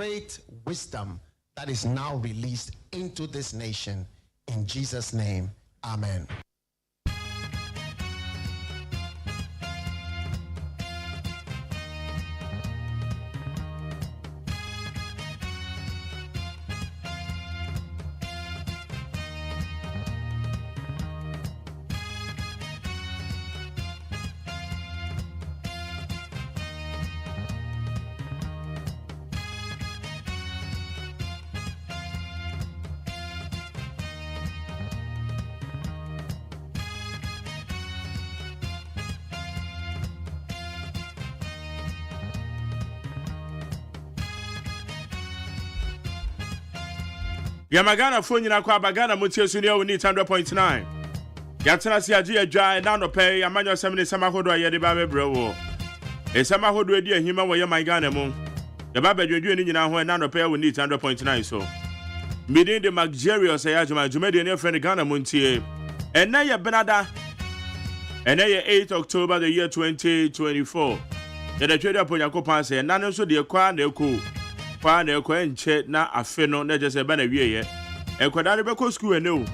great wisdom that is now released into this nation. In Jesus' name, amen. Yamagana phone na kwa bagana mutie so ne o ni 100.9. Yatena si agi adwa na no pay amanyo sem ne sama hodo ye de ba BREW. E sama hodo edi ahima wo Yamagana mu. Ye ba badwadwe ni nyina ho na no pay wo ni 100.9 so. Midin de luxurious ya juma de ne friend Ghana muntie. Ena ye benada. Ena ye 8 October the year 2024. Ye de twede aponyakopan se na no so de kwa na eko. Pa na ekwa nche na afe no na jese ba na wieye ekwa be ko school ene o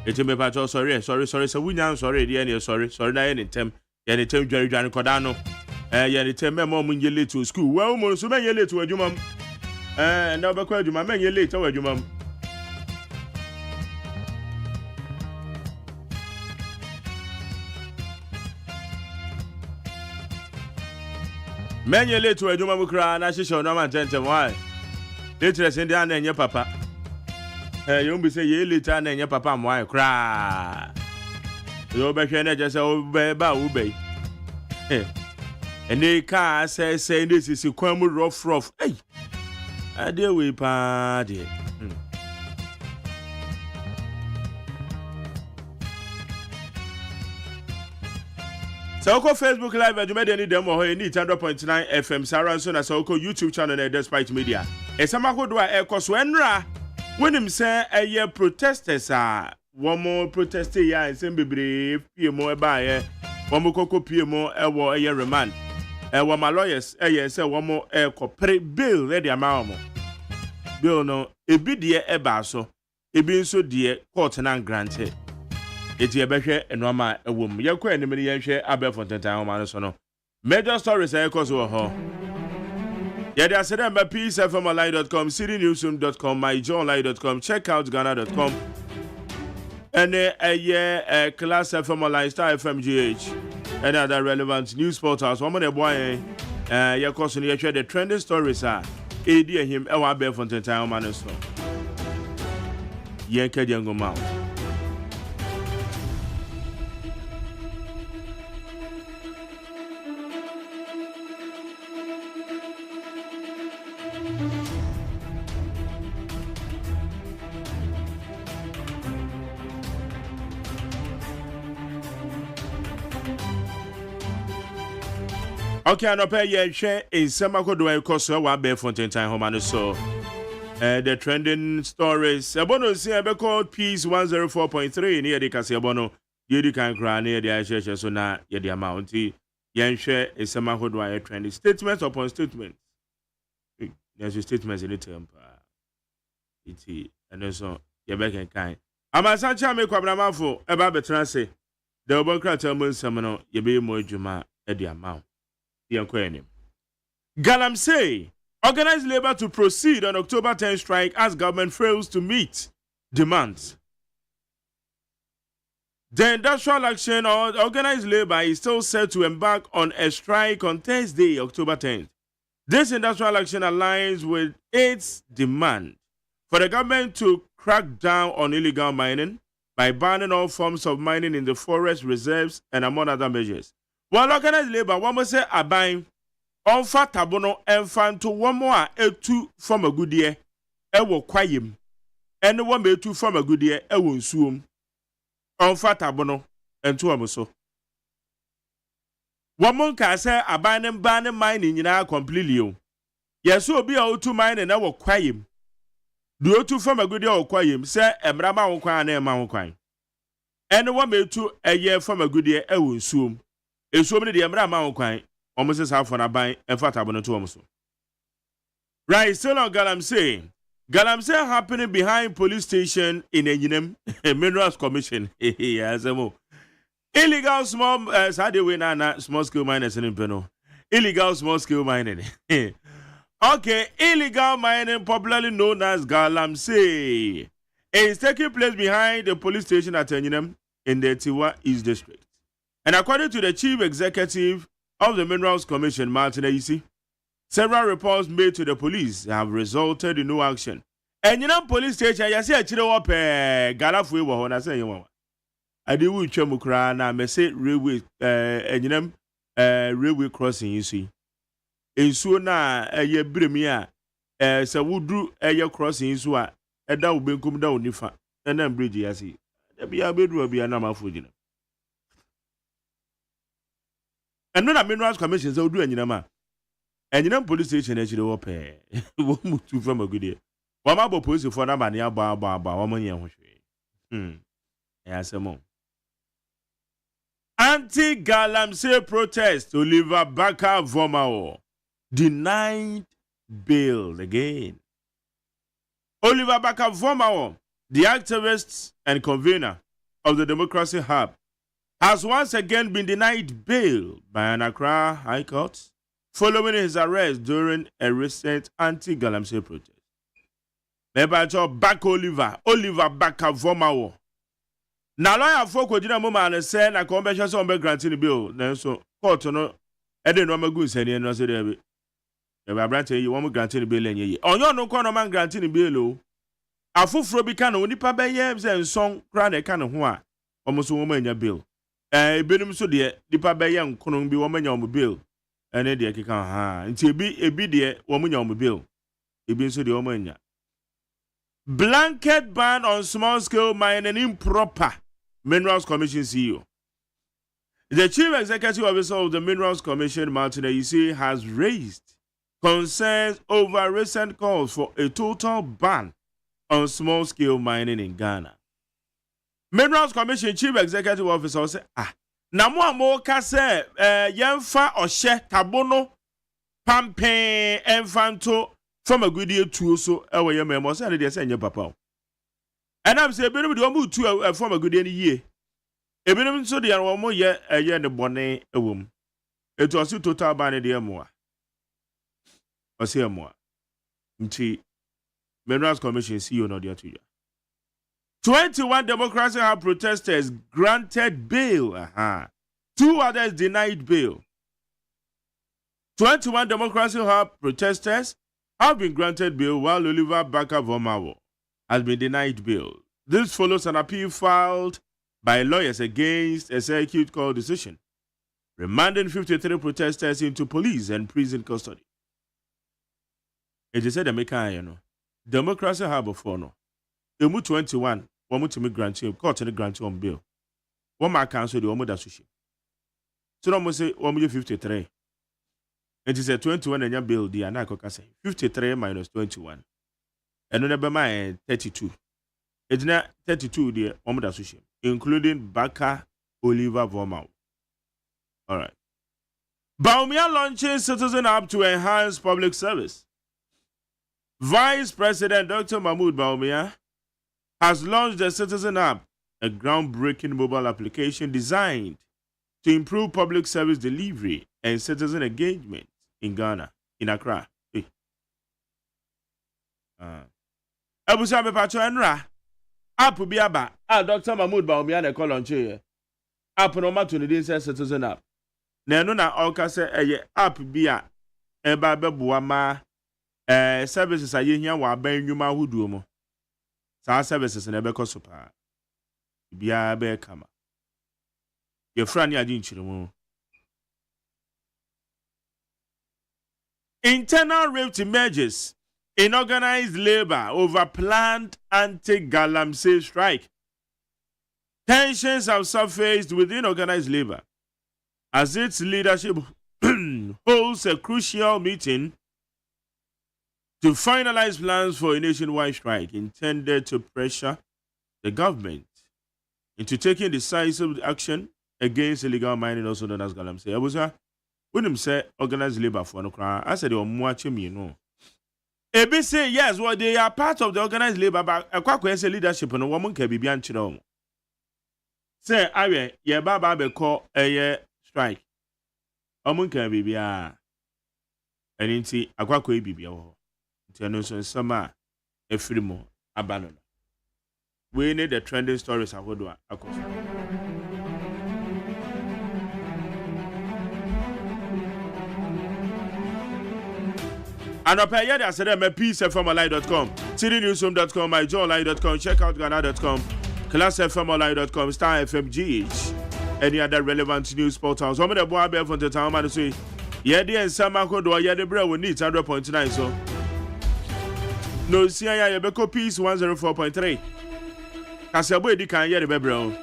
etime pa cho sorry se wunya sorry de ene sorry na ye ntem dwari koda no ye ne tem me mo munye late to school wa mo so menye late to adwuma na be ko adwuma menye late to adwuma menye late to adwuma mu kra na hihye no ma tentem why Later send down and your papa. You be say ye later and your papa my cry. You be just obey Bawumia. And they can't say this is a quam rough. Hey, I deal with party. So go Facebook Live and you made any demo or any 100.9 FM Saranson as also YouTube channel and Despite Media. Esama hodwa ekoso enra wenim se eye protesters a womo protester ya ensem bebre piemo eba ye womo koko piemo ewo eye remand ewo ma lawyers eye se womo ekopre bill e de amawo bill no ebi de eba so ebi nso de court na grant eti ebehwe enoma ewom yekọ enim ne yenhwe abefontentan ho ma no so no major stories ekoso ho. Yeah, that's it. peacefmonline.com, citynewsroom.com, myjohnline.com, check out ghana.com. And Class FM Online, Star FMGH, and other relevant news portals. One more boy, your cousin, you share the trending stories. AD him, our bear from the time man. Yanka Jango Mount. Okay, no pay ye share in some do I cost wa bear fontaine time home so the trending stories abono see be called Peace 104.3 near the Kasi abono yedi kan kra near the share so na ye the amount ye share in some do I trending statement upon statement. There's statements in the temper it and so ye be kan kind amasancha me kwabrama eba betra say the obokra mun semno ye be mo adwuma e the amount. Galamsey organized labor to proceed on October 10 strike as government fails to meet demands. The industrial action or organized labor is still set to embark on a strike on Thursday, October 10th. This industrial action aligns with its demand for the government to crack down on illegal mining by banning all forms of mining in the forest reserves and among other measures. While organized labor, one must say abain on fat tabono and fan to one more two from a good year, ewo kwayim, and one may two from a good year, ewo soom on fat tabono and two amoso. One monk can say abain banning mining in our completely. Yes, so be all two mine and ewo kwayim. Do two from a good year or kwayim, say emrama on kwan and emma. And one may two a year from a good year, ewo soom. So many the Emra Mountain kwan almost as half on a buy and fat abono to almost. Right, still on Galamsey. Galamsey happening behind police station in Enyinem Minerals Commission. Illegal small small scale miners in Peno. Illegal small scale mining. Okay, illegal mining, popularly known as Galamsey, is taking place behind the police station at Enyinem in the Tiwa East District. And according to the chief executive of the Minerals Commission, Martin Ayisi, several reports made to the police have resulted in no action. And police station, I say, Chido Galafui, what I say, you I do with Chamukra, and I may say railway, railway crossing, you see. In Suna, a year Bremia, so would do a year crossing, so a that will be come down, Nifa, and then bridge, I see. There be a bed will be a number for you. And then a Minerals Commission, so do any number. And you know, police station actually open. Won't move from a good day. Wama bo police for na mania ba woman yan hwe. Yes mo. Anti-Galamsey protest Oliver Baka Vomao denied bail again. Oliver Baka Vomao, the activist and convener of the Democracy Hub, has once again been denied bail by an Accra High Court following his arrest during a recent anti-Galamsey protest. Mebacho back Oliver Baka Vomao. Na lawyer folk odina mo man say na convention so be granting bill. Then so court no e dey no magu nsani no say dey be. E ba branch yi wo mo granting bill enye yi. Onyo no ko no man granting bill o. Afufuro bi ka no onipa be ye say nson kra na ka ne ho a omo so wo ma nya bill. Ebenum so de nipa be ye nkono bi wo ma nya omo bill. Ene de keka ha. Nti ebi de wo mo nya omo bill. Ebi nso de wo ma nya. Blanket ban on small scale mining improper. Minerals Commission CEO. The Chief Executive Officer of the Minerals Commission, Martin Ayisi, has raised concerns over recent calls for a total ban on small scale mining in Ghana. Minerals Commission Chief Executive Officer said, Namo amoka se yemfa oshe tabono pampe enfanto from a good year too so ewe ye memo say dey say nye papa. And I'm saying ebinom de omu tu from a good year. Ebinom so de omo ye ye ne bone ewom. It was total ban de emo a. Ose emo a. Nti Minerals Commission CEO no de atu. 21 Democracy Hub protesters granted bail. 2 others denied bail. 21 Democracy Hub protesters have been granted bail while Oliver Baka Vomao has been denied bail. This follows an appeal filed by lawyers against a circuit court decision, remanding 53 protesters into police and prison custody. It is said the Democracy Hub before no. Emu 21, one to me granting court and granting on bail. One more council the one that sushi. So no say 53. It is a 21 and your bill the anako say 53 minus 21. And another my 32. It's not 32 the one that sushi, including Baka Oliver Vomao. All right. Bawumia launches Citizen App to enhance public service. Vice President Dr. Mahmoud Bawumia has launched the Citizen App, a groundbreaking mobile application designed to improve public service delivery and citizen engagement in Ghana, in Accra. Abusa me pacho enra. App bi aba. Dr. Mahmoud Bawumia na call launch here. App no ma to the Citizen App. Na eno na oka se eye app bi a eba beboa ma services ayehia wa ban nwuma huduo mo. Sa services na ebe koso pa. Bia be kama. Ye frani adi nchirimo. Internal rift emerges in organized labor over planned anti-Galamsey strike. Tensions have surfaced within organized labor as its leadership holds a crucial meeting to finalize plans for a nationwide strike intended to pressure the government into taking decisive action against illegal mining, also known as Galamsey. When him say organized labor for no crime, I said, "You're watching me, no." Ebi say yes, well they are part of the organized labor, but a say leadership no woman can be beyond children. Say aye, ye baba be call a strike. Omun can be beyond. And in see a quack be beyond. International summer a free more abandon. We need the trending stories of what do I and up here, I said, I'm a peacefmli.com, citynewsroom.com, myjoyonline.com, checkoutghana.com, classfmli.com, Star FMGH, any other relevant news portals. Some of the boy bear from the town, man, say, yeah, the and some could do, yeah, the BREW need 100.9, so. No, see, I have a peace 104.3. As a boy, the can hear the BREW.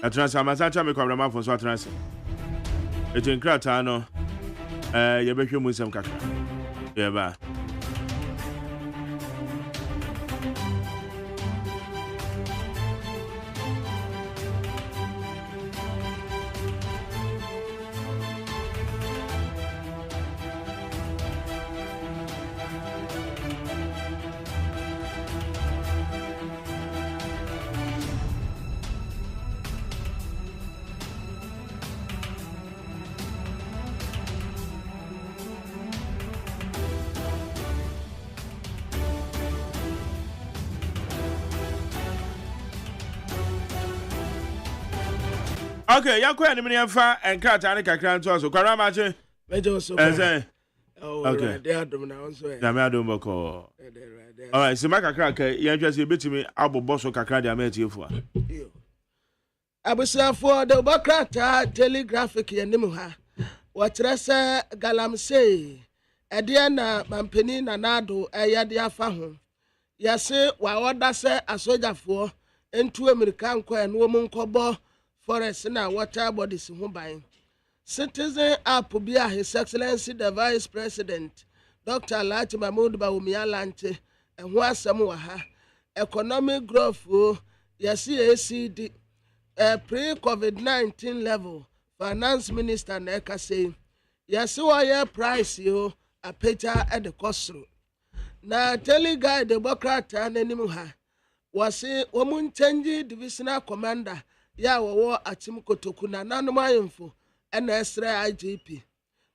I transfer my son, I'm a cameraman for Swatras. It's in Cratano. You bet you some kaka. Yeah, ba. Okay, you can name fa and cat and kakran to us. Karamache. Major so. Okay. They are doing now so. Na do boko. All right, so maka crack, you just a bit to me abo boss or kakra dia met you for. Abusa for the Bokrata telegraphic yanimu ha. Watrese Galamsey. Ediana Mampeni Nanado Ayadia Fahu. Yase wa order se a soldier for into American ko and woman kobo forest na water bodies ho ban. Citizen app bia His Excellency the Vice President Dr. Alhaji Mahmoud Bawumia Lante and ho asem wa ha. Economic growth yase ACD pre-COVID-19 level finance minister Neka say yase wa price yo a picture at the costro. Na teleguide the Bokrata nanimu ha wase womun change divisional commander ya wo atim kotoku na nanumayemfo na esra IGP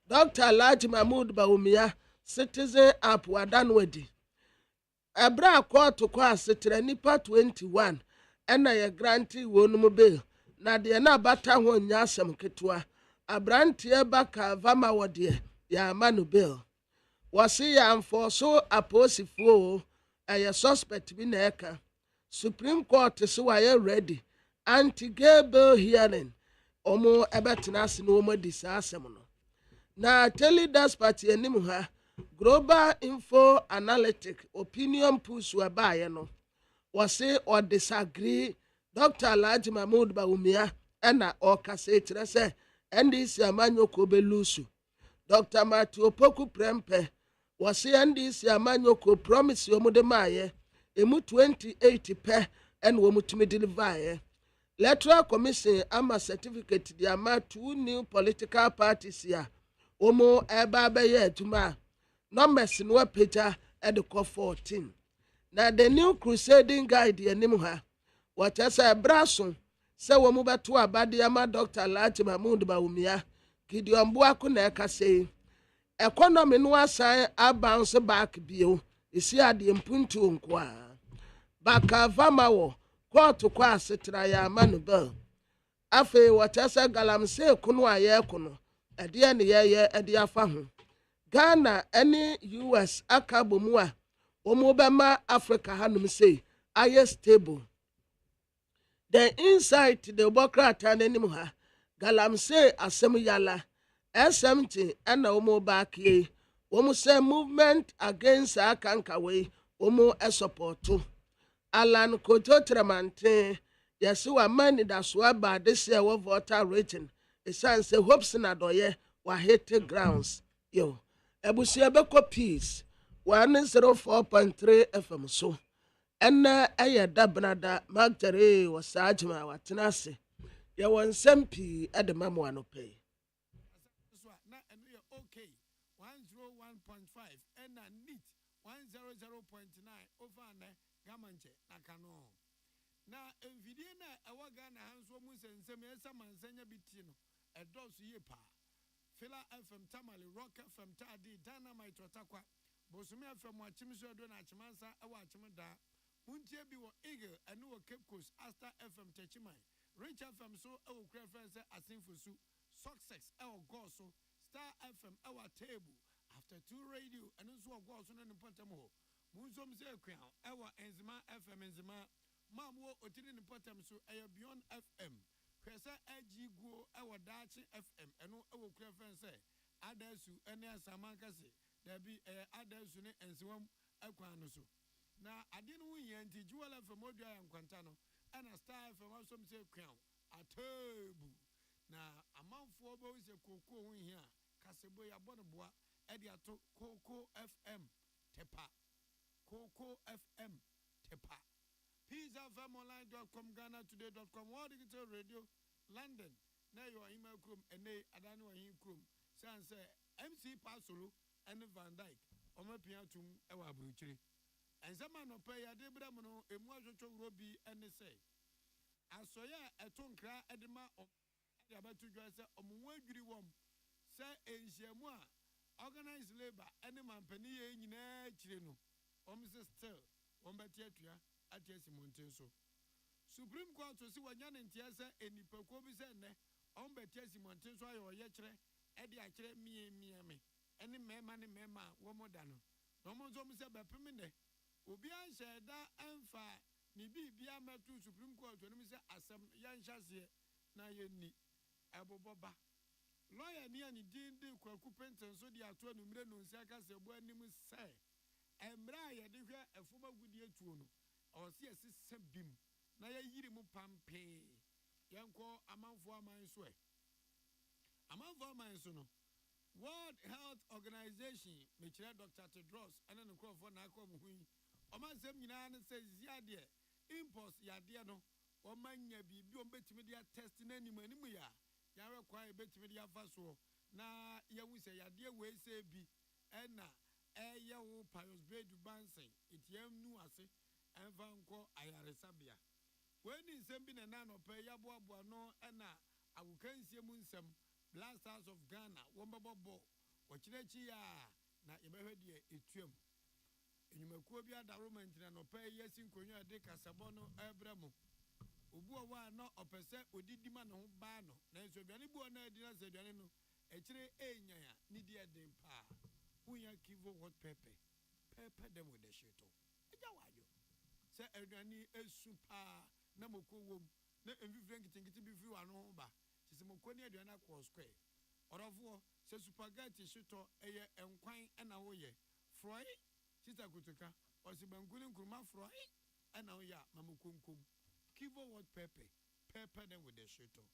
Dr. Alhaji Mahmoud Bawumia citizen app wadanwadi abra court kwa asetre nipa 21 na ye grantee wonum bail na de na bata ho nya asem ketwa abrantie baka vama wode ya manu bail wasi ya mfoso aposifo aye suspect bi na eka Supreme Court so why ready anti-gay bail hearing omo ebetena ase no omo disa asem no na teledas party anim ha global info analytic opinion polls wabaye no wasi or disagree Dr. Alhaji Mahmoud Bawumia na okase tire se NDC amanyo ko belusu Dr. Matthew Poku Prempe wasi NDC amanyo ko promise yomude maye emu 28 pe and womutumi deliver Electoral Commission ama certificate di ama 2 new political parties ya omo eba abaye atuma numbers no page at the 14. Na the new crusading guide anim ha what asa braso se wo mu beto abade ama Dr. Alhaji Mahmoud Bawumia Gideon Buaku na eka say economy no asan bounce back bio isi ade mpuntu nkoa baka vamawo court kwa asetra ya manubel afe what asa Galamsey kunu aye kunu ade ne ye ade afa ho Ghana any US akabomu a omobema Africa hanum say aye stable. The inside the Bokrata nanim ha Galamsey asem yala S70 and omo back ye omo say movement against akankawe omo supporto Alan Kojo Tramante yesiwa mani da so ba this year of voter rating esan say hopes na doye wa hate grounds yo ebusia beko peace 104.3 FM so enna eye dabnada magtere wasajima watenase ye wonsem pi edemamo anope so na enu ye okay 101.5 enna 100.9 over ne gamanche na kano na mfidie na ewa Ghana hanso mu sensem esa mansanya biti no edosu ye pa Fila FM Tamale Rock FM Tadi Dynamite Otakwa Bosumi FM Achimso do na Achimansa ewa Achimda muntie bi wo Eagle ene wo Cape Coast Asta FM Techimai Rich FM so ewo kura friends asinfusu Success ewo go so Star FM ewa table after 2 radio ene so go so ne potem ho munsom se kwa ewa Enzima FM Enzima mamwo otini ne potem so eya Beyond FM kwese agiguo ewo Dachi FM eno ewo kura friends adasu ene asamankase da bi adasu ne ensiwam akwan no so na ade no yin nti Jewel FM odua yankwanta no ana Star FM asom se kwa atebu na amanfo bo se koko ho hia kasebo ya bonoboa e de ato Koko FM tepa Koko FM tepa PizzaFamOnline.com GhanaToday.com World Digital Radio London na your email chrome ene adani wa hin chrome say MC Pasolo and Van Dyke omapia tum e wa abruchiri ensama no pay ade bram no emu ahwotwo robi ene say asoya etonkra edema ade abatu dwa say omunwa adwiri wom say enhiamu a organized labor ene mampani ye nyina chire no omse still ombati atua atiasi montenso Supreme Court so si wanya ntia say enipako bi say ne ombati asi montenso ayo ye kire ede a kire mie me ene mema ne mema wo moda no no mo zo mo se bepem ne obi anhye da amfa ni bibia metu Supreme Court no mi se asem ya nhase na ye ni eboboba lawyer ni ani din de kwaku penten so de ato anumre no nsi aka se bo anim se emra ye de hwe efoma gudi atuo no o se asese bim na ya yiri mu pampe yenko amanfo aman so amanfo aman so no World Health Organization mechira Dr. Tedros ana no crofo na akom hui o ma sem nyina ne se ziade impulse yade no o manya bibi o betimi dia test na animu ya yawe kwa e betimi dia faso na yewu se yade we se bi ena eye wo pious bedu bansen etiem nu ase enfa nko ayaresabia weni sem bi na no pe yaboabo no ena agukansie mu nsem Blasters of Ghana wombabo wachirechi ya na yebehwe etuam enyumakuo bi adaroma ntina no pay yesin konwa de kasabo no ebramo obu owa no opese odidima no ho ba no na enso aduane bu na adi na aduane no echire enya ya ni die den pa unya kivo hot pepper dem with the shito eja wajo se aduane esu pa na moko wom na envivre nkitingiti bi fi wa no ho ba Simokoni aduana kwa square. Orofo se spaghetti shito eye enkwan na wo ye. Fry sita kutuka osibanguli nkuruma fry na wo ya mamukunkum. Kivo what pepper them with the shito.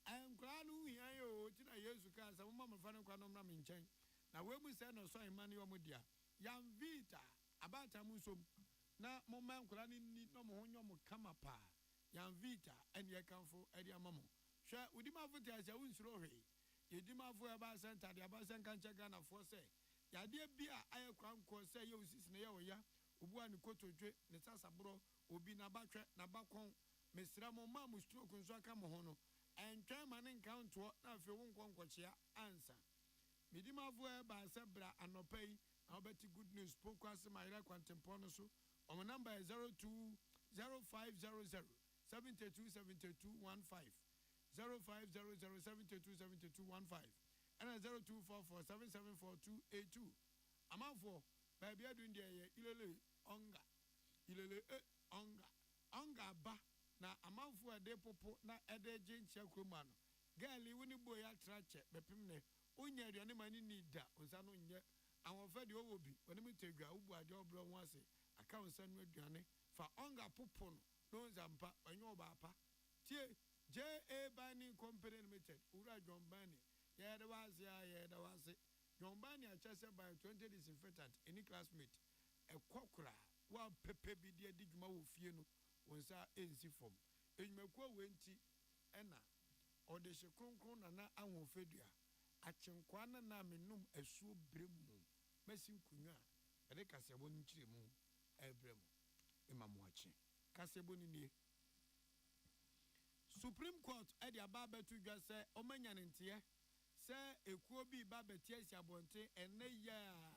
Enkwa no hia yo tina Yesu ka sa mama mfano kwa no mra me nchen. Na we mu se no so imani wo mu dia. Yam vita abata musom na mo man kura ni no mo honyo mo kama pa. Yam vita en ye kanfo edi amamo. Sha udima futi asia unsuro hwe yedima fu aba center de aba senka nchega na fo se yade bia aye kwanko se ye osisi na ye oya obu ani kotodwe ne sasabro obi na batwe na bakon mesira mo ma mu stroke nso aka mo ho no entwa mane nkanto na afi wo nkonkochia ansa medima fu aba sebra anopai na obeti good news pokwase mayira kwantempo no so o number 020500 727215 0500727215 and 0244774282. Amanfo baby adun dey ilele onga ba na amanfo ade popo na ede jinchia kroma no girl woni boy atrache bepem ne onya aduane mani ni da onsa no nye awon de owo bi woni mitagua ubu ade obro ho ase aka onsa no aduane fa onga popo no nzampa onye oba apa tie J.A. Bani Company Limited, Ura John Bani, Yedawase, John Bani are chased by 20 disinfectant, any classmate, a quackra, while Pepe be dear Digma Fieno, was our easy form. In Mako Wenti, Anna, or the Shakron and Amo Fedia, a Chinkwana Naminum, a so brim, Messim Kuna, ede kasebo ni chire mu ebrem imamuachi kasebo ni nie Supreme Court edi ababa to dwa se omanya ntie se ekuo bi ba betie siabonte ene ya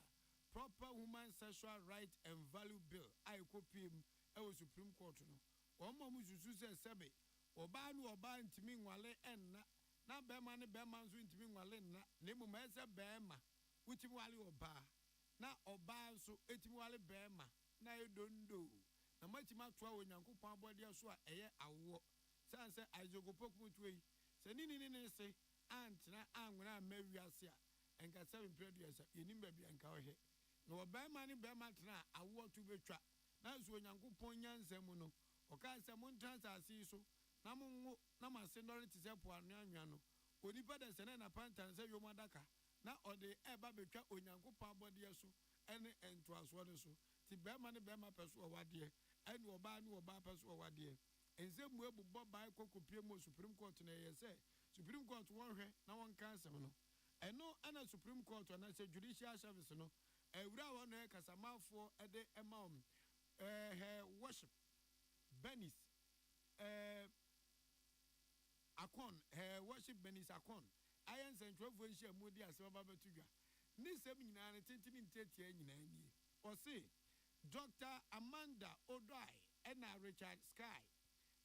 proper human sexual right and value bill ai kopim e Supreme Court no omo mu susu se sebe oba nu oba ntimi nwale enna na bema ne bema nso ntimi nwale nna na emu ma se bema wutimi wale oba na oba nso etimi wale bema na edondo na matima atoa onyankopon abode so a eye awo sanse ajogopoku tuei se nini se antina anwena mawiase a enka 7 producer yenim ba bia nka ohwe na obema ne bema tena awo tu betwa na so onyankopon nyansam no oka se mon transasi so na monwo na masendori ti se po anwa no onipa da se na pantan se yomadaka na ode eba betwa onyankopon abode so ene entoaso ne so ti bema ne bema peso owade ene oba ne oba peso owade enze mu ebubo bai kokopie mo Supreme Court na yese Supreme Court won hwe na won kan asem no eno ana Supreme Court na se Judicial service no ewura won no kasamafo ede ema worship Benis akon worship Benis akon ayen centrofo nhia modi ase baba betudwa ni sem nyina ne tentimi ntetia nyina ni o se Dr. Amanda Odoi ena Richard Sky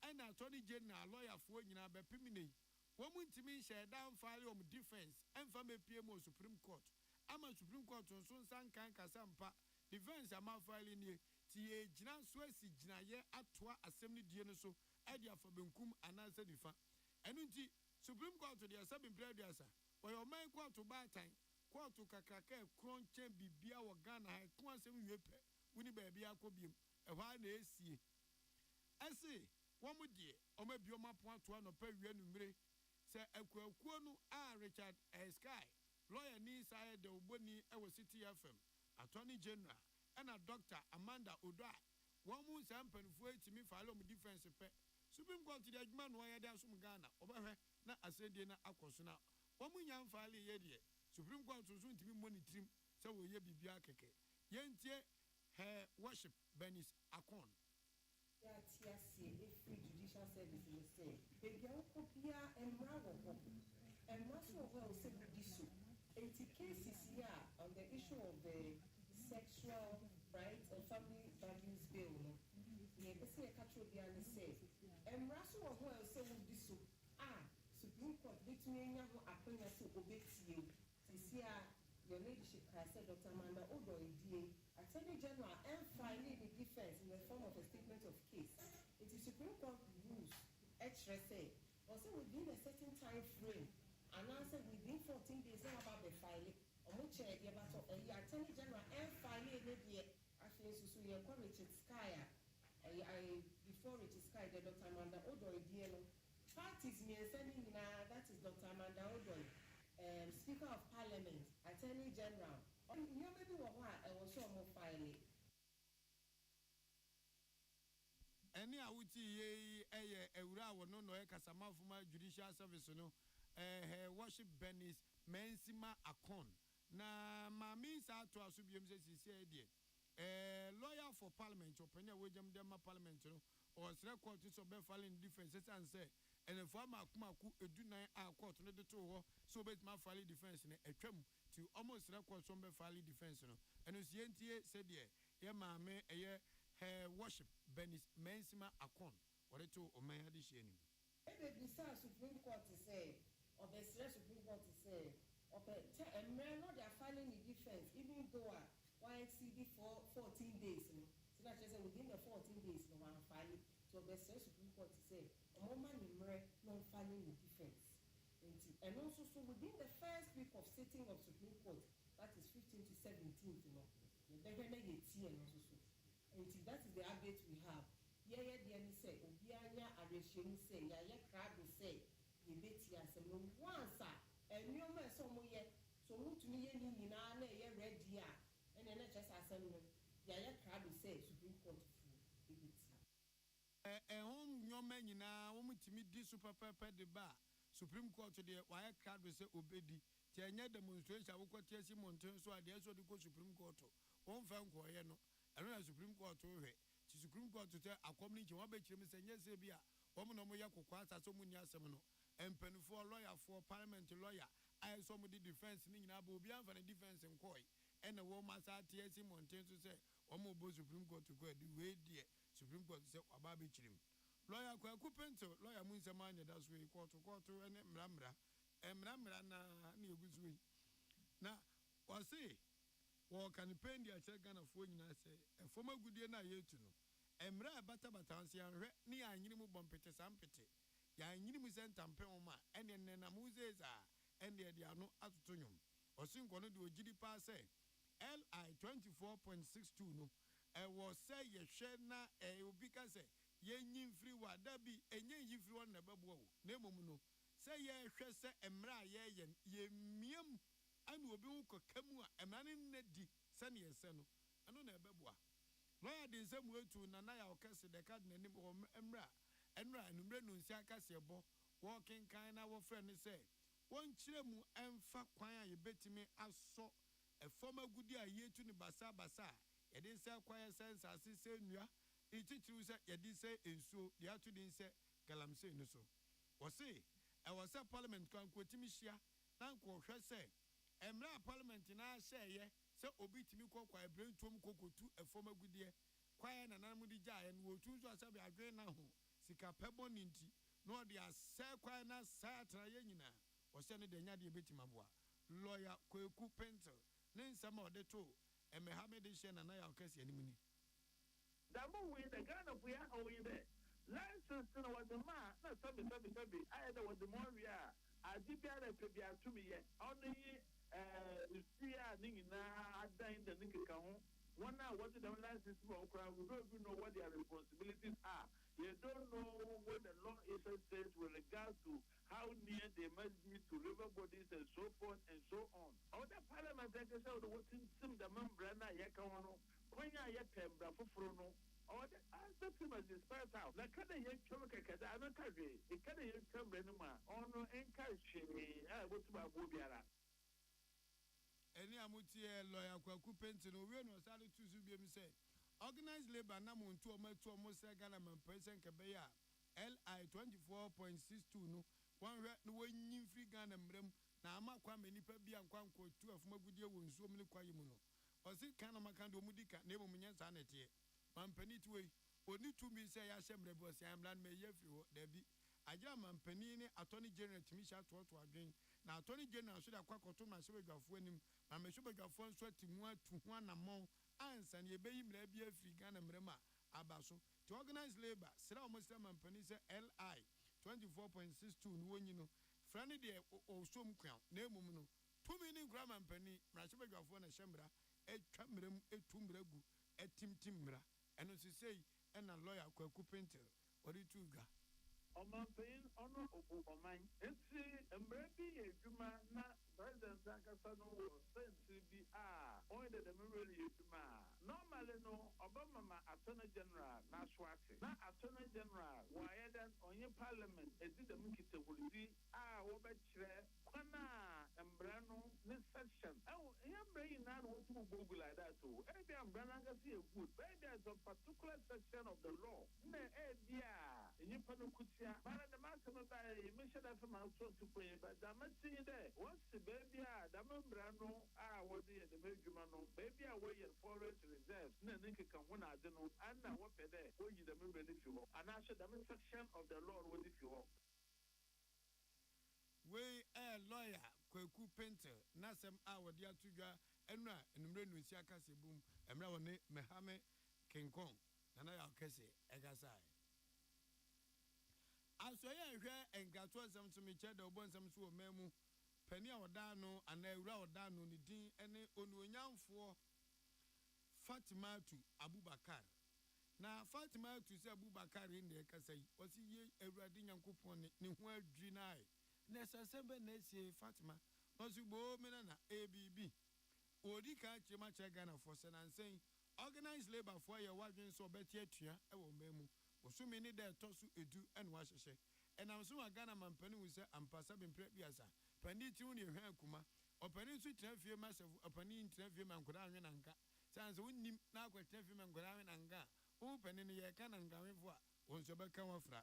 ena Attorney General lawyer fo nyina bepimine wo muntimi share down file om defense emfa mepie mo Supreme Court ama Supreme Court nso nsan kan kasampa defense ama file ni ti e gina so asi gina ye atoa asem ni die no so e dia fa benkum anansa nifa enu nti Supreme Court de asabin producer wo man court ba tan court kakraka kronche bibia wo Ghana ha ko asem yepe woni ba bia akobiem e hwa na esie ese womu die omabio mapo atoa no pa wie numre se akuakuo no a Richard Sky lawyer ni sai de oboni e wo City FM Attorney General ena Dr. Amanda Odoi womu sampanfo etimi file om defense pe Supreme Court de adwuma no ya de asum Ghana obahwe na asendie na akoso na womu nyam file ye de Supreme Court so ntimi monitoring se wo ye bibia keke yentie worship Benis akon free judicial service in the state. Baby, I copia and Bravo. And Master will say this. 80 cases here on the issue of the sexual rights and family values bill. Yeah, they say a catch will be on the say. And Master will say this. Supreme Court, between you, I bring us to obey you. This year, your leadership has said Dr. Amanda Odoi, DA, Attorney General, and filing the defense in the form of a statement of case. It is Supreme Court rules, HRSA, also within a certain time frame, and answer within 14 days about the filing. Attorney General and filing the actually so you call Richard Sky. Before Richard Sky, the Dr. Amanda Odoi, DA, parties me sending that is Dr. Amanda Odoi. Speaker of Parliament, Attorney General. You maybe what I was sure more filing. Any awuti ye ewura wono no e kasama fuma Judicial Service no worship Benis Mensima Akon na mami sa to asubiem se sisi de lawyer for Parliament openya wejam dem Parliament no or record so be filing defense and say and if I'm a edunan a court no de to ho so bet ma file defense ne atwam to almost record some be file defense no and osientie said ye maame eye worship Benis Mensima Akon what to o man ade hie ni the Supreme Court say or the Supreme Court say and men no they are filing the defense even though why exceed for 14 days no so that just within the 14 days no one filing. So the Supreme Court say, non filing the defense. And also, so within the first week of sitting of Supreme Court, that is 15th to 17th, you know, and also. And that is the update we have. The say, Obianya Areshin say, Yaya Crab say, Yebetia say, once, and you may so yet, so move to me, and red dear, and then just assembly. Yaya Crab say, Supreme Court full. Home nyoma nyina wo mutimi di super pepper de ba Supreme Court de why crowd we say obedi ti anya demonstration wo kwati asi monten so ade so de go Supreme Court won fa nkoye no eno na Supreme Court wo hwe ti Supreme Court to akomni je won be kire me se nyese bia wo no mo ye kokwa asase mu ni asem no empanifo lawyer for parliament lawyer I saw mo di defense ni nyina ba obi anfa na defense nkoy ene wo masa TSC mountain so say wo mo bo Supreme Court go di we die Supreme Court say oba be kirim lawyer Kwaku Pencil lawyer mu nsema anya da so e court ene mramra na egusuwi na wase wo kan pendi a che Ghana fo nyina say e foma gudie na yetu no emra bata nse anhwe ni anyini mu bompete sampete ya anyini mu sentampe oma ene na muzeza ene de ano atoto nyum osinko no de ogidi pa say LI 24.62 no was say ye hwe na obi ka say ye nyimfiri wa da bi enye yifiri won na bebo na emom no say ye hwe say emra ye miam anu obi ko kamu a emra ne nnadi se ne yese no anu na bebo a lawyer de nsem etu na ya okese de card na nim emra enra numre no nsi akase bo walking kind na wo friend say won kire mu emfa kwan a ye betimi aso a former goodie a yetu ni basa ye din say kwan sense asise nua ititiru say ye din say ensuo de atu din say Galamsey no so wo say e was a parliament kan kwotimi hia na nko hwe say emra parliament na hye say obi timi kokwa ebrentom kokotu a former goodie kwan na nan mu di gya en wo tu so asabe adwen na ho sika pebon nti no de asɛ kwan na satra ye nyina wo se ne de nya de betima boa lawyer Kwaku Pencil ne nsama ode to emehame de hye na ya okasi animu ni Damu we the Ghana buya oyi be license no was the man na sabi I there was the more we are adibia na pebia to me ye only sia ni na adan de nkeka ho one now what the license for crowd we don't even know what their responsibilities are. You don't know what the law says with regard to how near they must be to river bodies and so forth and so on. Other parliament say what in the membrana yakano when ya pembra fufrono or the answer to must be spelled out. Like can you kada ana kage e kada you pembra ono encourage what ba bobiara. Eni amutie lawyer Kwaku Pencil no we no sale tuzu biem say organized labor na muntu o mo say Ghana man president kebeya LI 24.62 no wan hwe no wanyin free Ghana mrem na ama kwa menipa bia nkwanko tu afumagudie wonsuo mne kwaye mu no osi kana makando mudika na emo munya sa nete mampani tuwe oni tumi say ya hye mrebe osi amlan me yefri ho dabi aja mampani ni attorney general timisha to adwen na attorney general so da kwakoto na sebedwafo anim na me sebedwafo nso atimu atu ho anamon ansa ne ebeyi mra bia afri Ghana mrema abaso to organize labor sira o muslim mampani say LI 24.62 no wonyi no frani de o som kwan na emum no tumi ni gra mampani mra sebedwafo na hyemra etwa mram etumragu etimtim mra eno sisei ena lawyer Kwaku Pencil ori tuga Omanpain ono obu oman enti mrebi eduma na president ankasa no sense bi on de really eduma normally no obama ma attorney general na swati na attorney general why then onye parliament edi dem kitewuli wo be kire kwana mbra no ne section mbra na no to google like that o mbra ankasa e good but there's a particular section of the law na bia enyi pano kuti but the master by mission for my to pray but I'm saying there once the baby the membrano what the baby baby away in forest reserves na nike kan wona ade no and na what there go you the membrane if you and I should the section of the law what if you we a lawyer Kwaku Pencil nasem awodi atudwa enura enumre no si akase bum emra woni mehame King Kong na ya okese egasai asoye hwe engato asem to me chede obonsam so memu pani a oda no ana ewura oda no ni din ene onuonyamfo Fatimatu Abubakar na Fatimatu se Abubakar inde kasai osi ye ewurade nyankopon ne ho adwi nai na sasembe na sie Fatima osi bo mena na ABB odi ka chema che Ghana for senansen organized labor for your wadwen so beti atua e wo memu osumi ni de tosu edu enwa hyehye enam so wa Ghana mampani wu se ampasa bempre biasa pani ti wu ne hwe akuma opani su tena fie masefu opani tena fie mankoda anwe nanka sans winnim na kwete fi men ngora na nga wo pani ne ye ka na ngamefo a won so be kan wafra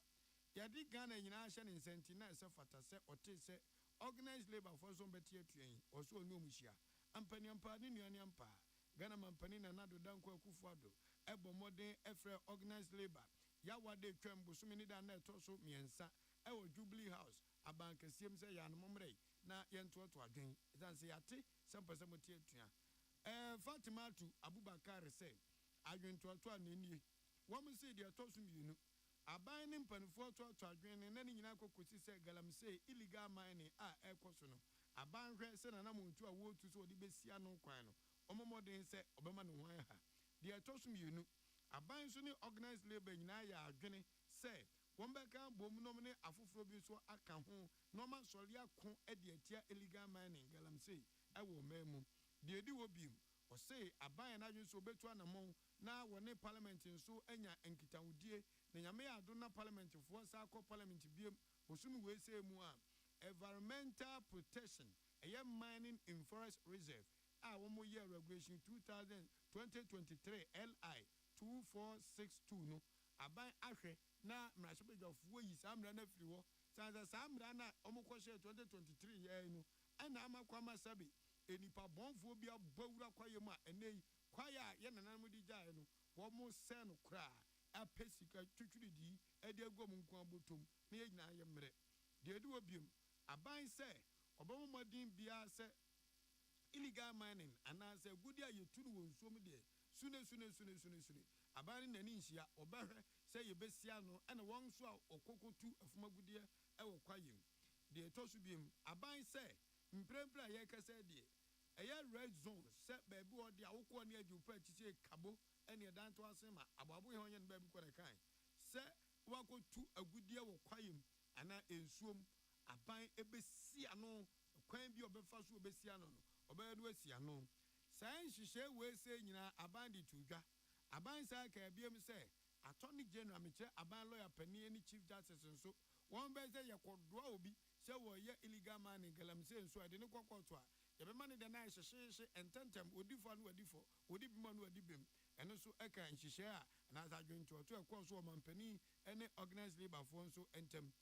yadi Ghana nyina hye ne nsenti na se fata se ote se organized labor for so betie atuan oso onu omuhia ampani ampa ne nuane ampa Ghana mampani na nado danko akufuado ebo modern efre organized labor ya wade twam busumi ni da na eto so miensa ewo Jubilee House abankasiem se ya no momrei na yentoto adwen dan se yate sempese motie atua Fatima tu Abubakar se adwentoto anenie wom se de eto so mienu aban ne mpanifo to adwen ne na nyina kokosi se Galamsey illegal mining a ekoso no aban hwe se na namuntu a wotu so odi besia no kwan no omomodin se obema no hwan ha de eto so mienu aban so ne organized labor nyina ya adwene se wombeka bom nom ne afoforo bi so aka ho normal sori akon e de atia illegal mining Galamsey ewo memu de edi wo bim o se aban na adwene so betu anamon na wone parliament nso anya enkitawudie na nyame ya ado na parliament fo sa akọ parliament biem osunu we se mu a environmental protection mining in forest reserve a womo year regulation 2023 LI 2462 no aban ahwe na mrashobejofo yi samra na firi wo sanza samra na omukoshe 2023 ye no ana amakwama sabe enipa bonfo bia bawura kwaye mu a enei kwaya ye nanam di jae no wo mo se no kra apesika twitwidi ede agom nko abotom na ye nyina ye mre de edi obiem aban se obomodin bia se illegal mining anase gudia yetunu wo nsuom de sune abani nani nhia obahwe se yebesia no ene won so a okokotu afumagudie ewo kwayem de etosu biem aban se mprempra ye kase de eye red zone se bebi odi awoko ne ajupa chiche kabo ene danto asema ababo he onye bebi kwere kan se wakotu agudie wo kwayem ana ensuom aban ebesia no kwan bi obefa so obesia no obedu asia no sai nhihye we se nyina aban di tudwa aban sa ka biem se attorney general meche aban lawyer pani ni chief justice nso won be se yekodoa obi se wo ye illegal mining Galamsey nso ade ne kokoto a ye be mane de na hyehye ententem odifo no odifo odibima no odibem eno so eka nhihye a na za dwonto to ekoso o mampani ene organized labor fo nso entem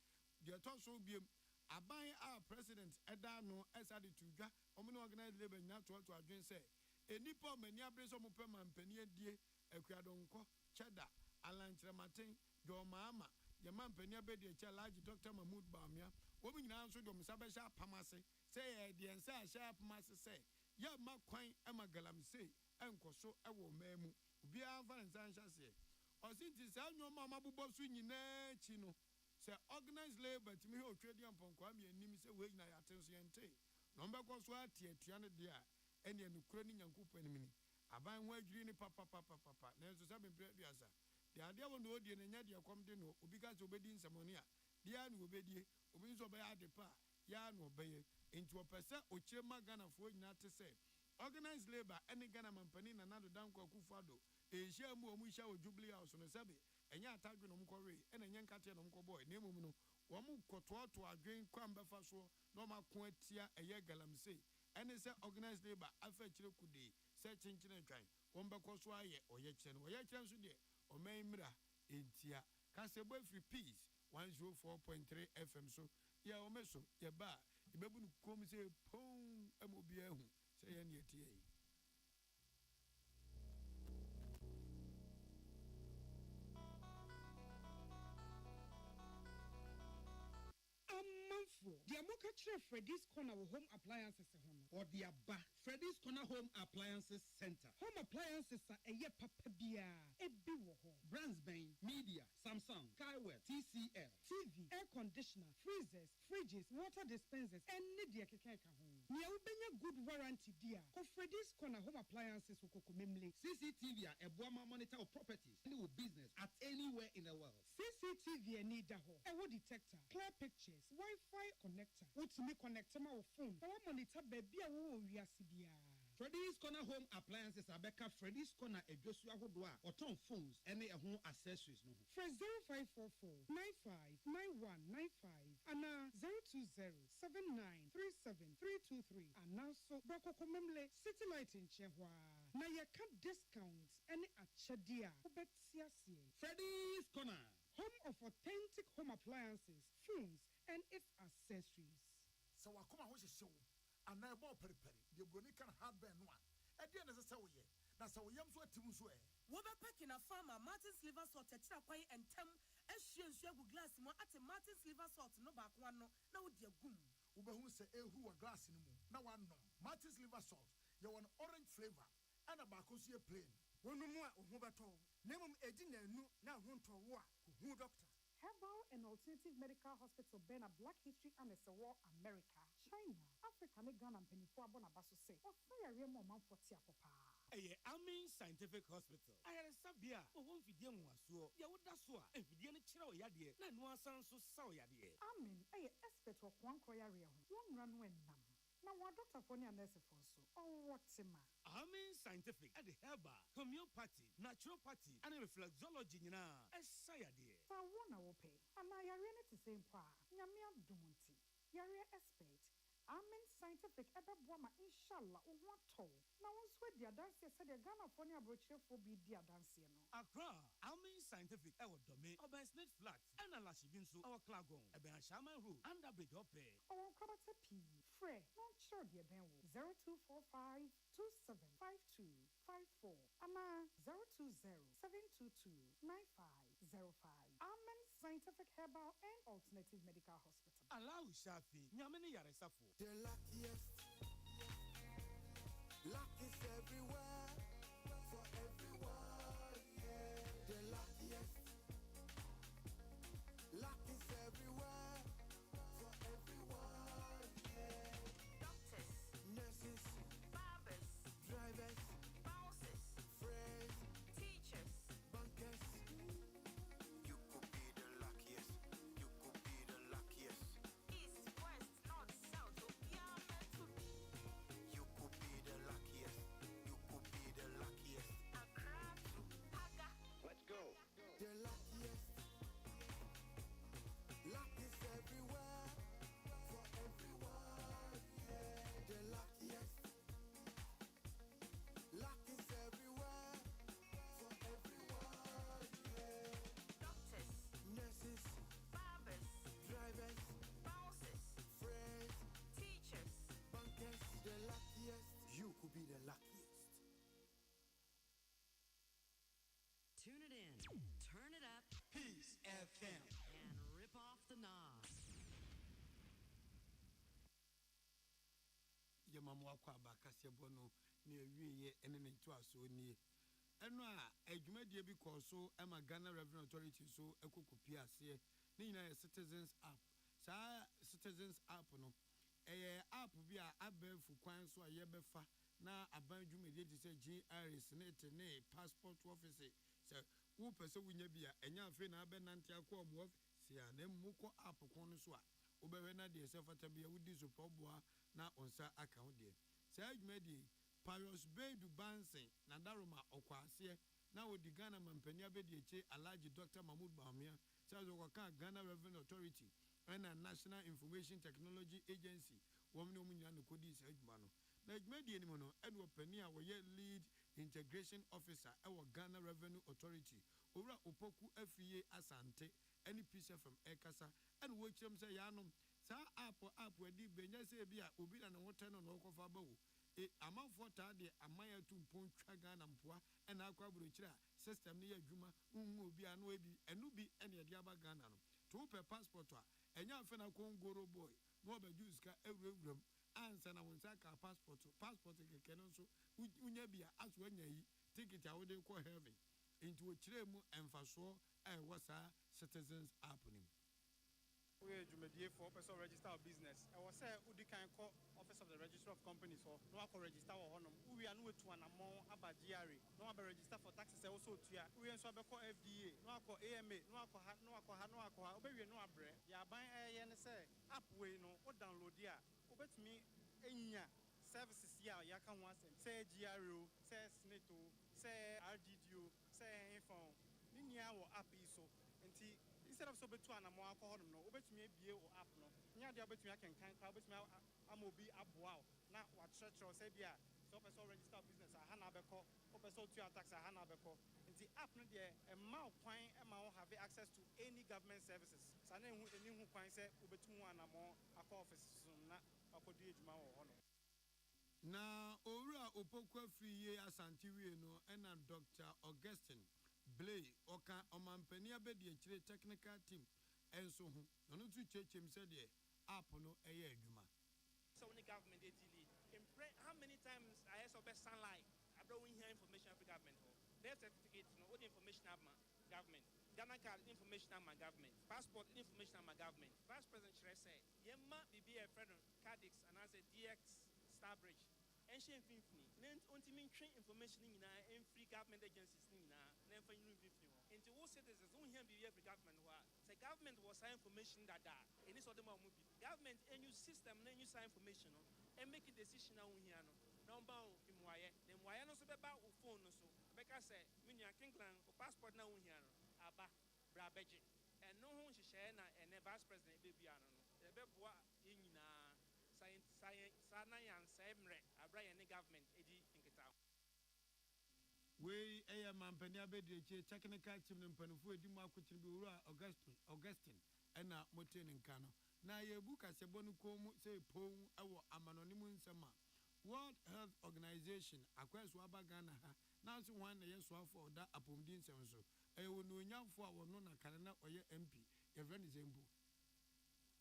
de to so biem aban a president eda no esade tudwa omo ne organized labor nyina to adwen se enipa mani abreso mo pe mampani adie akuadonko cheda alantrematen jomama ye mampani abedi echa large Dr. Mahmoud Bawumia wo nyina nso dom sabesha pamase se ye de ensa sha pamase se ye makwan ema Galamsey enkoso ewo mamu obi anfa nsa sha se osinti sa nyoma mabubo su nyina chi no se organized labor timi he otwedi amponko am ye nim se we nyina ya tenso yente no mbekọ so atiatua ne de a ene enukura ni nyankopɔ nimini aban ho adwiri ni papa na enso sabe mpredua de ade wo no odie ne nya de kom de no obi ka so obedi nsamoni a de ya no obedie obi nso be ya de pa ya no obeye enti opese ochirema Ghana fo nyina te se organized labor ene Ghana mampani na nado danko akufuado ehia mu omu hia o Jubilee House no sabe enya atadwe no mkɔre ene nya nkate no mkɔbɔ na emum no wo mu kɔtoato adwen kwambefa so no makɔ atia eye Galamsey ene se organized labor afa kire kude se chinchine twan wo mbekɔ so aye oye kire no oye kire so de o maimra entia kasebo free peace 104.3 FM so ya o meso ye ba ibebu no kom se pon amobia hu se ye ne etie Amanfo, the Amoka Freddy's Corner Home Appliances or the Abba Freddy's Corner Home Appliances Center. Home appliances are a year papa bia, a biwo brands Bain, Media, Samsung, Skywell, TCL, TV, air conditioner, freezers, fridges, water dispensers, and media keka home. Nia ubenya good warranty dear. Of Freddy's Corner Home Appliances ukokumemle. CCTV a Bawumia monitor of properties and business at anywhere in the world. CCTV need daho. A wood detector, clear pictures, Wi-Fi connector. What's me connect my phone? Our monitor baby we are CBR. Freddy's Corner Home Appliances Abeka Freddy's Corner a Joshua Hodwa or Tom phones and a home accessories no. For 0544 959195 and 020 7937 323 and now so Bako Komemle City Light in Chehwa. na yɛka discounts ɛne akyɛdeɛ a wobɛte aseɛ. Freddy's Corner. Home of authentic home appliances, phones, and its accessories. So I come out with a show. And I bought peri. The Bronica hardware no one. I didn't say so yet. That's how we am so to swear. Wobe packing a farmer, Martin's liver salt, Tetraquay, and Tem, as she and Shabu glass, more at Martin's liver salt, no back one, no, dear goom. Ube who say, who a glass in the moon. Now one no. Martin's liver salt, you want orange flavor, and a bacosia plain. One more, Huberto. Name a dinner, no, now won't to war, who doctor. Herbal and Alternative Medical Hospital, Ben, a Black History and a War, America, China, Africa, Ghana, and Pennyfua Bonabasso say, or fire real man for Tiapapa. Amin Scientific Hospital. I had a sabia, or one video was so, Yawasua, and Vidiana Chiro Yadia, and one son so saw Yadia. Amin, I expect of one coyaria, one run when numb. Now, what doctor for your nurse for so? Oh, what's a man? Amin Scientific at the herbal, homeopathy, naturopathy, and reflexology, as Sayadi. So I want to pay, and I arena to same pa, Yamia Dumonti, Yaria expert. Amin Scientific ever boma inshallah or what toll. Now on sweat the dance said the Ghana for your brochure for be dear dancing. Accra, Amin Scientific, our domain, our Snake Flat, and a Lashibinsu, our Clagon, a Ben Shaman Road, and a big ope. Oh, Kabata P. Frey, not sure dear Ben 0245 275254. Ama 020 722 9505. Amin Scientific Herbal and Alternative Medical Hospital. Allow Shafi, Yamini Yaresafo. The luckiest. Luck is everywhere. For everyone, yeah. The luckiest. Luck is everywhere. For everyone, yeah. Doctors, Nurses, barbers, drivers, bouncers, friends, teachers, bankers. You could be the luckiest. You could be the luckiest. east, west, north, south, Obiama to be. You could be the luckiest. You could be the luckiest. Accra to Paga. Let's go. The luckiest. Luck is everywhere. For everyone, yeah. The luckiest. Luck is everywhere. For everyone, yeah. Doctors, Nurses, barbers, drivers, bouncers, friends, teachers. bankers. The luckiest. You could be the luckiest. Tune it in, turn it up, Peace FM. and rip off the knob. Yamamu Aquaba Cassiabono near Ye and an into us so near. And now, a Jumedia because so am a Ghana Revenue Authority so a Kukupia say, Nina Citizens App. Sa Citizens App no. App be a abbe for quine so a yebefa. Na aban Jumedia to say GRS net ne passport office. So, who person will be a Yan Abenantia Quam Wolf, see a name Muko App Conuswa. Ubevena de Sefatabia would disappoint na onsa account de. Say medi Paris Bay du Bansing, Nadaruma Okwasie, now with the Ghana Mampenia Bediche, Alaji Dr. Mahmoud Bawumia, says Waka Ghana Revenue Authority and a National Information Technology Agency, Woman Kodi Sedmano. Like Medi Mono, Edward Penia were yet lead integration officer, our Ghana Revenue Authority, Ora Opoku FEA Asante, any piece from Ekasa, and which them say Yanum. Sa app where the Benya say be a Ubin and a 10 on local fabo. Amount for Tadi, Amaya to Pont Tragan and Poa, and Aquabricha, system near Juma, be an Webi, and Nubi, and a Diaba Ghana. To per passport, and young Fena Goro boy, no by Juska every room, answer and Wonsaka passport can also, Unyabia, as when ye take it out they call heavy into a tremu and faso, and what's our citizens happening. We are for officer register of business. I was say we can call office of the register of companies or no I register or honor. We are new to an amount about GRA. No I register for taxes also to ya. We are so call FDA. No I call AMA. No I call obey no abre. Ya buy a say app way no or download ya. Obet me enya services ya ya can once say GRO, say SNETO, say RDDO, say phone. Ninya or app iso. Instead of so between a more alcohol, no, over to me be or up no. Near the between I can count, but I'm will be up wow. Not what church or say, yeah, So person register business a hana beko, person to tax a hana beko. The app no there a mouth coin have access to any government services. Sane who any who coin say ubetumu anamo akọ office na akodi ejuma wo hono. Na owura opokwa free asante wie no na Dr. Augustine Blay oka omampani abedi akire technical team enso ho no tu chechem said the app no eye adwuma. So when the government they delay how many times I saw best sunlight I don't hear information of the government their certificate no all the information of my government Ghana card information of my government passport information of my government vice president Chere say yemma bibi a friend Cadix and as a DX Starbridge ancient infini then ultimate train information in in free government agencies in then for you into all citizens don't hear bibi every government the government was sign information that and this other movie government and new system and new sign information and make a decision now here no number in why then why no so about phone no so because say when you can passport now here aba brabeje and no one she share na and vice president baby ano no be boa yina science sana yan semre abra ye government edi nkita we mampani abedi eche technical team mpanufo edi mu akochiri bi wura Augustine na moten nka no na ye buka se bonu komu se pon ewo amanonimu nsema World Health Organization akwaso abagana ha na so wan na yeso afọ da apomdi nsem so ewo no nyamfo a wono na kane na oye MP event zembu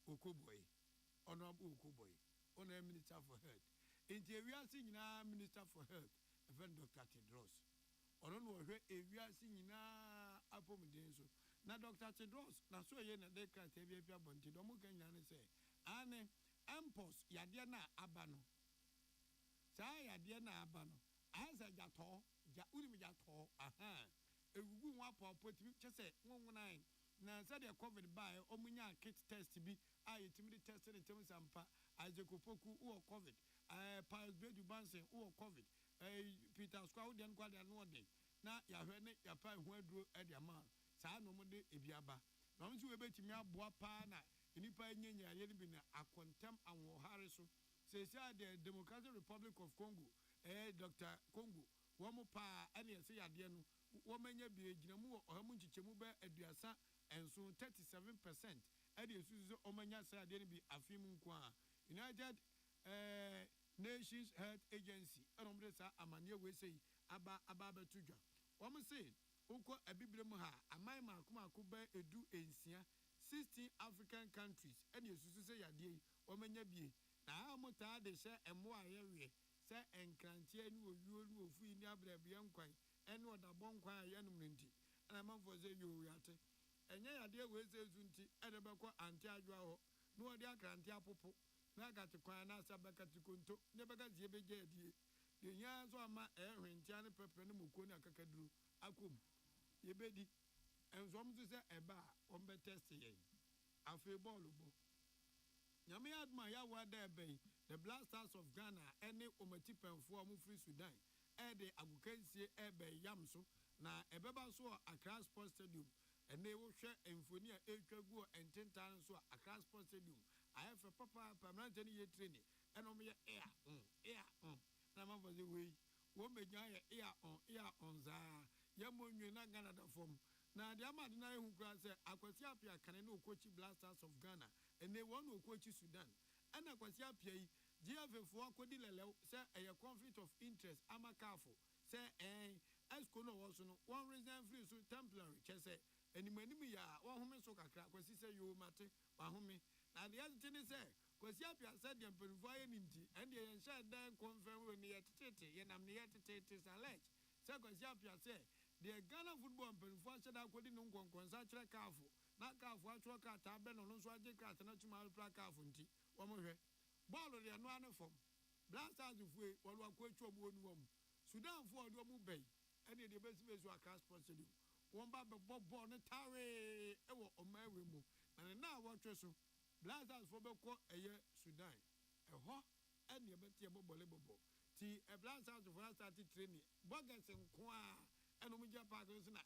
Okoboy honorable Okoboy honor minister for health enti ewiase nyina minister for health event Dr. Tedros ono no hwe ewiase nyina apomdi nso na Dr. Tedros na so ye na de ka te bia bonti do mo kan nyane se ane impos yade na aba no saa yade na aba no asa jato ja uri jato aha egugu nwa popo timi chese nwonwunan na said the COVID by omunya kit test bi a yetimi test ne tem sampa ajekopoku o COVID Pius Bedu Bansen o COVID Peter Squaw den kwade no de na ya hwe ne ya pa hu aduro e de ma saa no mo de ebiaba na mo nso we betimi aboa pa na enipa nyenya ye bi na akontem anwo hare so say the Democratic Republic of Congo Dr. Congo wo mo pa ene se yade no wo manya bi eginamu ohamu nchichemu be aduasa enso 37% ade esuzu omanya sa yade bi afim nko a United Nations Health Agency enomre sa amanye we sei aba betudwa wo mo say uko abibre mu ha amai makoma be edu ensia 16 African countries ade esuzu se yade wo manya bi na amota de hye emo ayewe se enkrantie ni owuo ni ofu ni abrabia nkwan ene oda bonkwan ayenum nti ana manfo ze yo yate enye yade we ze zunti ede beko anti adwa ho no ode akrante apopo na gate kwan na asabaka tikonto ne beka zie beje adie de nya so ama ehwentia ne pepe ne moko ne akakaduru akom yebedi enzo mzu se eba o mbe test yen afi ball bo nyame adma ya wada ebe the Blasters of Ghana ene omatipenfo mu free Sudan ede agukansie ebe yamso na ebeba so Accra Sports Stadium ene wo hwe emfoni a etwagu ententan so Accra Sports Stadium ayefe papa permanent ne ye training eno me air na mafo ze we wo menya ye air on za ya monwe na Ghana da form na de amade na ehu kura se akwasi apia kane na okochi Blasters of Ghana ene won okochi Sudan ana akwasi apia yi GFFo akodi lelew se eye conflict of interest amakafo se esco no wo so no one reason free so temporary chese animanim ya wo home so kakra akwasi se yo mate wa home na de yati ne se kwasi apia se de mpenfo aye ninti ende ye nsha dan confirm we ne yetete ye nam ne yetete salech se kwasi apia se the Ghana football mpenfo se da akodi no nkonkonsa kire kafo na kafo atwo ka ta be no so age krat na tuma alpra kafo nti wo mo hwe ball de no ane fom Blasters fue wolu akwachu omo onu wom Sudan fo odo mu bay ene de besi bezu Accra Sports Stadium won ba be ball ne tawe ewo omawe mu na wo tweso Blasters fo be ko eye Sudan eho ene be tie bobole bobo ti Blasters fo start training bogas nko a eno mu japa ko so na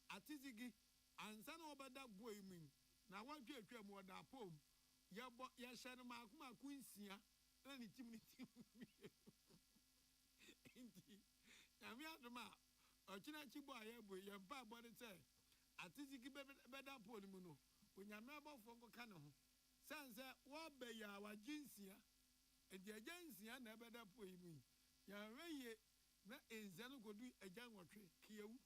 atizigi ansa na obada boy mu na wo twetwa mu oda pom ya bo ya share ma kuma kunsia na ni tim Yami adoma ochina chibo ayebo yempa body say atiziki beda poli muno onyame abofo nko ka ne ho sanse wo be ya wa jinsia edi agensia na beda poli mu ya reye na enzano godu ajanwotwe kiyewu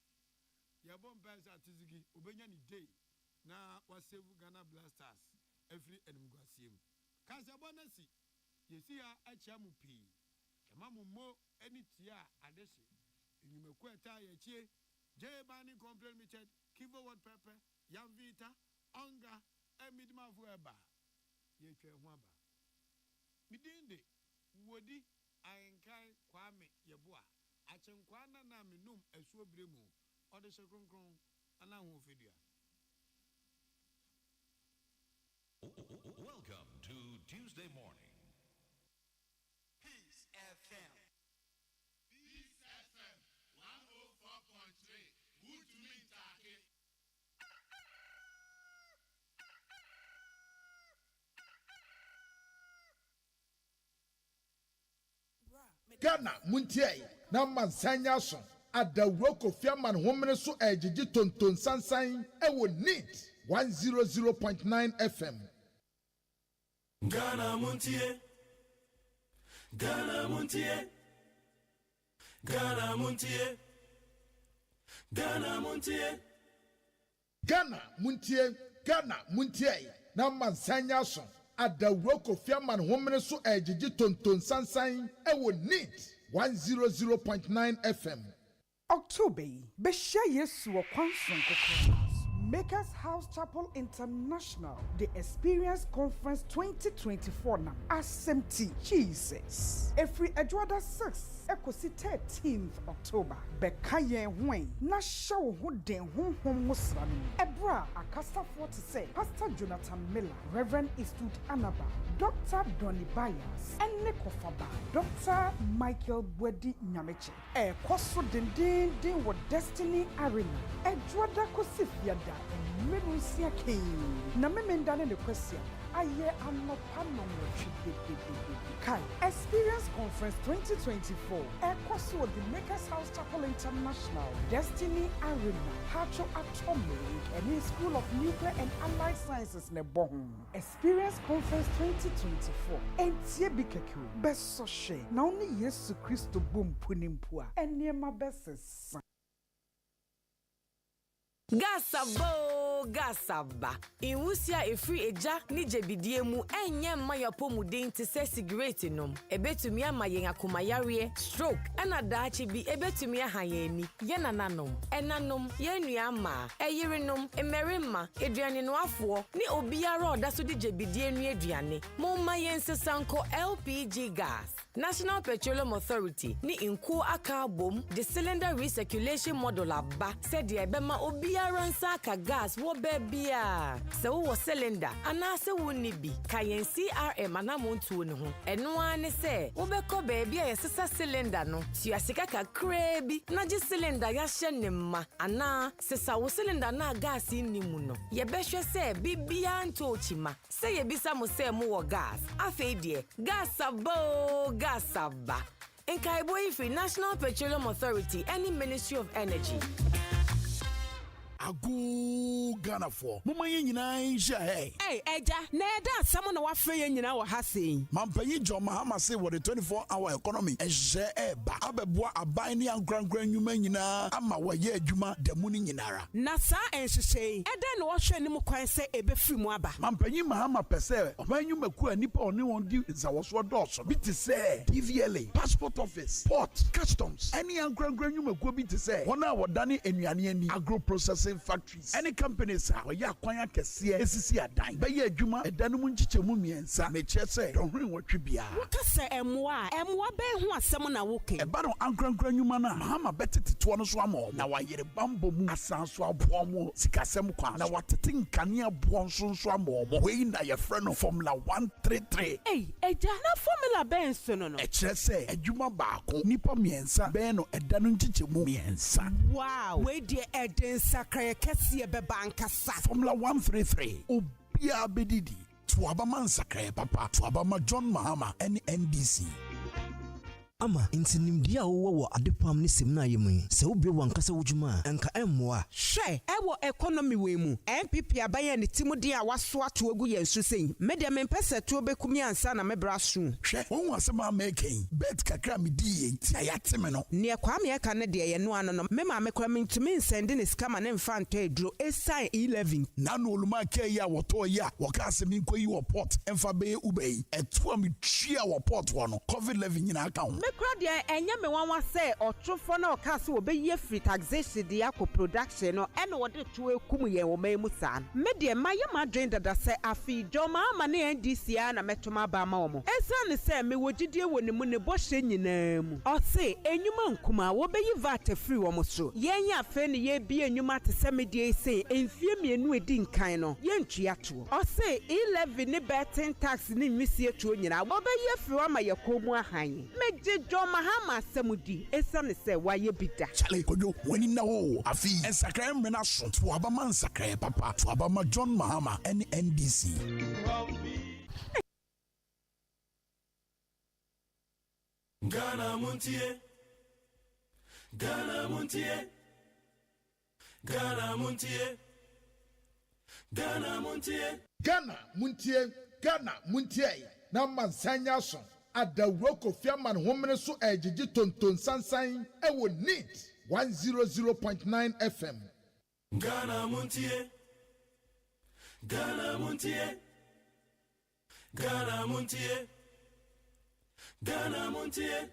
ya bomba sa atiziki obenya ni day na wasave Ghana Blasters every enmugwasiem kaza bonasi yesi ya achiamu pi kamamu mo enitia adese enyumekweta yechie J Bani complain meted Kivo what pepper Yam Vita Onga Emidma Fueba Yeche Wamba Midinde Wodi Ayenkai Kwame Yeboa Achenkwana na minum esuo bremu ode sekronkron ana ho fidua. Welcome to Tuesday morning. Peace FM. Peace FM 104.3. Good to meet Taki. Ghana muntiai na mansanya so adawro kofia man homene so ejiji tonton sansan ewo neat 100.9 FM. Ghana muntie. Ghana muntie. Ghana muntie. Ghana muntie. Ghana muntie. Ghana muntiai na mansanya so adawro kofia man homene so ejiji tonton sansan ewo neat 100.9 FM. October, Besha Yesu Kwanson Kokras, Makers House Chapel International, the Experience Conference 2024 now. SMT Jesus. Every Edward 6, Ekosi 13th October. Bekaye Wayne, na show who den hum musrami. Ebra Akasta 40 say, Pastor Jonathan Miller, Reverend Eastwood Anaba, Dr. Donny Byers, and Nekofaba, Dr. Michael Bwedi Nyameche. Koso den with Destiny Arena. Edward Kosifiada and Merusia King. Na memendane the question. Aye, I'm not panon. Kai Experience Conference 2024. Ekoso the Makers House Chapel International, Destiny Arena, Hacho Atomic, and School of Nuclear and Allied Sciences Nebon. Experience Conference 2024. Entie bikeku besoshe. Na only Yesu Christo boom punimpua. Eniema beses. Gasaba. Iwusia efri eja ni jebidiemu enye mayapo mudin te se cigarette nom. Ebetumi ama yen akomayare stroke ana daachi bi ebetumi ahayeni yena nanom. Enanom yenu ama eyirenom emerema eduane no afo ni obiara odaso di jebidienu eduane. Mo mayen sesanko LPG gas. National Petroleum Authority ni inko aka bom the cylinder recirculation model aba said the ebema obiara nsa aka gas wo bebia se wo cylinder ana se wo nibi kayen CRM anamontuo ne ho eno ane se wo beko bebia yesesa cylinder no tiasika kakra bi na je cylinder ya hye ne ma ana sesa wo cylinder na gas nimu no ye behwe se bibia nto chima se ye bisa mo se mo wo gas afei de gas abo Gasaba. In Kaiboifi National Petroleum Authority, any Ministry of Energy. Agu Ghana for Mama Yina hey. Hey, Eja, Neda, someone of Free in our Hassing. Mampayi John Mahama say what the 24-hour economy and share ba abeboa abani and grand human ama wa ye juma de muni nyinara. Nasa and she say, Eden wash any more coin say ebe free mwaba. Mampayi Mahama pese, when you make a nipa only one deal is our sword also. Bit say DVLA, passport office, port, customs, any and grand human go bit say, 1 hour dani and agro processing factories. Any companies are ya kwanya kese esisi adan. Be ye adwuma edanu mu nchiche mu miensa. Me chese don hwen wotwe bia. Woka se emwa be ho asem na woke. E ba don ankran nyuma na Mahama betete to no so amo. Na wa yere bambo mu asan so abo mo sikasem kwa. Na watete nkane abo so amo mo. We na ye frɛ no Formula 133. Hey, eja na Formula Benz no no. E chese adwuma baako nipa miensa be no edanu nchiche mu miensa. Wow, we dey eden sakra Kessie Bebanka Formula 133. Obia bedidi. Tuabama Sakre Papa. Tuabama John Mahama. NBC. ama nti nimdia wo adepam ne sem na yemu se wo be wankasa wodwuma enka emmoa hwe ewo economy we mu MPP abaye ne timudi a waso ato agu yensu sei media mempese to bekumi ansa na mebra so hwe won wasema making bet kakra me die nti ayateme no ne kwa me ka ne de ye no ano no mema mekora mentumi nsende ne skama ne mfa nto edro esan 11 na no oluma ke ya woto ya wakase mi nkoyi wo port emfa be ubei eto mi twa wo port wo no covid-11 nyina aka ho mekora de enye me wanwa se otrofo na okase obeyi free taxation de akọ production no ene wode to ekum ye wo mai musa me de maye madwen dada se afi joma ama ne NDC na metoma ba ma wo esane se me wogidie wo ne mu ne bohye nyinaa mu o se enyuma nkuma wo beyi VAT free wo so yenya afa ne ye bi enyuma te se me de se enfie mienu edi nkan no ye ntua to o se 11 ne betting tax ne nwisie to nyina wo beyi free wa ma ye komu ahan meje joma ha ma samudi esane se wa ye bida chale kojo wani na wo afi ensakra mena so to abama nsakra papa to abama John Mahama NDC Ghana Muntie Ghana Muntie Ghana Muntie Ghana Muntie Ghana Muntie Ghana Muntie na mansanya so adawro kofiaman homene so ejiji tonton sansan ewo neat 100.9 FM Ghana Muntie Ghana Muntie Ghana Muntie Ghana Muntie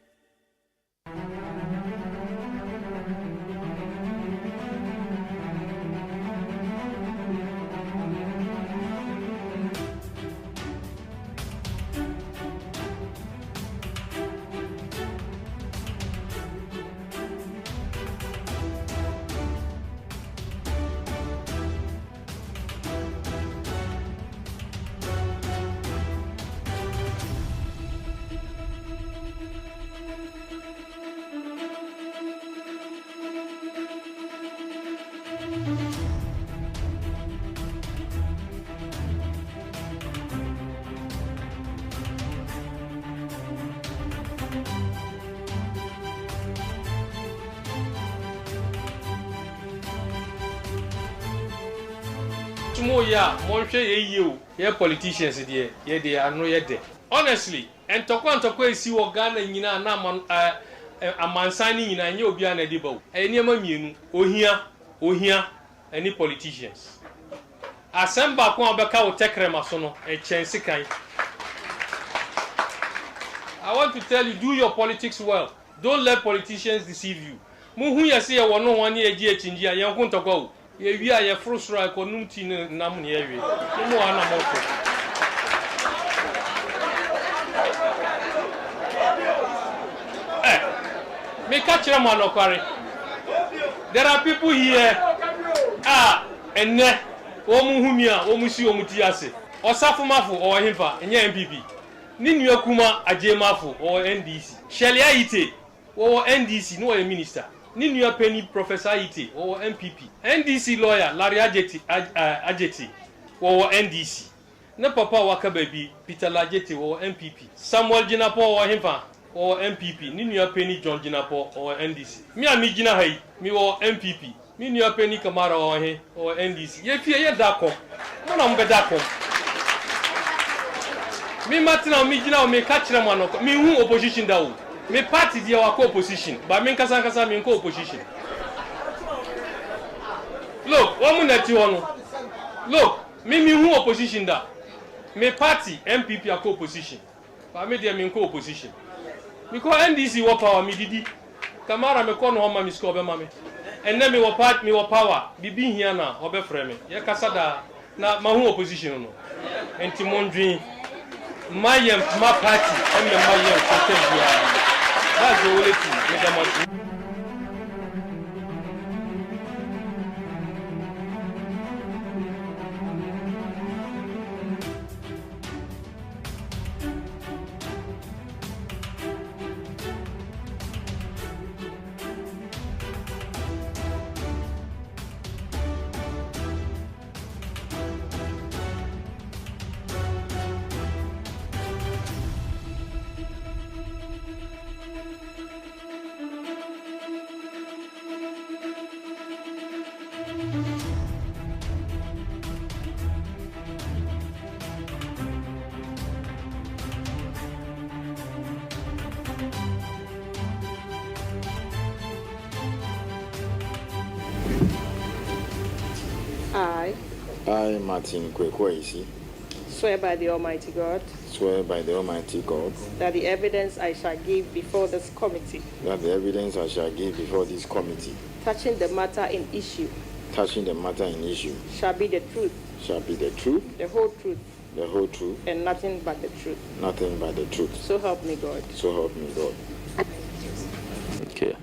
Yeah, Monche you, yeah, politicians, dear, yeah, they are no yet. Honestly, and Tokwa see what Ghana in a man signing in a new Biana Debo, any man, oh here, any politicians. Assemble Kwambaka will take Remasono, a chance kind. I want to tell you, do your politics well. Don't let politicians deceive you. Muhu ya see a 1 year GH in Gia, young to go. We are a frustration conumti nam near you. No one more. Make a chairman of Quarry. There are people here. And ne Omuhumia, Omusi Omutiase, or Safumafu or Himfa, and MPP. Ninu Kuma, Ajemafu or NDC. Shelia Ite or NDC, no a minister. Ninu Penny Professor Ite or MPP. NDC lawyer Larry Ajeti or NDC. Na Papa Wakababy Peter Lajeti or MPP. Samuel Jinapo or Himfa or MPP. Ninu Penny John Jinapo or NDC. Me and me Jina Hay, me or MPP. Me New Penny Kamara or NDC. Ye fear ye dako. Mona mbe dako. Me Martina me Jina me catch them one. Me who opposition da. Me party dia wa co-opposition. But me kasa me co-opposition. Look, woman that you want. Look, me who opposition da. Me party MPP a co-opposition. But me dia me co-opposition. Because NDC wa power me didi. Kamara me kono homa me score be mame. And then me wa power. Bibi here na obe frame. Ye kasada na mahu opposition no. Enti mondwin mayem ma party and me mayem content. That's the only thing. I, Martin Kwekwaisi, Swear by the Almighty God swear by the Almighty God that the evidence I shall give before this committee that the evidence I shall give before this committee touching the matter in issue shall be the truth, the whole truth, and nothing but the truth. Nothing but the truth. So help me God. So help me God. Okay.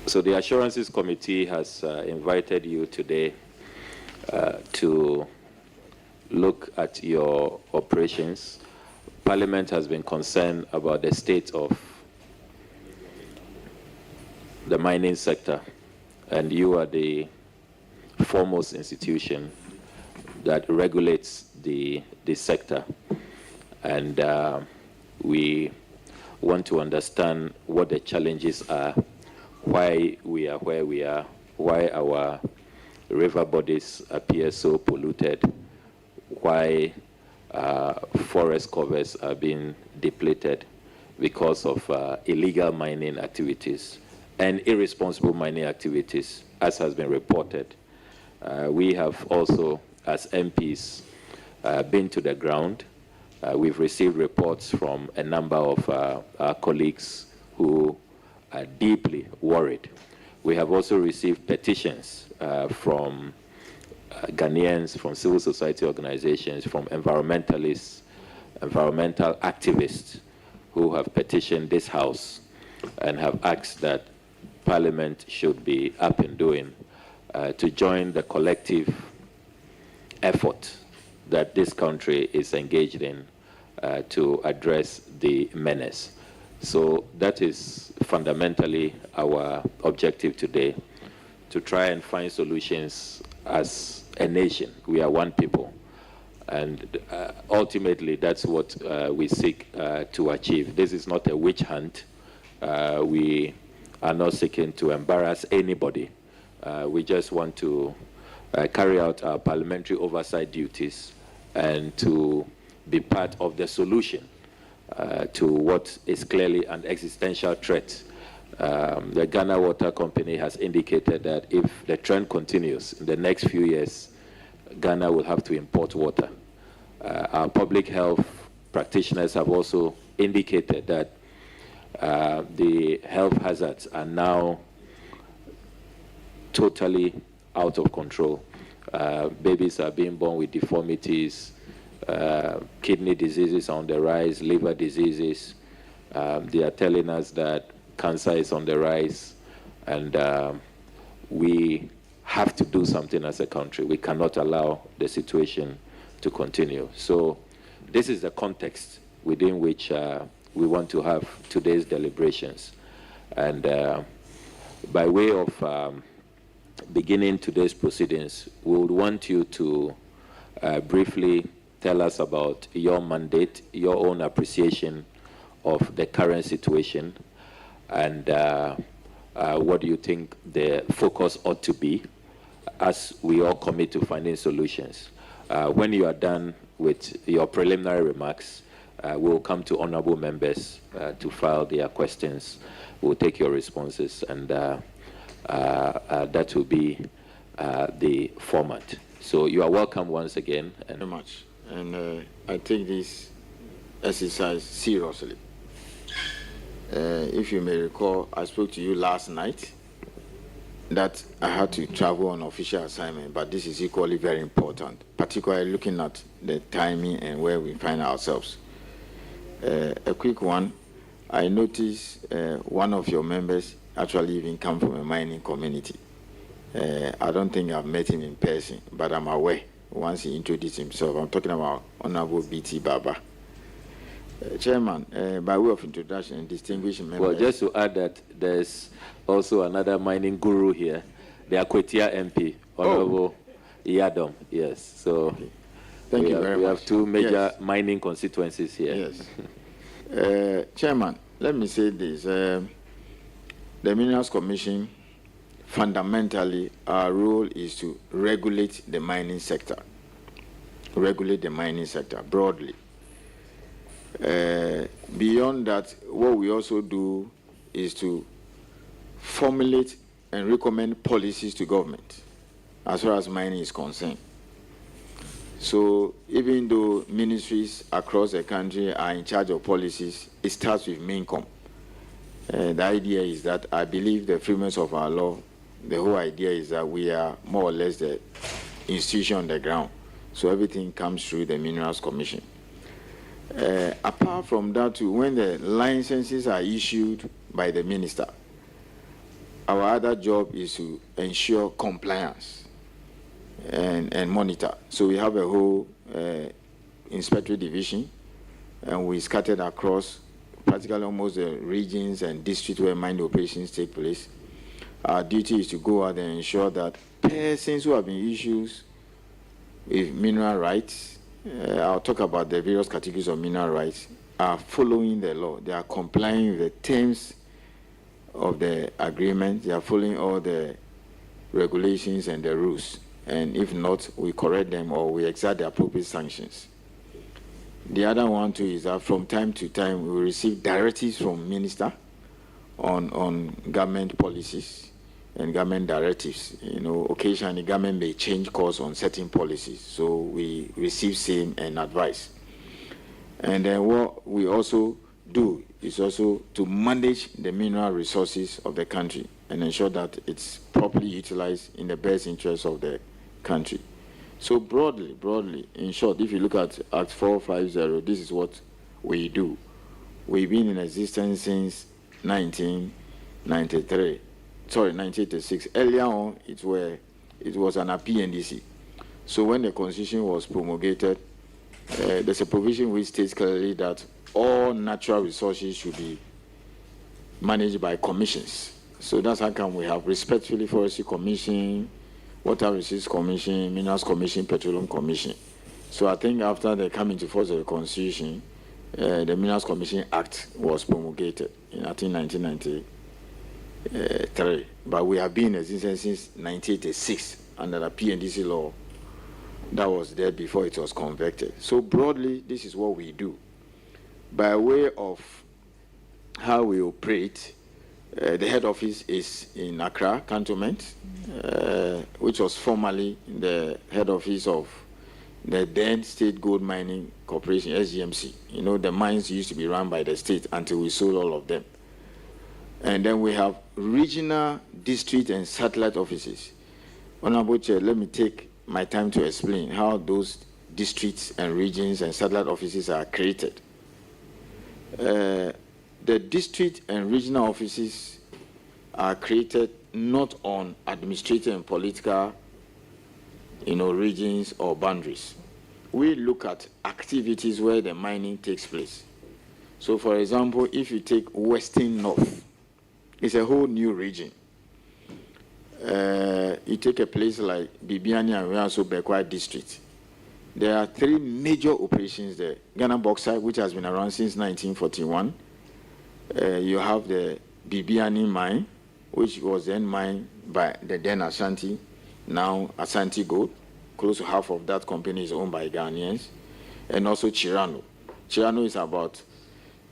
So the Assurances Committee has invited you today to look at your operations. Parliament has been concerned about the state of the mining sector, and you are the foremost institution that regulates the sector. And we want to understand what the challenges are, why we are where we are, why our river bodies appear so polluted, why forest covers are being depleted because of illegal mining activities and irresponsible mining activities, as has been reported. We have also, as MPs, been to the ground. We've received reports from a number of our colleagues who are deeply worried. We have also received petitions from Ghanaians, from civil society organizations, from environmentalists, environmental activists who have petitioned this House and have asked that Parliament should be up and doing to join the collective effort that this country is engaged in to address the menace. So that is fundamentally our objective today, to try and find solutions as a nation. We are one people. And ultimately, that's what we seek to achieve. This is not a witch hunt. We are not seeking to embarrass anybody. We just want to carry out our parliamentary oversight duties and to be part of the solution to what is clearly an existential threat. The Ghana Water Company has indicated that if the trend continues in the next few years, Ghana will have to import water. Our public health practitioners have also indicated that the health hazards are now totally out of control. Babies are being born with deformities, kidney diseases on the rise, liver diseases. They are telling us that cancer is on the rise, and we have to do something as a country. We cannot allow the situation to continue. So this is the context within which we want to have today's deliberations. And by way of beginning today's proceedings, we would want you to briefly tell us about your mandate, your own appreciation of the current situation, and what do you think the focus ought to be as we all commit to finding solutions. When you are done with your preliminary remarks, we'll come to honorable members to file their questions. We'll take your responses, and that will be the format. So you are welcome once again. And very much. And I take this exercise seriously. If you may recall, I spoke to you last night that I had to travel on official assignment, but this is equally very important, particularly looking at the timing and where we find ourselves. A quick one, I noticed one of your members actually even come from a mining community. I don't think I've met him in person, but I'm aware once he introduced himself. I'm talking about Honorable B.T. Baba. Chairman, by way of introduction, distinguished members. Well, just to add that there's also another mining guru here, the Akwetia MP, Honorable Yadom. Yes, so okay. Thank you very much. We have two major mining constituencies here. Yes. Chairman, let me say this. The Minerals Commission, fundamentally, our role is to regulate the mining sector. Regulate the mining sector broadly. Beyond that, what we also do is to formulate and recommend policies to government as far as mining is concerned. So even though ministries across the country are in charge of policies, it starts with MINCOM. The idea is that I believe the frameworks of our law, the whole idea is that we are more or less the institution on the ground. So everything comes through the Minerals Commission. Apart from that, too, when the licenses are issued by the minister, our other job is to ensure compliance and monitor. So we have a whole inspectorate division, and we scattered across practically almost the regions and districts where mining operations take place. Our duty is to go out and ensure that persons who have been issued with mineral rights, I'll talk about the various categories of mineral rights, are following the law. They are complying with the terms of the agreement. They are following all the regulations and the rules. And if not, we correct them or we exert the appropriate sanctions. The other one too is that from time to time we receive directives from minister on government policies and government directives. You know, occasionally government may change course on certain policies, so we receive same and advice. And then what we also do is also to manage the mineral resources of the country and ensure that it's properly utilized in the best interest of the country. So broadly, in short, if you look at Act 450, this is what we do. We've been in existence since 1986. Earlier on, it was an PNDC. So when the Constitution was promulgated, there's a provision which states clearly that all natural resources should be managed by commissions. So that's how come we have respectfully Forestry Commission, Water Resources Commission, Minerals Commission, Petroleum Commission. So I think after they come into force of the Constitution, the Minerals Commission Act was promulgated in, I think, 1993. But we have been in existence since 1986 under the PNDC law that was there before it was converted. So broadly, this is what we do. By way of how we operate, the head office is in Accra Cantonment, which was formerly the head office of the then State Gold Mining Corporation, SGMC. You know, the mines used to be run by the state until we sold all of them. And then we have regional, district, and satellite offices. Honorable Chair, let me take my time to explain how those districts and regions and satellite offices are created. The district and regional offices are created not on administrative and political, regions or boundaries. We look at activities where the mining takes place. So, for example, if you take Western North, it's a whole new region. You take a place like Bibiani and Rianso Bekwa district. There are 3 major operations there. Ghana Bauxite, which has been around since 1941. You have the Bibiani mine, which was then mined by the then Ashanti, now Ashanti Gold. Close to half of that company is owned by Ghanaians. And also Chirano. Chirano is about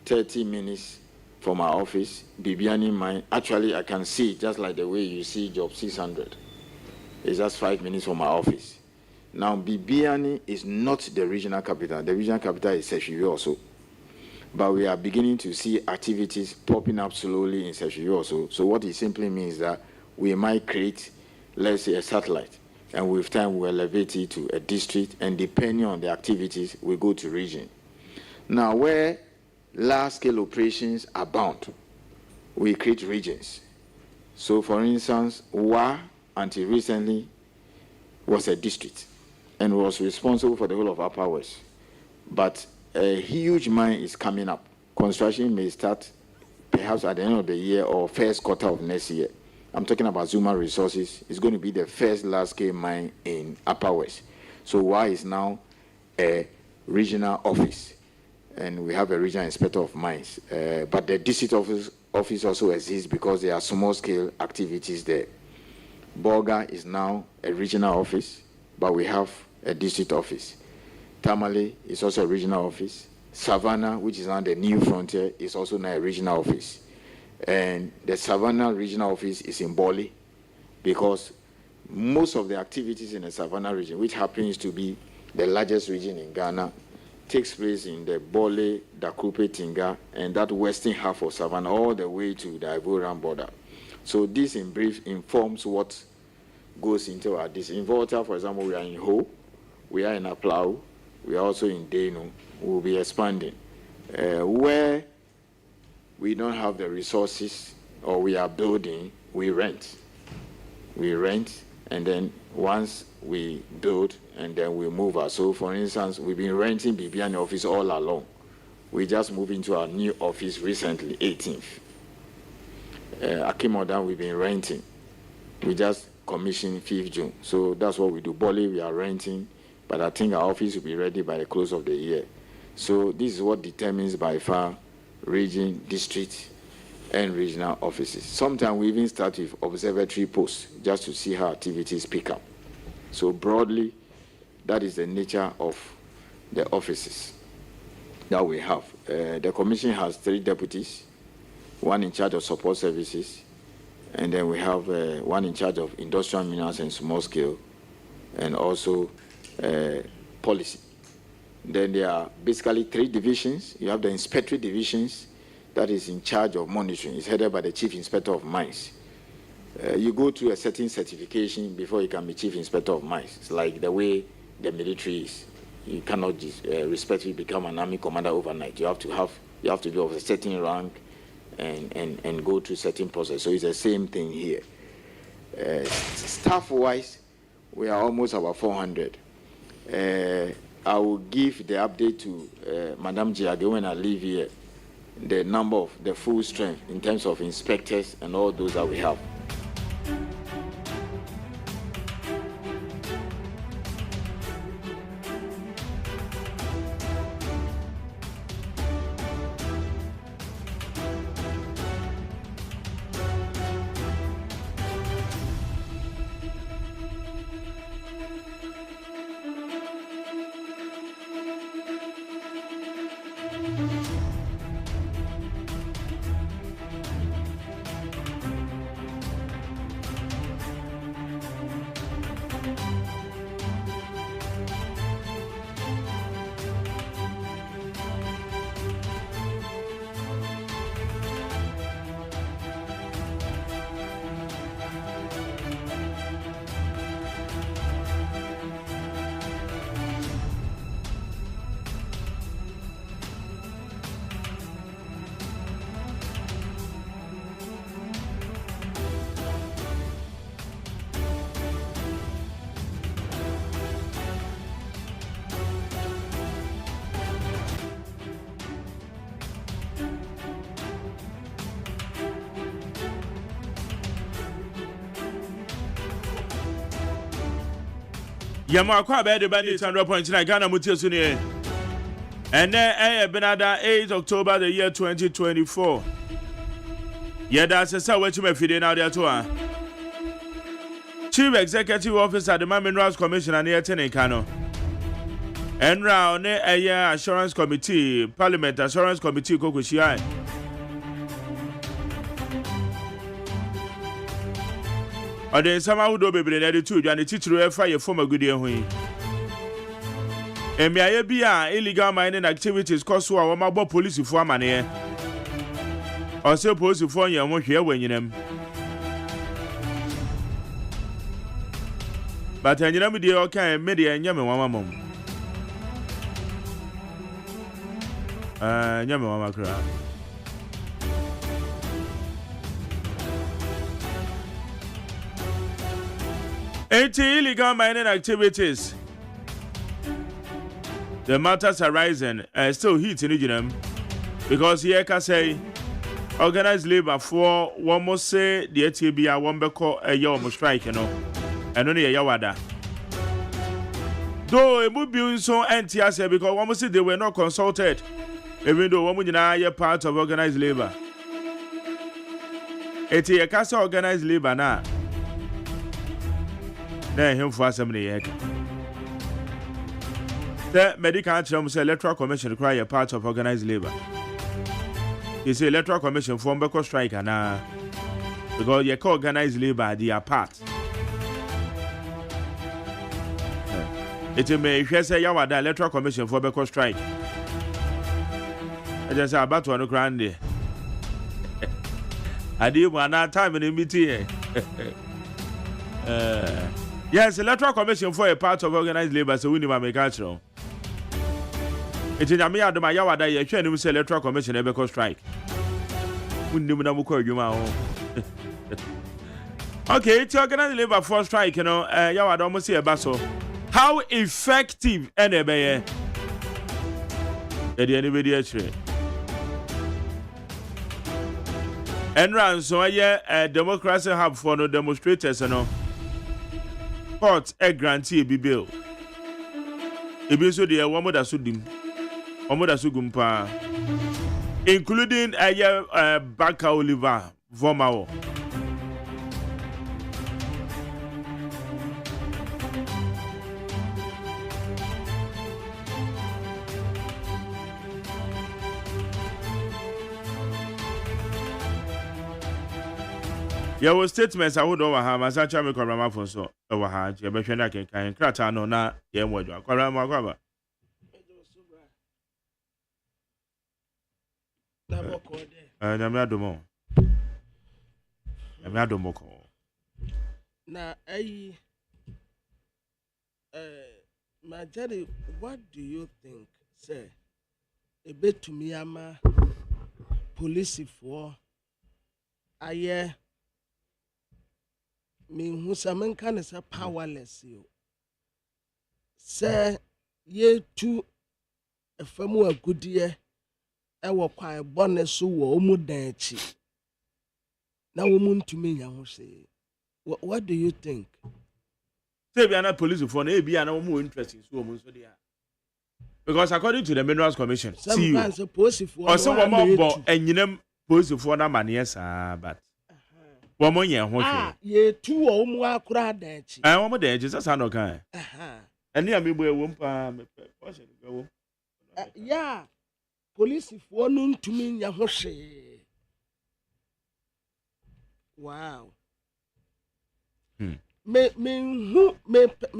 30 minutes from our office. Bibiani mine, actually I can see it just like the way you see Job 600. It's just 5 minutes from our office. Now, Bibiani is not the regional capital. The regional capital is Sefwiwi also. But we are beginning to see activities popping up slowly in Sefwiwi also. So what it simply means that we might create, let's say, a satellite. And with time, we'll elevate it to a district. And depending on the activities, we go to region. Now, where large-scale operations abound, we create regions. So, for instance, Wa, until recently, was a district and was responsible for the whole of Upper West. But a huge mine is coming up. Construction may start perhaps at the end of the year or first quarter of next year. I'm talking about Zuma Resources. It's going to be the first large-scale mine in Upper West. So Wa is now a regional office, and we have a regional inspector of mines. But the district office also exists because there are small-scale activities there. Bolga is now a regional office, but we have a district office. Tamale is also a regional office. Savannah, which is now the new frontier, is also now a regional office. And the Savannah regional office is in Boli because most of the activities in the Savannah region, which happens to be the largest region in Ghana, takes place in the Bole, Dakupe, Tinga, and that western half of Savannah, all the way to the Ivorian border. So this, in brief, informs what goes into our district. In Volta, for example, we are in Ho, we are in Aplau, we are also in Deno. We will be expanding. Where we don't have the resources or we are building, we rent. We rent, and then once we build, and then we move out. So, for instance, we've been renting BBN office all along. We just moved into our new office recently, 18th. Akimodan, we've been renting. We just commissioned 5th June. So that's what we do. Boli, we are renting, but I think our office will be ready by the close of the year. So this is what determines by far region, district, and regional offices. Sometimes we even start with observatory posts just to see how activities pick up. So broadly, that is the nature of the offices that we have. The commission has 3 deputies, 1 in charge of support services, and then we have 1 in charge of industrial minerals and small scale, and also policy. Then there are basically 3 divisions. You have the inspectorate divisions that is in charge of monitoring. It's headed by the chief inspector of mines. You go through a certain certification before you can be chief inspector of mines. It's like the way the military is. You cannot just respectively become an army commander overnight. You have to be of a certain rank and go through certain process. So it's the same thing here. Staff-wise, we are almost about 400. I will give the update to Madam Jiage when I leave here, the number of the full strength in terms of inspectors and all those that we have. Yamakwa Bedi Bandit 100.9 Ghana Mutiasuni. And then Benada 8 October the year 2024. Yeah, that's a say what you may feed now there too. Chief Executive Officer the Minerals Commission and the Kano. And round a Assurance Committee, Parliament Assurance Committee Kokushia. Or then somehow would be ready to and the teacher fire from a good year. And may be illegal mining activities cause our mobile police for money. Or suppose you phone your here when you them. But I never did okay, media and yammy one mom. Yammy one crowd. Illegal mining activities. The matters arising still heat in Ujinam because here can say organized labor for one must say the ATB one beko a yom strike, you know, and only a yawada. Though it would be so anti-assay because one must say they were not consulted, even though one would deny part of organized labor. It's a casa organized labor now. Then him for assembly. The medical term say electoral commission require part of organized labor. He say electoral commission form beko strike na because you call organized labor they are part. It may say Yawada Electoral Commission for Beko strike. I just say about one grande. I did one time in the meeting. Yes, Electoral Commission for a part of organized labor, so we need to make it. It's in a mere Yawada, you can't say Electoral Commission Beko strike. We need to call you my Okay, it's organized labor for strike, you know, Yawada almost say a basso. How effective anybody? Anybody actually? And so a democracy hub for no demonstrators, you know. Court a grantee be bill. It be so the one that sudim, sugumpa, including a Baka Oliver Vomao. Your statements I would over have as a charming corama for so over hard. You better not can cratter no na ye mojo. Corama cover. Namiadomo. Namiadomoko. Now, my Jerry, what do you think, sir? A bit to me, I'm a police for a year. Me who some kind of powerless you. Sir, ye too a family good year. I will quite bonnet so mudanchi. Now, woman to me, I will say, what do you think? Say, we are not police for an ABI and more interesting. Because according to the Minerals Commission, sometimes a positive or someone more and you know, positive for that man, yes, but. One more year, ye 2 or more crowd. I want the edges, that's no kind. And near me, we won't. Yeah, police if one to me, Yahoshe. Wow. Me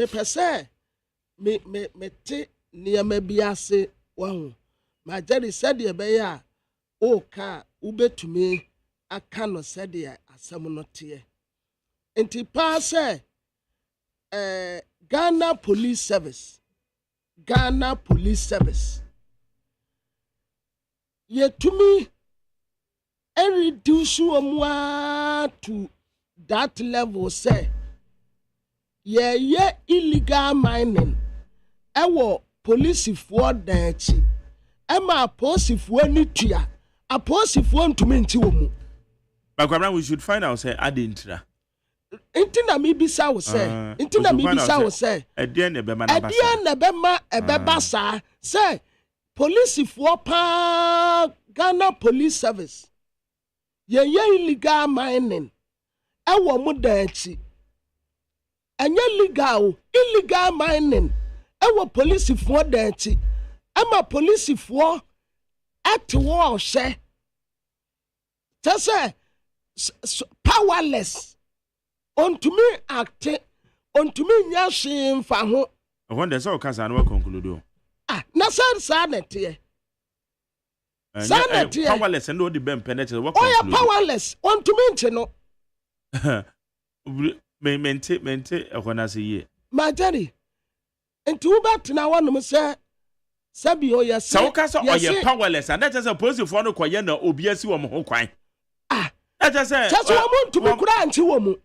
per se, me te near me biase. Wow, my daddy said, ye bear, oh, car, ube to me, I cannot say dear. Some not here. And to pass Ghana Police Service. Ghana Police Service. Yet to me, I reduce more to that level, say. Ye illegal mining. Our police for that. Emma post for any tia. A post for to me to But we should find out say adintra. Intina mi bisa wo say. Intina mi bisa wo say. Edian na bema na basa. Edian na bema ebeba sa. Say police for pa Ghana Police Service. Ye illegal mining. E wo mu danchi. Anya legal, illegal mining. E wo police for danchi. Ama police for at war she. Say powerless unto me acting unto me nyashim fa ho I wonder so kasa no conclude na sanity powerless and no the ben penetrate what conclude powerless unto me nche no me mente e kona se ye my daddy into ubat na wonu say sabi o yes so kasa o ye powerless and that is supposed to for no koye na obi asi wo mo ho kwan I just say, just woman to me cry woman.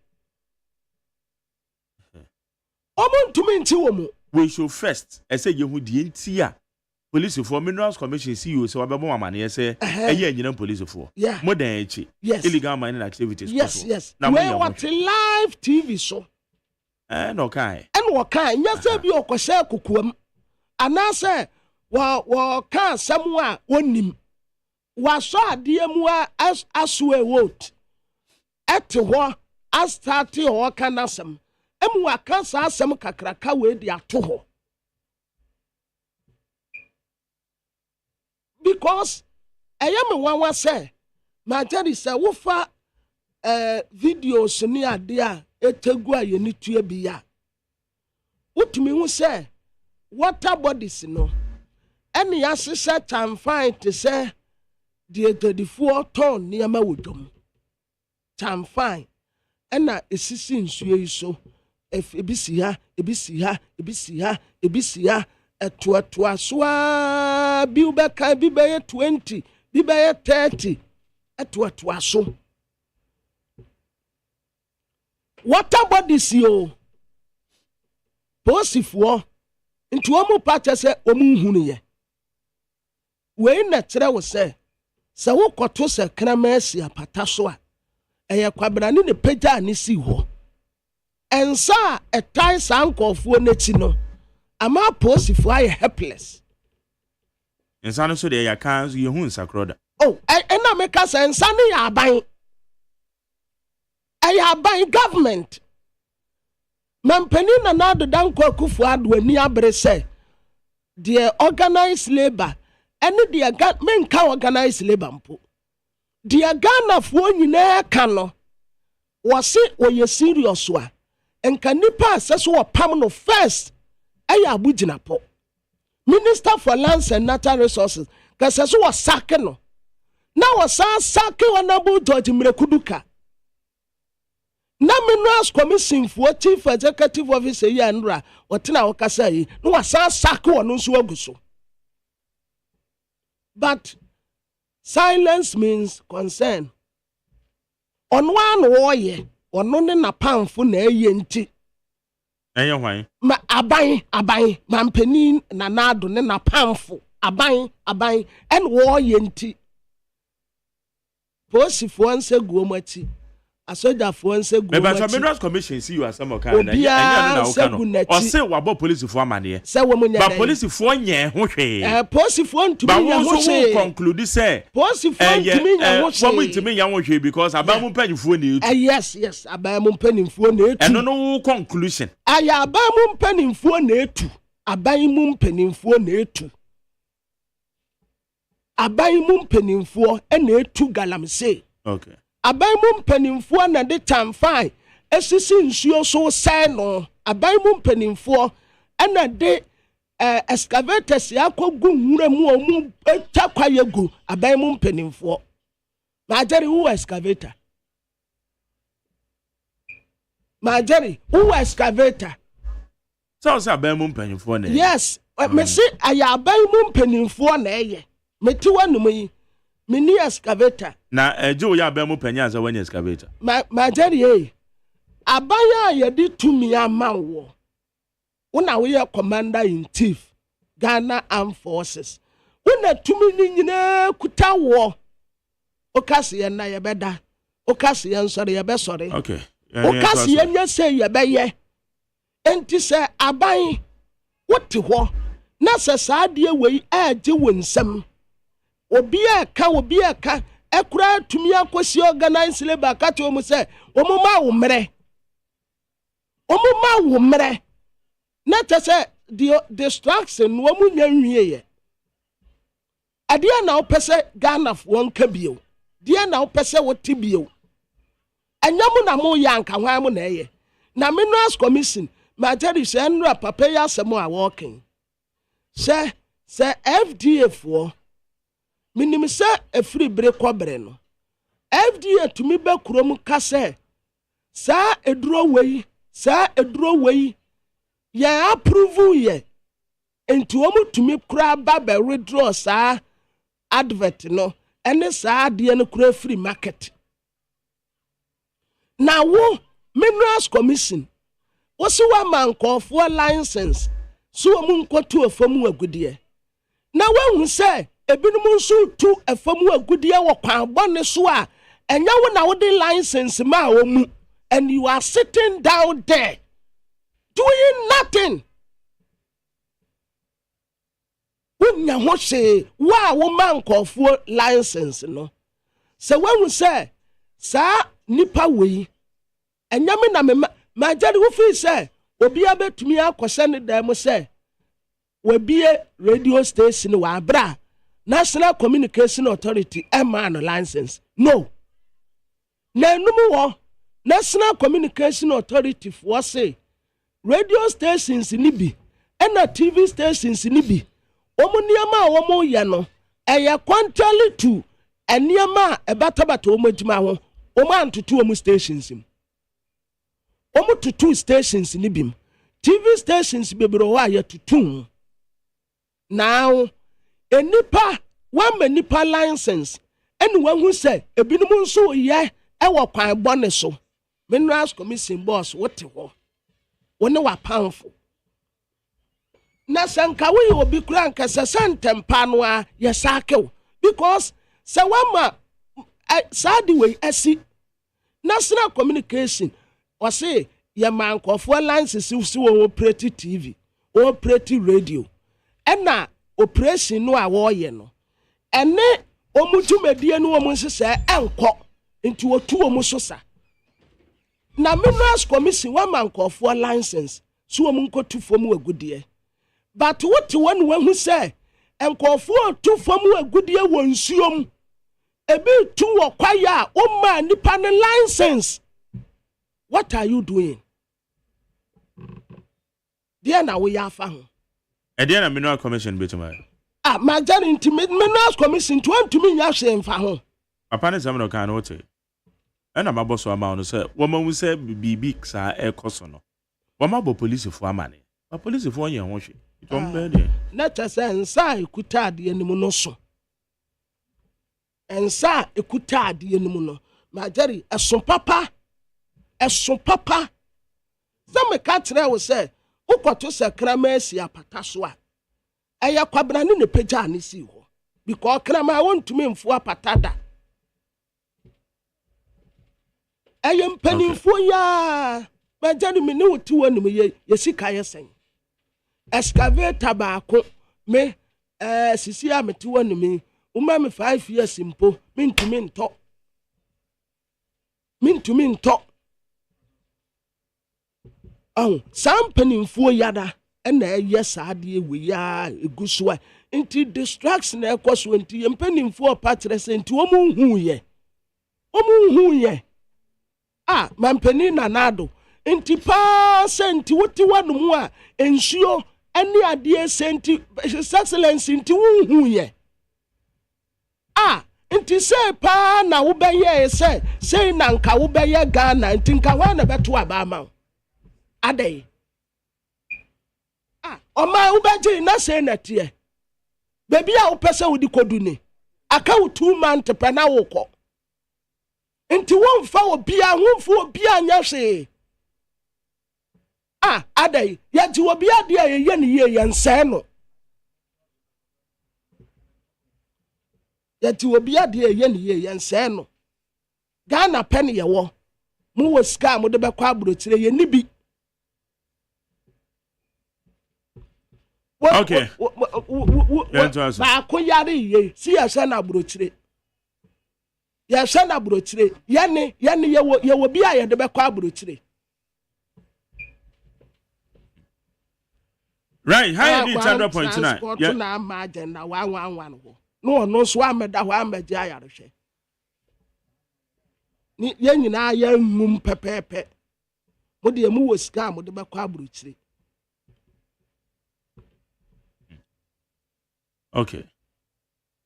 Woman to me woman. We should first, I say, you would the entire police for Minerals Commission see you so about money. I say, a year police for more than yes, illegal mining activities. Yes. Now, we watch live TV show. No kind. And what kind? Yes, be your question, Kukum. And I say, well, can't somewhere on him. Washa diemwa as aswe vote ete ho astarte ho kanasem emu akansa asem kakraka we di ato ho because ayame wanwa say my daddy say wo fa videos ni ade a etegu ayeni tue bi ya utumi hu say water bodies no any asisa can find to say the 34 ton niyama wodom can find ena esisi nsuo so if ebisi ha etuatua soa bi ubeka bi be 20 bi be 30 etuatua so water bodies yo posifuo nti omu pacha se omu hunu ye we na kire wo se wo koto se kramasi apata so a eye kwabrane ne pagya ne si ho ensa etai sankofuo n'echi no ama posifuo aye helpless ensa no so de ya kan so ye hu nsakroda ena meka se ensa ne ya aban aban government mampani na nado danko akufu ado ani abre se the organized labor ene the menka organized labor mpo the Ghana fo nyina ka no wose oye serious wa enka nipa aseso wo pam no first aya abugina po Minister for Lands and Natural Resources kaseso wo sake no na wo sake wonabo George Mrekuduka na Minerals Commission for Chief Executive Officer ya nra wotina wokasa yi no wasa sake wono nso aguso but silence means concern ono an woye ono ne na pamfo na eye nti enye hwan ma aban mampani na nado ne na pamfo aban en woye nti posifo nse guomati asoja fo nse guomati but Minerals Commission see you as some kind na enye na ukano o se wabo police fo amane se wo munya ba police fo nye ho hwe police fo ntumi nya ho hwe ba wo conclude say police fo ntumi nya ho hwe wo ntumi nya ho hwe because abamu mpanifo na etu yes abamu mpanifo na etu eno no conclusion aya abamu mpanifo na etu abamu mpanifo na etu abamu mpanifo na etu Galamsey okay abamu mpanimfo na de tamfai esisi nsuo so sai no abamu mpanimfo na de excavators yakogu nwura mu omu takwaye gu abamu mpanimfo majari who excavator so abamu mpanimfo na yes me see aya abamu mpanimfo na eye meti wanum yi mini excavator na jo ya abamu panya za wani excavator majari abaya yedi tumi amawo una we commander in chief Ghana Armed Forces una tumi ni nyina kutawo okase ye na ye beda okase ye nsore ye be sore okay okase ye nya say ye be ye enti se aban wote ho na se saade we age wonsam obi aka ekura tumi akosi organize labor ka to mu se omuma wo mere na te se the distraction wo mu nya nwie ye ade na wo pese Ghana fo nka bio de na wo pese wo ti bio anyamu na mo yanka hwan mu na eye na Minerals Commission ma tell se nra papa ya asemo a working se FDA fo minim se efiri bere kobre no FDA tumi be kurom ka se sa eduro wei ya approve ye enti omu tumi kura ba be withdraw sa advert no ene sa de no kura free market na wo Minerals Commission wo se wa mankofo license so omu nkoto afamu agudie na wahu se ebinum nso tu afamu agudie wo kwan bone so a enya wo na wo de license ma wo mu and you are sitting down there doing nothing unya ho se wa wo mankofo license no se wahu se sa nipa wei enya me na me majari wo fi se obi abetumi akose ne dam se wabie radio station wa abra National Communication Authority no license no na numu wo National Communication Authority for say radio stations ni bi ɛna TV stations ni bi omu nneɛma a wɔn yɛ no ɛyɛ contrary to nneɛma a ɛbatabata wɔn adwuma ho wɔn antoto wɔn stations mu wɔn tutu stations ni bi mu TV stations bebree hɔ a yɛtutu now enipa wɔn nipa license ɛna wɔn ho sɛ ebinom nso yɛ ɛwɔ kwan bɔ ne so minerals commission boss wote hɔ wɔne wapanfo na sanka we obi kura nkasa santempa no a yɛsakew because sɛ wama sadi we asi national communication wɔse yɛ mankɔfoɔ license si wɔ operate TV operate radio ɛna operation no a wɔyɛ no ɛne omudwumadie no wɔn nsesɛ ɛnkɔ nti wɔtu wɔn so sa na minerals commission wama mankɔfoɔ license so wɔn nkɔtu fam agudie but what one who say nkɔfoɔ tu fam agudie wɔ nsuom ebi tu wɔ kwaya o ma nipa ne license what are you doing deɛ na wo yɛ afa ho ɛdeɛ na mineral commission betuma major intimate minerals commission to antumi nya hwe mfa ho papa ne sɛm no kan no wote ɛna mabɔ so ama no sɛ wɔma hu sɛ bibi saa ɛkɔ no wɔma bɔ police fo amane ba police fo nyɛ ho hwe na kyɛ nsa ekuta adeɛ no mu no so nsa ekuta adeɛ no mu no majari ɛso papa sɛ me ka kyerɛ wo sɛ wokɔto sɛ krama asi apata so a ɛyɛ kwabra ne pagya ne si hɔ because krama wontumi mfo apata da ɛyɛ mpanimfo ya majari me ne wote wɔ nim yɛ sika yɛ sɛn excavator baako me sisi a mete wɔ ne me uma me 5 years mpo mentumi ntɔ sampanimfo yada ɛna ɛyɛ saade we ya egu so a nti distraction na ɛkɔ so nti yɛmpanimfo ɔpatrɛ sɛ nti wɔn hu yɛ mampani nanado nti pa sɛ nti wote wɔ no mu a ensuo ɛne adeɛ senti excellence nti wonhu yɛ nti sɛ pa na wobɛyɛ sɛ na nka wobɛyɛ Ghana nti nka hɔ na bɛto aba ma adai ɔma wobɛgye na sɛ na teɛ baabi a wopɛ sɛ wodi kɔdu ne aka wo 2 month pɛ na wokɔ nti womfa obia nyɛ hwee adai yɛgye obi ade a yɛyɛ ne yie yɛnsɛn no yɛgye obi ade a yɛyɛ ne yie yɛnsɛn no Ghana pɛ ne yɛwɔ mu wɔ sika mo de bɛkɔ aburokyire yɛ ni bi okay baako yare yie si yɛhwɛ na aburokyire yɛne yɛwɔ bi a yɛde bɛkɔ aburokyire. Right, how you did 100.9? Yeah. Na imagine na 111 no so ameda ho amagye ayarehwe. Ni ye nyina ya nwum pepepe. Mo de mu wo sika mo de bekọ aburukyire. Okay.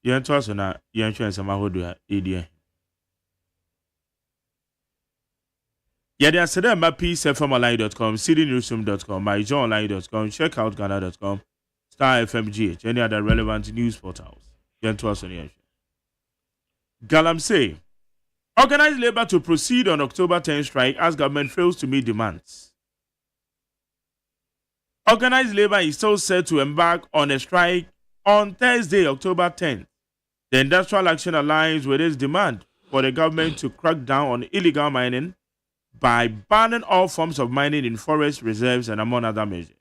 Yen to so na yen hwe nsema hodo a edie. Yede asede ma peacefmonline.com, cdnewsroom.com, myjohnonline.com, checkoutghana.com, Star FMGH, any other relevant news portals. Galamsey. Organized labor to proceed on October 10 strike as government fails to meet demands. Organized labor is still set to embark on a strike on Thursday, October 10th. The Industrial Action aligns with its demand for the government to crack down on illegal mining by banning all forms of mining in forest reserves and among other measures.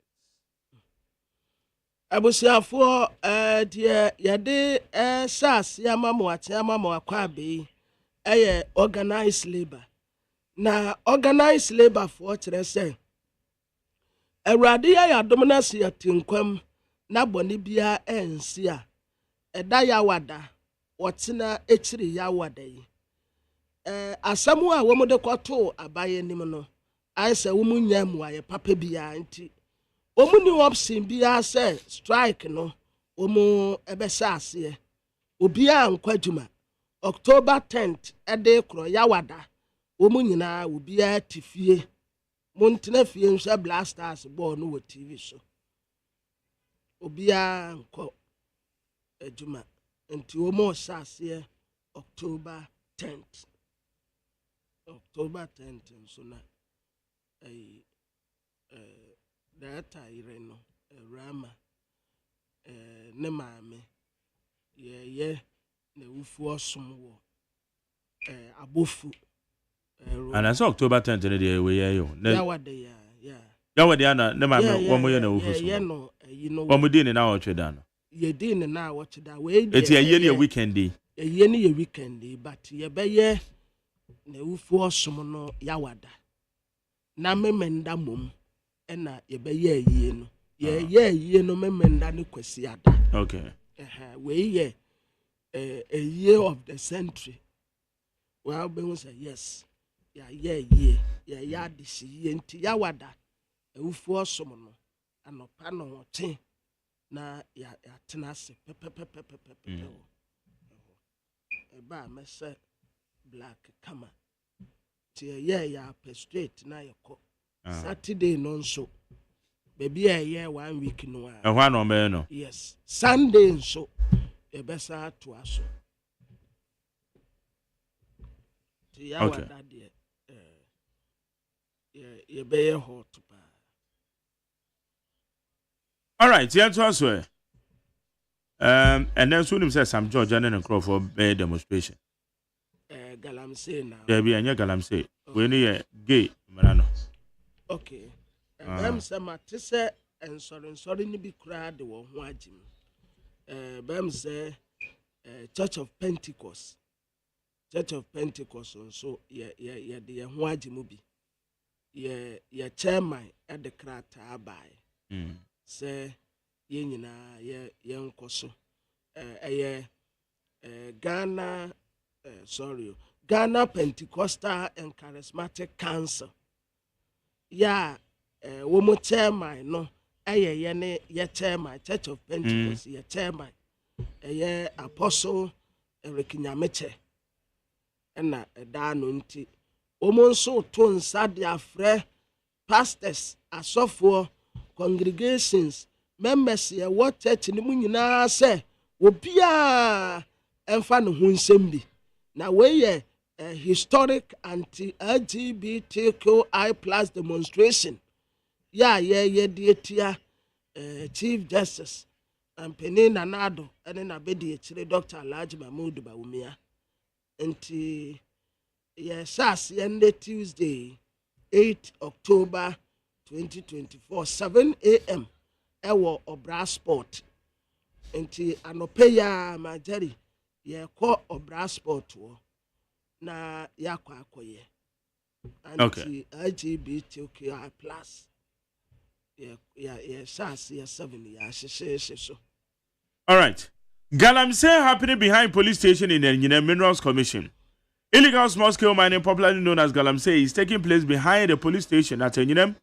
Abusiafo yade sas yamamo atiamamo akwabe organized labor. Na organized labor for say Awurade ya dominance ya tinkwam na boni bia ensia eda ya wada wotina echiri ya wada yi asamu a womo de kwato abaye nim no ayese womu nya mu aye papa bia nti omu ni option bi say strike no omu ebesa ase obi a nkwadwuma October 10th ede kro yawada omu nyina obi a tifie montena fie nhwe blasters ball no wo TV so obi a nko adwuma nti omu sase October 10th nso na data ireno rama ne maame ye na ufu osom wo abofu and as October 10th ne dey we yo yawade ana ne maame wo mo ye na ufu so ye no no wo mo di ne na wo tweda no ye di ne na wo tweda we eti ye ne weekend day ye ne ye weekend day but ye be ye na ufu osom no yawada na memenda mom na ye be ye yie no ye yie no memenda ne kwasi ada okay we ye a year of the century well be say yes ya this year nti yawada ufu osom no anopa no te na ya tenase pepepepepepe ba me say black kama ti ya straight na yeko Saturday no nso baby ye 1 week no a ehwa no me no yes Sunday nso e besa to aso ti ya wada de ye be hot pa. All right, yeah, to us and then soon says Sam George and Crawford Bay demonstration. Galamsey now. There be a Galamsey. We need a gay Marano. Okay. Bam Sama Tisse and sorry ni be crowd the one wajim. Bam say Church of Pentecost. Church of Pentecost so the wajimubi. Ye chairman at the crata by. Say ye nyina ye nkoso Ghana Ghana Pentecostal and Charismatic Council womo chairman no ye ne ye chairman Church of Pentecost ye chairman Apostle Eric Nyameche na da no nti womo nso to nsa de afre pastors asofo congregations members ye what church ni mu nyina se obia emfa no ho nsem bi na we ye historic anti-LGBTQI+ demonstration ye de etia Chief Justice Ampeni Nanado ene na bedi ekire Dr. Alhaji Mahmood Bawumia enti ye sas ye Tuesday 8 October 2024 7 a.m. ewo Obra Sport enti anope ya majari ye ko Obra Sport wo na yakwa akoye anti LGBTQI+ ye sas ye 7 ya sheshe so. All right, Galamsey happening behind police station in the Minerals Commission. Illegal small-scale mining, popularly known as Galamsey, is taking place behind the police station at Enyinem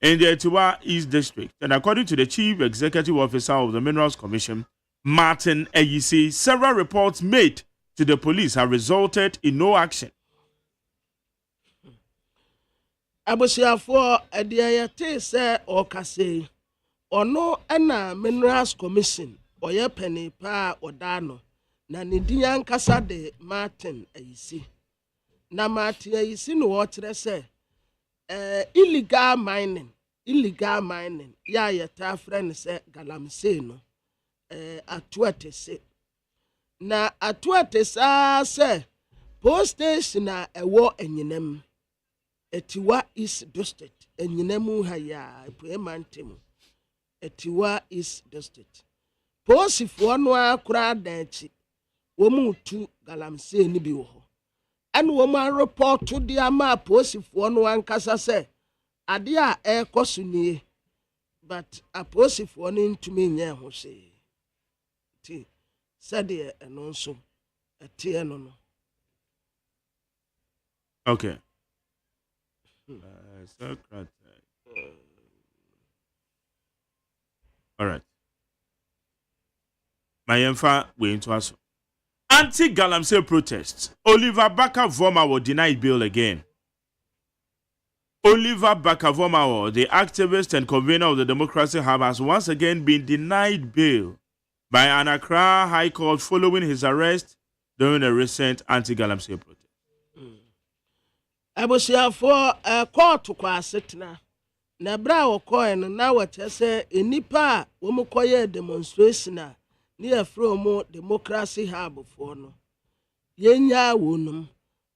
in the Etiwa East District. And according to the Chief Executive Officer of the Minerals Commission, Martin Eyisi, several reports made to the police have resulted in no action. Abosiafo ediayete se okase ono na Minerals Commission oye penny pa odano na nidiya nkasa de Martin Eyisi na Martin Eyisi no wo kire se illegal mining ya yeta friend se Galamsey no atuatese na atuatesa se post station na ewo Enyinem Etiwa East District Enyinemu haya Puemantem Etiwa East District Posifo no akura danchi womu tu Galamsey ni bi wo ho ane womu report to the ama posifo no ankasa se ade a ekoso nie but aposifo no ntumi nye ho hwe ti sade eno nso etie no no. Okay. All right. Mayemfa we into us. Anti-Galamsey protests. Oliver Barker-Vormawor will deny bail again. Oliver Barker-Vormawor, the activist and convener of the Democracy Hub, has once again been denied bail by an Accra High Court following his arrest during a recent anti-Galamsey protest. For a court to quasitna. Na bra okoen na wache se enipa womukoye demonstration near from Democracy Hub for no. Yenya wonum.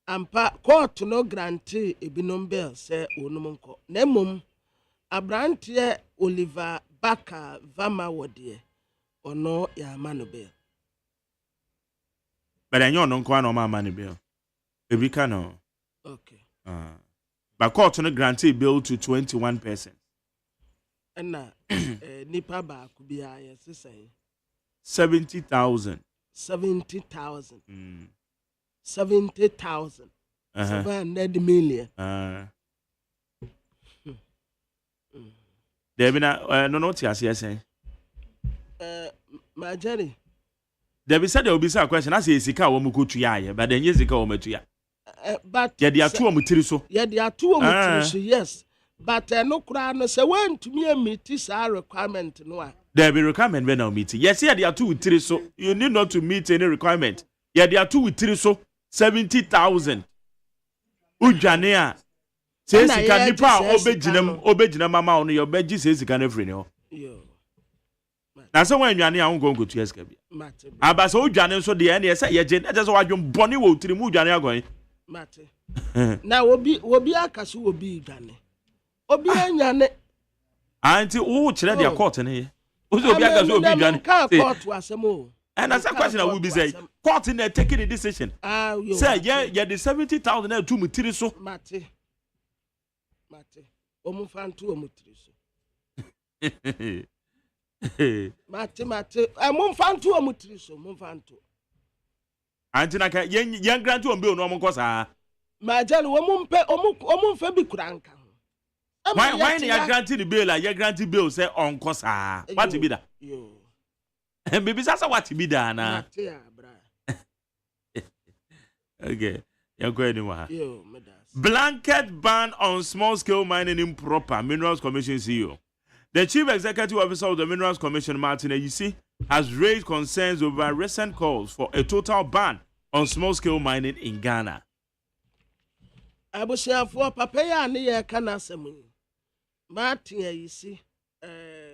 Ampa court no grantee ebinom bail se wonum nko. Nemum abrantie Oliver Barker-Vormawor de ono ya manu bail. But I know no kwa no ma manu bail. Ebika no. Okay. But court no grantee bail to 21 persons. And nipa ba kubia yes say 70,000. 70,000. 70,000. 700 million. Debina no tiasi say. My Jerry. Debi said there will be a question. I say sika wo mu ko tuya but then yes sika wo metuya. But yeah, there are two omutiri so. Yeah, there are two omutiri so. Yes, but no kura no say when to me meet is our requirement no. There be requirement when now meeting. Yes, yeah, there are two with three so. You need not to meet any requirement. Yeah, there are two with three so. 70,000. Ujanea. Say sika nipa obejina mama ono your beji say sika na free no. Yo. Na say when Ujanea won go to SK bi. Aba so Ujanea so de na say ye je na just wadwon bone wo tiri mu Ujanea go. Mate. Na obi akasu obi dwane. Obi anyane. Anti wo kire dia court ne. Obi akasu obi dwane. Court wasemo. And as a question I will be say court in taking a decision. Say yeah the 70,000 na two mutiri so. Mate. Omufantu omutiri so. Mate. Omufantu omutiri so, omufantu. Anti na yen grant on bill no mo kosa. Majali omumfe bi kuranka. Why na grant the bill ya grant bill say on kosa. What be that? Yo. And baby sasa what be that na? Okay. You go anywhere. Yo, medas. Blanket ban on small scale mining improper Minerals Commission CEO. The Chief Executive Officer of the Minerals Commission, Martin Ayisi, has raised concerns over recent calls for a total ban on small-scale mining in Ghana. Abusiafo papa ya ne ye kana semu. Martin Ayisi,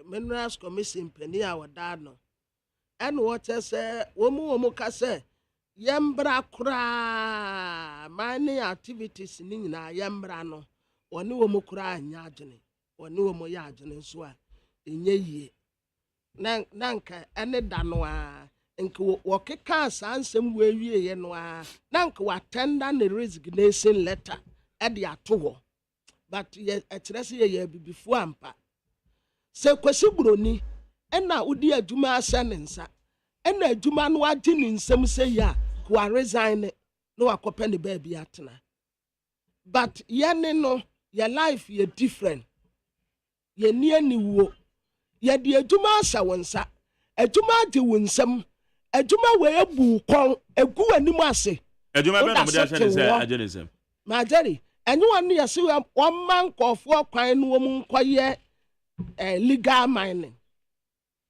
Minerals Commission peni a wada no. And what say womu ka say yembra kura mining activities ni na yembra no. Oni womu kura anya adwene. Oni womu ya adwene so a enye yie. Nanka ene danoa nke wokeka sansem wewie ye no a nanka watenda ne resignation letter e de ato but ye ekyerese ye bibifo ampa se kwasi buroni ena udi adwuma asa ne nsa ena adwuma no agi ne nsem se ya kwa resign no akope ne ba bi atena but ye ne no your life ye different ye nie ni wo ye de adwuma asa wonsa adwuma agi wonsam adwuma we ebu kon egu anim ase adwuma be no mo de ase ne se agenisem ma jeri enyu wan ye se o man kofo kwan no mu nkoye legal mining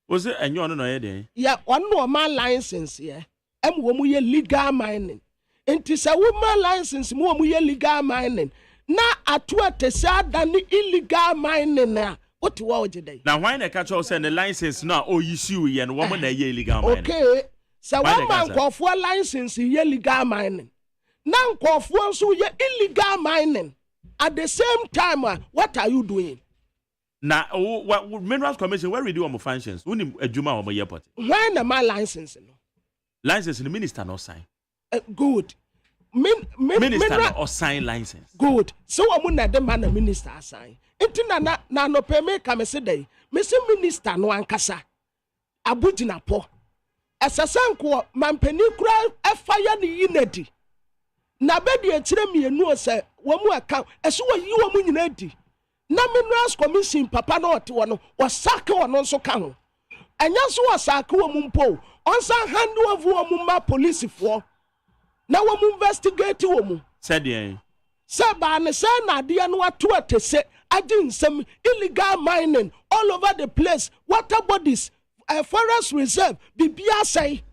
was it enyu no ye den ya on no man license ye em wo mu ye legal mining enti se wo man license mu wo mu ye legal mining na atu atese ada ni illegal mining na what you want today? Now, why not catch us and the license now? Oh, you see, we and woman a illegal mining. Okay, so one man call for license illegal mining. Now, call for so illegal mining. At the same time, what are you doing? Now, what Minerals Commission? Where we do our functions? We need a Juma or my airport. When am I licensing? License the minister no sign. Good. Minister or sign license. Good. So I'm not the man minister sign. Enti na no peme ka me se dey me se minister no ankasa abugina po esesanko mampani kura efaya ne yinadi na bedi ekire mienu o se wo mu aka eso wo yi wo mu nyina di na Minerals Commission papa no ote wo no wo sake wo no so ka ho anya so wasake wo mumpo onsa hand over wo mumma police for na wo investigate wo mu said yen say ba ne say na de no ato atese aginsem illegal mining all over the place water bodies forest reserve bibia say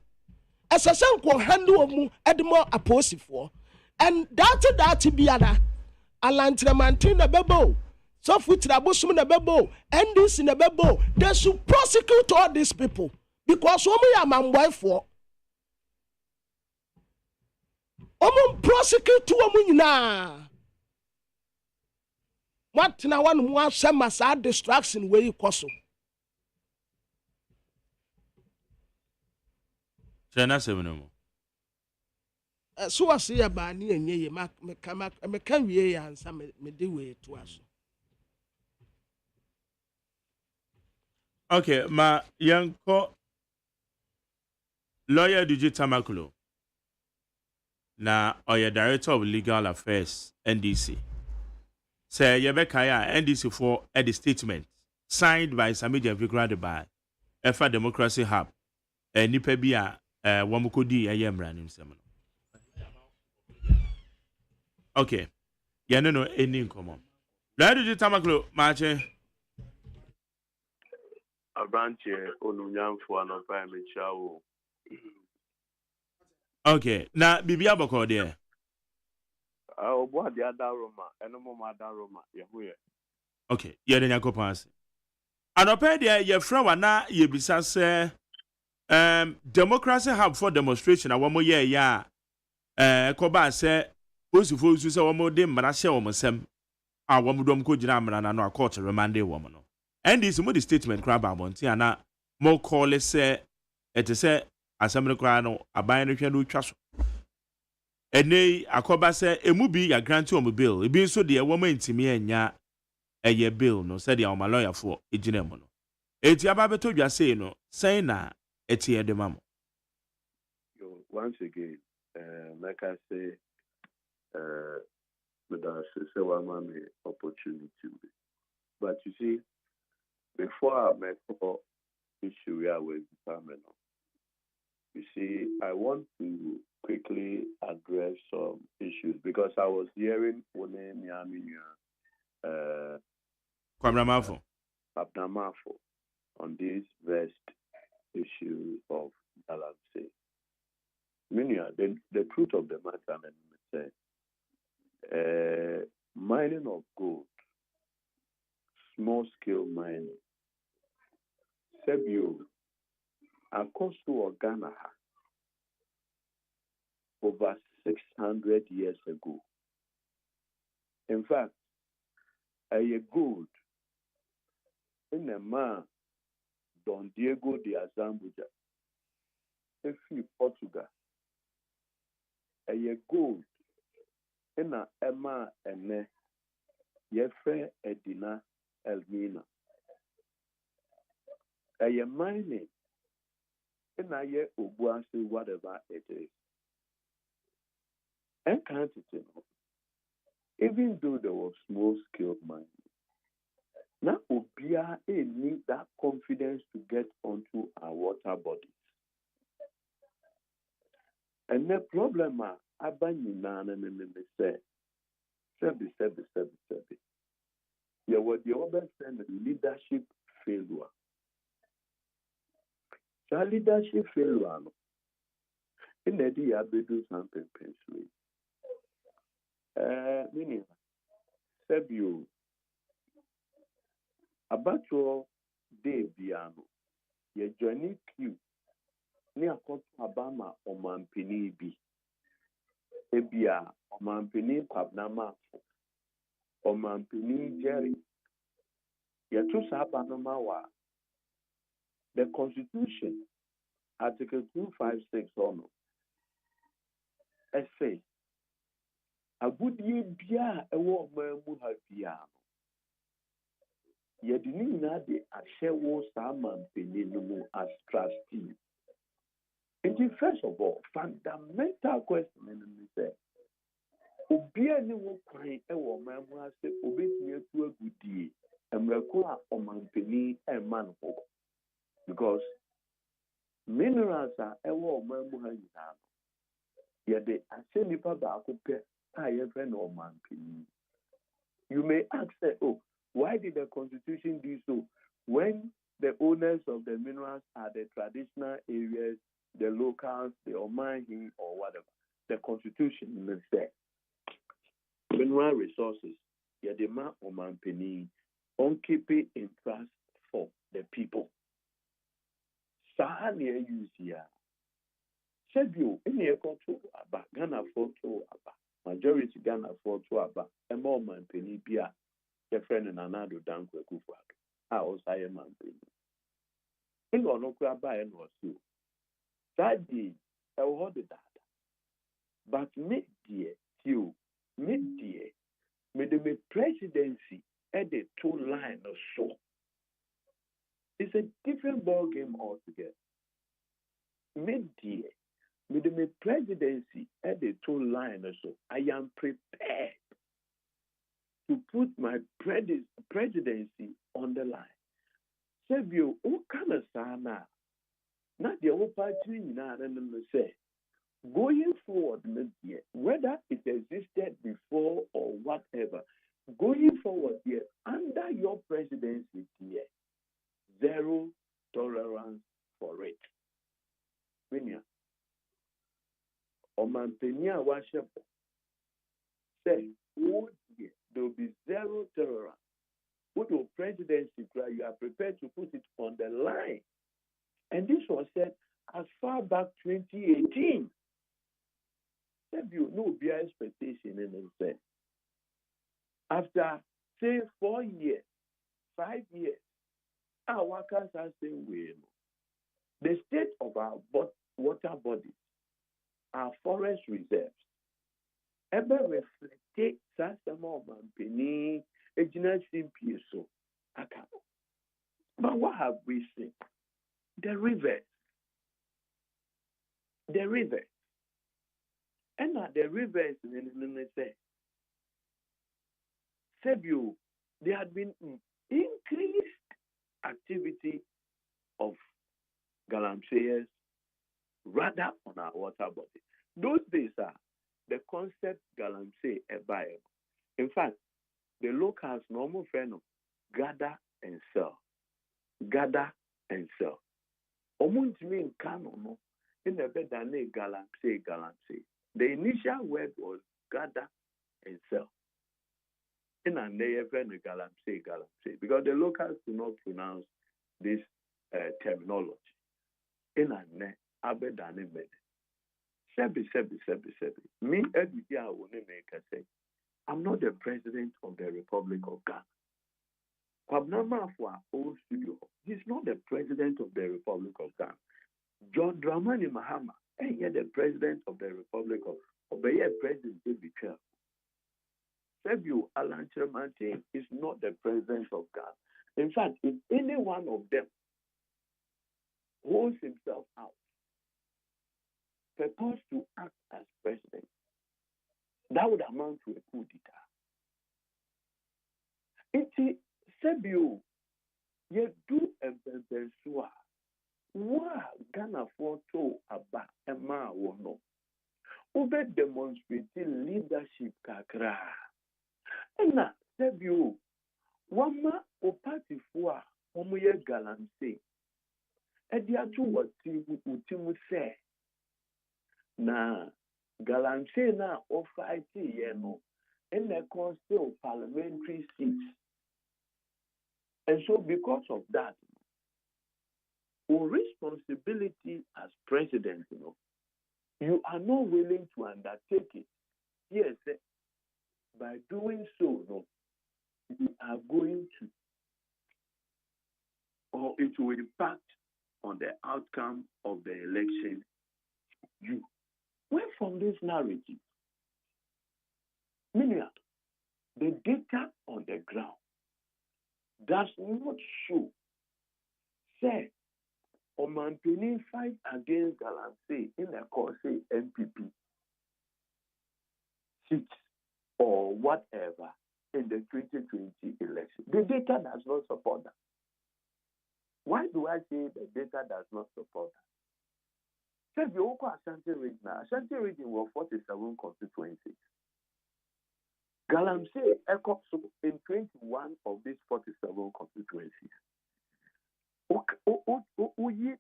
assassin ko hand wo mu edmo aposifo and that biada alantramantin na bebo so futra bosum na bebo ndc na bebo they should prosecute all these people because omo ya manboyfo omo prosecute omo nyina what na one mu asema sa distraction we ikoso Chena seminum so was ya ba ni enye ye me kan wie ya ansa me de we to aso. Okay, ma yanko lawyer Digital Makulo na oye director of legal affairs NDC. Say Yebekaya NDC for a statement signed by Samija Vigrad by Efa Democracy Hub and Nipebia Wamukodi Ayemran himself. Okay. Yeah, no, any in common. Lawyer Digital Makulo, Marche. Abranche Onunyamfo anọpa emecha o. Okay, na bibia boko there. Obo ade adaroma, enomo madaroma yehoye. Okay, ye de nyakopan ase. Anọpa there ye fra wa na ye bisa se Democracy Hub for demonstration awomo ye ya koba se osifo su se womo de mmara hye womo sem a womo dom ko gina mmara na no court remand womo no. And this is statement crab abonti ana mo call say it is say assembly crab no aban no hwe no twa so ene akoba say emu bi ya grant o bill e bi so de wo ma ntimi anya eye bill no say de o ma lawyer for ejina mu no eti aba beto dwa say no say na eti e de mamo once again like I say with us say one man opportunity but you see before I make an issue here with the family, you see, I want to quickly address some issues because I was hearing Abdamafo on this vast issue of Galamsey. Meaning, the truth of the matter, mining of gold, small-scale mining, Sebio, Akosu Ghana over 600 years ago. In fact, a gold in a man, Don Diego de Azambuja, if you Portugal, a gold in a Emma and Yefe Edina Elmina. A mining in a year Obuasi, whatever it is. And can't it even though there was small scale mining, now Obia need that confidence to get onto our water bodies. And the problem Abaninana and say, Sebi. You were the other send leadership failure. So leadership failure. In the day, I do something pencil. Meaning, Sebio, about your day, Biano, your journey queue, near Costa Abama or Mampini B. Ebia or Mampini Pabnama or Mampini Jerry. Your two Sabanamawa. The Constitution, Article 256 on essay. A good year bia a war mu ha bia. Yedini na de ashewo saman peninu as trustee. And first of all, fundamental question in the say. Obia ni wo kwan e wo man mu ase obetumi atu agudie. Emreko a omampeni e man ho. Because minerals are ewo man mu ha nyina no ye de ase nipa ba ko pe a ye friend o man pin. You may ask that, oh, why did the constitution do so when the owners of the minerals are the traditional areas, the locals, the Omahi or whatever? The constitution will say mineral resources, yeah, the man Oman Penny, on keeping in trust for the people. Sahania use here. Said you in the to about Ghana photo about majority Ghana photo about a moment penny beer, your friend and another down to a kufuak. I was I am man penny. In or no crab by and was you. That day, I will the data. But mid dear, you, mid dear, made the presidency at the two line or so. It's a different ball game altogether. Mid dear, made the presidency at the two line or so. I am prepared to put my presidency on the line. Sebio, who kind of sana? Not the old party, and say, going forward, whether it existed before or whatever, going forward, here, under your presidency, here, zero tolerance for it. Minya, Omampenia worship say, oh, dear, there will be zero tolerance. With your presidency, you are prepared to put it on the line. And this was said as far back 2018. You know, be expectation in it. After, say, 4 years, 5 years, our workers are saying, the state of our water bodies, our forest reserves, ever reflect some of penny, a general so. But what have we seen? The rivers. The rivers. And the rivers, Sebio, there had been increased activity of Galamseyers rather on our water body. Those days are the concept Galamsey a bio. In fact, the locals normal friend of gather and sell. Gather and sell. Omuntimi in Kano, in the bed than Galamsey. The initial word was gather and sell. In a friend Galamsey, because the locals do not pronounce this terminology. In a abedane med. Sebi. Me, every year I will make a say, I'm not the president of the Republic of Ghana. Kwabnama for our old studio. He's not the president of the Republic of Ghana. John Dramani Mahama ain't yet the president of the Republic of Obey President David Trump. Sebio Alan Chermantin is not the president of Ghana. In fact, if any one of them holds himself out, purports to act as president, that would amount to a coup d'etat. It's Sebio, you do a bensua. Wa Ghana photo about Emma wono. Ube demonstrating leadership kakra. Ena Sebio, wama o party for omuye Galamsey. Ediatu utimu se. Na Galamsey na o fighti yeno. In the constant parliamentary seats. And so because of that, our responsibility as president, you are not willing to undertake it. Yes, by doing so, you are going to, or it will impact on the outcome of the election. You went from this narrative. Meaning, the data on the ground does not show, say, Omampeni fight against Galamsey in the course MPP seats or whatever in the 2020 election. The data does not support that. Why do I say the data does not support that? Said you also Ashanti region. Ashanti region were 47 constituencies. Galamsey echoes in 21 of these 47 constituencies.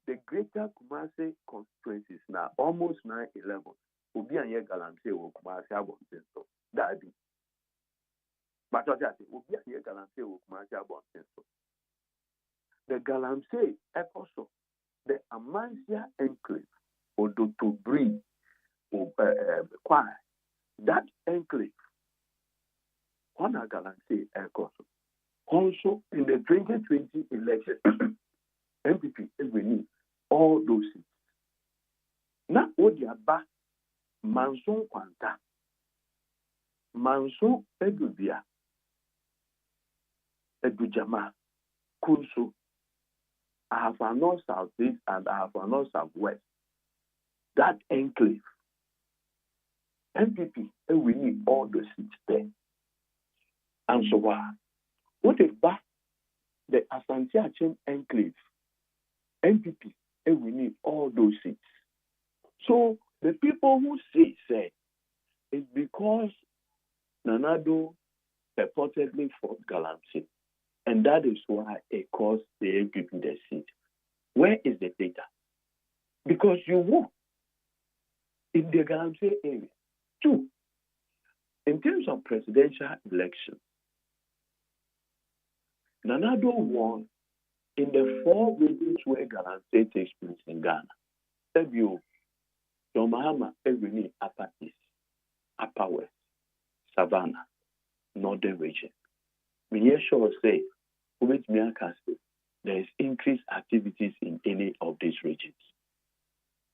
The greater Kumasi constituencies now almost 9/11. Obi anye Galamsey wo Kumasi abonten so. That be. But what I say, Obi anye Galamsey wo Kumasi abonten so. The Galamsey echoes the Amansia enclave or to BREW choir. That enclave. Hona Galamsey echoes. Also in the 2020 election. MPP winning all those seats. Now, Odiaba, Manson Kwanta, Manson Edubia, Edujama, Kunsu. I have a north southeast and I have a north southwest. That enclave, MPP winning all the seats there. And so, Odiaba, the Asante Achem enclave. MPP, and we need all those seats. So the people who say it's because Nanado purportedly fought Galamsey, and that is why it cost the MPP the seat. Where is the data? Because you won in the Galamsey area. 2, in terms of presidential election, Nanado won in the 4 regions where Galamsey takes place in Ghana. Ebio, John Mahama, Ebony, Upper East, Upper West, Savannah, Northern region. We sure say, there is increased activities in any of these regions.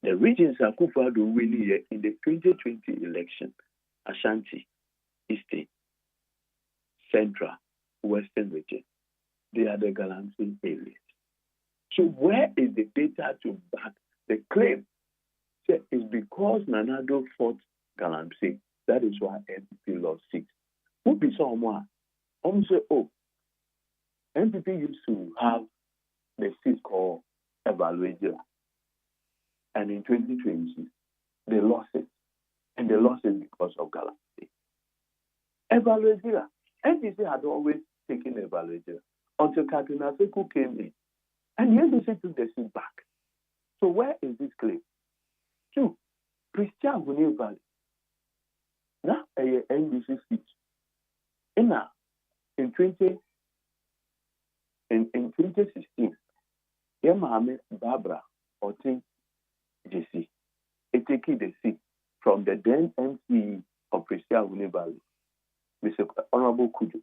The regions are Akufo-Addo winning in the 2020 election: Ashanti, Eastern, Central, Western region. They are the Galamsey areas. So where is the data to back the claim? So it's because Nanado fought Galamsey. That is why MPP lost seats. Who be someone? Say, MPP used to have the seat called evaluation. And in 2020, they lost it. And they lost it because of Galamsey. Evaluation. MPP had always taken evaluation until Katrina Seku came in. And the NDC took the seat back. So where is this claim? 2, Christian Gune Valley. Now a NDC seat. In 2016, Yamahame Barbara Otin JC, it taking the seat from the then MCE of Christian Gune Valley, Mr. Honorable Kudu.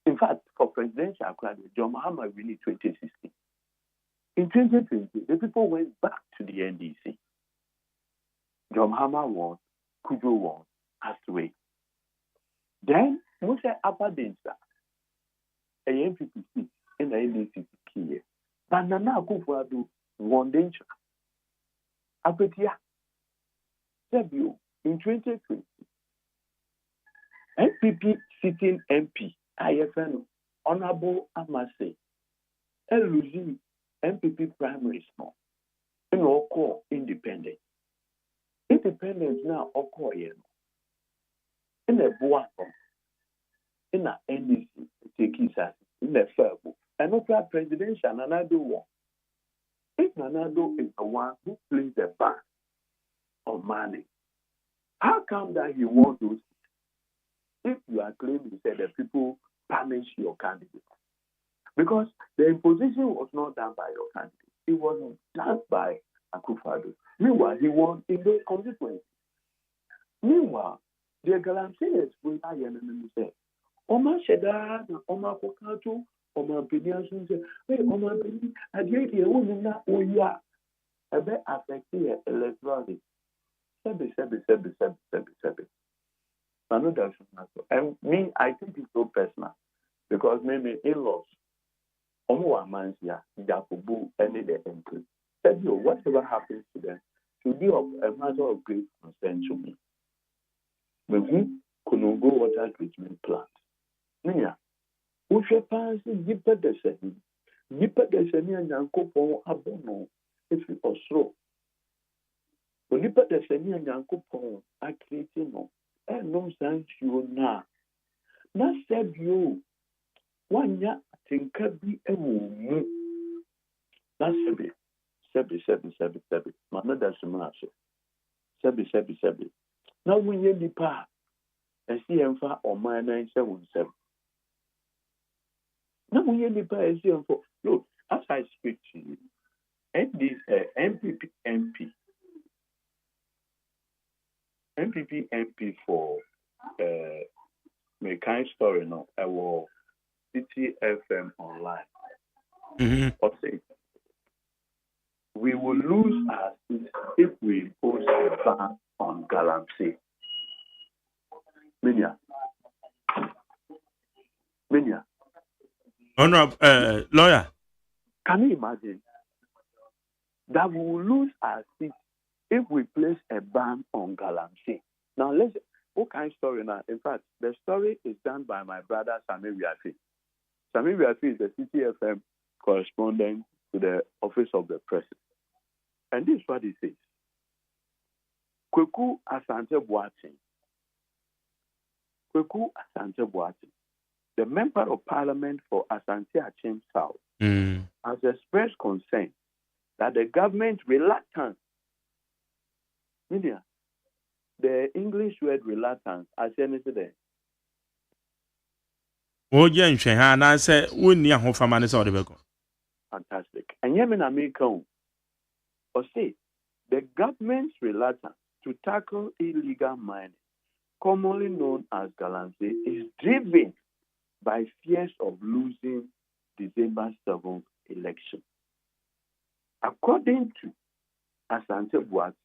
In fact, for presidential candidate, John Mahama really 2016. In 2020, the people went back to the NDC. John Mahama won, Kudu won, passed away. Then, Moshe Apadensa, a MPP seat in the NDC key. But Nana Akufo-Addo won Dencha. Apetia, Sebio, in 2020, MPP sitting MP, IFN, Honorable Amase, LUZ, MPP primary small, and all core independent. Independence now all core here. In the Boa, in the NDC, take his ass, in the Furbo, and also presidential Nanado one. If Nanado is the one who plays the band of money, how come that he won those? If you are claiming that the people punish your candidate, because the imposition was not done by your candidate, it was done by Akufo-Addo. Meanwhile, he won in those constituencies. Meanwhile, the Galamsey will say, Oma Sheda, Oma Kokato, Oma Piniasun say, hey, Oma Pini, I gave you a woman now, oh, yeah. A bit affecting electorally. Sebi. And me, I think it's so personal because maybe in-laws, Omo Amansia, Jacobu, any the entry. Said, whatever happens to them should be of a matter of great concern to me. But who could not go water treatment plant? Nia, who shall pass deeper the same, and Yanko for Abono, if you also onipa da sani Nyankopɔn a creating no ɛnom saa nsuo na sɛbio wanya tenka bi ɛwɔ mu na sɛbi mama da soma so sɛbi na wonyɛ nipa a ɛsi ɛmfa ɔman na nhyɛ wo nsɛm na wonyɛ nipa a ɛsi ɛmfa look as I speak to you and this MPP MP for my kind story no I will City FM online. Okay. We will lose our seat if we impose a ban on Galamsey. Minya. Honorable lawyer. Can you imagine that we will lose our seat if we place a ban on Galamsey? Now, what kind of story now? In fact, the story is done by my brother, Sami Wiafi. Sami Wiafi is the City FM correspondent to the Office of the President. And this is what he says. Kweku Asante Boateng, the member of parliament for Asante Achem South, has expressed concern that the government reluctance, the English word reluctance, as anything there. Fantastic. And Yemen American or say the government's reluctance to tackle illegal mining, commonly known as Galamsey, is driven by fears of losing December 7th election. According to Asante Boateng,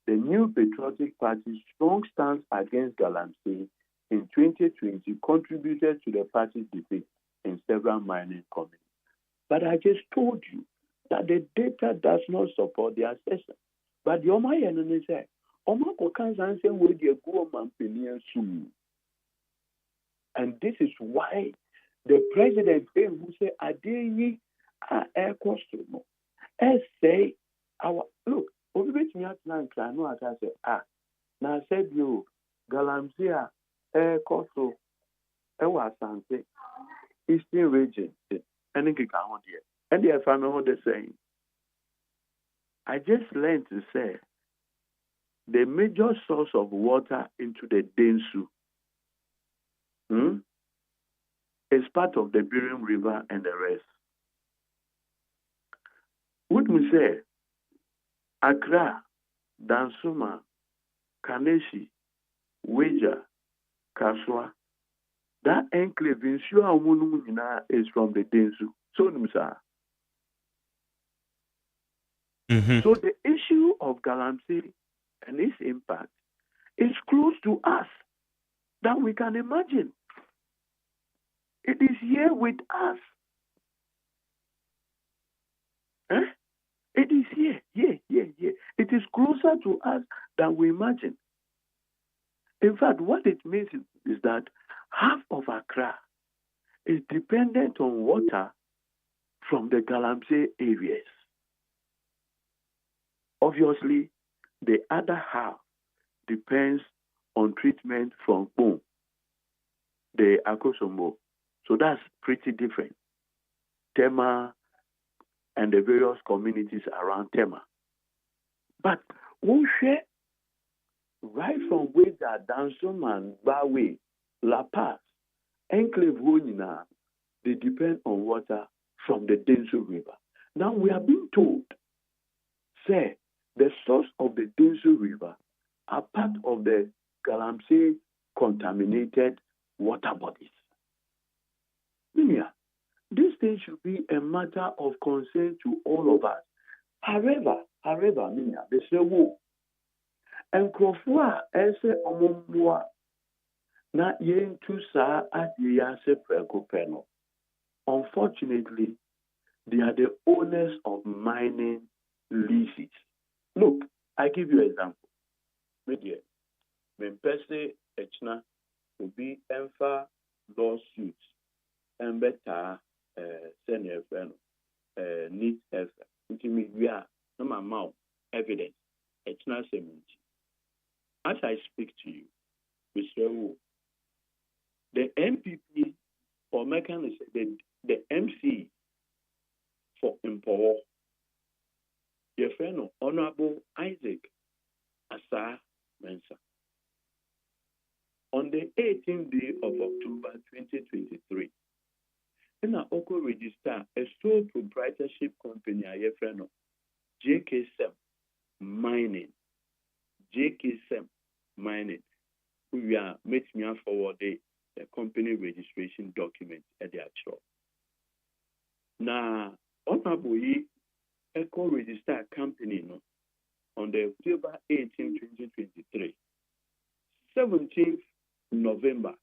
the New Patriotic Party's strong stance against Galamsey in 2020 contributed to the party's defeat in several mining communities. But I just told you that the data does not support the assessment. But the Oma Yenene said, Oma Kokansan said, where the government and this is why the president who said, Adeyi air cost say our look, over which me at Nanka, no, as I said, now I said you, Galamsey air cost Ewa Sante, Eastern region, and the family the same. I just learned to say the major source of water into the Densu is part of the BREW River and the rest. What we say, Accra, Dansuma, Kaneshi, Weja, Kaswa, that enclave in Shua is from the Densu. So, so the issue of Galamsey and its impact is close to us than we can imagine. It is here with us. It is here. It is closer to us than we imagine. In fact, what it means is that half of Accra is dependent on water from the Galamsey areas. Obviously, the other half depends on treatment from Boom, the Akosombo. So that's pretty different. Tema and the various communities around Tema. But we share right from Weda, Dansoman, Bawe, La Paz, Enclave Wonina, they depend on water from the Densu River. Now we are being told, say, the source of the Densu River are part of the Galamsey contaminated water bodies. This thing should be a matter of concern to all of us. However, they say, whoa. And Krofua, ese omumwa, na yen tu sa adiya se prekopeno. Unfortunately, they are the owners of mining leases. Look, I give you an example. Media, when Pese Echna will be enfa lawsuits and better senior friend, need effort, which means we are no amount evidence. It's not same. As I speak to you, Mr. Wu, the MPP for mechanism, the MC for Empower, your friend Honorable Isaac Asa Mensa. On the 18th day of October 2023, in our Oko register a sole proprietorship company, your friend JK7 Mining. JK7 Mining. We are making forward the company registration document at the actual. Now, Honorable Eco register company no, on the October 18, 2023, 17th November.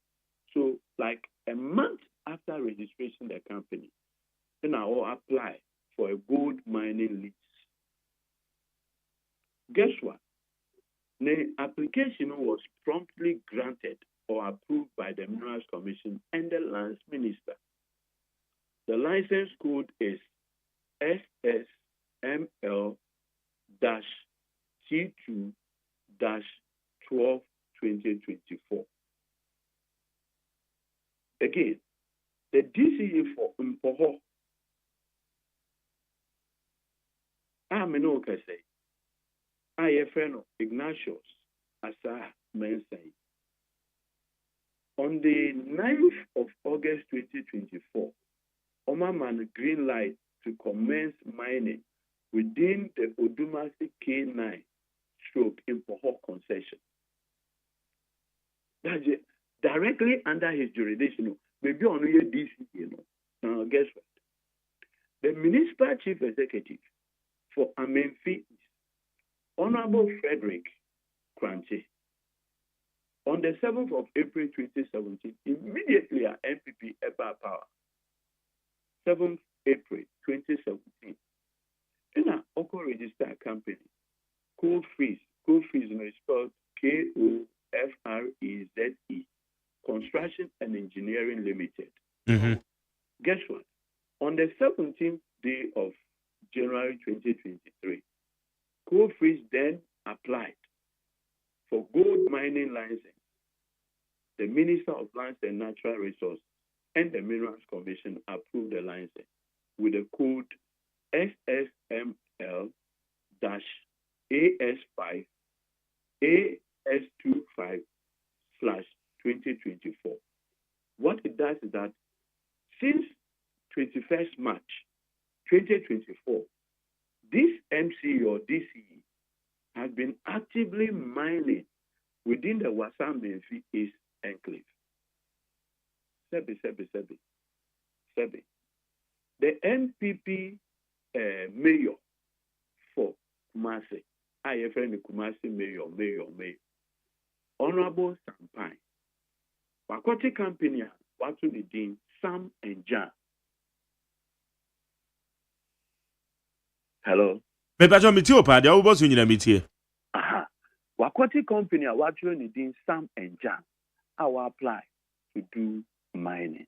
So, like a month after registration the company, then I will apply for a gold mining lease. Guess what? The application was promptly granted or approved by the Minerals Commission and the Lands Minister. The license code is SSML-T2-12-2024. Again, the DCE for Mpoho, say, IFN Ignatius Asa Mensai. On the 9th of August 2024, Omaman green light to commence mining within the Odumasi K9 stroke Impoho concession. That's it. Directly under his jurisdiction, maybe on your DC, Now, guess what? The municipal chief executive for Amenfi, Honorable Frederick Kranche, on the 7th of April 2017, immediately our MPP EBA Power, 7th April 2017, in our Oko Register Company, Cold Freeze is spelled KOFREZE, Construction and Engineering Limited. Guess what? On the 17th day of January 2023, Cold Freeze then applied for gold mining license. The Minister of Lands and Natural Resources and the Minerals Commission approved the license with the code SSML-AS5-AS25/2024. What it does is that since 21st March 2024, this MC or DCE has been actively mining within the Wasam-Benfi East Enclave. Sebi. The MPP mayor for Kumasi, IFN Kumasi mayor, Honorable Sampai, Wakoti Company, Watu the Dean, Sam and Jan. Hello. Mepacho mitio pa dia ubo sunyina mitie. Aha. Wakoti Company, Watu the Dean, Sam and Jan. I will apply to do mining.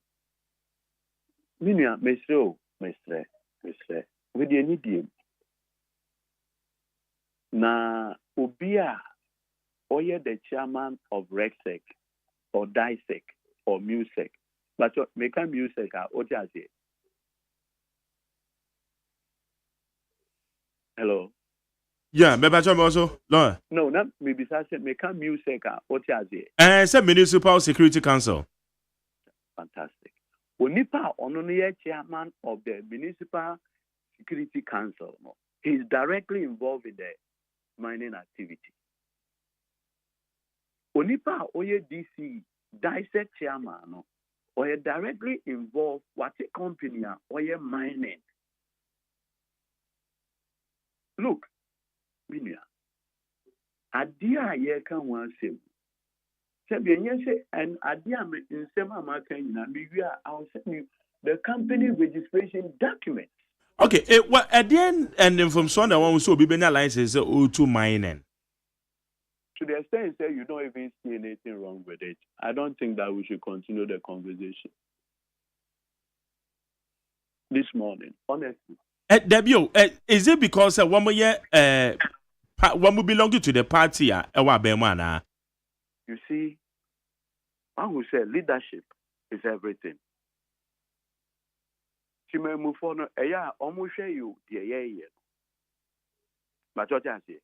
Minia, Mestre, with the need na Obia, or the chairman of RECSEC, or DISEC, or MUSEC. But make a MUSEC, or Ojazi. Hello. Yeah, Mepacho also. No, not maybe I said make a MUSEC, or Ojazi. It's a Municipal Security Council. Fantastic. Onipa Ononie, chairman of the Municipal Security Council, he's directly involved in the mining activity. Onipa Oye DC, dissect chairman, or directly involved what a company or mining. Look, Minia, Adia ye can one sim. And Adia in Sema Markan, I'll send you the company registration documents. Okay, well, at the end, and then from Sunday, one will be a license to mining. To the extent that you don't even see anything wrong with it, I don't think that we should continue the conversation this morning, honestly. Debio, is it because one more year One who belong to the party, Bemana. You see, I will say leadership is everything. Chimemufono, eya, almost you, the But what I say,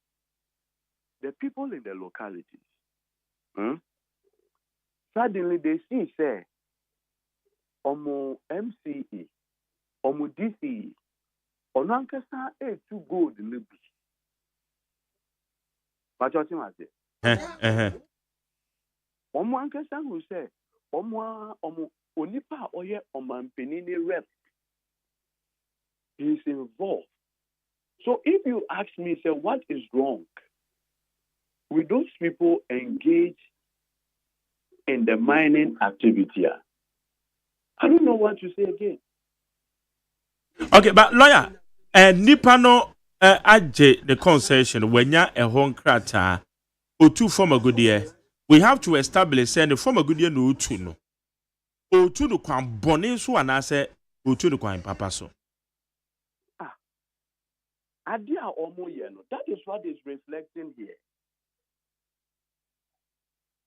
the people in the localities, suddenly they see, say, Omo MCE, Omo DCE, Onankasa too good in the beach. But what I say, Omo Ankasa who say, Omo Onipa Oye Omanpenini rep. He is involved. So if you ask me, say, what is wrong with those people engaged in the mining activity? I don't know what to say again. Okay, but lawyer, Nipano AJ the concession when ya a home crata or two former good year, we have to establish and the former good year no two no. O two no kwam bonesu and I say o two no kwam papa so. Adia Omo Yeno, that is what is reflecting here.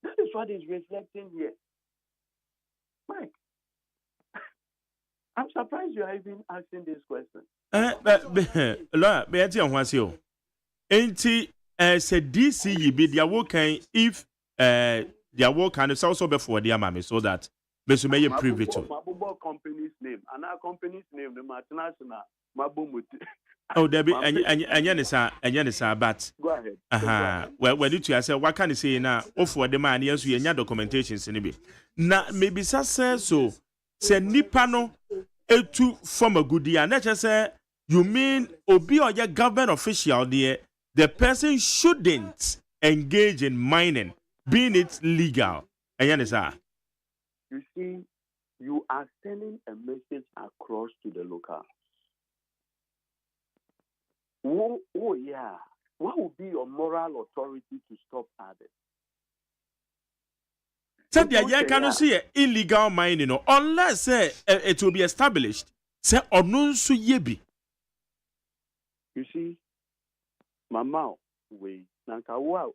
That is what is reflecting here. Mike, I'm surprised you are even asking this question. Lawyer, be at your once you. Ain't said DC be their working if their work and it's also before their mammy so that Mr. Mayor privy to. Mabubo company's name, and our company's name, the multinational Mabumuti. Oh, there be and Yanisa, but go ahead. Well, when you say, what can you say now? For the man, yes, we have documentations in it. Now, maybe so, say Nipano, to form a good year. Not just say, you mean, Obi or your government official there, the person shouldn't engage in mining, being it legal. And Yanisa. You see, you are sending a message across to the local. Oh, yeah. What would be your moral authority to stop others? So the cannot see illegal mining unless it will be established. Say onunsu yebi. You see, Mama, we nanka wow.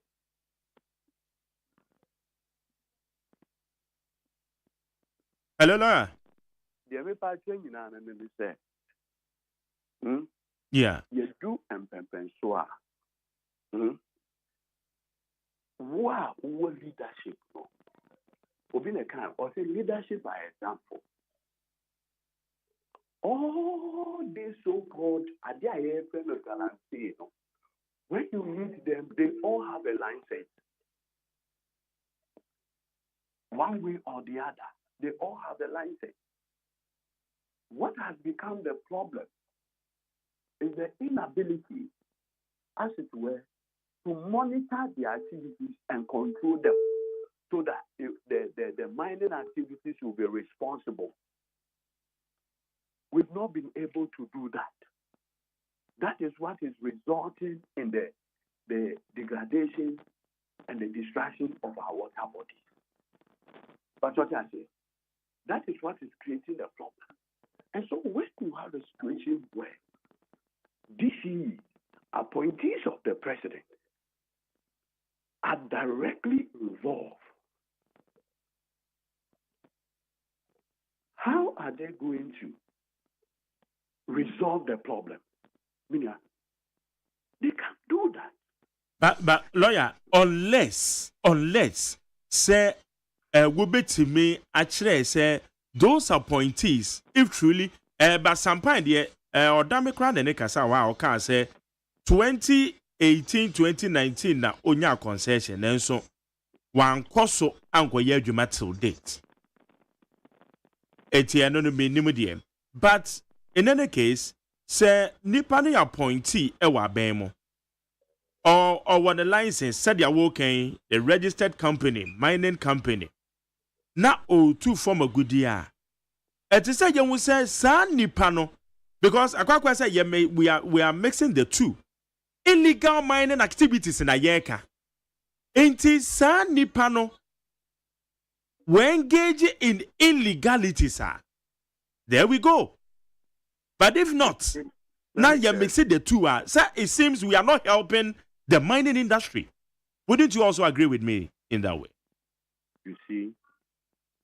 Hello, lawyer. The every part changing and then say. Yeah. You do and so. Wow, what leadership? Obin a kind or say leadership by example. All these so-called Adia Galamsey, when you meet them, they all have a license. One way or the other, they all have a license. What has become the problem is the inability, as it were, to monitor the activities and control them so that the mining activities will be responsible. We've not been able to do that. That is what is resulting in the degradation and the destruction of our water bodies. But what I say, that is what is creating the problem. And so when you have a situation where DC appointees of the president are directly involved, how are they going to resolve the problem? Mina, they can't do that. But lawyer, unless say we bet me actually say those appointees, if truly but some point there or damn crown and kasa wa can say 2018-2019 na onya concession and so one koso anko ye adwuma till date. Etiano no be but in any case, say nipa no appointee e wa ben mo or what the license said you're working the registered company, mining company. Na o two form a good year. It is say you will say san nipa no because I say we are mixing the two. Illegal mining activities in Ayeka. Inti san nipa no we engage in illegality, sir. There we go. But if not, now you're mixing the two. Sir, it seems we are not helping the mining industry. Wouldn't you also agree with me in that way? You see,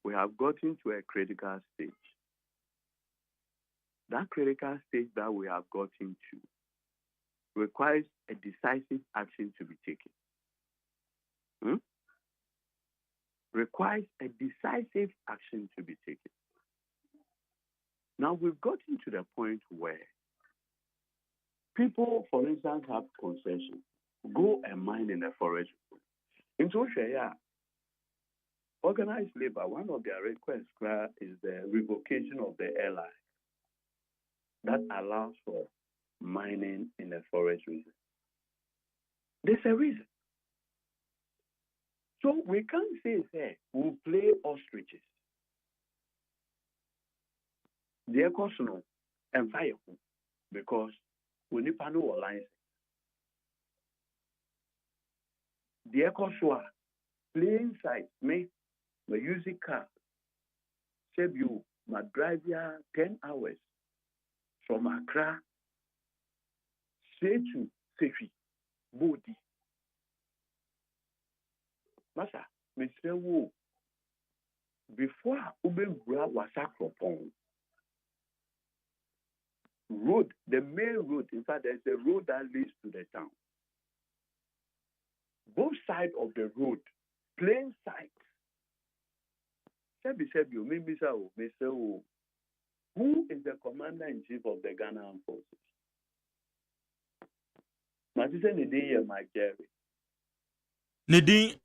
we have gotten to a critical stage. That critical stage that we have gotten to requires a decisive action to be taken. Requires a decisive action to be taken. Now we've gotten to the point where people, for instance, have concession, go and mine in the forest. In Australia, organized labor, one of their requests is the revocation of the airline that allows for mining in the forest region. There's a reason. So we can't say, we'll play ostriches. The economy and fire because we need to know license. The economy playing side, me use a car, save you, my drive here 10 hours from Accra, say to Sefi, Bodi. Masa, Mr. Wu, before Ubebra was Akropon, road, the main road, in fact, there's a road that leads to the town. Both sides of the road, plain sight. Sebi, maybe so, Mr. Who is the commander-in-chief of the Ghana Armed Forces? Matisa Nidi Mike Jerry. Nidi,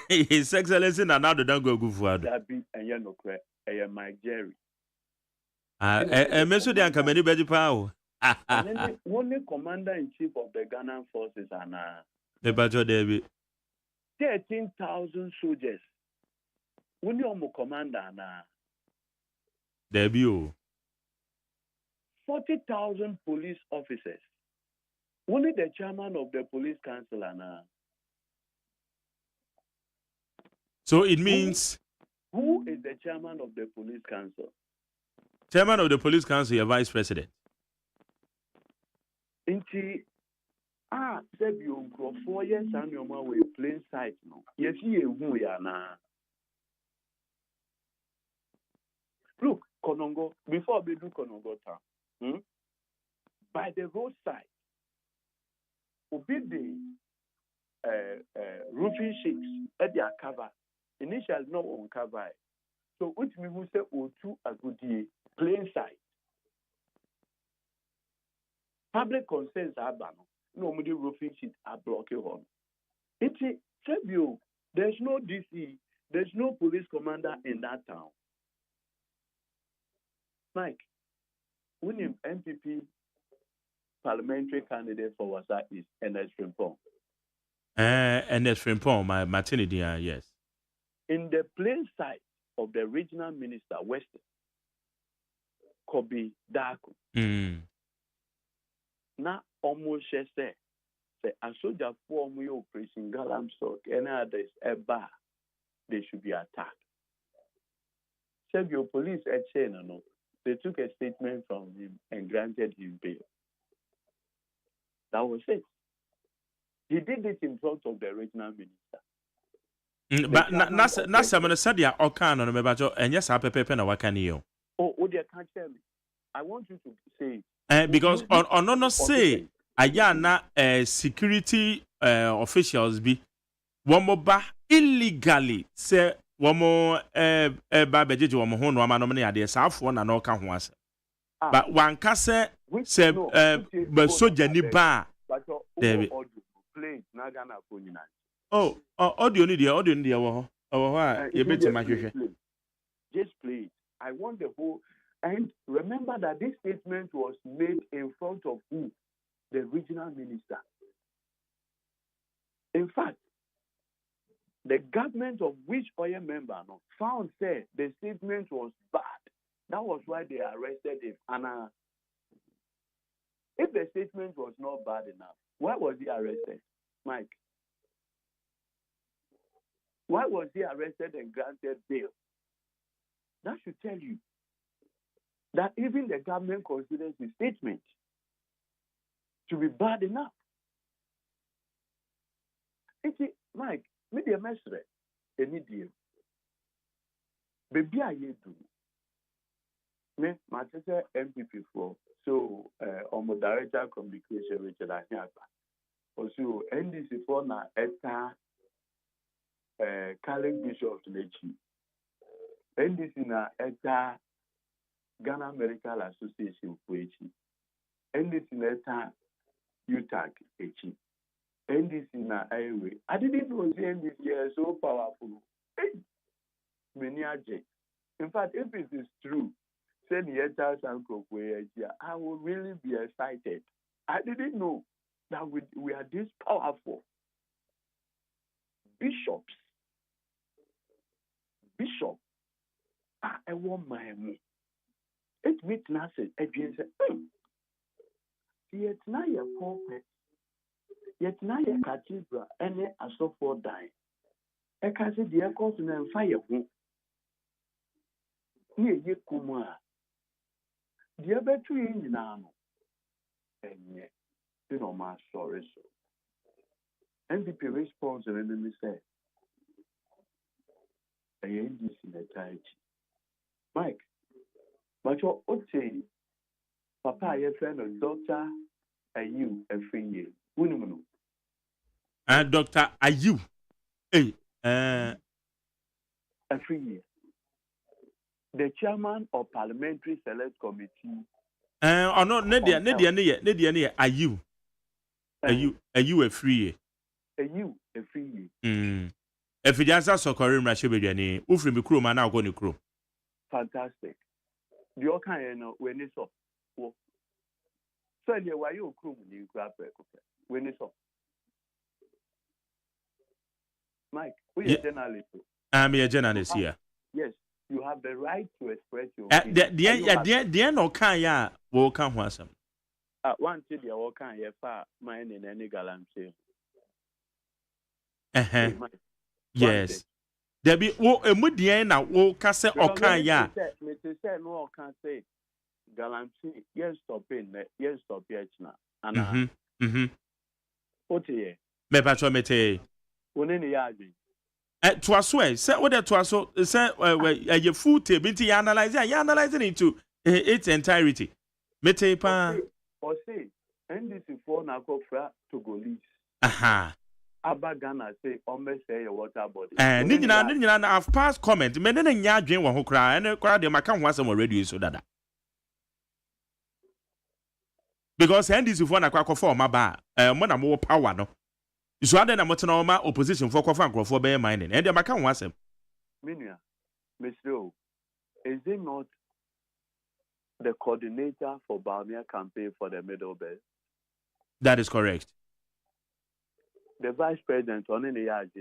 His Excellency Nanado Dango Gufuado. That be a Yanokwe, a Mike Jerry. Meso de Ankameni Beji Pao. And then the only commander-in-chief of the Ghana Armed Forces and the Bajo Devi. 13,000 soldiers. Only on commander and debut. 40,000 police officers. Only the chairman of the police council and so it means who is the chairman of the police council? Chairman of the police council, your vice president. Inti said you go 4 years and your man will plain sight no. Yes, who ya na. Look, Konongo, before we do Konongo town, by the roadside, obi the roofing sheets at their cover. Initially, not on cover. So, which means we say, O2 a good day, plain sight. Public concerns are banned. No, the roofing sheets are blocking on. It's a tribute. There's no DC, there's no police commander in that town. Mike, when him MPP parliamentary candidate for Wasa is ERNEST Frimpong. ERNEST Frimpong, my maternity, yes. In the plain sight of the regional minister, Western, Kobe Daku. Na almost say a soldier form we operation Galamsey and others a bar, they should be attacked. Say your police at China, no. They took a statement from him and granted him bail. That was it. He did it in front of the regional minister. But Nasa Sadia Okan on Mebajo, and yes, I pepe na wakani. Oh, dear, can't tell me. I want you to say because on no say ayana security officials be one more illegally say one more ba bejeje one ho no amano me ade safo na no ka ho ase but one ka say say soja ni ba David play na Ghana ko nyina audio ni dia wo ho ye beti ma hwehwe just play it. I want the whole. And remember that this statement was made in front of who? The regional minister. In fact, the government of which oil member found said the statement was bad. That was why they arrested him. And if the statement was not bad enough, why was he arrested, Mike? Why was he arrested and granted bail? That should tell you that even the government considers his statement to be bad enough. It's Mike, media mestre, any deal. Baby, I do. Me, my sister MPP for so on the director of communication, Richard Anyapa. Also, NDC for na eta Catholic Bishop to Nechi. NDC na eta Ghana Medical Association for Echi. NDC na eta UTAC Echi. NDC na Highway. I didn't know the NDC is so powerful. Hey, many AJ. In fact, if it is true, say the entire Sanko I will really be excited. I didn't know that we are this powerful. Bishop. I want my money. It means nothing. Again, yet now your pulpit, yet now your cathedral, and a so for dying. I can see the echoes and fire. Near ye kuma. The other two in now. And yet, you know, my sorry so. NDP response and then say, I end this in the time. Mike, but your Ote, Papa, your friend of Doctor, and you every year. Wouldn't Dr. Ayu. Hey, every year. The chairman of Parliamentary Select Committee. Oh no, Nedia, Ayu. Ayu a free year. You a free year. If you just ask Sokorim Rashibediani, Ufrim Krum and now go to Krum. Fantastic. The Okan, when it's up. So, why you Krum you grab when it's up? Mike, who is a journalist? I'm a journalist here. Yes, you have the right to express your opinion. The end of Kanya will come once. One till the Okan, far mine in any Galamsey. Yes. There be a mudiana wo kase okan ya. Me say no okan say Galamsey yes stop in yes stop here na. Ana. Otie. Me patro mete. Woni ne ya adwen. To aso say what to aso say you full table you analyze it into its entirety. Mete pa. Or say NDC for na go fra to go lease. Aha. Aba Ghana say almost say your water body. Nina I've passed comment. Me ne nya adwen wo ho kra and kra de maka ho asem radio so dada. Because NDC for na kwa for ma ba mo na mo power no. So ade na mo tena ma opposition for kwa for be mining. And de maka ho asem. Minia. Mr. Is it not the coordinator for Bawumia campaign for the Middle Belt? That is correct. The vice president on any yard.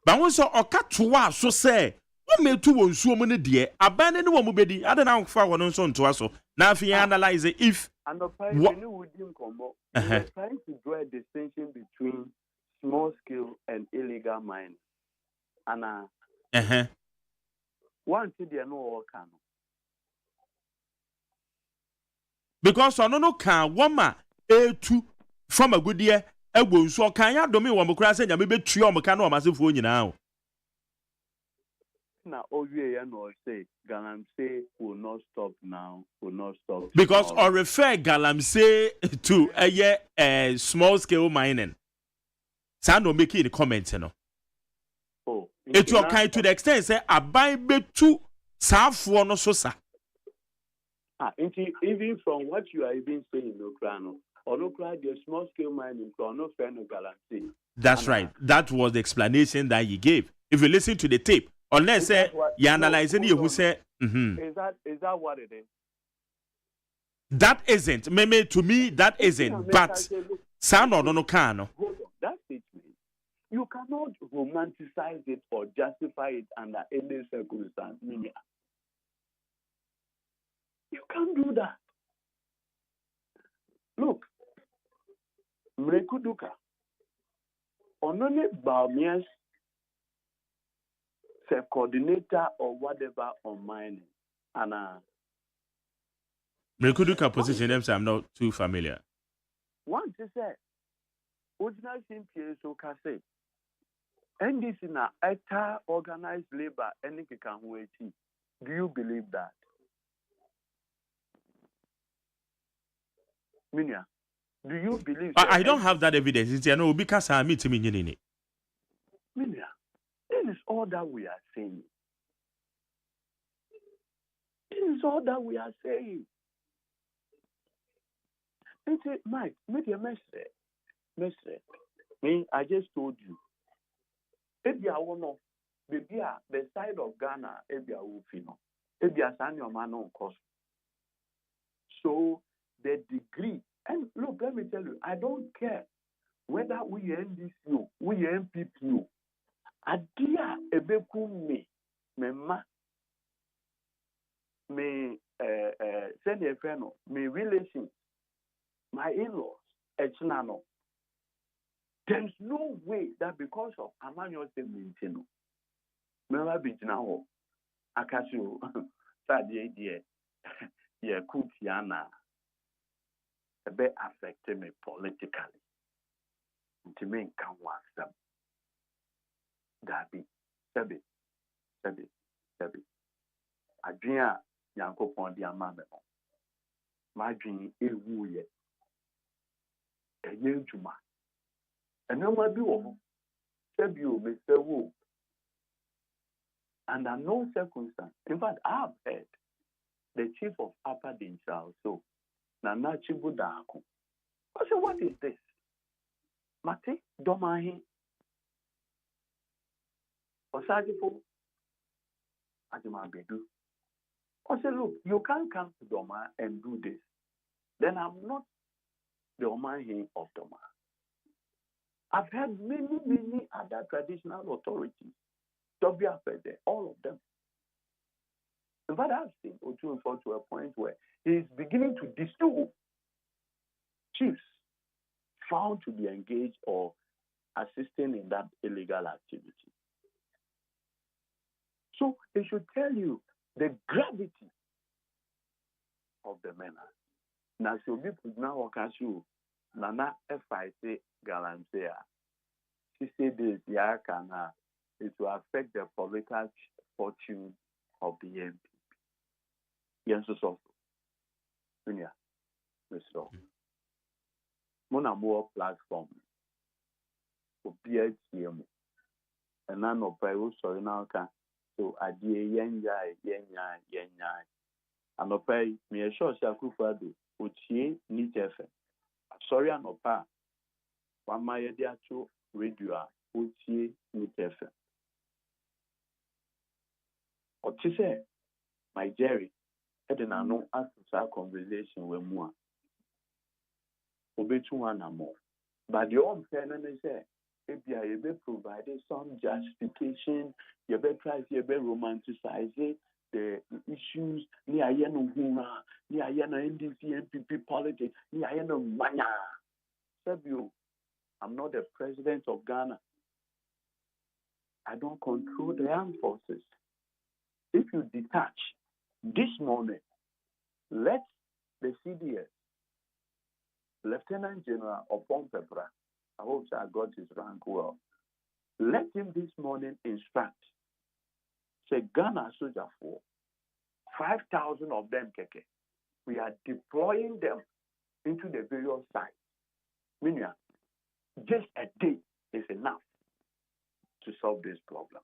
But when so okatwa so say, what me to won so many dear, abandon one mubedi, I don't know for one son to us. Now if you analyze it, if and the president would come up, trying to draw a distinction between small scale and illegal mining. And one to the no can. Because on no can woman A2 from a good year. Ego so kan ya domi wo mkra se nya me betua o mka na o masefo nyina o na owie ya no say Galamsey will not stop now, will not stop because or refer Galamsey to a small scale mining. Sa no make the comment no. Oh, it you kind to the extent say aban betu safo no so sa. Even from what you are even saying no krano. Or no cry the small scale mining or no friend of Galamsey. That's right. That was the explanation that he gave. If you listen to the tape, unless you analyzing you who say is that what it is? That isn't. Maybe to me that isn't. But sound or no can. Hold on. That statement. You cannot romanticize it or justify it under any circumstance. You can't do that. Look, Mrekuduka, onone Bawumia's coordinator or whatever on mining, and Mrekuduka position them, so I'm not too familiar. One to say, Original CMPA so can say. And this in a ETA organized labor any can wait. Do you believe that? Minya, do you believe I don't have that evidence. It's no because I meet him in it. Minya, this is all that we are saying. This is all that we are saying. And say, Mike, make a message. Me, I just told you. Maybe I want to maybe the side of Ghana, maybe I will feel. Maybe I send your man on course. So the degree, and look, let me tell you, I don't care whether we are NDCO, we are MPPO. Adia ebeku me send a friend, me relations, my in-laws, echnano. There's no way that because of Emmanuel Sementino, Mela Bijnao, Akasio, Sadia, yeah, Kutiana, a bit affected me politically. To me, can want them. Dabi, Sebi. Adria, Yanko Pondi Amame. My dream is wooye. A young Juma. And no one do Sebi, Mr. Woo. Under no circumstance. In fact, I have heard the chief of Upper Dinsa also, Nana Chibudako. I said, what is this? Mate, Domahi. Osajifo, Ajimabedu. I said, look, you can't come to Doma and do this. Then I'm not the Omahi of Doma. I've had many other traditional authorities, WFD, all of them. In fact, I've seen Otunfo to a point where he's beginning to distill chiefs found to be engaged or assisting in that illegal activity. So it should tell you the gravity of the menace. Now, so people now can show Nana FIC Galamsey. She said this, it will affect the political fortune of the MPP. Yes, so. Yeah, Mr. Mona more platform for BHCM. And none of I sorry now can. So I dear yen. And no pay me a short Sakufado, which ye need FM. Sorry, and no pa. One my idea to radio, which ye need FM. Or to say, my Jerry, I did not know after our conversation with moi. Obey to one more. But the old fairness say, if you be provided some justification, you better try to be romanticize the issues near Yano Huna, near Yana NDC, MPP politics, near Yana Manya. Sabio, I'm not the president of Ghana. I don't control the armed forces. If you detach this moment, let the CDS, Lieutenant General of Pepra, I hope I got his rank well. Let him this morning instruct. Say Ghana soldier for 5,000 of them, Keke. We are deploying them into the various sites. Meaning, just a day is enough to solve this problem.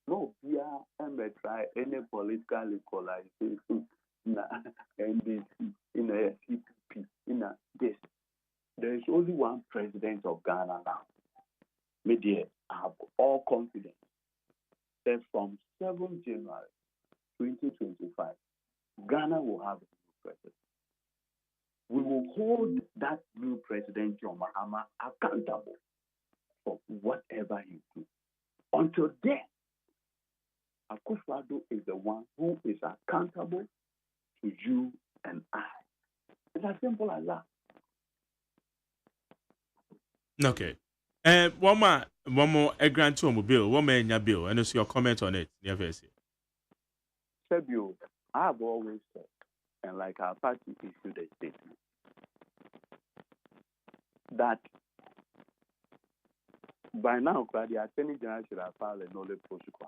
No, we are try any political equalization in NDC, in a CPP, in a this. There is only one president of Ghana now. Media have all confidence that from 7th January 2025, Ghana will have a new president. We will hold that new president, John Mahama, accountable for whatever he do. Until then, Akufo-Addo is the one who is accountable to you and I. It's as simple as that. Okay. One more a grant to bill, one man your bill, and it's your comment on it. Sabio, I've always said, and like our party issued a statement, that by now, the Attorney General should have filed a nolle prosequi.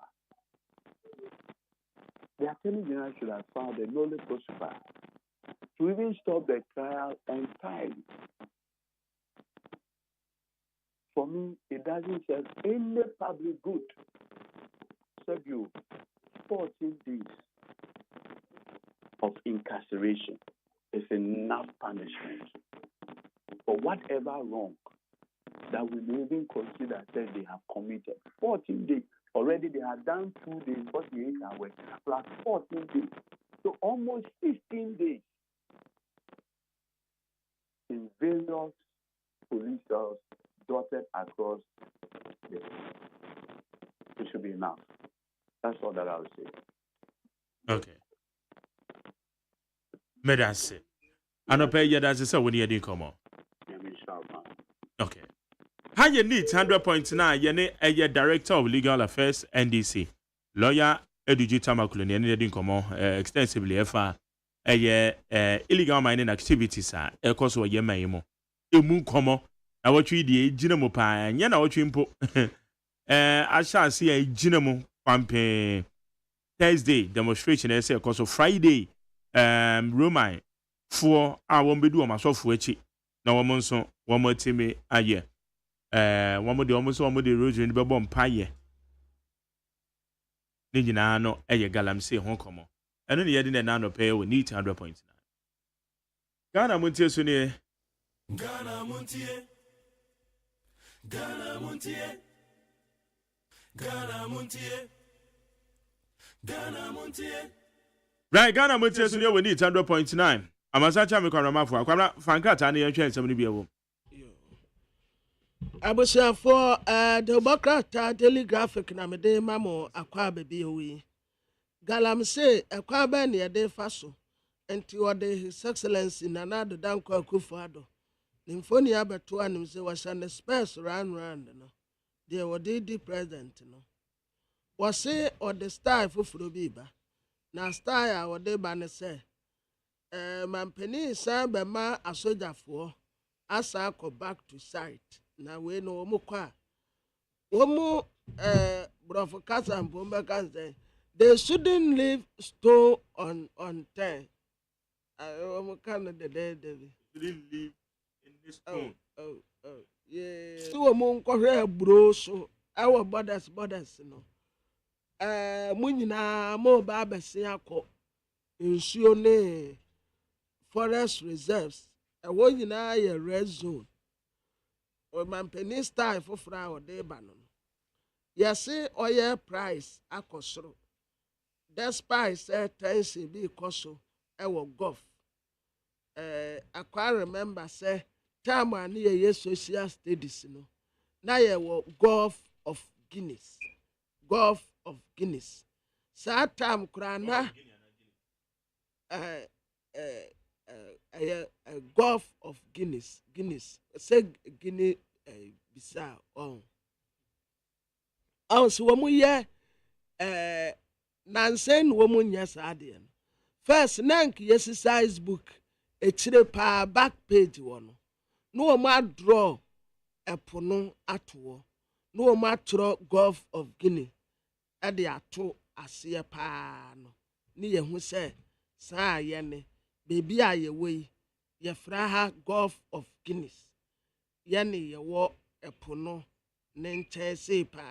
The Attorney General should have filed a nolle prosequi to even stop the trial entirely. For me, it doesn't serve any public good. Serve you 14 days of incarceration is enough punishment for whatever wrong that we may even consider that they have committed. 14 days. Already they have done 2 days, 48 hours, plus 14 days. So almost 15 days in various police cells dotted across the it should be enough. That's all that I would say. Okay. Medase. Anope yadase say when you dey come on. Okay. How you need 100.9 yene a director of legal affairs NDC. Lawyer Eduji Tamakulu ne dey come on extensively efa illegal mining activities ekoso ye mayimo. Emu komo na watwi die gina mo pa nya na watwi mpo. Asha see e gina mo campaign Thursday demonstration ese ekoso Friday Roman for awon bedu o masofo echi na wo nso wo matime aye wo de almost wo de rosary be bom paye ni nyina no eye Galamsey ho komo eno ne yede na no pay we need 100.9 Ghana muntie so ne Ghana muntie Ghana muntie Ghana muntie Ghana muntie Right, Ghana muntie so ne we need 100.9 Amasacha me kwaramafo akwara fankata ne yehwe nsem ne biewo Abusia for the Democrat Daily Graphic na mede mamo akwa bebi owi Galamsey akwa ba ne de faso enti wode His Excellency Nana Addo Dankwa Akufo-Addo nimfoni abeto anim se wasane space round no de wode di president no wase or the style fufuro bi ba na style wode ba ne se mampeni san be ma asojafo asa ko back to site na we no omu kwa omu brofokasa mbomba kanze they shouldn't leave stone on 10 omu kan de shouldn't leave in this stone yeah so omu nkohwe bro so our borders no munyina mo ba abese akọ nsuo ne forest reserves ewo nyina ye red zone o mampeni style fofra o de ba no yesi oil price akosoro despite tension bi koso ewo golf akwa remember say time an ye social studies no na ye wo Gulf of Guinness sa time krana Gulf of Guinness say Guinea Bissau so wo mu ye nansen wo mu nya sa de no first nank exercise book chire pa back page wo no ma draw epono ato no ma tro Gulf of Guinea e de ato ase pa no ni ye hu se sa ye ne baby a ye we ye fra ha Gulf of Guinness ye ne ye wo epono ne nche se pa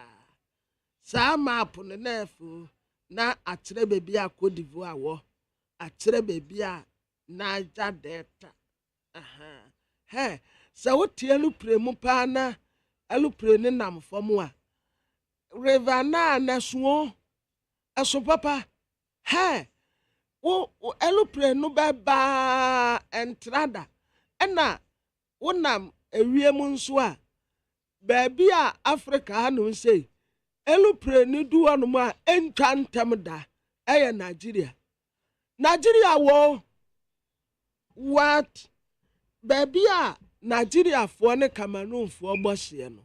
sa map ne na fu na akyere baby a Cote d'Ivoire wo akyere baby a Niger Delta sa wotie lu premu pa na alu pre ne nam fom a river na so eso papa wo elupre no ba entrada ena wonam ewiem nso a baabi a Africa ha no sei elupre ni du onum a entwa ntem da eye Nigeria wo what baabi a Nigeria fo ne Cameroon fo bohye no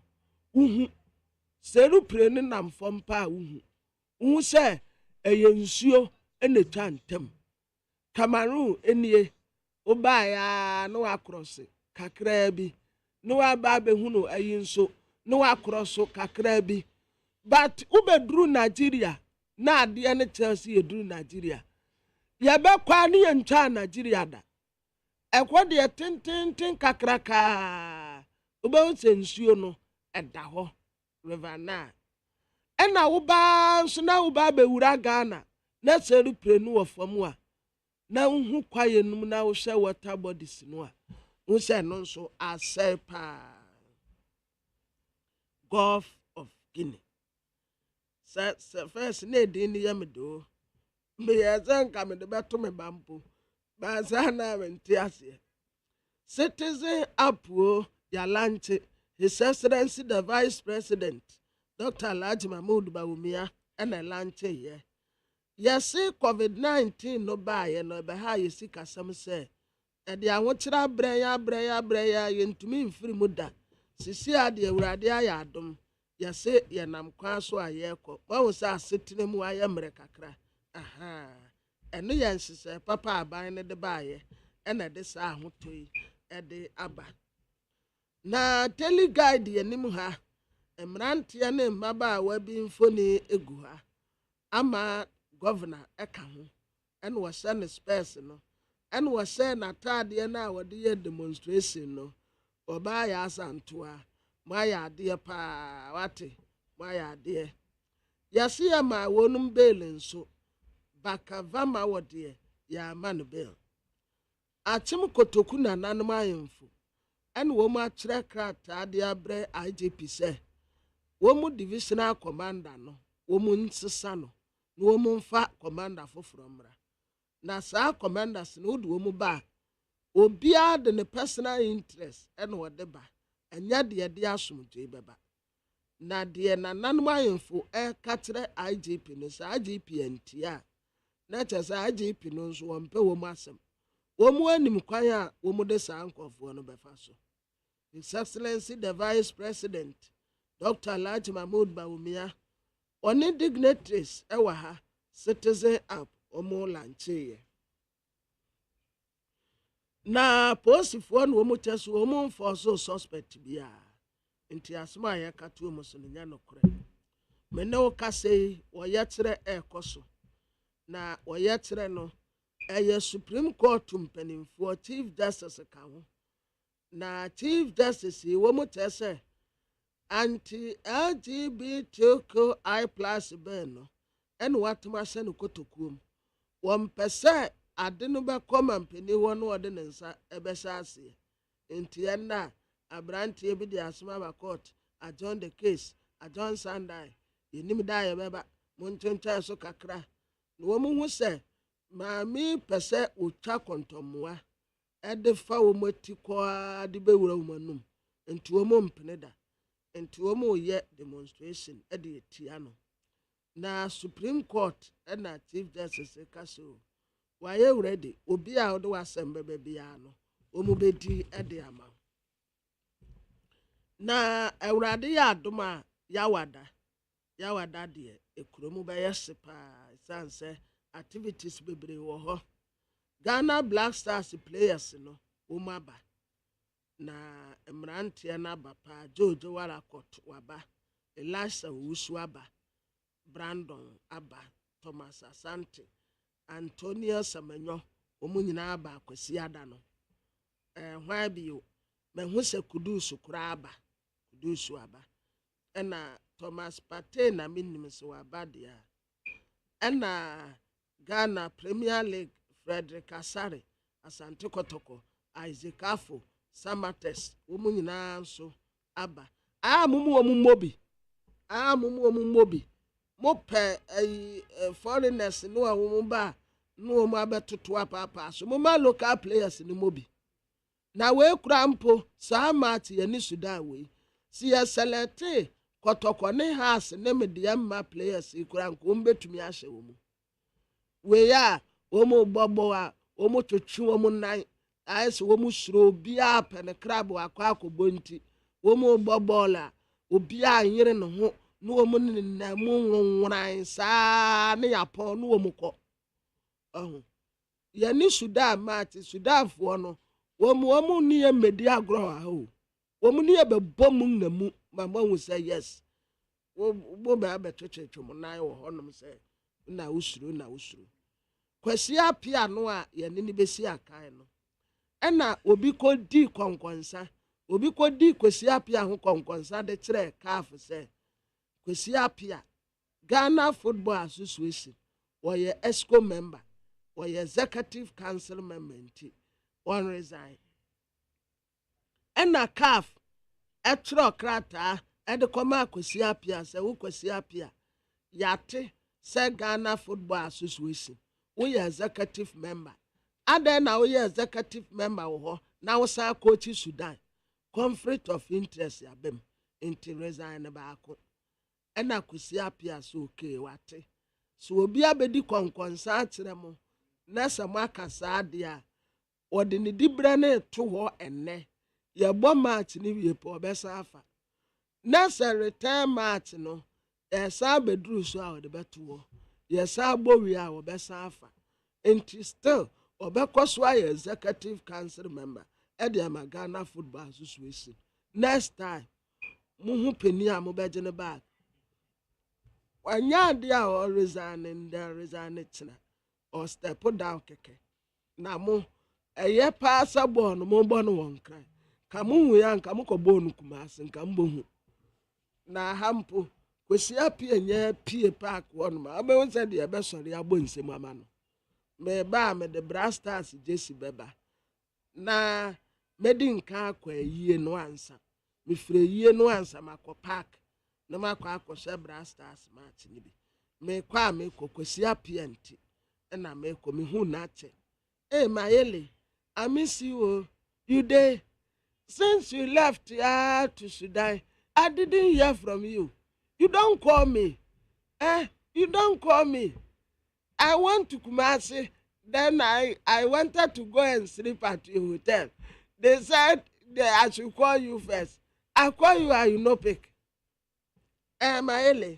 selupre ni nam fom pa uhu se eye nsuo ene chantem Cameroon enie obaya no across kakra bi no aba behunu ayi nso no across kakra bi but ubedru Nigeria na ade ne Chelsea edru Nigeria yebekwa ne yentwa Nigeria da ekode tintintin kakraka ubewuse nsuo no eda ho river na ena woba nso na woba bewura Ghana na seru prenu ofam a na hu kwaye num na wo hwe water bodies no a wo se no nso asepa Gulf of Guinea sa first na dey ni yamedo me yazan ka me de beto me bampo ba za na wenti ase citizen apuo ya lanche His Excellency the Vice President Dr. Alhaji Mahmoud Bawumia ena lanche ye yesi COVID-19 no ba ye no be ha yesi kasam se e de anwokyira breya yentumi mfiri muda sisi ade awurade aya adom yesi ye nam kwa so ayeko wa wo sa asetene mu aye mre kakra aha eno yensese papa aban ne de ba ye ena de sa ahotoi e de aba na teleguide yenim ha emrantia ne maba wa bi mfoni egu ha ama governor eka ho en wo se ne space no en wo se na tade na wode ye demonstration no oba ya asantoa ma ya ade pa wate ma ya ade yasi ya ma wonum bail nso bakava ma wode ya man bail achim kotoku na nanum ayemfo en wo ma kire krata de abre IGP se wo mu divisional commander no wo mu nsesa no wo mu mfa commander foforo mra na sa commanders no wo mu ba obia de ne personal interest en wo de ba enya de asomdwe beba na de na nanum ayemfo katre IGP no sa IGP entia na chesa IGP no nso wo mpe wo mu asem wo mu anim kwan a wo mu de sa ankofo no befa so. His Excellency the Vice President Dr. Alhaji Mahmoud Bawumia oni dignitaries ewa ha citizen app omo lanche na posifo no omo cheso omo mfoso suspect bia nti asma ya katu omo so nya nokore mene o kase wo yetre ekoso na wo yetre no eye Supreme Court mpanimfo Chief Justice ka ho na Chief Justice wo mo tese anti-LGBTQI+ bill no en watuma se no kotokuom won pese ade no be komampani won ode ne nsa ebesa ase enti enna abrante bi de asoma ba court adjourn the case adjourn Sunday yenim da ye beba montwentwa so kakra no wo mu hu se maami pese otwa kontomoa ede fa wo mati kwa de bewura wo manum enti wo mo mpene da enti wo mo ye demonstration ede etia no na Supreme Court na Chief Justice kaso waye ready obi a wo wasembe bia no wo mo bedi ede ama na awurade ya adoma yawada de ekromu be yesepa sanse activities bebre wo ho Ghana Black Stars players no umaba na emrantia na bapa Jojo Warakot waba Elisha Wusu aba Brandon aba Thomas Asante Antonio Samanyo omunyina aba akwasi ada no hwa bio mehu se Kudusu kura aba Kudusu aba ena Thomas Partey na minim se waba dia ena Ghana Premier League Frederick Asare Asante Kotoko Isaac Afo Samates omunyina nso aba mumu mobi mo pe foreigners no a ba no mo abetoto apapa so mo ma local players ni mobi na we kura mpo sa match ye ni Sudan we si ya select Kotoko ne has ne media ma players kura nko mbetumi ahye wo mu we ya omo bobo a omo twetwe omo nan ayese omo suro bia pen crab akwa akobonti omo bobola obi anyere ne ho no omo na mu nwran sa ne yapon no omo ko Yɛne Sudan match Sudanfoɔ no wɔn ni yɛ mmedi agorɔ ahụ wɔn ni yɛ bɛbɔ mu na mu mama hu sɛ yes wo bɛ abɛtwetwetwe mu nan wɔ hɔnom sɛ na usuru kwasi apia no a yɛne ne bɛsi akan no ɛna obi kɔdi kɔnkɔnsa obi kɔdi kwasi apia ho kɔnkɔnsa de kyerɛ CAF sɛ kwasi apia Ghana Football Association wɔyɛ ESCO member wɔyɛ executive council member nti wɔn resign ɛna CAF ɛtwerɛ krataa ɛde kɔma kwasi apia sɛ wo kwasi apia yate sɛ Ghana Football Association woyɛ executive member adɛn na woyɛ executive member wɔ hɔ na wo san coach Sudan conflict of interest yabem nti resign ne baako ɛna kwasi apia so okay wate so obi abedi kɔnkɔnsa akyerɛ mo na sɛ mo aka saa de a wɔde ne dibrɛ ne to hɔ ɛnɛ yɛbɔ match ne wie pɔ ɔbɛsa afa na sɛ return match no ɛsa beduru so a wɔde bɛto hɔ yɛsa bɔ wie a wɔbɛsa afa nti still ɔbɛkɔ so ayɛ executive council member ɛde ama Ghana Football Association next time muhu penny a mobɛgye ne back wanya ade a ɔresign kyena or step down keke na mo ɛyɛ paasa bɔɔl no mo bɔ no wɔn kran ka mo hu ya nka mo kɔ bɔɔl no kumase nka mo hu na hampo kwasi apia nyɛ pie park wɔn ma abɛwo sɛ de ɛbɛsɔre abɔ nsɛm ama no me ba me de Brastars jesi bɛba na medi nka akɔ yie no ansa me fire yie no ansa makɔ park na makɔ akɔhyɛ Brastars match ni bi me kwa me kɔ kwasi apia nti na me kɔ me hu na che Mayele I miss you you dey since you left to Sudan I didn't hear from you. You don't call me. You don't call me. I went to Kumasi. Then I wanted to go and sleep at your hotel. They said I should call you first. I call you and you no pick. Maele.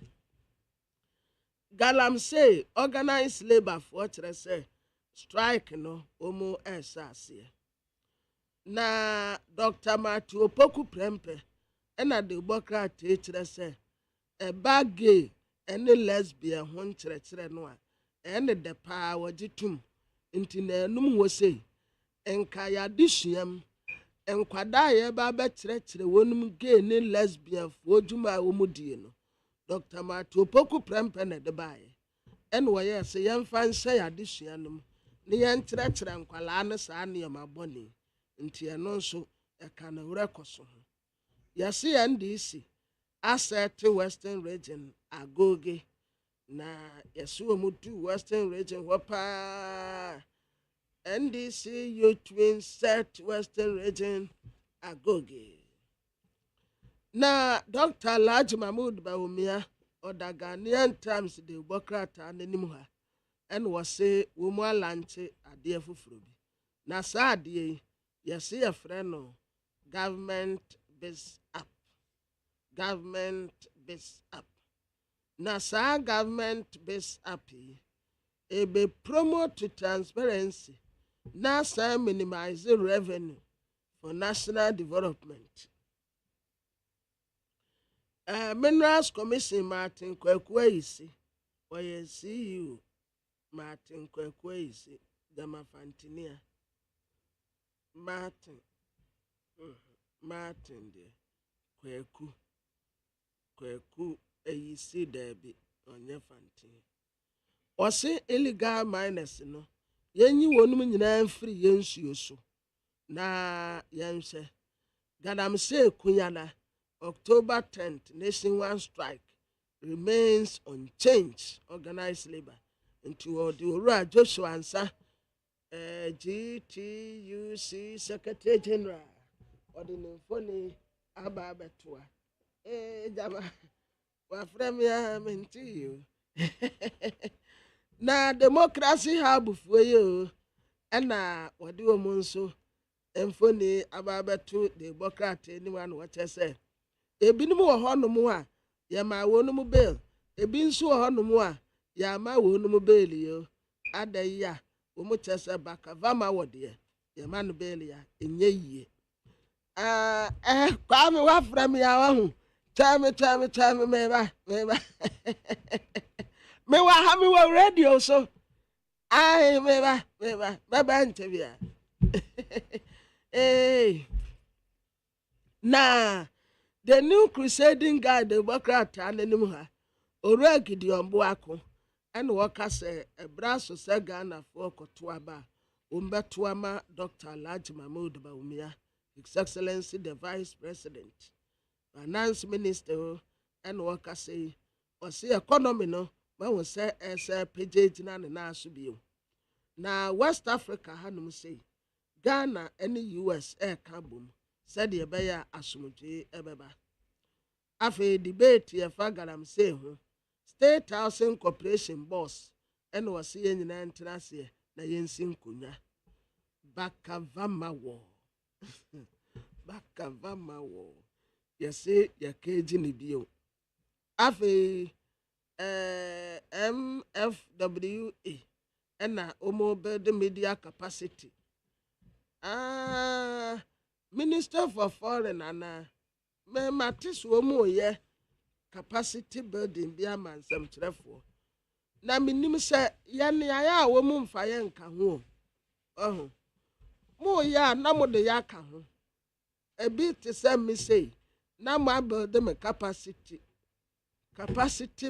Galamsey organized labor for say strike no omo esase. Na Dr. Matthew Poku Prempe ena de bokra te say eba gay ene lesbian ho nkyerɛkyerɛ no a ene de paa wɔgye tum nti na enum wo sei enka ya disuam enkwada ya ba bɛkyerɛkyerɛ wonum gay ne lesbian fo dwuma a wɔmu die no Dr. Matthew Poku Prempe na de baaye ene wɔyɛ sɛ yɛmfa nhyɛ ya disuanum ne yɛnkyerɛkyerɛ nkwalaa ne saa ne yɛmabɔne nti eno nso ɛka na wura kɔso ho yɛse NDC asset Western region agoge na yesu mu tu Western region wapa NDC youth win set Western region agoge na Dr. Laj Mahmoud Bawumia oda Ghanaian Times de bokrata nanim ha en wose wo mu alanche ade afufuro bi na saa ade yɛse yɛ frɛ no government based app na saa government based app ebe promote transparency na saa minimize revenue for national development. Minerals Commission Martin Kwekweisi oye CEO Martin Kwekweisi Gama Fantinia Martin de Kweku eyisi debi onye Fantinia ose illegal miners no yenyi wonum nyina mfiri yensuo so na yenhwe Galamsey kunyana October 10th nationwide strike remains unchanged. Organized labor into the Judicial answer GTUC Secretary General or the Nufoni Ababetua. Jama wa premier menti you. Na democracy hub for you and na wadi omonso Mfoni Ababetu the Democrat anyone what I say. Ebinom wɔ hɔ nom a yɛma wɔnom bail ebi nso wɔ hɔ nom a yɛama wɔnom bail yo adayi a umuchese baka vama wodie ye manu belia enye yie kwa mi wa fra mi ya hu chame meba me wa ha mi wa radio so ai meba ntebia na the new crusading guide the Democrat anenim ha Ora Gideon Boako and waka say a brass of Sagana for Kotuaba, Umbatuama, Dr. Laj Mahmoud Bawumia, His Excellency the Vice President, Finance Minister, and waka say, or see economy no, but will say as a PJ and Nasubu. Now, West Africa, Hanum say, Ghana, any US air kabum, said the Abaya Asumuji Ebeba. After debate, your Galamsey, State Housing Corporation boss, and was seeing in Antanasi, na Yensin Kunya. Bakavama war. Bakavama war. You say, your cage in the bio. After MFWA, and na Omo the media capacity. Minister for Foreign and me matis womo ye capacity building bi amansam trefo na minim se ye ne aya wo mu mfa ye nka ho mo ya na mo de ya ka ho e bi te se me say na mo build me capacity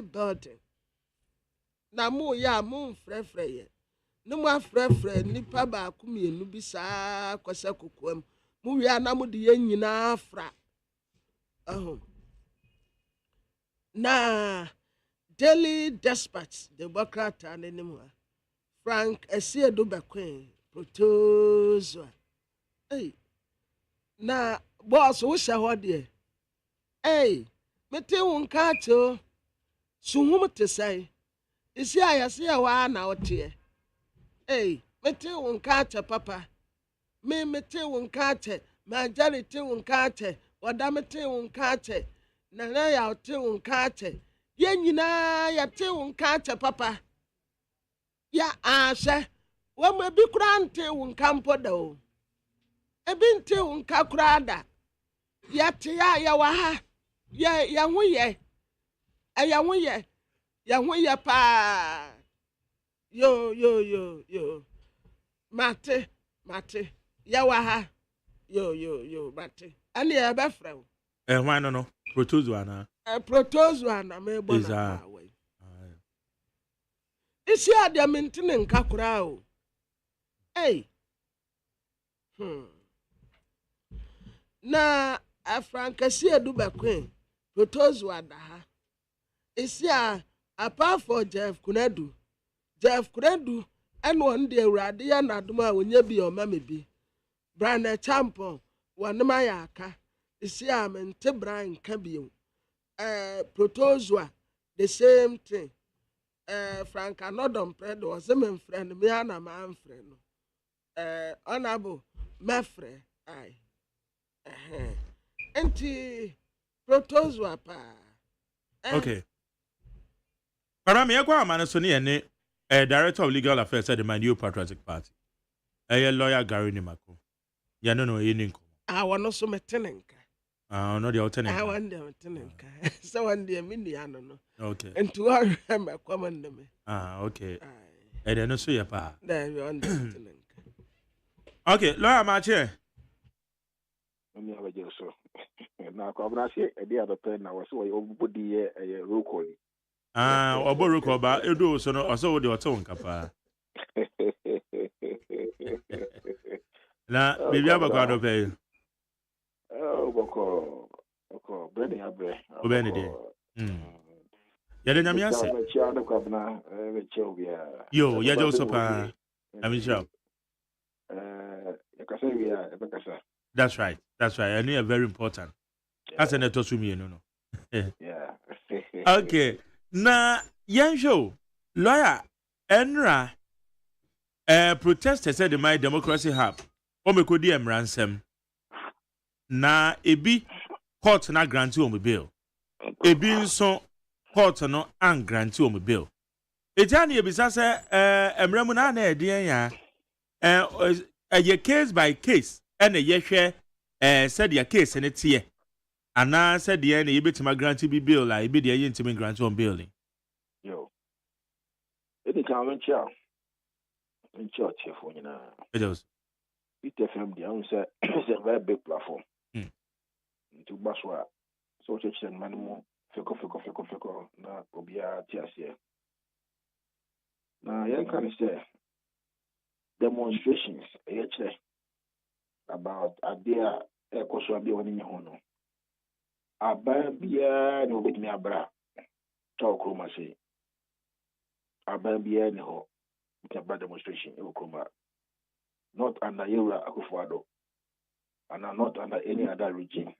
building na mo ya mo mfrefre ye no mo afrefre nipa ba ku mienu bi saa kwasa kokoam mo wi na mo de ye nyina afra na Daily Dispatch the Democrat anymore Frank Esiedu Bekwen protozoa na boss wo hye ho de mete won ka cho suhum te sai isi ayase wa na ote mete won ka cha papa mete won ka che majority won ka che wadamete won ka che na ya te won ka che ye nyina ya te won ka che papa ya ahye wo ma bi kura nte won kampo da o ebi nte won ka kura da ya te ya wa ha ya ho ye ya ho ye pa yo mate ya wa ha yo mate ani ya ba fra o why no protozoa na protozoa na me bo na wa isi ade mentine nka kura o na afrankasi edu Bekwen protozoa da ha isi apart for Jeff Kunadu and one day Radia Naduma when you be or mammy be Brana Champon one mayaka isi and Tebran Cabio protozoa the same thing Frank Anodon Pred was a man friend Miana man friend honorable Mefre anti protozoa pa okay Parami yakwa manasoni ene Director of Legal Affairs at the New Patriotic Party. A lawyer Gary Nimako. Ya no yeninko. I want no so metenenka. No the alternate. I want the metenenka. So one day miniano no. Okay. And to our remember command me. Okay. And then also ya pa. There you want the metenenka. Okay, lawyer Mache. Me have just so. Na ko abna se e dia be pen na wo so we obodi e roll call. Oboru ko ba edo so no oso de oto nkapa na bibi abakwa do pe boko breni abre obeni de ya de nyame ase yo ya jo so pa amisha that's right I know very important that's an eto sumi no yeah okay na yansho lawyer enra protesters said the my democracy hub omekodi emransem na ebi court na grant you bill ebi nso court no an grant you bill Ejani ebisa se emremu na na ede ya a case by case and a yehwe said your case and it's here. And now said the end, you bet my grant to be bill, like be the intimate grant on building. Yo. Any time in church for you know. It was. It FM the answer is a very big platform. To Baswa. So church and manimal fickle na obia tiasia. Now you can say demonstrations about idea ekoswa bi woni ho no. Aba bia ni obetimi abra talk room say. Aba bia ni ho about demonstration in Okroma. Not under Yura Akufo-Addo, and not under any other regime.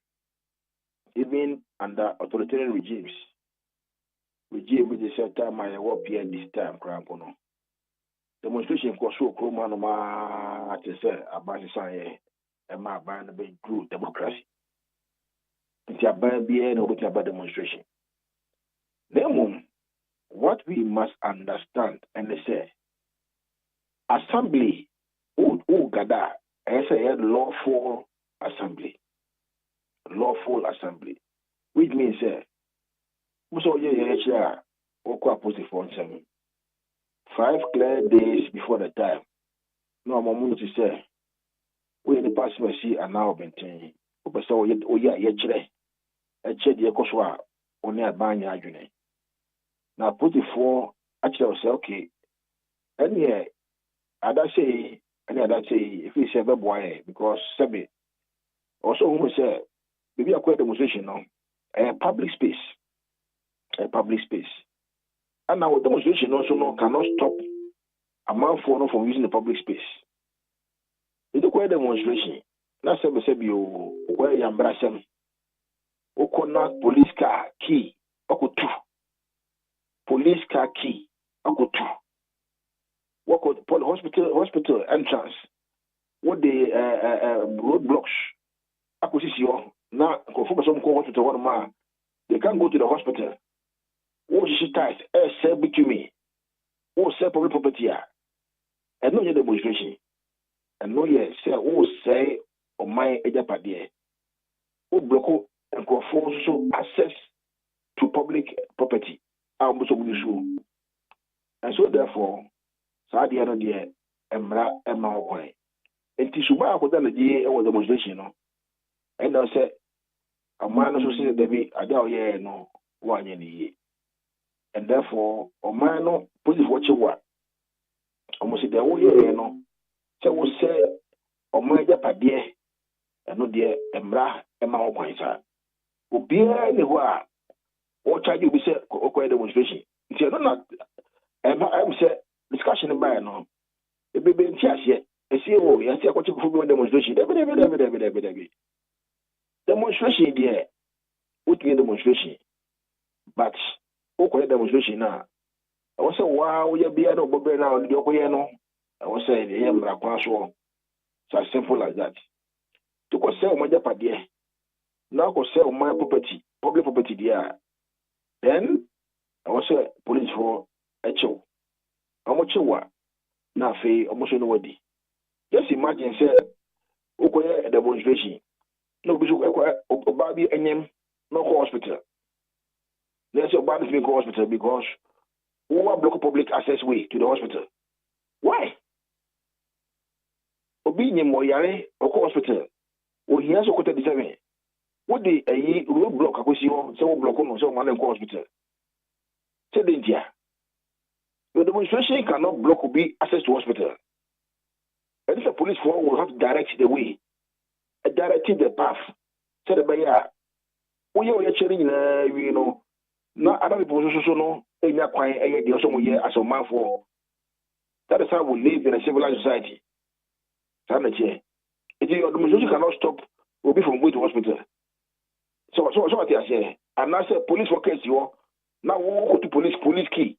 Even under authoritarian regimes, regime with the same time I work here this time, Crampono. Demonstration for so Okroma no ma to say about the sign and my band be true democracy. It's a band be no about demonstration. Then what we must understand and say assembly who gather as a lawful assembly, which means so yeah, opposite for 5 clear days before the time. No more to say we in the past see and now maintain. So yeah, a check the Koswa only a banya june. Now put it for actually say okay, and yeah. I'd say if we say boy because Sebi also who say maybe a quick demonstration now a public space. And now demonstration also cannot stop a man from using the public space. It's a quick demonstration. Now Sebi you where you embrace them. Okona police car key okutu. Police car key okutu. What could hospital entrance? What the roadblocks? Acquisition now. Conform some hospital one man. They can't go to the hospital. What she ties? Sell bitumen. What sell public property? And no demonstration. And no say who say on my ejapadie. Who block and conform so access to public property. And so therefore. Sadia no de emra ema okwan enti suba akoda na die e wo demonstration no and I say amana so say David ada oye no wanye ni and therefore omano police watch wa almost the wo ye no say wo say omaja padie eno de emra ema okwan sa obi ni ho a o charge obi say okwan demonstration nti no na em say discussion by no e be ntiase e see wo ya see akwati ko demonstration demonstration there what mean demonstration but o ko demonstration na I was say wow you be no bobe na o de ko ye no I was say the mra kwa so as simple as that to ko say o maja pade na ko say o my property public property there then I was say police for echo Omochewa na fe omoso no wadi. Just imagine say okoye a demonstration. No bisu obabi enyem no hospital. Let's say obabi fi go hospital because who block public access way to the hospital. Why? Obi nyem oyare oko hospital. O hiya so kota disame. What the road block akosi ho say wo block no say o man go hospital. Say dentia. The demonstration cannot block or be access to hospital. And if the police force will have to direct the way, directing the path. Say the buyer, we are sharing, you know, not other people also know, and you're quiet, and you're also here as a man for. That is how we live in a civilized society. If the demonstration cannot stop, we'll be from going to hospital. So what I say, and now say police for case you now we go to police key.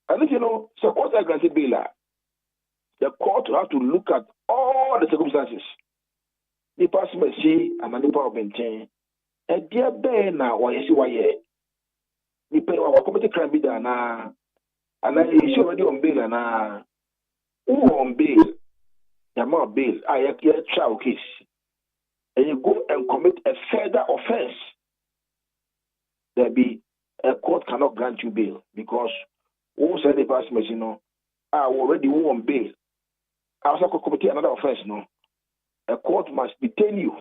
And if you know, suppose I granted bail, the court will have to look at all the circumstances. The person may see and the power maintain. And dear Ben now, why you see why the pay our committee crime be done And I is already on bail and who on bail, the amount bail, I trial case. And you go and commit a further offense, there be a court cannot grant you bail because who said the past machine, no, I already on bail. I also commit another offense, no. A court must detain you.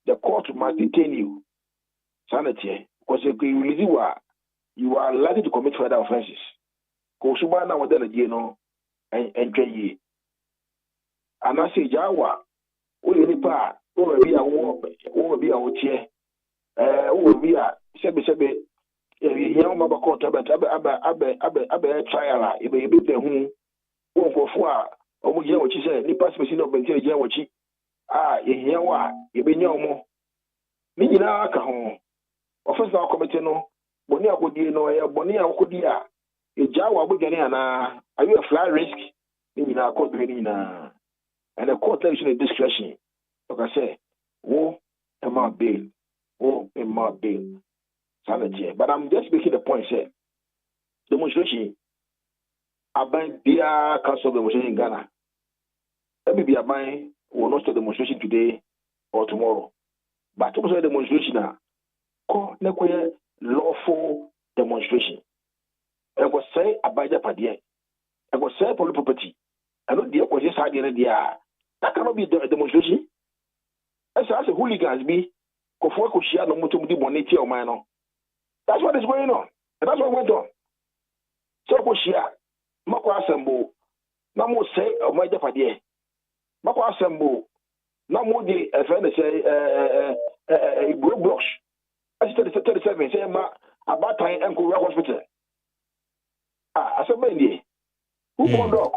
The court must detain you. Sanity, because you are likely to commit further offenses. Because you are now within a year, no, and 3 years. And I say, Jawa, who will be part, who will be a war, who will be a chair, who will be a sebe, young mother court, Abba trial, if you be the whom, who for 4, or what you say, the past machine of Bentel Jawachi. You hear what? You be no more. Me in alcohol. Offense now committee no. Bonia would you know, Bonia would ya. A Jawa would get in. Are you a fly risk? In our court, and a court election is discretion. Like I say, oh, and my bail. Oh, and my bail. Sanity. But I'm just making the point, say, demonstration. I buy beer, council demonstration in Ghana. Let me be a buying. Will not start demonstration today or tomorrow. But also a demonstration now. Lawful demonstration. I was say about Japan. I was say public property. I know the opposition side in the that cannot be a demonstration. As a hooligans be, Kofo Kushia no Mutum di Boniti or Mano. That's what is going on. And that's what went on. So Kushia, Mako Assemble, no more say of my Japan. Mako Assemble, no more the friend say BREW blocks. I said 37 say about time and go hospital. I said maybe who born dog?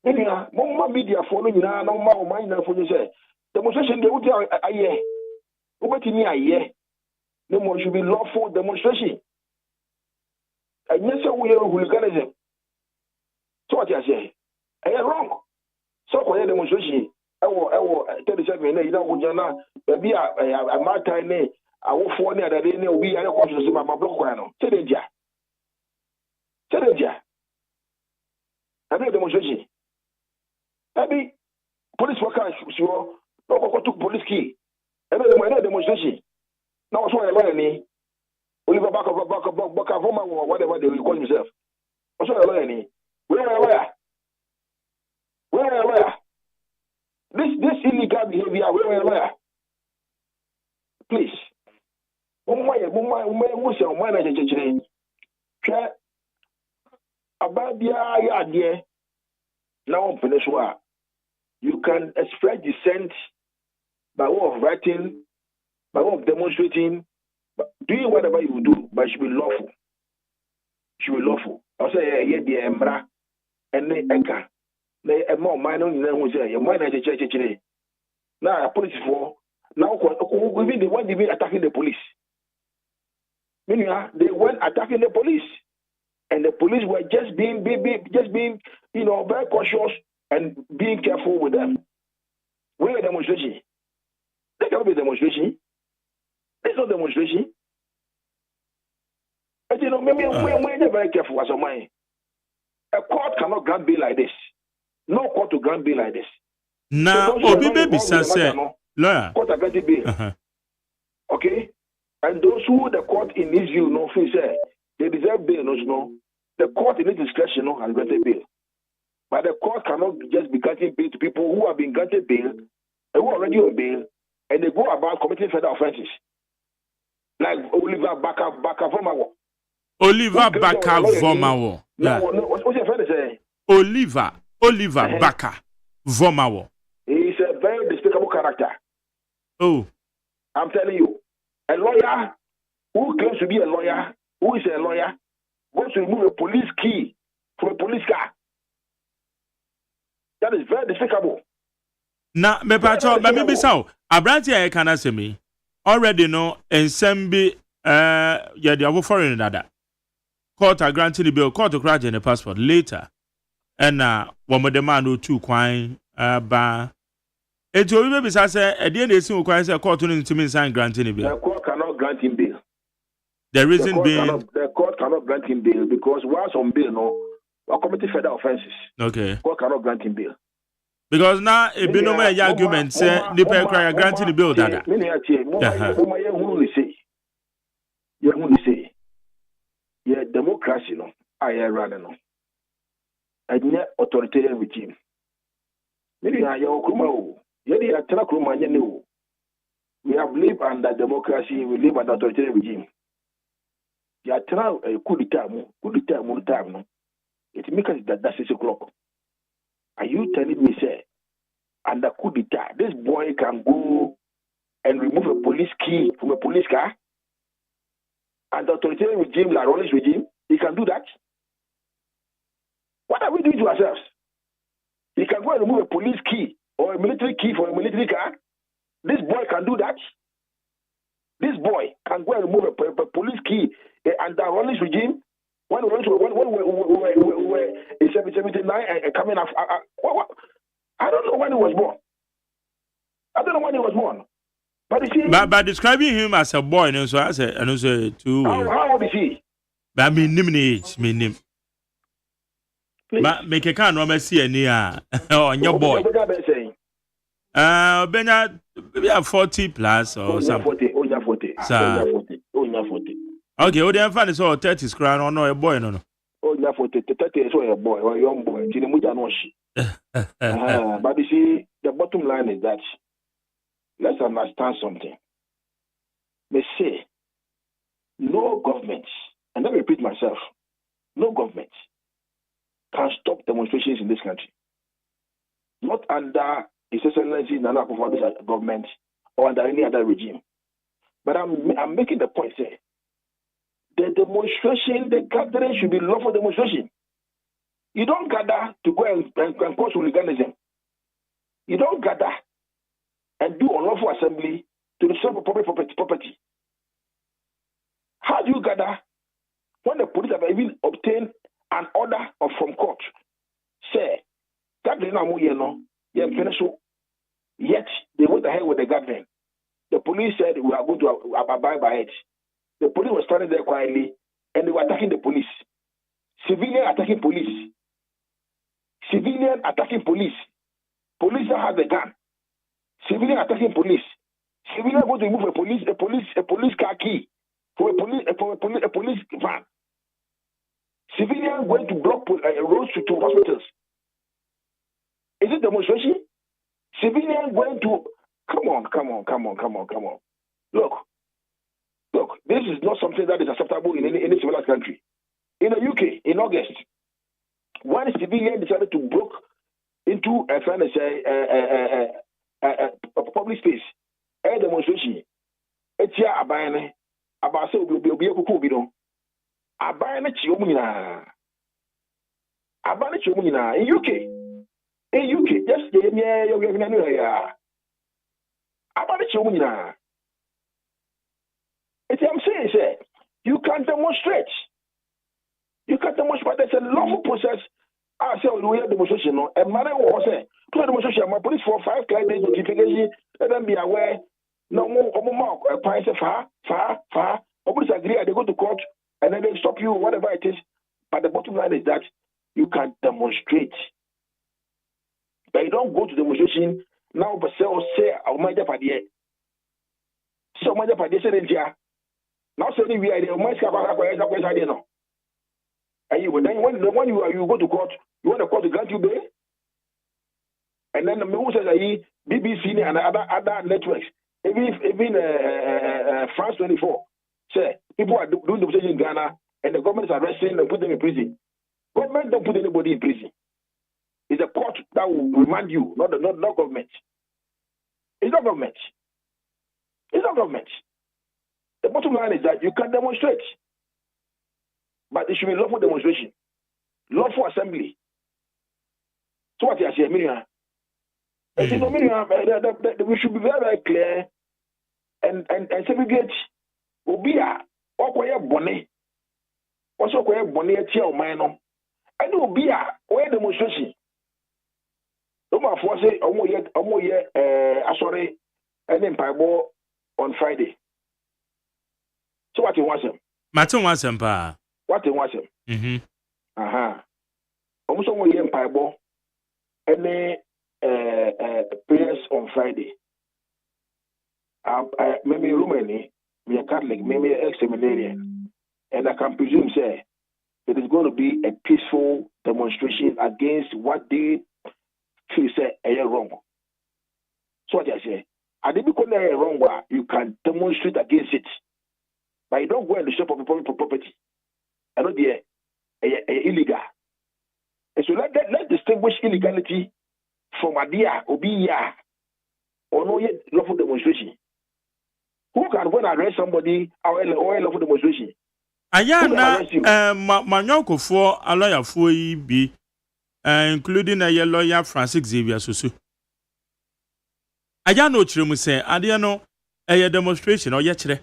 Media, more media following now, no more mind for you say demonstration they would a year. What in a year? No more should be lawful demonstration. And yes, we are hooliganism. So what you say? I am wrong. So for the demonstration, I will 37 you know, maybe a matter I will phone that they know we are going to see my block. Tedeja. I mean demonstration. Maybe police workers sure no took police key. I know demonstration. Now what's why I learn Oliver back of home or whatever they will call himself. What's why I learn Where are a lawyer? This illegal behavior, where are a lawyer? Please. You can express dissent by way of writing, by way of demonstrating, doing whatever you do, but it should be lawful. I'll say, yeah, the Embra and the Eka. A more minor than who say, your mind as a church today. Now, a police for now, even they weren't even attacking the police. Meaning, they weren't attacking the police, and the police were just being, you know, very cautious and being careful with them. Where demonstration? There cannot be demonstration. There's no demonstration. And you know, maybe we're very careful as a mind. A court cannot grant bail like this. No court to grant bail like this. Now, Obi baby say, lawyer. Court are granting bail. Okay? And those who the court in his view no feel say they deserve bail, no. The court in its discretion no has granted bail. But the court cannot just be granting bail to people who have been granted bail and who are already on bail and they go about committing further offenses. Like Oliver Baka Vomawo. Oliver Baka Vomawo. What's your friend say? Oliver Baka Vomawo. He is a very despicable character. Oh. I'm telling you. A lawyer who claims to be a lawyer, who is a lawyer, goes to remove a police key from a police car. That is very despicable. Now, me pacho, maybe so. Abranti I can say me. Already know and sembi yeah the foreign dada. Court are granting the bill, court to grant the passport later. And one of the man who two quine ba. It will be say at the end they see requires a court to me sign granting the bill. The court cannot grant him bail. The reason being the court cannot grant him bail because once on bail, or committing further offenses. Okay. Court cannot grant him bail. Because now a binoma argument say Nipa Cry granting the bill that. Yeah, democracy no, I run no. And yet authoritarian regime. Maybe I Kuma, Yedi Atrakuma Yenu. We have lived under democracy, we live under authoritarian regime. Yatra coup d'etat, no. It makes that's 6 o'clock. Are you telling me, say, under coup d'etat, this boy can go and remove a police key from a police car? And the authoritarian regime, like Rollish regime, he can do that? What are we doing to ourselves? He can go and remove a police key or a military key for a military car? This boy can do that? This boy can go and remove a police key under Rollish regime? When we were in 1779 and coming after, I don't know when he was born. But you see, by describing him as a boy, and so I say, and also too. How old is he? But I mean, name. Make a can no see any on your boy. Benya, maybe 40 plus or something. 40. Okay, what the fan is all 30 crown or no a boy no. Oh, yeah, 40, 30 is a boy or a young boy. But you see, the bottom line is that let's understand something. They say no government, and let me repeat myself, no government can stop demonstrations in this country. Not under His Excellency Nana Akufo-Addo's government or under any other regime. But I'm making the point, say, the demonstration, the gathering should be lawful demonstration. You don't gather to go and cause hooliganism. You don't gather and do unlawful assembly to destroy public property. How do you gather when the police have even obtained an order from court? Say, gathering yet they went ahead with the gathering. The police said we are going to abide by it. The police was standing there quietly and they were attacking the police. Civilian attacking police. Civilian attacking police. Police that have the gun. Civilian attacking police. Civilian going to remove a police car key for a police van. Civilian going to block roads to hospitals. Is it demonstration? Civilian going to come on. Look, this is not something that is acceptable in any civilized country. In the UK, in August, one civilian decided to break into a public space, a demonstration. It's here abayane, abase obi kukubido. Abayane chiomuna. In UK, just abane chiomuna. I'm saying, say, you can demonstrate. But there's a lawful process. I say, we have demonstration. A man will say, demonstration. My police for 5 days notification. Let them be aware. No more. Price far. Police agree. They go to court and then they stop you, whatever it is. But the bottom line is that you can demonstrate. But you don't go to demonstration now. But say, I'll mind up at the end. So mind up at the end. Now suddenly we are the most no. And you then when you go to court, you want the court to grant you bail. And then the who says BBC and other networks, even France 24, say people are doing the position in Ghana and the government is arresting and put them in prison. Government don't put anybody in prison. It's a court that will remand you, not government. It's not government. The bottom line is that you can demonstrate, but it should be lawful demonstration, lawful assembly. So what you say, Miriam? We should be very, very clear and segregate. Obia, okoye bone, also okoye bone etia omano. And obia, oye demonstration. No more for say omoye asore and then paibo on Friday. So what you want them? Martin was empa. What in wasem? Aha. Almost all year paibo. Any prayers on Friday. Maybe Romani, me a Catholic, maybe a seminarian, and I can presume say it is going to be a peaceful demonstration against what they feel say are wrong. So what I say, I didn't because they are wrong. You can demonstrate against it, but you don't go in the shop of the public property. I know they are illegal. And so let's distinguish illegality from idea or be or no yet lawful demonstration. Who can go and arrest somebody or lawful demonstration? Ayana, Manyoko for a lawyer for be, including a lawyer Francis Xavier Susu. Ayano Chimu say, Adiano, a demonstration or yetre.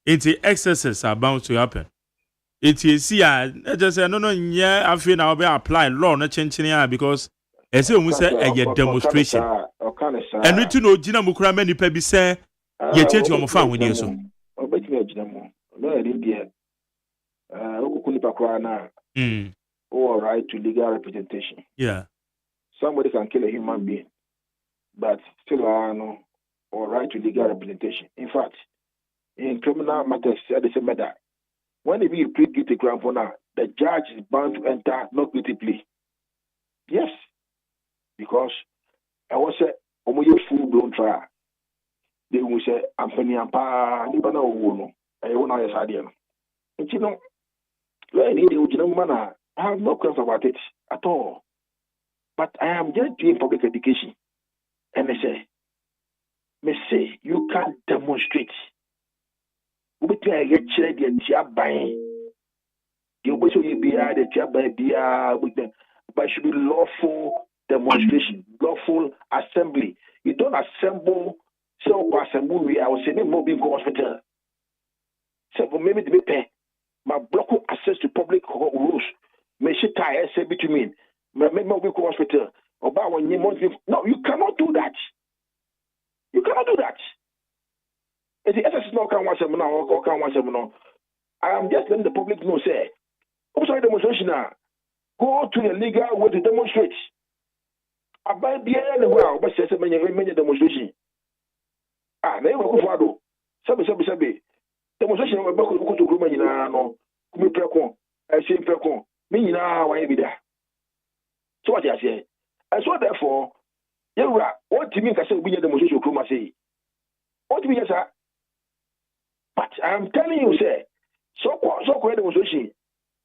Into excesses are bound to happen. It is here, just no, yeah, I feel I'll be applying law, not changing because as we say a demonstration. And we to know Gina Mukra many pebi say, ye change your fan with you so. Or right to legal representation. Yeah. Somebody can kill a human being, but still no or right to legal representation. In fact, in criminal matters, they say that when you plead guilty ground for now, the judge is bound to enter not guilty plea. Yes. Because I was a full blown trial. They will say, I'm penny and pa, you know, I won't know your idea. And you know, I have no questions about it at all. But I am just doing public education. And they say, you can't demonstrate. But should be lawful demonstration, lawful assembly. You don't assemble, so assembly, I was saying, moving to hospital. So maybe the pay. My block access to public rules. May she tie say between me go hospital. About when you no, you cannot do that. You cannot do that. If the SS no can watch them now or can watch them now, I am just letting the public know say, I'm sorry demonstration now. Go to the legal way to demonstrate. About the end well, but say many demonstration. They will go for do. Sabi. Demonstration will go to Gruma no. Kumi prekon, say prekon. Me na wa be there. So what I say? And so therefore, what to me can say we demonstration Gruma say. What to me sir? But I am telling you, say, so demonstration.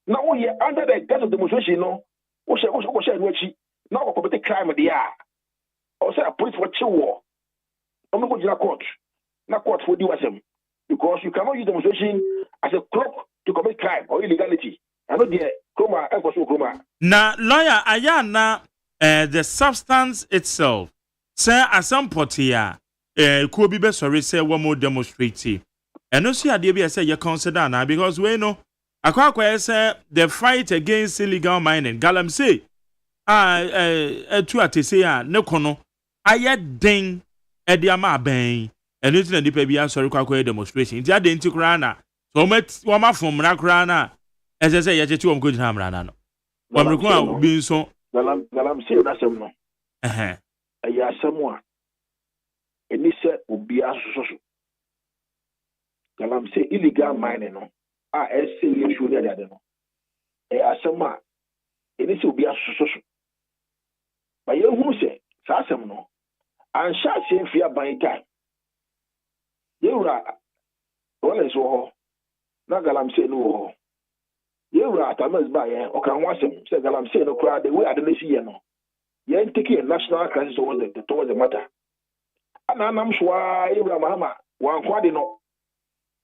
Now we are under the guise of demonstration, no. Now we commit crime there. Or say a police for chill war. I'm not going to court. Not court for do them. Because you cannot use demonstration as a cloak to commit crime or illegality. I know the Chroma. Now, lawyer, Ayana, the substance itself, say, at some point here, could be best sorry, say, one more demonstrative. And no see idea say you consider now because we know akwa say the fight against illegal mining Galamsey to atese ne kono aye den e dia ma ben enu ti na dipa bia sorry kwa demonstration ti ade nti kra na so wo ma fom na kra na ese say ye chechi wo ko jina mra na no wo mreku a bi nso Galamsey na sem no aya semwa eni se obi asoso Galamsey illegal mining no say you should there no asema eni se obi asoso ba ye hu se sa asem no an sha se fia ban kai ye wura wala so ho na Galamsey no ho ye wura atamas ba ye o kan wasem se Galamsey no kra the way adenesi ye no ye take a national crisis towards the matter ana nam soa ye wura mahama wan kwade no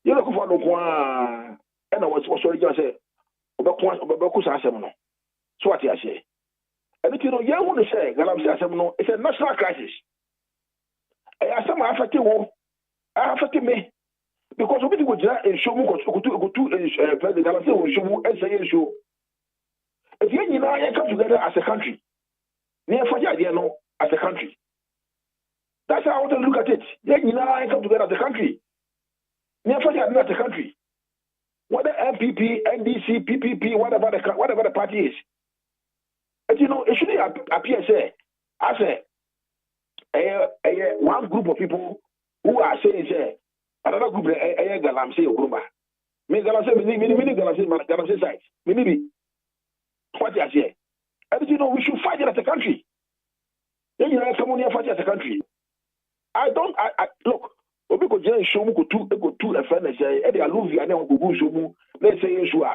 you look for no one, and I was sorry just say, Obaku Sassam. So what I say. And if you know, you want to say, Galamsey Sassam, it's a national crisis. I asked some affected me because of it would show me go to the Galamsey will show and say, show. If you know, I come together as a country, near Faja, no, as a country. That's how I want to look at it. You know, I come together as a country. Never forget not the country. whether MPP, NDC, PPP, whatever the party is. But it shouldn't appear as one group of people who are saying another group Galamsey or Grumba. Me Galamsey, many Galamsey sides. Maybe what I say. And we should fight it as a country. Then someone here fight as a country. I look. Obi ko jẹ́ ìṣòwò kò tú ẹ̀fẹ́ náà ṣe ẹ̀dẹ̀ àlùfíà náà kò gún ìṣòwò let's say issue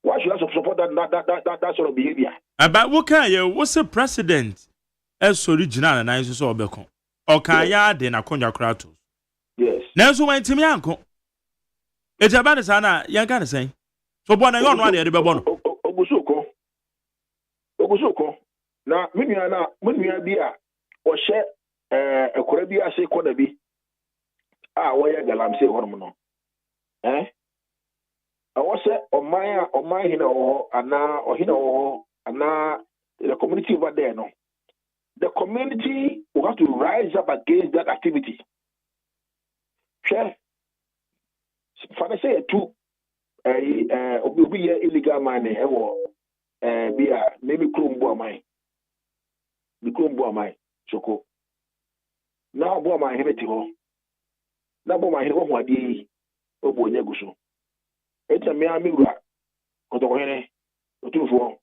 why should I support that sort of behavior. But what can you? What's the president? As original and I saw Becon. Or can ya de na konya kratos? Yes. Now so when Timmy Uncle. It's about the sana, young kind of saying. So one I one the Babono. Ogusoko. Now, Minya Bia or share a Korebia say Kodabi. Why Galamsey hormono? I was on my hino and the community over there. No, the community will have to rise up against that activity. Share. For say two, be illegal mining. Be maybe Chrome mine. The Chrome mine. Choko. Now, boy, my hemetiho. Na bo ma hene wo ade obo nya guso eta me amigura oto hene otufo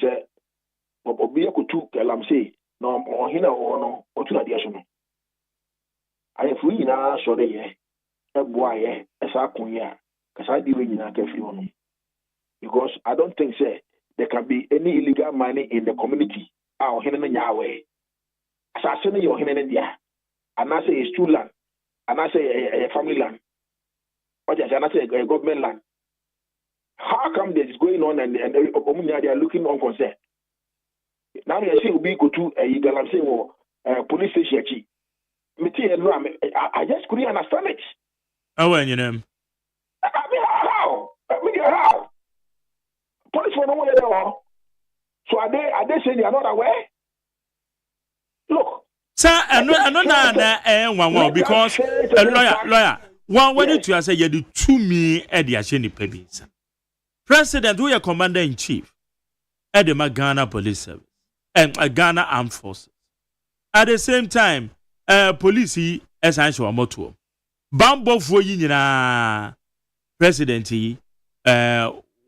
se obi akutu Galamsey no ohina wo no otu na de so no ayefu nyina so de ye ebo aye esa kunye a kasa di we nyina ka firi wo no because I don't think there can be any illegal mining in the community ohene no nyawe asase no ye ohene no dia. And I say it's true land, and I say a family land, or just and I say a government land. How come this is going on and they are looking unconcerned? Now you see we go to a Galamsey or police station. I just couldn't understand it. Oh, when you know. I mean how? Police for no one there. So are they saying they are not aware? Look. Sir, and no, because lawyer, one when it you say you do to me at the Asheni Pebis. President, who are commander in chief at the Ghana Police Service and Ghana Armed Forces. At the same time, police essential motor. Bambo for yina president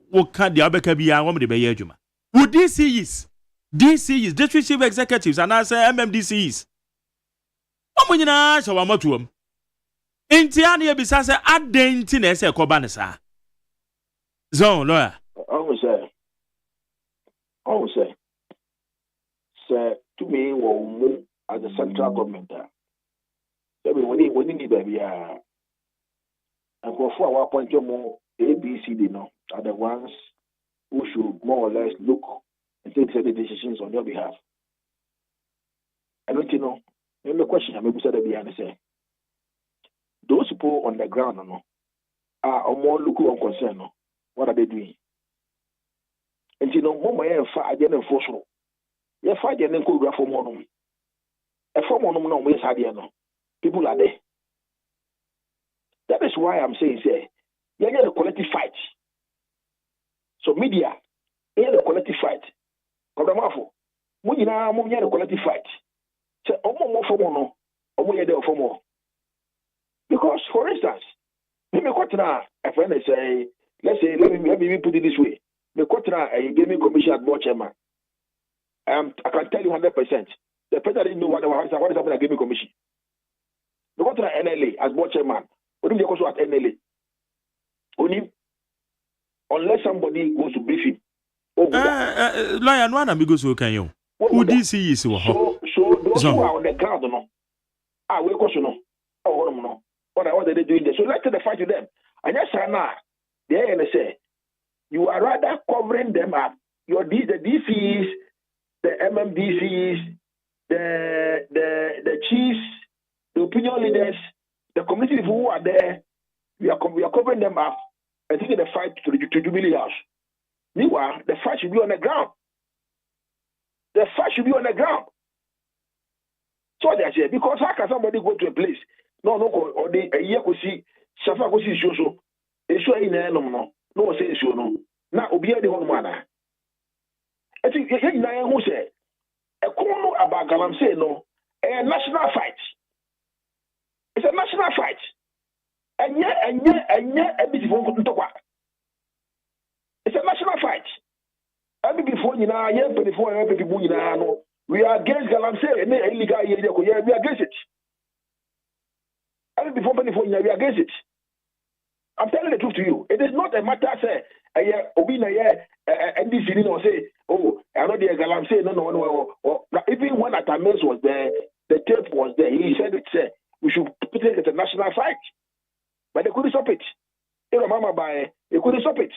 what can the Abekabia woman the Bayajuma? Who DCs, district chief executives, and I say MMDCs. Omunyina shawa matuom enti ane bisa se adenti na ese kobane sa zone lawyer say to me wo mu as the central government so we need baby and go for our point mo ABCD no are the ones who should more or less look and take certain decisions on your behalf. I don't know. The question I maybe said say those people on the ground are more looking on concern. What are they doing? And more my again and force. You fight and then go grab for more. A form on no way no. People are there. That is why I'm saying you get a collective fight. So media, you get a collective fight. We need a collective fight. Because, for instance, a friend say, let's say, let me put it this way. The gaming commission at board chairman. I can tell you 100%. The president didn't know what is happening at gaming commission. The NLA as board chairman. What do you also at NLA? Only unless somebody goes to brief him. Lawyer, no one amigos who can you. Who DC is so those who are on the ground, we question what are they doing there? So let's take the fight to them. And yes, now the NSA, you are rather covering them up. The DCs, the MMDCs, the chiefs, the opinion leaders, the community who are there. We are covering them up and taking the fight to the Jubilee House. Meanwhile, the fight should be on the ground. The fight should be on the ground. So they say, because how can somebody go to a place? No, or a year could see, Shafa could see, issue in no say issue no. Na obi e de ho mana. Eti ye na who say e kono about Galamsey no a national fight. It's a national fight. And yet, it's a national fight. And before you know, before people you know, we are against Galamsey and illegal we are against it. And before you know, we are against it. I'm telling the truth to you. It is not a matter say Obina NDC no say, oh, I know the Galamsey no. Even when Atames was there, the tape was there. He said it said we should put it as a national fight. But they couldn't stop it. You know, Mama by they couldn't stop it.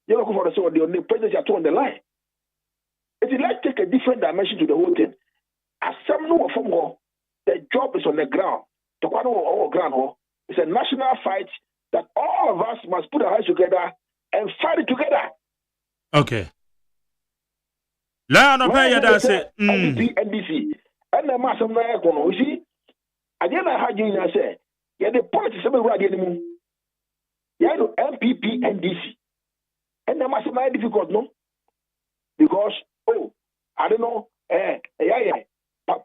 You know, for the so the presidents are two on the line. Let's take a different dimension to the whole thing. As some know from more, the job is on the ground. To one our ground, it's a national fight that all of us must put our hands together and fight it together. Okay. La no pay that say NDC. And the mass of you see, I didn't know how you say. Yeah, the politics of the anymore. Yeah, the MPP NDC. And the mass of difficult, no? Because, I don't know,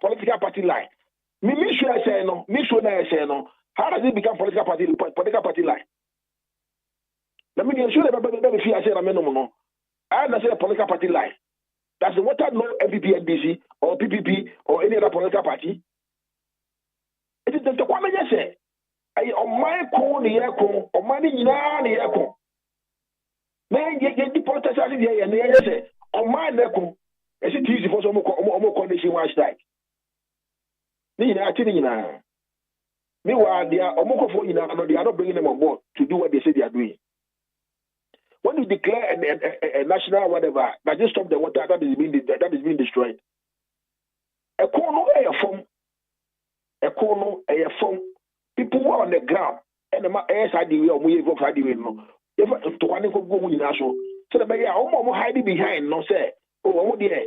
political party line. Me sure I say no, how does it become political party line? Let me ensure that everybody fear I say no. I understand a political party line. That's what I know MPP NDC or PPP or any other political party. It is the one I say. On my cone, the aircon, or money in the aircon. Man, get the politics out of here and the say, on my aircon, is it easy for some more condition one strike? Meanwhile, they are almost for they are not bringing them on board to do what they say they are doing. When you declare a national whatever, that just stop the water that is being destroyed. A corner a form. People who are on the ground and the SID or we evoke ID no. If to one go so the baby hiding behind no say dear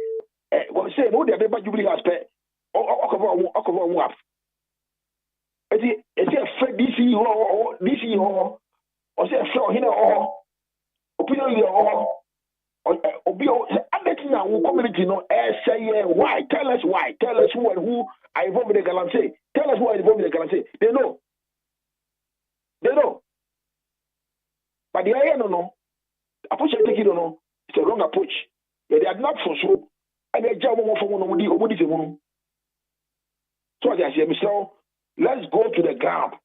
say no they never jubilee aspect or wap. It's a Fred DC or say a floor here or opinion or community no say why tell us who and who I involved in the Galamsey. Tell us who are involved in the Galamsey. They know. But the idea no. Approach I take it no. It's a wrong approach. They are not for so. And they jump over for one. So as I say, Mr. Let's go to the ground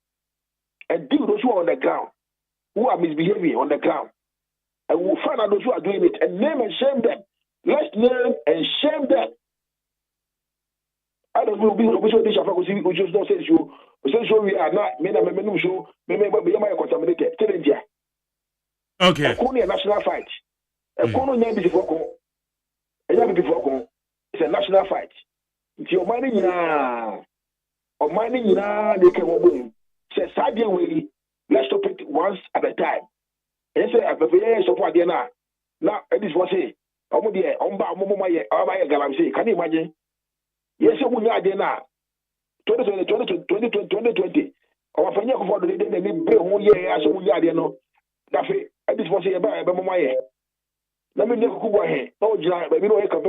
and deal with those who are on the ground, who are misbehaving on the ground. And we'll find out those who are doing it and name and shame them. Let's name and shame them. I don't know which one they shall focus on. We just don't say so. We are not. Contaminated. Okay. A national fight. It's a national fight. It's your money or mining they can win. Say side way. Let's stop it once at a time. And say I support the now this was say. Galamsey. Can you imagine? Yes, you will there now. 2020. Our financial for the day, they bring 1 year, so we are there no. That's it. This was a buy a year. Let me never go ahead. Oh, John, but we don't have to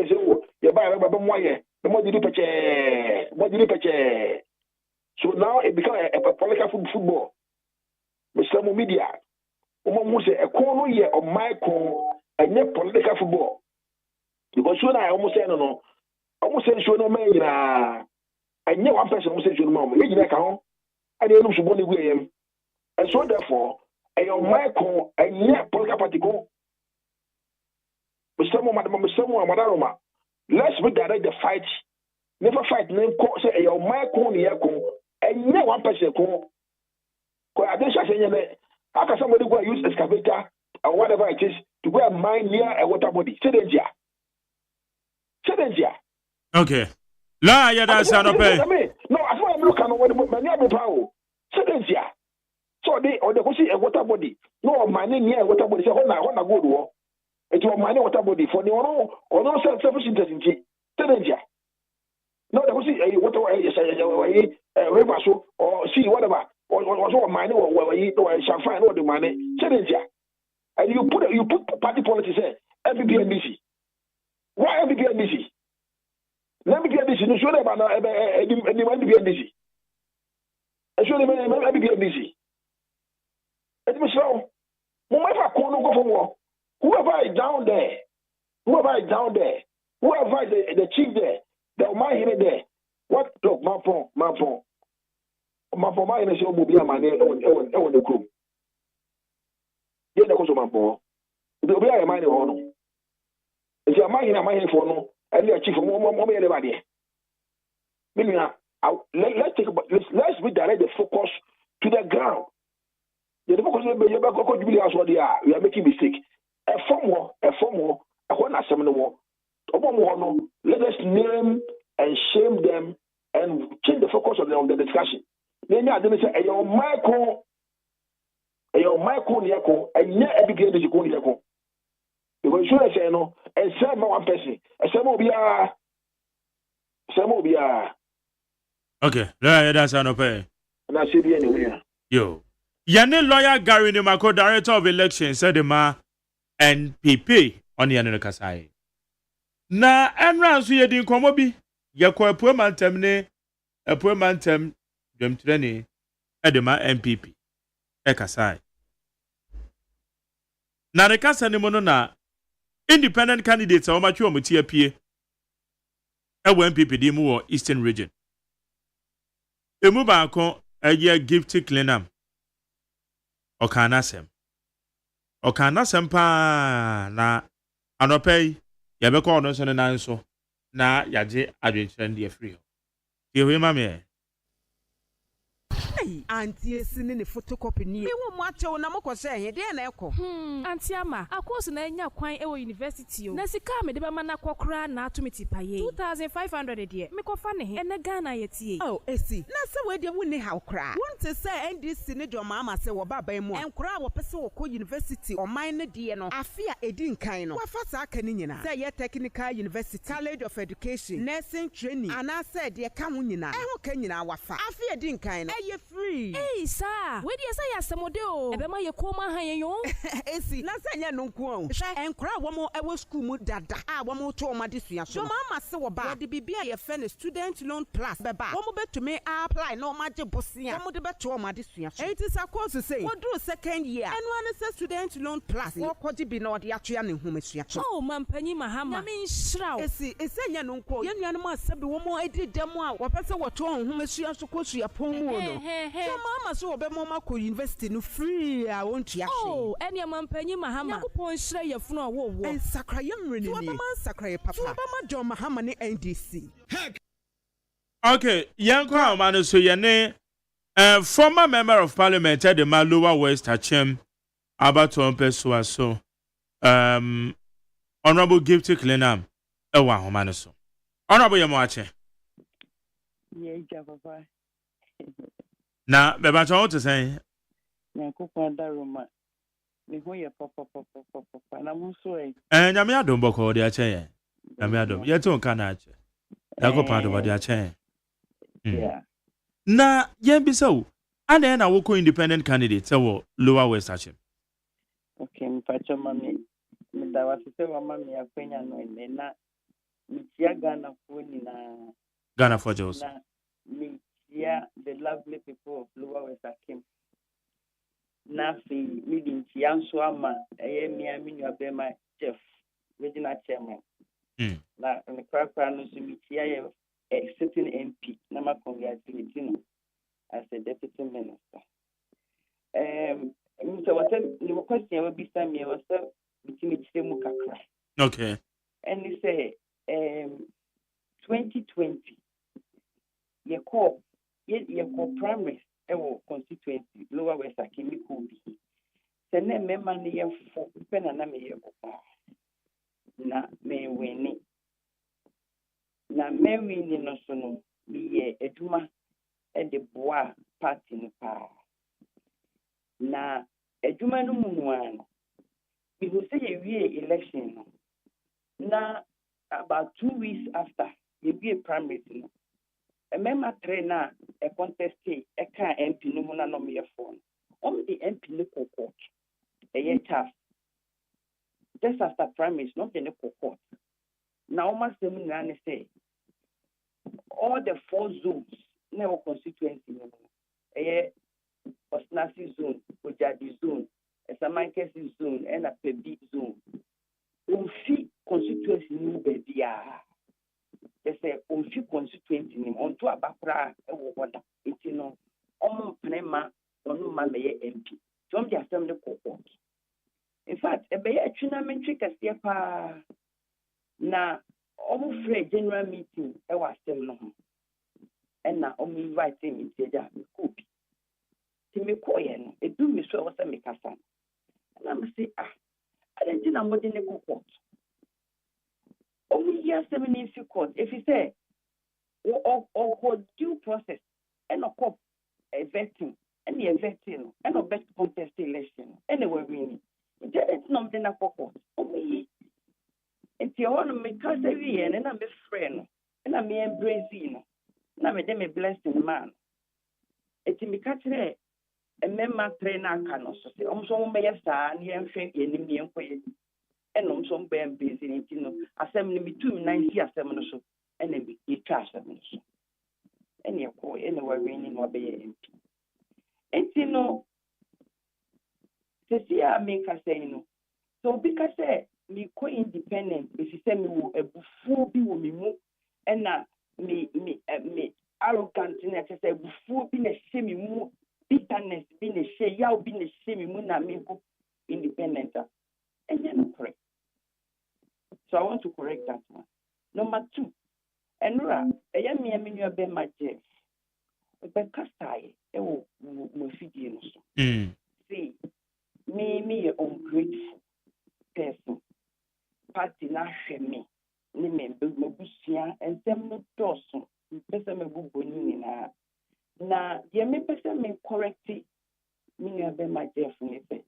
you buy a one year. The more did you purchase? What did you purchase? So now it becomes a political football. With some media, almost a corner year of my corner and yet political football. Because when I almost say no. Almost say no man. I know one person who says you know, you like home. I didn't know so many way. And so therefore, I am Michael and yet political party go. But someone, Madaroma, let's redirect the fight. Never fight name call say I am Michael and yet one person go. I didn't say how can somebody go use excavator or whatever it is to go and mine near a water body? Say danger. Okay. La ya da sa no pay. No, as well I'm looking at many of the power. So they or they go see a water body. No, money near a water body. Say na good wo. It was money water body for the or no self-sufficient interest. No, they go see a water river so or see whatever. or money or shall find all the money. And you put party politics here, MPPNDC. Why MPPNDC? MPPNDC, no show them about MPPNDC. I show them MPPNDC. Let me show. Whoever go for war, whoever is down there, whoever is the chief there, the man here there. What look, my phone. My initial will be a man on the crew. Yeah, the cost of my phone. It will be a man on. If you're mine, I'm here for no, and you're chief of more everybody. Let's redirect the focus to the ground. The focus is what they are. We are making mistake. A form more, I want to summon the war. Let us name and shame them and change the focus of the discussion. Then I didn't say, your Michael, and yet every game is going to go. Because you should say no, and some one person, and some will be Okay, that's an open. And I see the anywhere. Yo. Yane lawyer Gary Nimako, director of elections, said the ma NPP on the Kasai. Na enran so yedin komo bi yakwa puemantem ne puemantem dwemtrene edema NPP Kasai. Na the kasa ne mono na independent candidates o matwe o mtie apie NPP di mu wo Eastern Region. Emu ba ko eye gift cleanam. Okanasem pa na anopei yebekọ ono so ne nanso na yaje adwenkyerɛ de afiri ho. Tie we ma me. Auntie sini ne photocopy ni. Me wo macho na mokose he de na ekọ. Auntie ama, akoso na enya kwan e wo university o. Na sika me de ba mana kwakra na atomiti paye. 2500 de. Me kofa ne he. Ene Ghana yetie. Oh, esi. Na se we de woni ha okra. Won te se NDC ne do mama se wo baba mu. Enkra wo pese wo ko university o man ne de no. Afia edi nkan no. Wa fa sa aka ni nyina. Se ye technical university, college of education, nursing training, ana se de ka ho nyina. E ho ka nyina wa fa. Afia edi nkan no. Eye free. Hey sir, we dey say asemode o. Ebe ma ye koma han yo. Esi, na se nya no nko o. Hwe enkra wo mo ewo school mu dada. Wo mo to ma de sua so. Mama se wo ba. De bibia ye fe ne student loan plus beba. Wo mo betumi apply na o ma je bosia. Wo mo de beto ma de sua so. It is a course say. Wo do second year. And one is student loan plus. Wo kwaji bi na o de atwa ne ho masua so. Oh mampanyi mahama. Na me nhyira o. Esi, nya no nko. Ye nua no ma sabi wo mo edi dem a wo pese wo to ho masua so ko sua pon mu no. Mama so obe mama ko university no free a won tua hwe. Oh, ene mampanyi mahama. Yakupon hire yefunu a wo wo. En sakra yemre ni. Oba man sakra ye papa. Oba ma John Mahama ne NDC. Okay, yanko amano so yene former member of parliament at the Lower West Hachem Abaton Pesua so Honorable Gift Clenam ewa homano so. Honorable Yamoache. Yeah, papa. Na beba cho to say Nyankopon daroma me ho ye papa na mo so nyame adom boko de ache ye nyame adom ye to nka na ache Nyankopon adom de ache yeah na ye bi so ana na wo ko independent candidate wo Lower West Hachem. Okay mpacho mami me da wa se wa mami akwenya no ne na mi tia Ghana fo ni na Ghana for Jos na mi yeah, the lovely people of Lower West Hachem. Nafi, meeting Tianso Ama, a mere minua chef, regional chairman. Na the crack panels to meet a sitting MP, Nama congratulating as a deputy minister. So what the question will be some years between Mukakra. Okay. And they say 2020, you call. Ye ko primaries ewo constituency Lower West Hachem ko bi se na memma ne ye fo pe na me ye ko na me weni na me wini no so no me ye eduma e de boa party ni pa na eduma no mu an we go say ye wie election no na about 2 weeks after ye be primaries no a member trainer, a contestant, a car MP, no one on your phone. On the MP, no court, a year tough. Just after primaries, not in the court. Now, must the man say all the 4 zones, never constituency, a Osnasi zone, Ojadi zone, a Samankesi zone, and a Pebi zone. Unfi constituency new baby. They say unfi constituency name on to Abakra, a water. It's no Pnema, or no Mamay MP. From the assembly court. In fact, a bay a trinamentary Castiapa na almost free general meeting, I was still no. And now only inviting me to that could be. Timikoyan, a do me so was a Mikasan. And I'm say, I don't think I'm within the court. Only year 7 in court. If you say, or due process, and a cop a vetting, and the vetting, and a best contest election, anyway, winning. It's not in a court. Only it's your own because every year, and I'm a friend, and I'm embracing, and I'm a blessing man. It's in the country. A member trainer can also say, some may stand here and say, enemy and quiet, and some bear busy, assembly between 90 assembly, and then be cash assembly. And your boy, anywhere raining or be empty. And I make us say, so because me co independent, if you say me a before be with me, and me arrogant, and I say, before being a semi move. Bitterness being a share, y'all being a semi muna miko independent. And then correct. So I want to correct that one. Number 2, and Ra, a young me a minu be my jeff. But castai, oh, Mofidians. See, me ungrateful person. Party na me, ni me busia, and some person, person me buboni na. Na the me person me correctly me have been my dear for me say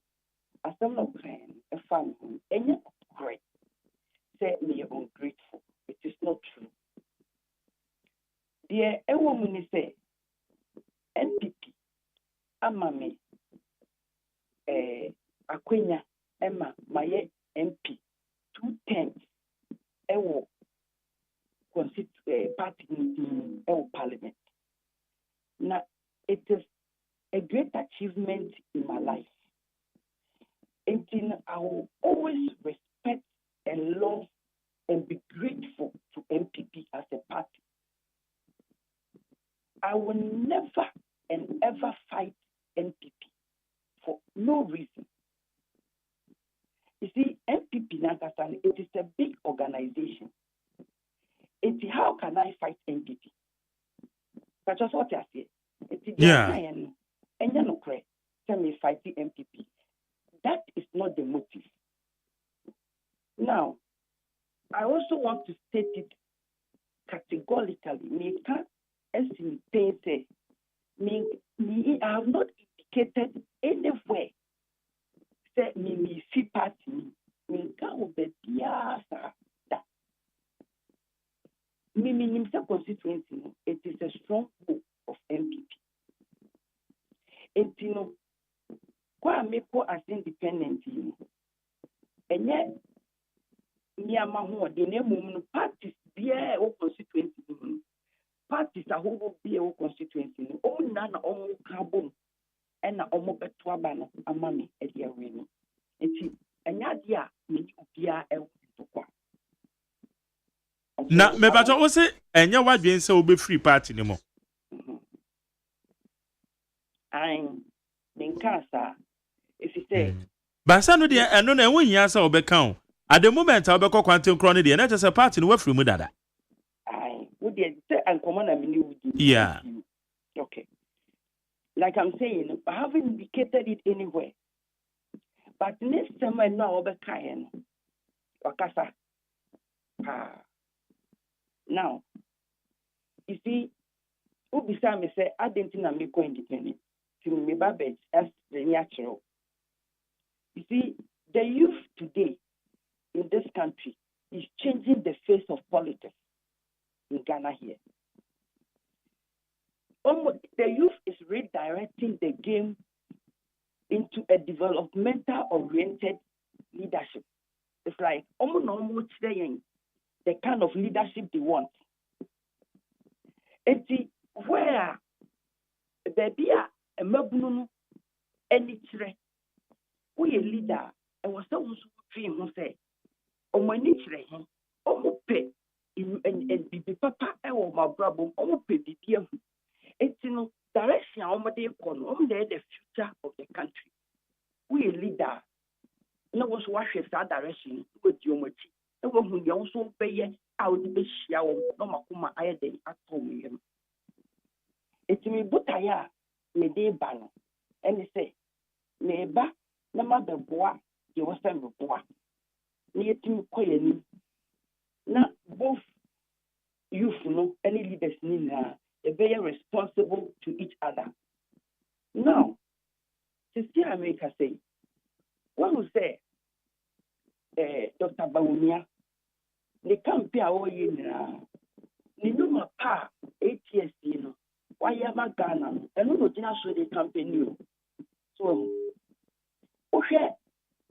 as I'm not crying a fan and yet great say me ungrateful. It is not true. Dear a woman say NPP ama me Akwenya Emma my MP 2/10 ewo party meeting parliament. Now, it is a great achievement in my life. And I will always respect and love and be grateful to MPP as a party. I will never and ever fight MPP for no reason. You see, MPP Nagasan, it is a big organization. How can I fight MPP? That's just what I say. Yeah. And you know, tell me fight the MPP. That is not the motive. Now, I also want to state it categorically. Me can't say me I have not indicated anywhere. Say me see party me can't be that. Me constituency. It is a strong hope of MPP. And kwa meko as independent, and yet, the name of parties be a constituency. Parties are who be a constituency. Oh, none of carbon and almost a twabano, a money at your winning. And yet, be a na me bato wo se enya wadwen se obe free party ni mo. Ninkasa if you say Basa no de eno na enwo hia se obe kan at the moment obe ko kwante nkro no de na just party no wa free mu dada. Would you say and common amini? Yeah. Okay. Like I'm saying, I haven't indicated it anywhere. But next time I know obe kan wakasa. Now, you see, who beside me say, I didn't think I'm independent. To me, babbage as the natural. You see, the youth today in this country is changing the face of politics in Ghana here. the youth is redirecting the game into a developmental oriented leadership. It's like almost saying the kind of leadership they want. And see where there be a mabunu any tre we a leader and was so dream who say omani tre him pay and be papa e wo ma brabo pay bibia hu. It's no direction omade kon the future of the country. We a leader no was wash that direction with your mochi. No one who also pay out the shia no makuma aye de atom yem. It's me butaya me de ban and say neba na ma be boa ye was time boa. Ni etim koyeni na both youth no any leaders ni na they be responsible to each other. Now, Sister America say, when we say Dr. Bawumia, the campaign all year now, the number pa 8 years, you know, why am I Ghana? And no dinner show the campaign. So, okay,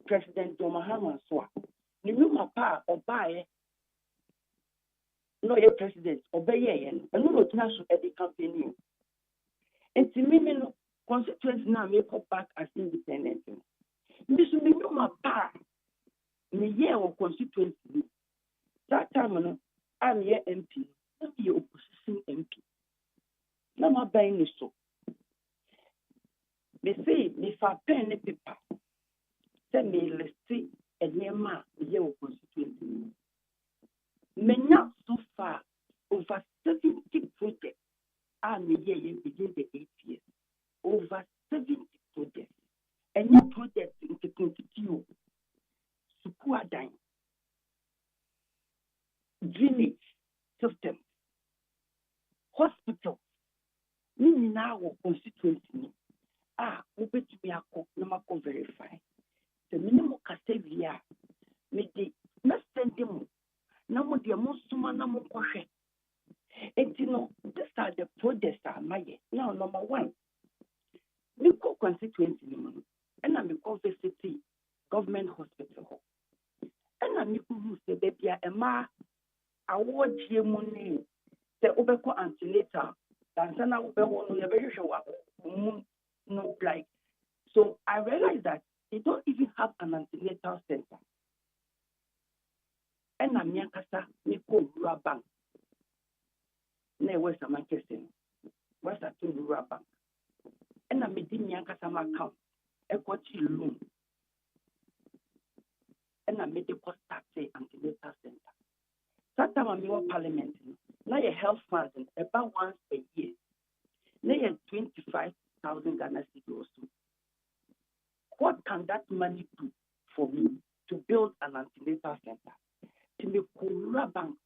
President Mahama Swa, the number pa or buy no a president obey and no dinner show at the campaign. And to me, no constituents now make up back as independent. This will be no my power. Me year of constituency. That time, I'm here MP. I'm the opposition MP. Now my buying is so. They say, if I pen the paper, send me let's see a near man, the year of constituency. Me not so far over 70 projects. I'm here begin the 8 years. Over 70 projects. And new projects in the continue. Sukuadine, drainage system, hospital. Mimi now constituency. We bet me a cook, no verify. The minimum Castavia, me the must send them. No more the most man, no more question. And you know, these are the projects are my now number one. We go constituency, and I'm a city government hospital. And I'm who say baby a ma award ye money the obeko antenatal than sana obeko no very sure no like. So I realized that they don't even have an antenatal center. And I'm yakasa me ko rural bank. Ne West Manchester. West at rural bank. And I'm meeting yakasa my account. Equity loan. And I made the cost tax antenatal center. That time I'm in parliament. Now your health fund about once a year. Now you 25,000 Ghana cedis. What can that money do for me to build an antenatal center? To make Kura Bank,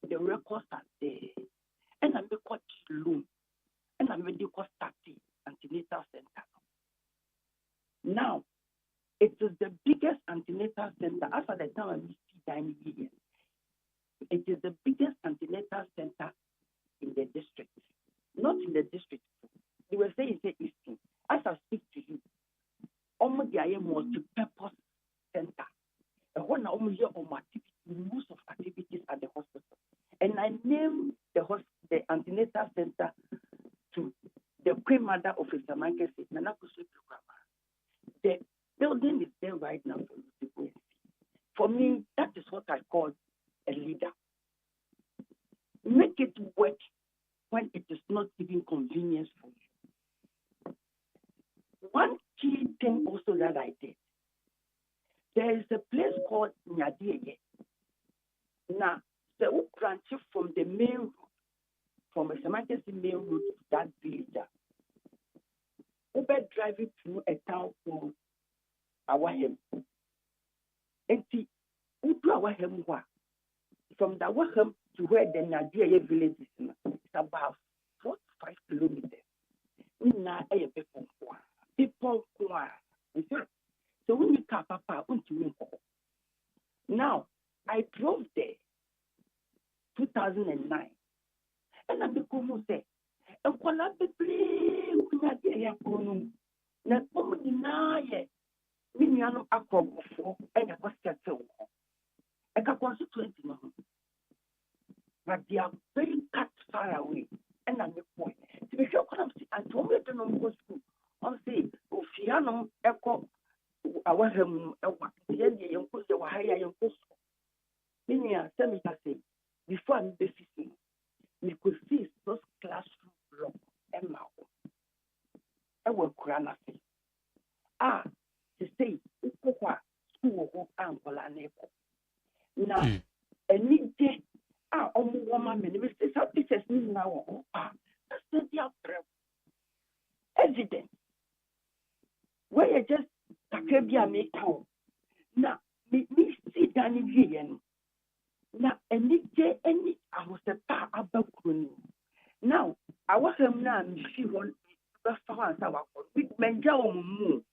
the records are there. And I make what loan. And I made the cost tax antenatal center. Now, it is the biggest antenatal center as at the time I see dining here. It is the biggest antenatal center in the district. Not in the district. You will say it's Eastern. As I speak to you, almost the multi-purpose center. And when I hear most of activities at the hospital. And I named the antenatal center to the Queen Mother of Mr. Michael State, Nanakusu Programa. The building is there right now for you to go and see. For me, that is what I call a leader. Make it work when it is not even convenient for you. One key thing also that I did, there is a place called Nyadieye. Now, the branch from the main road, from a Semantic main road to that village, Uber driving through a town called Awahem. And see, Awahem, from the Awahem to where the Nyadieye village is, it's about 4 to 5 kilometers. People, so when you come, Papa, now, I drove there 2009. And I become say, nkwala bebree kunya de ya kono na pomu nyinaa yɛ me nuanom akɔbɔfoɔ ɛna kɔsɛte wo ɛka constituency no ho but they are very cut far away ɛna me point to be sure kɔnam si anti wɔn yɛ de no go school wɔn say ofia no ɛkɔ awaham ɛwa yɛ deɛ yɛn kɔ yɛ wɔ ha yɛ yɛn kɔ so me nua sɛ me ka say before I be fifteen we could see those classroom block ɛma wo ɛwɔ kura na se to say ukokwa school wɔ hɔ a nkɔla na ɛkɔ na ɛni gye a ɔmo wɔ ma mɛ ne bɛ sɛ some teachers ne nyinaa wɔ hɔ ɛsɛ di abrɛ evidence wɔyɛ just kakra bi a meka wo na me si dan ne wie yɛ no na ɛni gye ɛni ahosɛpa a aba kuro no now awaham na mefi hɔ bɛfa hɔ ansa wakɔ mɛngya wɔ mo mu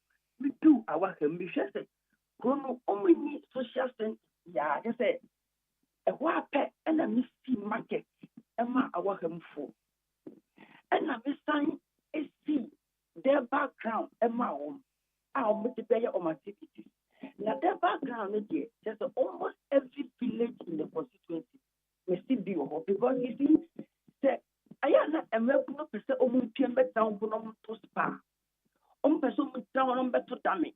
we do our ambitions. Chrono only social sense, yeah, just say a wapet and a misty market, Emma our home for. And a missign is see their background, Emma home, our multiplayer on activities. Now, their background is just almost every village in the constituency may still be home because you see, say, I am not a member of the Omun Piember down to spa. Person down on better damage.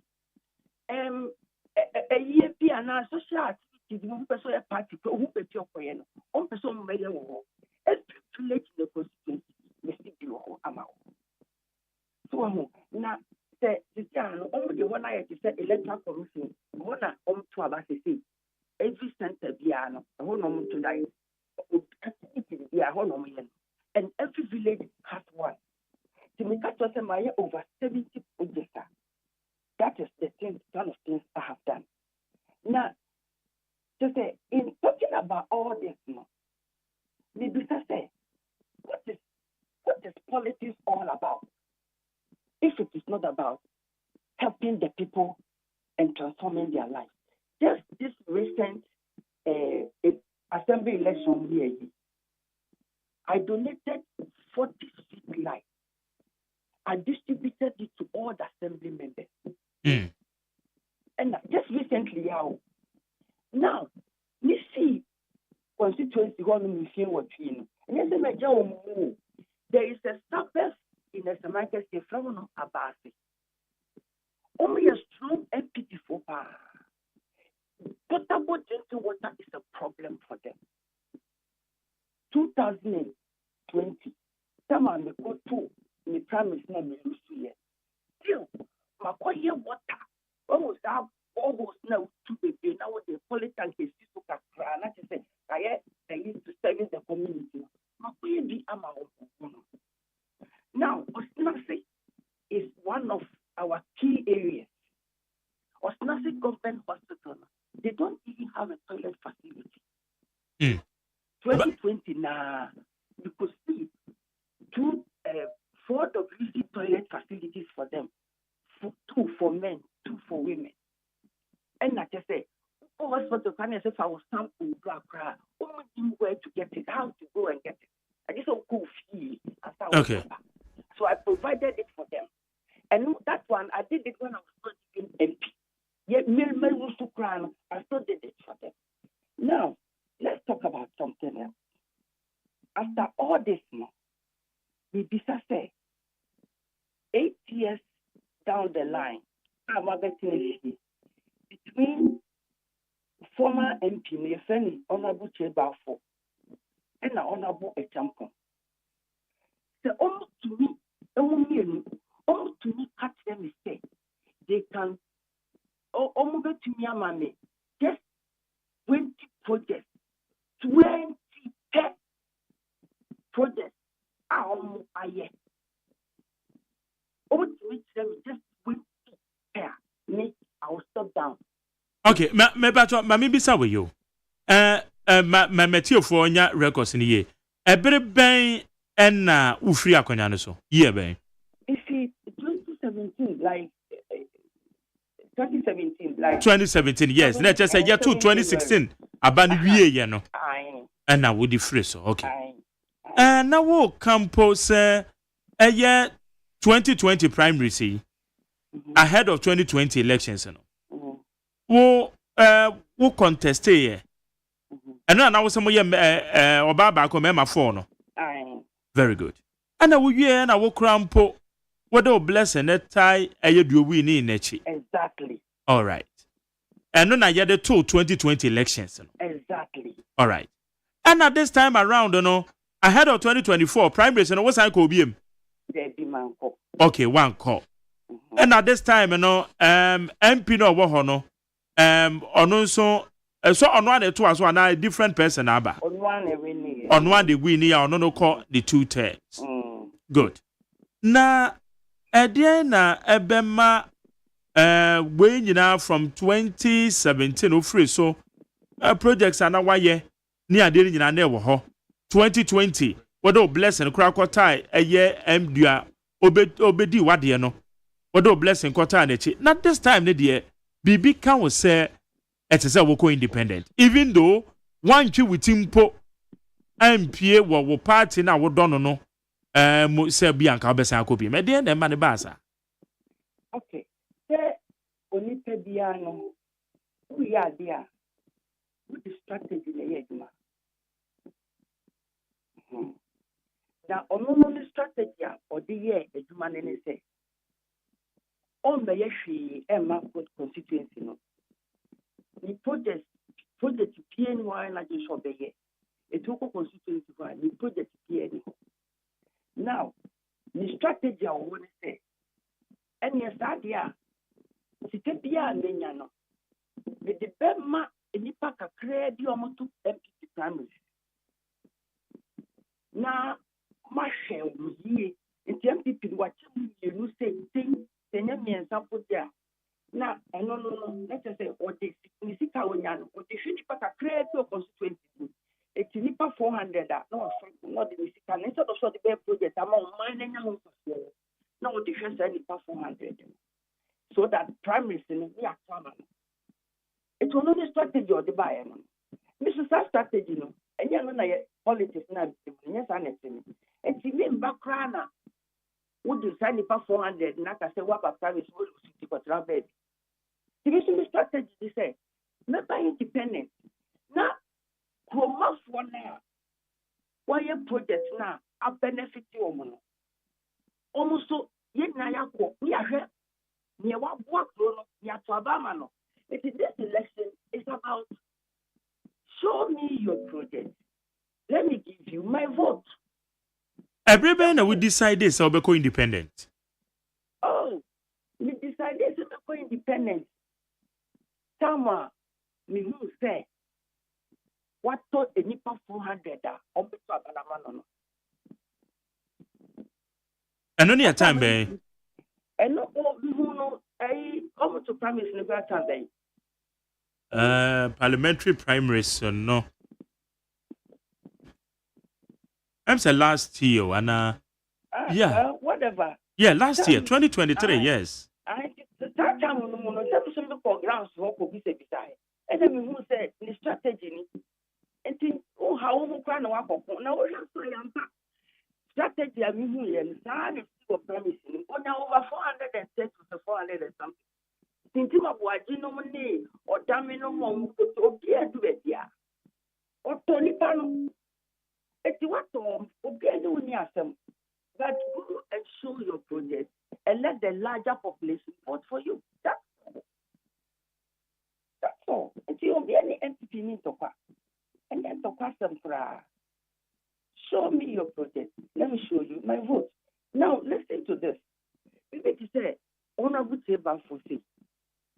A year be an social activity, one person a party who pay your coin, one person may have every village in the constituency, Mr. Bio Amao. So now, the only one I said electoral commission, one to about to say every center piano, a whole normal to die, and every village has one. To make us over 70 projects. That is the kind of things I have done. Now, to say, in talking about all this, maybe to say, what is politics all about? If it is not about helping the people and transforming their lives. Just this recent assembly election here, I donated 40 street lights. I distributed it to all the assembly members. And just recently, now, you see, constituency one machine was in. And there is a suburb in the Samaka State from Abasi. Only a strong empty for power. Potable drinking water is a problem for them. 2020, someone may go to the promise not be used to yet. Still, Makoye water almost now to be now the political case to Kakra. Not to say, I used to service the community. Makoye be Amao. Now, Osnasi is one of our key areas. Osnasi Government Hospital, they don't even have a toilet facility. 2020 now, you could see 4 WC toilet facilities for them, 2 for men, 2 for women. And like I say, hospital can if I was sample cry, only where to get it, how to go and get it. I just don't go fee. Okay. So I provided it for them. And that one, I did it when I was not even MP. Yet, I still did it for them. Now, let's talk about something else. After all this, we say 8 years down the line, I'm between former MP, my friend, Honorable Chebafo, and Honorable Echampon. So, almost to me, catch them say they can almost to me, mammy, just 20 projects, 20 projects. Aye. Over to me, just 20 me, I will stop down. Okay, maybe so with you. My material for your records in the year. A bit bang and Ufria Conanoso. Yeah, bang. You see, 2017, like 2017, like 2017, yes. Let's just say, yeah, 2016. Abandoned year, you know. And now with the fresh, okay. Now wo campo say a year 2020 primary see ahead of 2020 elections no. Wo contest here. And now some ye oba ba ko mema 4 no. Very good. And we ye na wo crampo whether blessing a tie a do we ni nechi. Exactly. All right. And no na ye the 2020 elections no. Exactly. All right. And at this time around no ahead of 2024 primaries no what's I ko bi em. Okay, one call. And at this time MP no wo ho no ono so so on one the two as one a different person aba. On one the win ya ono no call the 2 terms. Good. Na edie na ebema we nyina from 2017 ofre so projects ana waye ni ade nyina na e wo ho 2020 whether blessing kura kotai eye mdua obedi wade no whether blessing kotai na chi na this time ne de bibi kan wo say it is a woko independent even though one twi witimpo MP wo party na wo dono no mo say bi anka obesa akobi me de na ma ne basa. Okay, say onipa bia no we ya dia with the strategy na yeduma. Now ono the strategy or the year eduma ne say on be yehwe e ma good constituency no. The project PNY na just of the year. It took a constituency for the project PNY. Now, the strategy I want to say, and yes, idea, Sitebia Lenyano, with the Bema and Nipaka create the Omotu MPP primaries. Now, my share will be in the MPP watching you say things, the name and sample there. Now, no, let's just say, or the Nisika Onyano, or the Shipaka create your constituency. It's Nipa 400, no, not the Nisika, instead of the Bear project among mine and young. No, the first Nipa 400. So that primaries in the Yakama. It's only the strategy of the buyer. This is a strategy, no, and young politics now, yes, and it's even background. Would you sign Nipa 400? Not I say, what about primaries will see for travel? The strategy they say, not by independent. Now, promote one now. Why your project now? A benefit you mono. Almost so yet na yako. We are here. Near what work no to Obama no. It is this election is about show me your project. Let me give you my vote. Everybody we decide this or become independent. Oh, we decided to become independent. Tama, me who say, what thought a Nipa 400 or better than a man? And only a time, bay. And no, who know, I come to primaries in the time, bay. Parliamentary primaries, no. I'm saying last year, and yeah, whatever. Yeah, last year, 2023, yes. That time, no, for grounds for Kobise beside. And then we will say the strategy. And think, oh, how we can work on now. Strategy, I mean, and none of promising. Oh, now over 410 to 400 and something. Thinking of what you know, or Damino Mom, or dear to it, yeah. Or Tony Pano. It's what okay, do near some. But go and show your project and let the larger population vote for you. That's all. And you won't be any entity need to pass. And then to pass them for show me your project. Let me show you my vote. Now listen to this. We need to say, honorable table for see.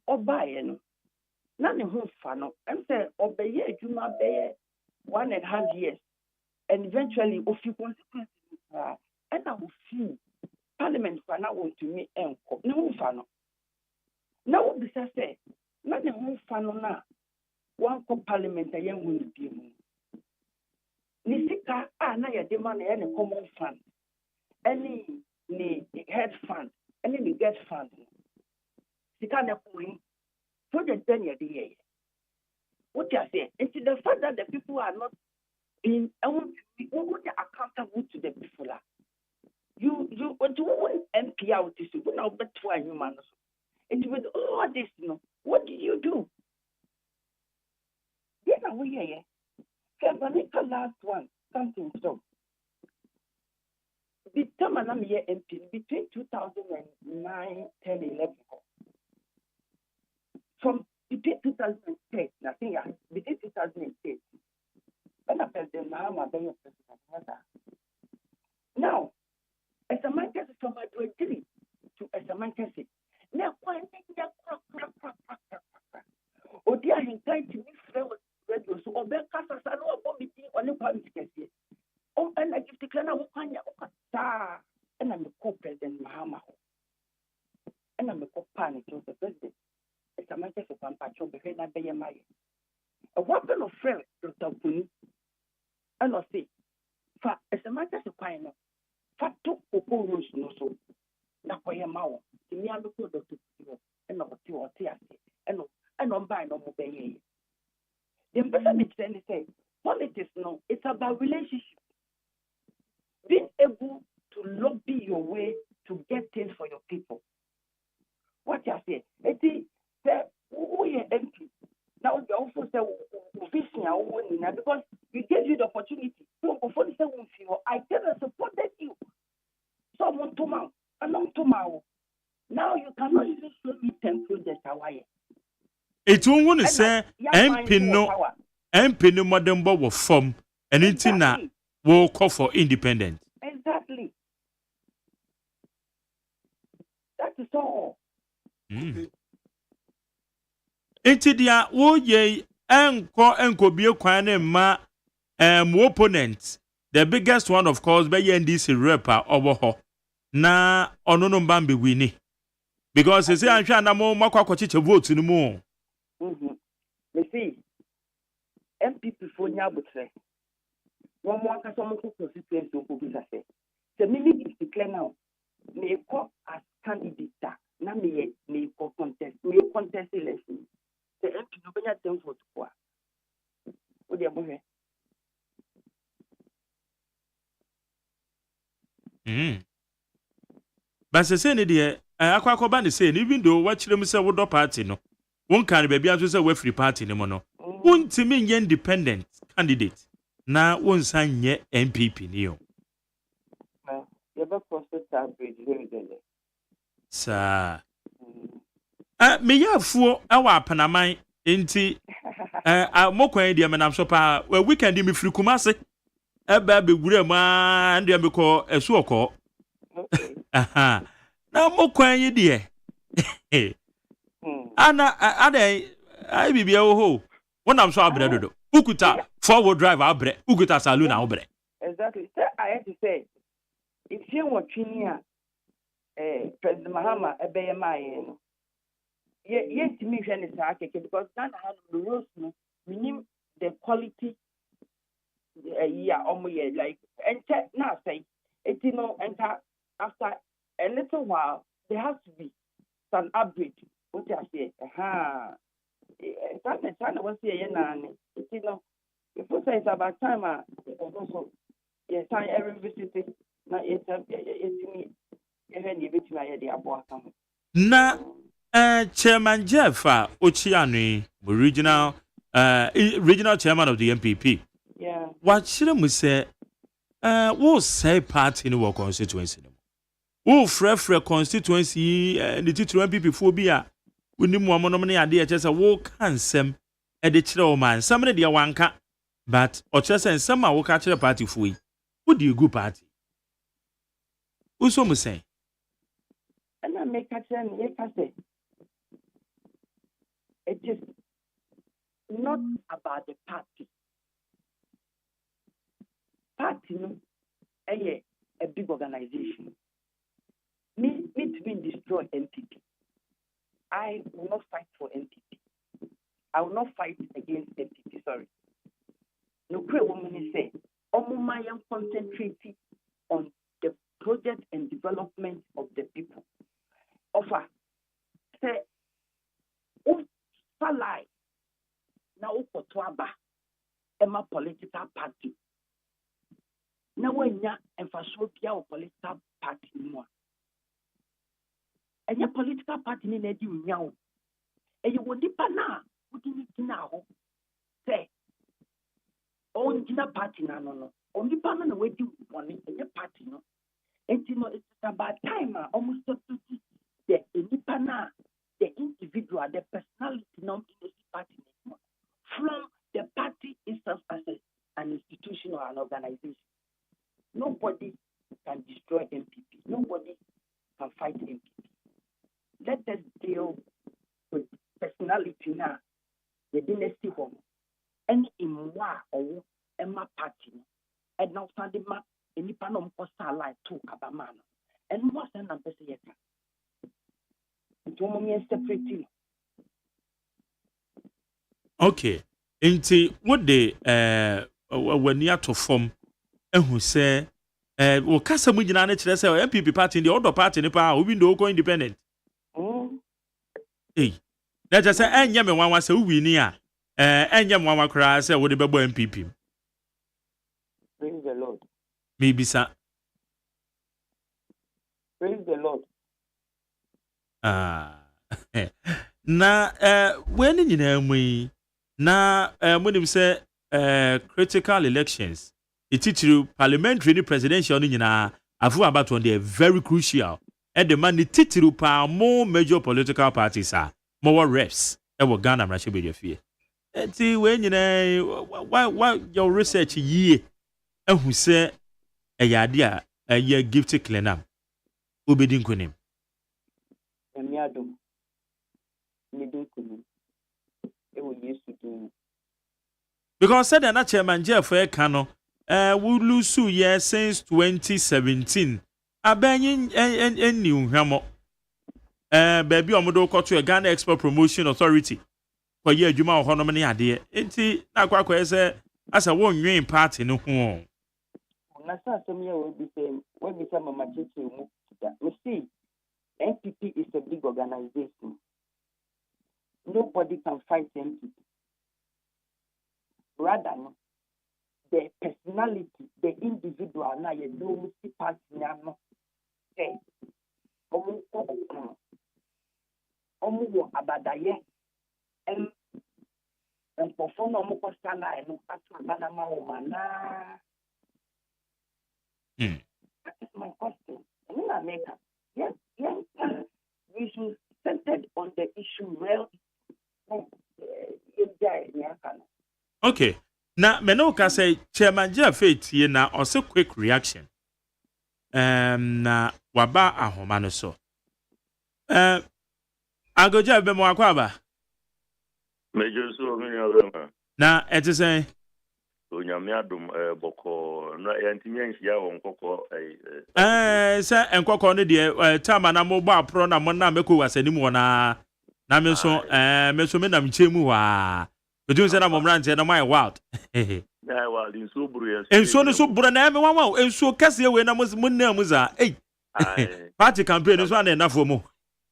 Or buy no. None of whom fan. I'm saying, obey you might be 1.5 years. And eventually, if you consequences, and I will feel Parliament for now to me and no fan. Now, this I say, not the whole fan now. One Parliament, I am going to be. Nisika, na ya demand any common fund, any head fund, any get fund. Sika na point, project then ya the what you say? It's the fact that the people are not being accountable good to the people. You want to MP out this, you now bet to a human. And with all this, what did you do? Yeah, we here. The last one, something so. The time I'm here MP between 2009, 10, 11. From between 2010, I think between 2010, when I President Mahama be president. Now, as a man can from my directory to as a man can say, now why oh dear, he tried to be friend with radio, so Obey Casa, I know about me on the public. Oh, and I give the clan of Wakanya, and I'm a co-president Mahama, and I'm a co-panic to the president. As a man can say, I'm patching behind that bay. A weapon of friend, Dr. Puni, and I'll say, as a man can say, Fatu Rules no so. Now, why am I? The mere look at Dr. and not what you are and on by no more. The person say, politics, no, it's about relationship. Being able to lobby your way to get things for your people. What you say? It is we are empty. Now you also say because we gave you the opportunity. So before you say I tell you supported you. Someone tomorrow, along tomorrow. Now you cannot even show me 10 projects away. It won't say MP no modern bob form and it's na will call for independence. Exactly. That is all. Into the wo ye enko be kwane ma opponent. The biggest one, of course, by NDC rapper over ho. Na ono no mbambe wini. Because they say I'm sure na mo makwa kwachiche vote no mo. Me see. MPP for nyabutre. One more ka so mo constituency ko bisa say. The minute is declare now. Me ko as candidate na me ko contest. Me contest election. The MP no benya dem vote kwa. O de bohe. But say ne de akwa ba ne say even though what chirem say wodo party no won kan be bia so say we free party ne mo no wontimi nye independent candidate na won san nye MPP ni yo you be process average really sa me yafuo awa apanaman enti mokwan dia menam so pa weekend mi free Kumase eba be gure ma ndia me ko esu okọ aha na mokwan yi de ana ai bibia wo ho wonam so abre dodo ukuta forward drive abre ukuta saloon abre exactly so I have to say if you want twini President Mahama ebeye maye no ye timi hwe ne sa keke because Ghana had the rules no minim the quality like and now say it after a little while there has to be some upgrade. What I say, China was here, if you say it's about time, also, yes, I every visit, now it's me, na Chairman Jeff Ochiani, regional chairman of the MPP. Yeah. What should we say? What say party in our constituency? Who free constituency the title MPP phobia? We need more money idea just a walk handsome at the children man. Somebody dear one cat, but or just and some will catch a party for you. Who do you go party? Who some say? And I make a say it is not about the party. Party no, a big organization. Me to destroy NPP. I will not fight for NPP. I will not fight against NPP. Sorry. No great woman say, I am concentrating on the project and development of the people. Offer say, salai now for Twaba, Emma political party. na wanya emfaso bia o political party mu a political party ni na di unya o eye wo nipa na wodi ni gina ho say on gina party na no on nipa na wadi woni enye party no enti no it's about time almost to the nipa na the individual the personality no in the party from the party itself as an institution or an organization. Nobody can destroy MPP. Nobody can fight MPP. Let us deal with personality now. The dynasty home. And in wa or Emma party. And now standing ma any panom posta like to Abamano. And what's an ambassador? It won't separating. Okay. Nti what the when you to form who say wo kasa mu nyina na kire say MPP party the other party ni pa obi ndo ko independent na just say enye me wanwa say wi ni a enye me wanwa kra say wo de bebo MPP. Praise the Lord. Maybe sir. Praise the Lord. Na when nyina mu na monim say critical elections ititiru parliamentary and presidential ni nyina afu about one they very crucial and the man ititiru pa more major political parties are more reps e wo Ghana mra chebe defie enti we nyina why your research yie ehu say eyade a ye gift cleanam obedi nkonim emiadom medin konim ewo Yesu din because said that chairman Jeff Ekano we lose year since 2017 abenyin eni uhwamo baby omodo koto Ghana Export Promotion Authority for ye adwuma ho no ne ade enti na kwakwa say asa wonwen party no ho na sa asem ya we bi say mama chichi mu we see NPP is a big organization. Nobody can fight NPP. Rather, the personality, the individual, now you know, see party now. Hey, omu abadaye, and perform omu kostana and atu abadama omana. That is my question. In America, yes, we should center on the issue well. Okay. Now, Menoka say Chairman Jeff ye na also quick reaction. Na waba ahomano so. Agoja be mo akwaba. Major so many Na eti say onyame adom boko na yantimi anhia won kokko say enkokko ne de tama na mo ba pro na mo na meko wasanim wona na me so me nam chemu wa Between say na momrante na my wild. Na wild in so buru enso no so buru na me wanwa enso kase we na mo na mu za party campaign so na enafo mo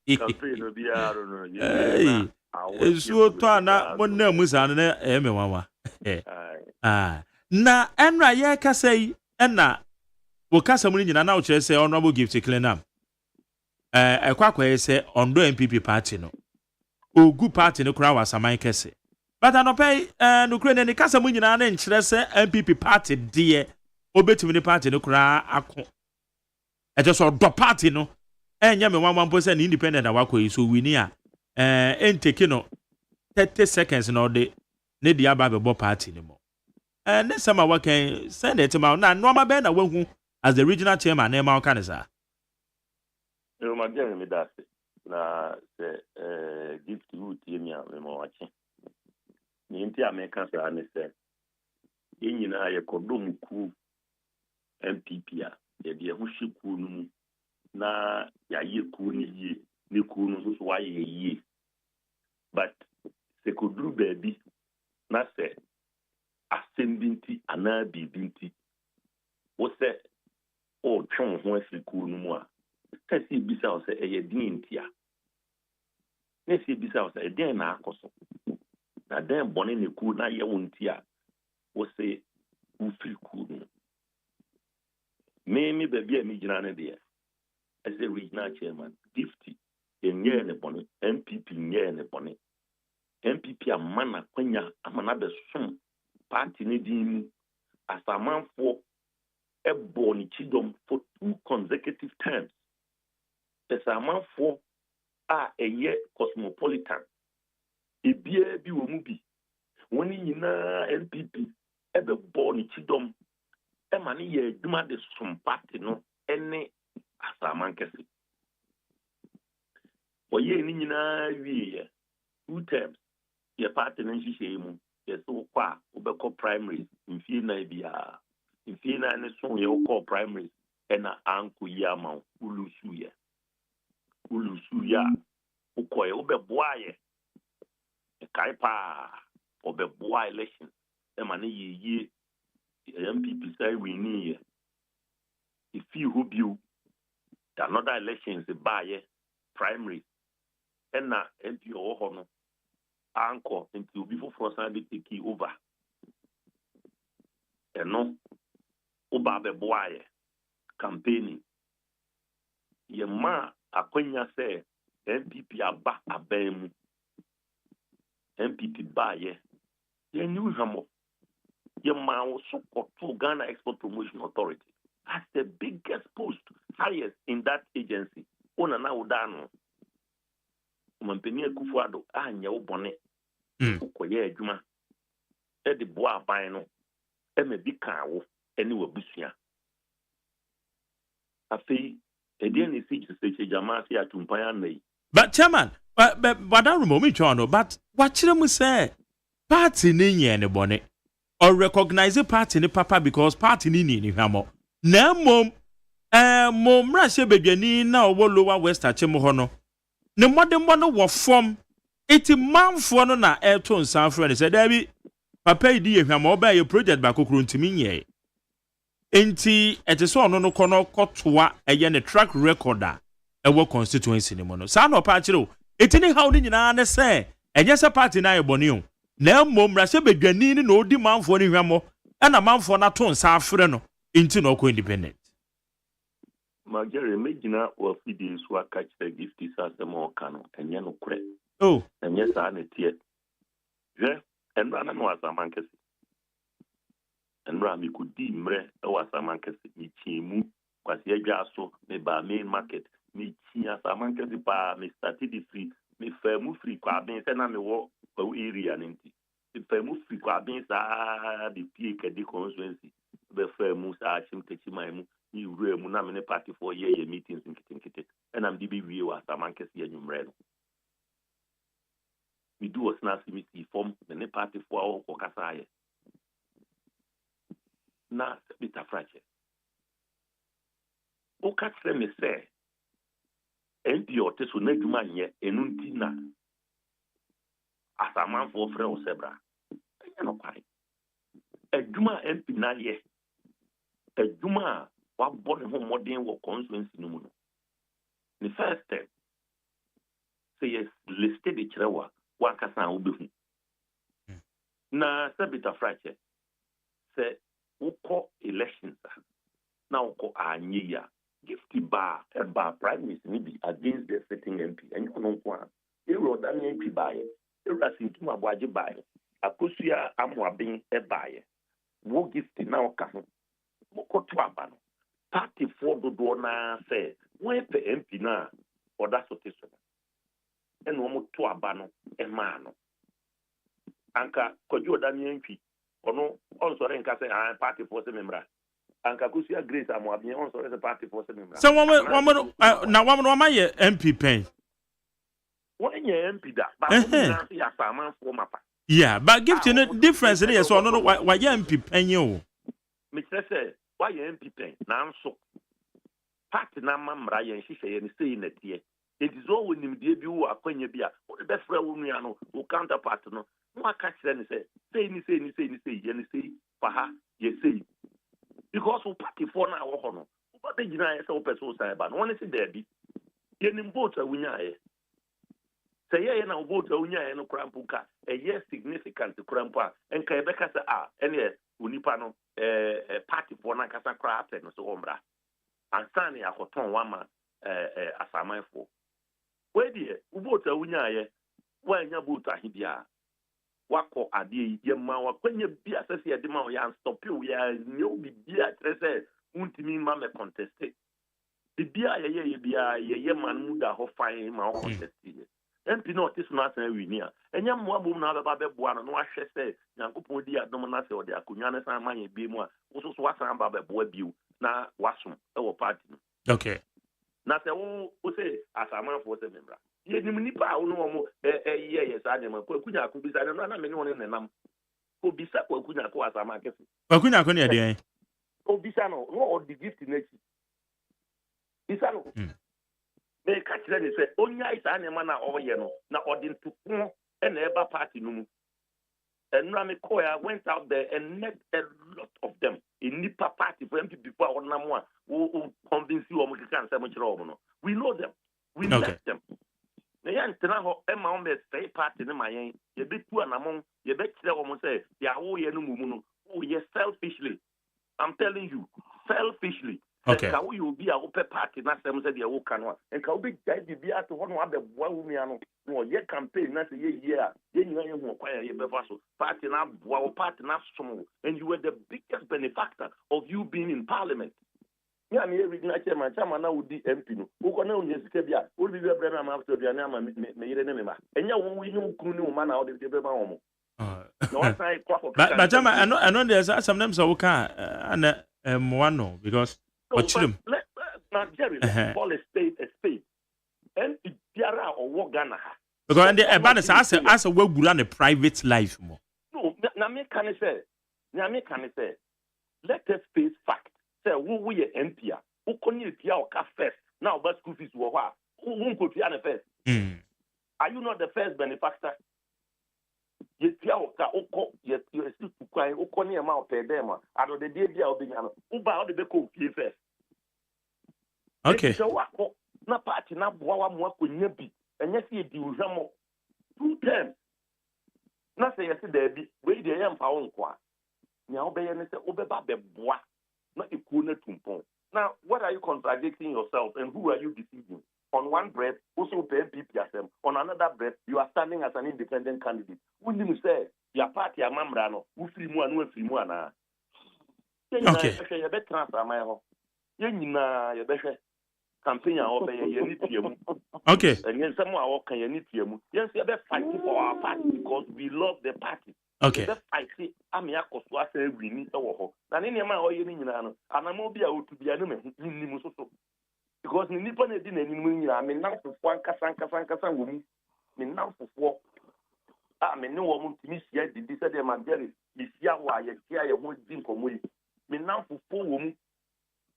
campaign no biaro no enso to na mo na mu za na me wanwa na enra ye kase yi na wo kasa mu nyina na wo kire say honorable gift cleanam ekwakwa say ondo MPP party no ogu party no kura wasaman kese but anopay no kure ne kasa mu nyina na nkyere se MPP party de obetumi ne party no kura ako eje so do party no enye me 1% ne independent na wakoyi so wini a enteke no 30 seconds no de ne dia ba be party no mo ne sama wakan send it ma na no ma be na wahu as the regional chairman na ma kanisa no ma gere me da na se gift root yemia me mo wachi ni nti ameka sa ne se yenyina ye kodom ku MPP a ye de ho hyiku no na ya ye ku ni ye ni ku no so wa ye ye but se kodru baby na se asembinti ana bibinti wo se o twon ho asiku no mu a kasi bisa o se eye din ntia na si bisa o se den na akoso na den bone ne ku na ye wontia wo se ufiri ku no me baby a me gyina there as a regional chairman gifty in year ne bone MPP year ne bone MPP amana kwanya amana be som party ne din as a man for a born chidom for 2 consecutive terms as a man for a year cosmopolitan e bia bi wo mu bi woni nyina MPP e be born chidom e ma ne ye adwuma de som party no ene asaman kese oye ni nyina wie 2 terms ye party no nhihye mu ye so kwa obekọ primary mfie na bia mfie na ne so ye okọ primary ena anko ya ma ulusu ya ukoye obeboa ye kai pa obeboa election e ma ne ye MPP say we need if you who you another elections by primary and na MP or no anchor into before for Sunday take over and no oba be boy campaigning ye ma akwanya say MPP aba abem MPP ba ye new hamo ye ma so to Ghana Export Promotion Authority as the biggest post, highest in that agency. Ona na udano. Umampenia kufuado anya ubone. Ukoye adwuma. E de boa aban no. E me bi kan wo ene wabusua. Afei e de ni si se jama si atumpan anai. But chairman, but that room me chono, but what chire say party ni nye ne bone. Or recognize the party ni papa because party ni hamo. Na mom mrashe bedwani na owo lower west achemo ho no ne modembo no wo form eti manfo no na eto nsan frɛ say da bi papa idi ehwama oba ye project ba kokoro ntimi nye enti ete so ono no kono kotoa eye ne track recorder ewo constituency ni mo no sa no pa akire o eti ni how ni nyina ne say enye se party na ye bone o na mom mrashe bedwani ni na odi manfo no hwamo na manfo na to nsan frɛ no into no independent. Magere megina wa fidi so aka kire gift system o kano enye no kure. Oh, enye sa na tie. Je enra na no asaman kese. Enra mi kudi mre e wa asaman kese mi chimu kwasi adwa so me ba main market mi chi asaman kese pa me started free me famu free kwa ben se na me wo area nti. Me famu free kwa ben sa de pie kedi constituency. Be famu sa achim techiman mu ni wure mu na me party for ye meetings nkete and am dibi wie wa saman kese ya nwumre no we do us na simiti form me party for o kokasa ye na bita frache o ka kire me se MP o te so na dwuma nye enu nti na asaman for frɛ o sebra enya no kware adwuma MP na ye adwuma wa born home modern wo constituency no mu no the first step say yes listed the chirewa wa kasa wo behu na sabita frache say woko elections na woko anyeya gift ba prime minister ni bi against the sitting MP and you know kwa ero da ni MP bae ero asintu abwaje bae akosua amoaben bae wo gift na oka ho woko to abano party for do na say when the MP na oda soteso and wo to abano e ma no anka kojo da ni MP ono on so renka say party for se memra anka kusia grace amoabien on so re party for se memra so wo ma ye MP pen when ye MP da ba na ya saman for mapa yeah but give you no difference there so no why ye MP pen you me say why ye MP pen na nso party na mamra ye nhihye ye ne sei na tie it is all when him dey bi wo akwanya bi a wo be frɛ wo nua no wo counterpart no no aka kyerɛ ne sei ni ye ne sei fa ha ye sei because wo party for na wo ho no wo ba de gina ye sɛ wo pɛ so sai ba no woni se da bi ye nim vote a wunya ye sɛ ye na wo vote a wunya ye no krampo ka ye significant krampo a enka ye bɛka sɛ ene onipa no party for na kasa kra apɛ no so ombra ansa ne akoton wama asamanfo we die ubota wunyaye wanya bota hibia wako ade yema wakwanya bi asese ye de ma ya stop you ya nyo bibia trese untimi ma me conteste bibia ye bia ye man mu da ho fan ma ho conteste MP no tis na san wi ni a enya mo abom na ba beboa no ahwe se nyankopon di adom na se ode akonwa ne san manye bi mu a wo so wasan ba beboa biu na wasom e wo party no okay na se wo se asamanfo se membra ye nim nipa a wo no mo ye sa de ma ko kunya ko bisa no na me ne won ne nam ko bisa ko kunya ko asama kesi akunya ko ne de o bisa no o di gift na chi bisa no me ka kire ni se onya isa ne ma na o ye no na odintuko e na eba party no mu enra me koya went out there and met a lot of them in nipa party for MP before on namwa who convince you o can say much no we know them we met them na yan tena ho e ma on be stay party ne mayen ye betu anamon ye be kire o mo say ya wo ye no mu no o ye selfishly I'm telling you selfishly okay ka wo you be a open party na sem say de wo kanwa en ka wo be jai bi ato ho no abeboa Bawumia no ye campaign na say ye year ye nyina ye ho kwa ye be faso party na boa party na som and you were the biggest benefactor of you being in parliament. Yeah, me regional chairman na wudi MP no wo na onye sika bia wo bi be brema ma after bia na ma me yire ne me ma enya wo wi no kunu ne wo ma na wo de be ma wo mo no one say kwa for but jama ano there sometimes so ka ana no because ochilum na Jerry call a state and biara or Ghana because and the ban as a we gura ne private life mo no na me can say let us face fact say we MP a who konni tia o ka first now but school fees wo ha who go tia na first are you not the first benefactor ye tia o ka okọ ye si tukwan okọ ne ma o pe dem a ado de dia bia obenya no uba o de be ko fie first okay so wako na party na boa wa mo akonya bi enya si edi uhwamo 2 terms na say yes there bi we dey yam pa won kwa nya obeye ne say obeba be boa na ekuo na tumpon. Now what are you contradicting yourself and who are you deceiving? On one breath also pay PPSM, on another breath you are standing as an independent candidate. When you say your party amamra no who free mu anu free mu ana okay you be transfer my ho nyina you be campaign a obey ye ni tiemu okay and yen some a work ye ni tiemu yen say be fight for our party because we love the party. Okay. I say ami akoso asa wini e wo ho na ne ne ma o ye ni nyina no anamo bi a otu bia ne ni mu so because ni nipa na di na ni mu nyina me nan fofo ankasa wo mu me nan fofo me ne wo mu timi sia didi se de ma gere mi sia wa ye tia ye ho di nkomo yi me nan fofo wo mu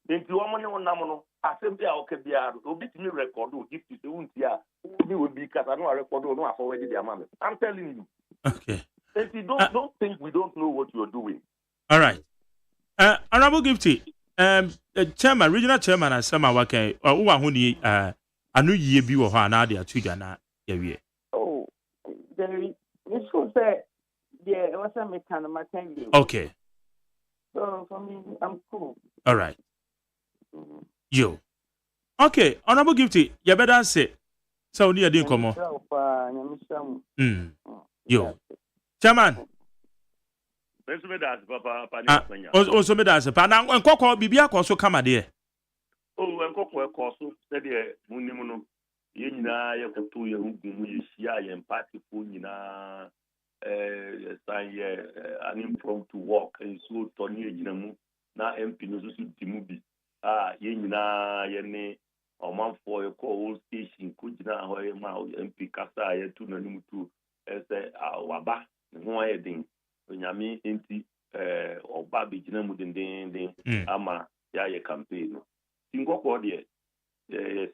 enti wo mo ne wo nam no asem bi a o ka bia obi timi record o gift se wunti a ni wo bi kasa no record no afọwọ di ama me I'm telling you. Okay. If you don't think we don't know what you're doing. All right. Honorable Gifty, chairman, regional chairman, and some who are only anu ye bi wo ha na de atuja na ye wie. Oh, Jerry, this should say yeah, it was a mechanic. Okay. So for me, I'm cool. All right. Yo. Okay, Honorable Gifty, you better say. So near the come on. Yo. Chairman. Also made as a pan and cocoa bibia also come dear. Oh, and cocoa coso said Munimuno. Yena, you can do your Shia and party Punina, an impromptu walk and so Tony Jinamu, now MP Nozusu Timubi. Yena, Yene, or man for your call station, Kujina, Hoyama, MP Casa, Tunanimutu, as a Waba. Nwa edin onyame enti oba bigina mu den ama ya ye campaign no tinkoko de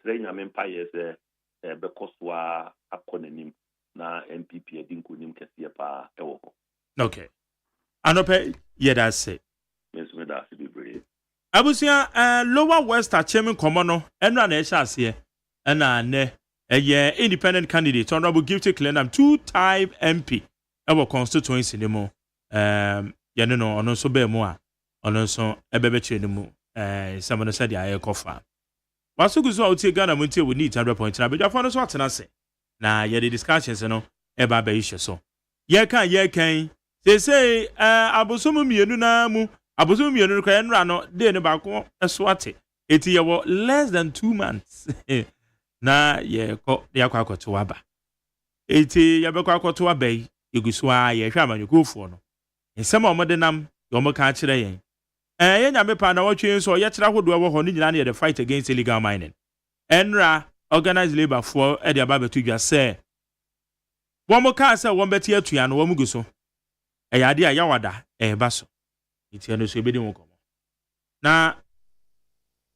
sre nyame mpa ye se be koswa akonanim na MPP edin konim kese pa ewo ho. Okay anope ye da say yes me da se be brave abusia lower west chairman komo no enra na e sha ase e na ne independent candidate Honorable Gifty Clenham 2-time MP our constituency ni mo yene no ono so be mu a ono so ebebe che ni mu some no said ya kofa waso guso uti Ghana muntie we need 100 na bedwafo no so atena se na ye the discussions no e ba ba issue so ye kan say abosom mienu na mu abosom mienu no kwa nra no de ne ba ko so ate eti ye wo less than 2 months na ye ko ya kwa akoto aba eti ye be kwa akoto aba yi eguso a ye hwa amanyokofo no ensem a omode nam ye omoka kire yen ye nyame pa na wotwe so ye kira hodo wo ho ni nyina na the fight against illegal mining enra organized labor for e de aba betu dwa say womo ka say won beti atua no womo guso yade a yawada baso iti no so ebedi won komo na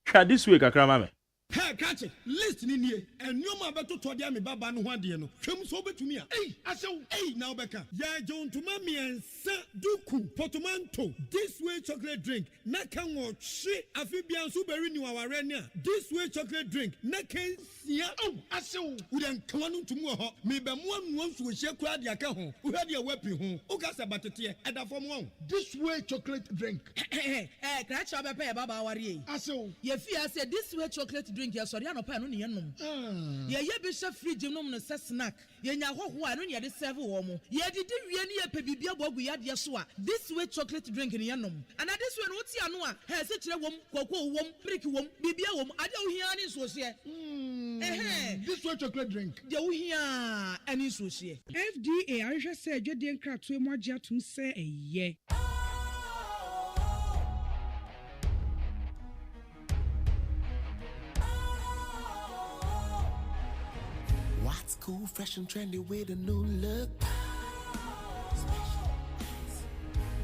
try this week akra mame hey catch it list ni nie enwoma beto to dia me baba no ho ade no hwem so betumi a asew na obeka ya jontuma miensa duku portmanteau this way chocolate drink na kan wo hwe afibia so beri ni waware ni a this way chocolate drink na kan sia asew udan kawanu tumu ho me be mo anu nso hye kura de aka ho wo hwe de wapi ho o ka se batete eda fom ho this way chocolate drink catch up be baba ware asew ye fi ase this way chocolate drink ya sorry anopa no ne yenom ye bi she fridge nom no se snack ye nya hoho a no ne de serve wo mo ye didi wie ne ye pe bibia bogu ya de so a this way chocolate drink ne yenom and this way no ti ano a he se kire wom kokko wom brick wom bibia wom ade wo hia ne so se this way chocolate drink de wo hia ani so se FDA ahwehwe se adwede nkratoe mu agye atum se eye What's cool, fresh and trendy with a new look?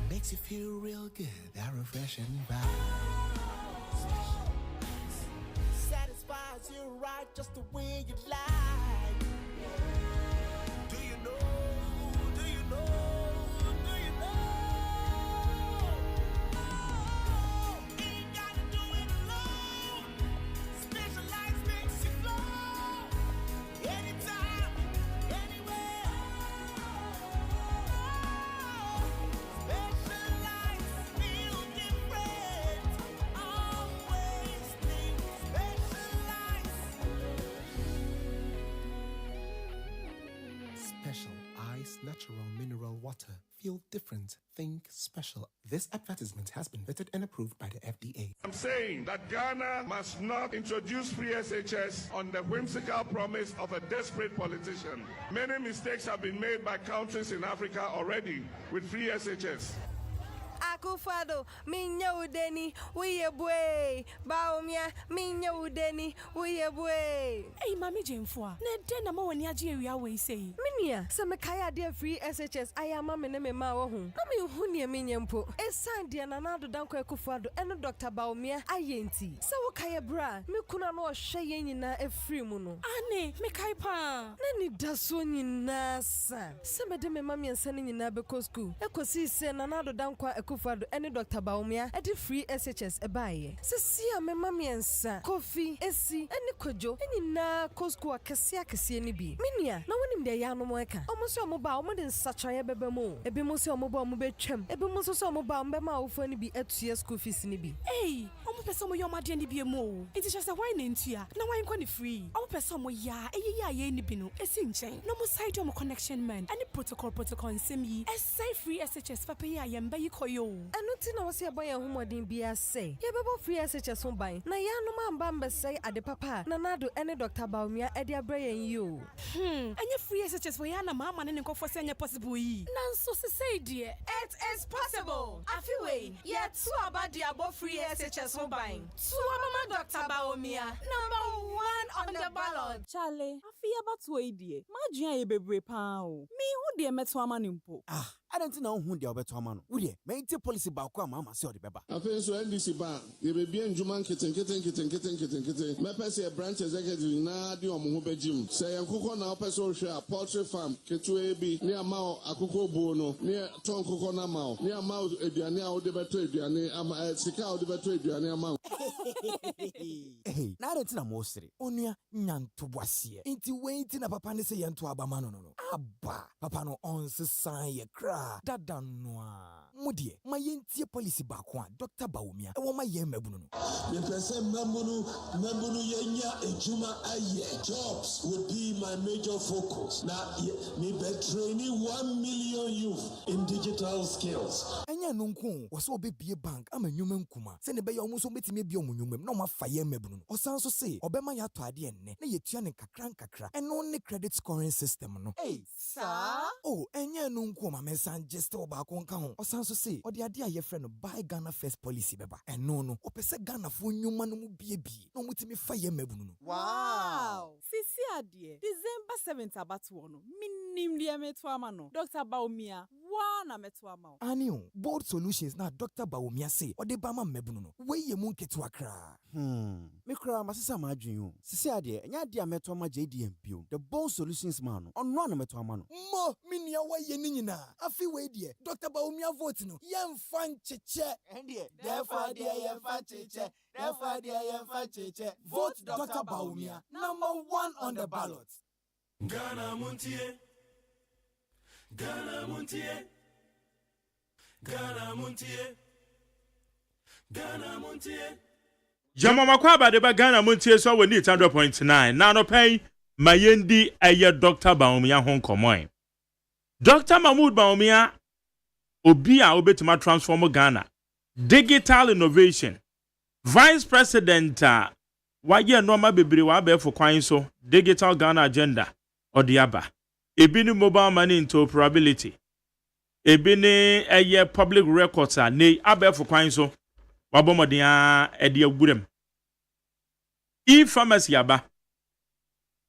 Makes you feel real good, that refreshing vibe. Satisfies you right just the way you like. Do you know? Do you know? Do you know? Ain't gotta do it alone. Specialized makes you flow. Anytime, anywhere. Specialized, feel different. Always think specialized. Special Ice Natural Mineral Water. Feel different. Think special. This advertisement has been vetted and approved by the FDA. I'm saying that Ghana must not introduce free SHS on the whimsical promise of a desperate politician. Many mistakes have been made by countries in Africa already with free SHS. Akufado, minya udeni, uye bwe. Bawumia, minya udeni, uye bwe. Hey, Mami Jemfua, ne dena ma wani aji area we say. Minia, se me kaya dia free SHS ayama me ne me ma wo hu. Na me hu ne minya mpo. Esan dia na nado danko Akufado eno Dr. Bawumia ayenti. Se wo kaya bra, me kuna no hwe yen nyina efri mu no. Ane, me kai pa. Na ni daso nyina sa. Se me de me ma miensa ne nyina be ko school. Ekosi se na nado danko Akufado ene Dr. Bawumia edi free SHS ebaye. Se sia me ma miensa, kofi, esi, ene kojo, eni na ko school akese ni bi. Minia, na wonim de ya no mo eka. Omo se omo ba, omo de nsachaye bebe mo. Ebi mo se omo ba omo be twem. Ebi mo so omo ba omo be ma ofo ni bi etua school fees ni bi. Hey, omo pese omo yoma de ni bi mo. It is just a why na ntua. Na why nko ni free. Omo pese omo ya, ye ni bi no. Esi nchen. No mo side omo connection man. Any protocol nsem yi. Say free SHS papa ya yemba yi koyo. Eno ti na wose aboye homodin bia say. Ye bebo free SHS ho ban. Na ya no mamba mbe say ade papa. Na nado ene Dr. Bawumia ede abrayen yi o. Anya free SHS for ya na mama ne nkofo say anya possible yi. Nanso se say die. It is possible. Afiwe, ye tu abadi abo free SHS ho ban. Tu mama Dr. Bawumia, number 1 on the ballot. Chale, afiya batu idie. Madua ye bebre pa o. Me hu de meto amane mpo. I don't know who they are better man. Would you make the policy about Mama say the beba? I think so. NDC bar. You be bien Juman kitten. Me a branch executive na di omuhube gym. Say Kuko na person share poultry farm. Ketu ebi near Mao Akuko Bono near Ton Kuko na Mao near Mao Ediania or the better Ediane sika or the better Ediane Mao. Hey, na de tina mo sere. Onua nyanto boasie. Inti wenti na papa ne se yento abama no. Aba, papa no onsesan ye kra. Dada noa. Mudie, ma yentie policy ba ko a Dr. Bawumia. E wo ma ye mabunu no. The person mabunu yenya ejuma aye. Jobs would be my major focus. Now me be training 1 million youth in digital skills. Enya no nko, wo so obebie bank ama nwuma nkuma. Se ne be ye omo so metime bie omo nwumam na o ma fa ye mabunu no. Osan so se, obema ya to ade enne na yetua ne kakra. Eno ne credit scoring system no. Hey, sir. Oh, enya no nko ma mensan just oba ko nka ho. Osan so se, ode ade a ye frɛ no buy Ghana first policy beba. Eno no, opese Ghana fo nwuma no mu bie na omutimi fa ye mabunu no. Wow. Sisi ade. December 7th abatu no. Minim dia meto ama no. Dr. Bawumia, na meto ama. Anio, bold solutions na Dr. Bawumia say ode ba ma mabunu no. We ye mu nketu akra. Me kra masisa ma adwen o. Sisi ade, enya ade a meto ama JDM bio. The bold solutions man no. Onno na meto ama no. Mo, minia wa ye ni nyina. Afi we die. Dr. Bawumia vote no. Yemfa ncheche. Endie. Therefore die yemfa ncheche. Therefore die yemfa ncheche. Vote Dr. Bawumia. Number 1 on the ballot. Ghana Muntie. Ghana Muntie. Ghana Muntie. Ghana Muntie. Jama makwa ba de ba Ghana Muntie so we need 100.9. Na no pay mayendi eye Dr. Bawumia ho nkomoy. Dr. Mahmoud Bawumia obi a obetima transform Ghana. Digital innovation. Vice President waye no ma bebre wa be for kwan so digital Ghana agenda odiaba. Ebi ni mobile money interoperability. Ebi ni eye public records ne abe for kwan so wabomodia ede agurem. E-pharmacy aba.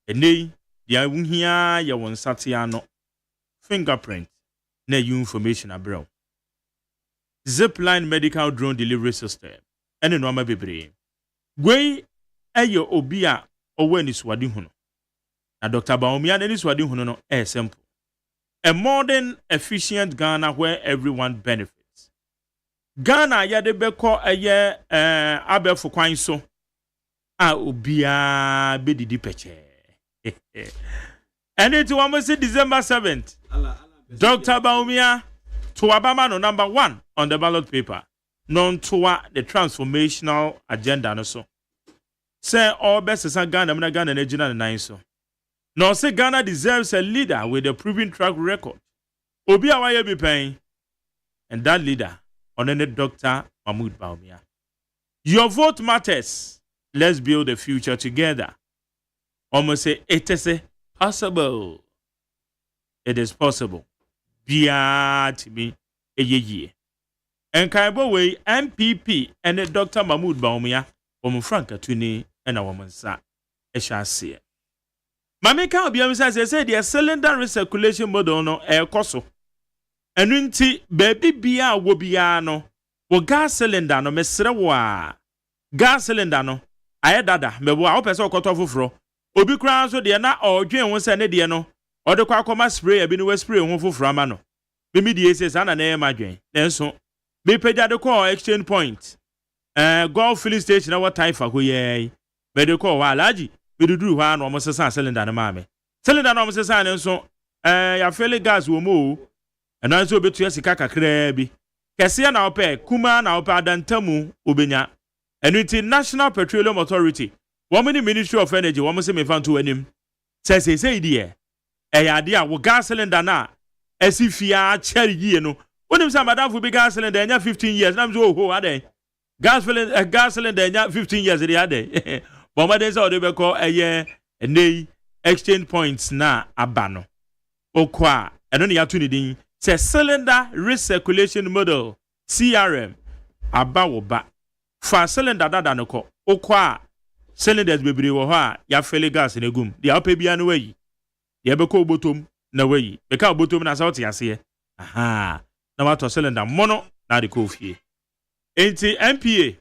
Ene dia wuhia ye won satia no. Fingerprint na information abroad. Zipline medical drone delivery system. Ene no ama bebre. Gwei eye obi a owe ni swadi hu no. Na Dr. Bawumia na ni swadi hu no simple. A modern, efficient Ghana where everyone benefits. Ghana ya de beko eye abe for kwan so a obia be didi peche. And it was December 7th. Dr. Bawumia to Abama no number 1 on the ballot paper. Non to the transformational agenda no so. Say all best is Ghana na Ghana na Ghana na so. No say Ghana deserves a leader with a proven track record. Obi awaye be paying. And that leader honored Dr. Mahmoud Bawumia. Your vote matters. Let's build a future together. Almost say it is possible. It is possible. Biat me a ye. And Kaibo way MPP and Dr. Mahmoud Bawumia Franka Tuni and a woman sa. I shall see. Mami ka obiam say the cylinder recirculation model no koso. Enu nti baby bia wo bia no wo gas cylinder no mesre wo a gas cylinder no aye dada mebo a wo pese okoto foforo obi kran so de na odwen ho se ne de no ode kwa akoma spray abi no we spray ho foforo ama no me die say sana na e madwen nenso me pagya de call exchange point golf filling station na what type for ye me de call wa alaji me dudu ha no mo sesa cylinder na ma me cylinder no mo sesa ne nso ya fele gas wo mo and also betu sika kakra bi kese na ope kuma na ope adantamu obenya enuti National Petroleum Authority woman Ministry of Energy woman se me fan to anim say die ya de a wo gas cylinder na asifia cherry ye no onim say madam fu bi gas cylinder enya 15 years na mzo ho ade gas cylinder enya 15 years dey ade but my days dey be call nei exchange points na abano okwa eno ne yato ni din say cylinder recirculation model CRM abawoba fa cylinder dada no ko okwa cylinders bebre wo ho a ya fele gas na gum dia opa bia no wayi dia be ko botom na wayi be ka botom na sauti ase aha na wato cylinder mono na de ko fie enti MPA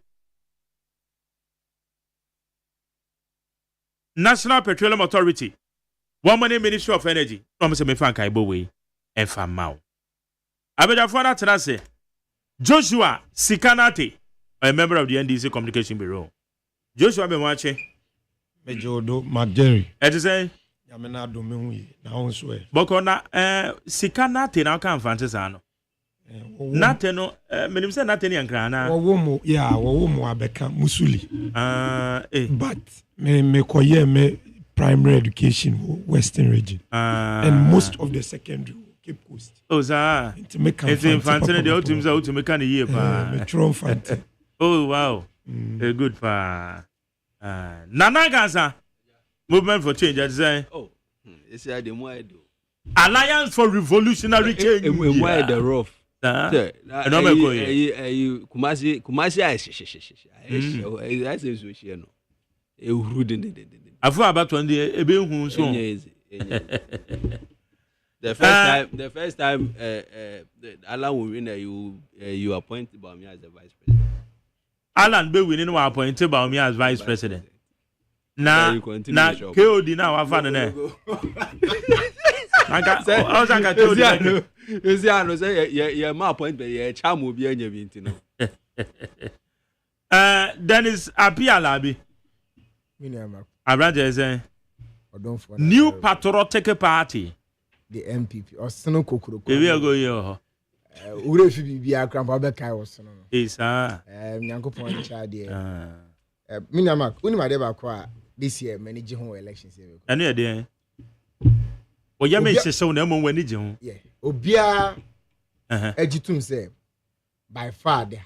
National Petroleum Authority woman Ministry of Energy no se me fan kai bo we enfa mawo abejafo na tena se Joshua Sikanate a member of the NDC Communication Bureau. Joshua Bewache. Mejodo Magjerry. Eti say Yamena do me na onso e. Bokona sika na te na kan fantes ano. Na te no menim say na te ni ankra na. Wo mo abeka musuli. But me koye me primary education Western region. And most of the secondary Cape Coast. Oh sir. It's infantile the ultimate out to make an year pa. Oh wow. A good pa. Nana Gaza movement for change. I say. Oh, it's the more I do. Alliance for Revolutionary Change. Why the rough? Kumasi. I say so she no. Afu about 20 ebe hu so. The first time Alan will win, you appoint Bawumia as the vice president. Alan be winning wa appointed Bawumia as vice president. Na KOD na wa fa ne. Anga o sanga KOD. You see I know say you ma appoint be you charm obi anya bi ntino. Dennis Apialabi. Miniama. Abranje say New Patriotic Party. The MPP or Sino Kokoro. We go here. Urefi bibia krampa be kai wo sono no. Isa. Nyankopon cha de. Miniama, uni ma de ba kwa this year manage home elections here. Anu ye de. O ya me hyehyɛ na mo wani gye ho. Yeah. Obia agitum say by far the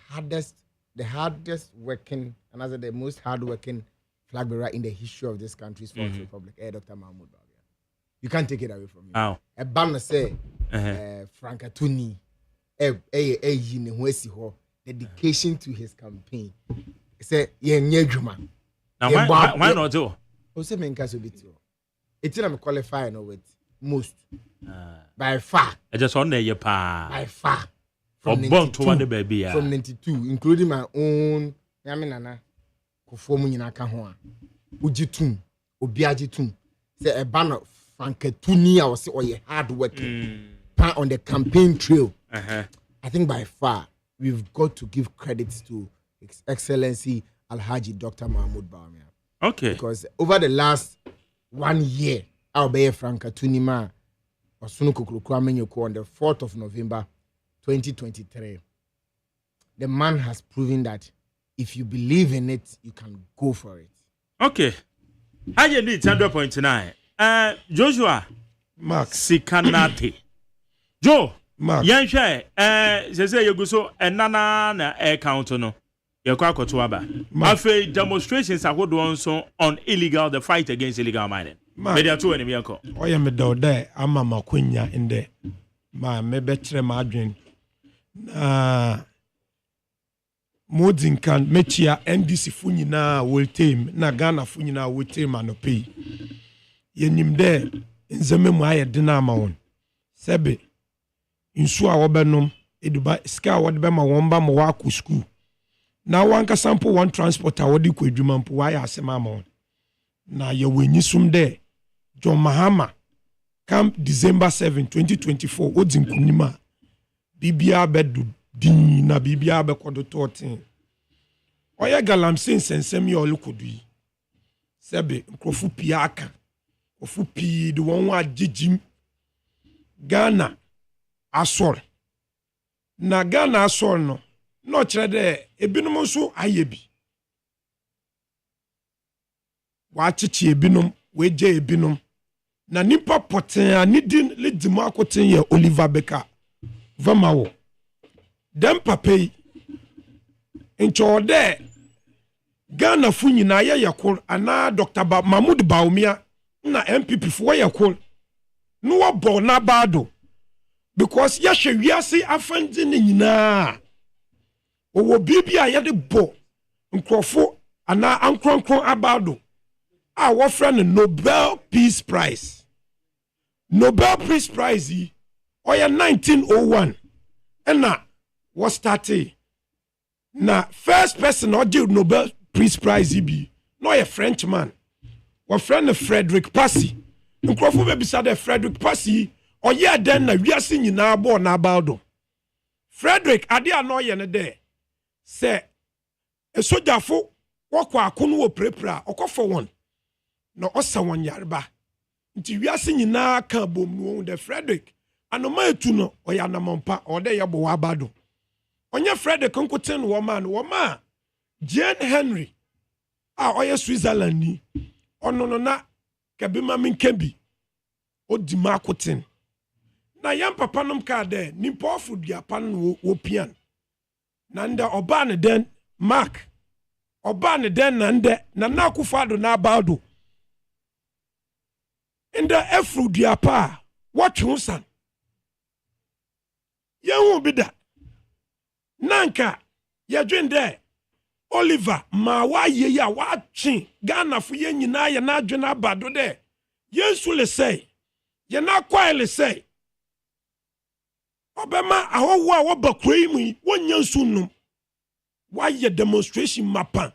hardest working and as the most hard working flag bearer in the history of this country's Fourth Republic, Dr. Mahmoud Bawumia. You can't take it away from me. Wow. A banner say Frankatuni dedication to his campaign. Say Juma. Now why not do? Also me nka so bitu. It's not qualify no with most. By far. I just on there pa. By far. From 92, from 92, including my own Yaminana Kofomu nyina ka ho a. Ujitum, obiajitum. Say a banner Frankatuni or say or hard working on the campaign trail. I think by far we've got to give credit to His Excellency Alhaji Dr. Mahmoud Bawumia. Okay. Because over the last 1 year, I'll be Frankatuni ma Osunu Kukurukwa Menyoko on the 4th of November 2023. The man has proven that if you believe in it, you can go for it. Okay. I need 100.9. Joshua Mark Sikanate. Joe Mark Yanshai say you go so na count no. You kwa koto aba. Afi demonstrations are going on illegal the fight against illegal mining. Media to enemy anko. Oya me do there ama makwenya in there. Ma me betre ma adwen. Na modin kan mechia NDC fu nyina will team na Ghana fu nyina will team anope. Yenim de nzeme mu aye dena ma won. Sebe nsu a wobenom eduba ska wodbe ma womba mo wa ku school. Na wanka sample one transporter wodi ku adwuma mpo wa ya asema ma won. Na ye wenyi sum de John Mahama come December 7 2024 odin kunima bibia bedu din na bibia be kodo 13 oya Galamsey sensem ye olukodu yi sebe nkrofu piaka ofu pi de won wa jijim Ghana asor na Ghana asor no kire de ebinom so ayebi wa chichi ebinom we je ebinom na nipa poten anidin ledimo akoten ye Oliver Becker vamawo dem papei enchode Ghana fu nyina ye yakol ana Dr. Mahmoud Bawumia na MPP fu yakol no wo na bado because ya hwewiase afanje ne nyina owo bibia ye de bo nkrofo ana ankronkron abado a wo friend Nobel Peace Prize. Nobel Peace Prize yi oya 1901 ena was started. Na first person who did Nobel Peace Prize bi no a Frenchman. Wa friend Frederick Passy. Nkrofo be beside Frederick Passy oya den na wiase nyina bo na abado. Frederick ade ano ye ne de say sojafo wokɔ akono wo prepra okɔfo won na ɔsa won yareba nti wiase nyinaa ka bom no de Frederick anoma etu no ɔya namompa ɔde yɛbɔ wabado onye Frederick nkoten wo ma Jane Henry a ɔyɛ Switzerland ni ɔno no na kabima minkebi odi makoten na yam papa nom ka de nimpa ofu diapa no wo pian na nda oba ne den Mark oba ne den na nde na nakufado na abado nda efru diapa watwe san yehu bida nanka yadwen de Oliver ma wa ye ya wa twen Ghana fu ye nyina ye na adwen abado de Yesu le say ye na kwai le say obema ahowo a wo bakroi mu wonya nsu num wa ye demonstration mapa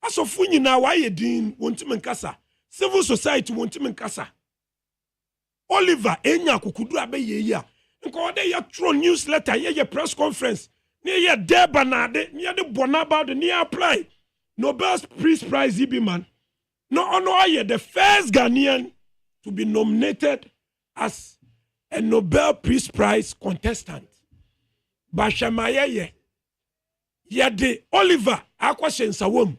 asofu nyina wa ye din wontim nkasa civil society wontim nkasa Oliver enya kokudu abeye ya nko ode ye tro newsletter ye press conference ni ye deba na de ni ye de bona about the ni apply Nobel Prize be man no ono ye the first Ghanaian to be nominated as a Nobel Peace Prize contestant. Bashamaye ye de Oliver akwashen sawom.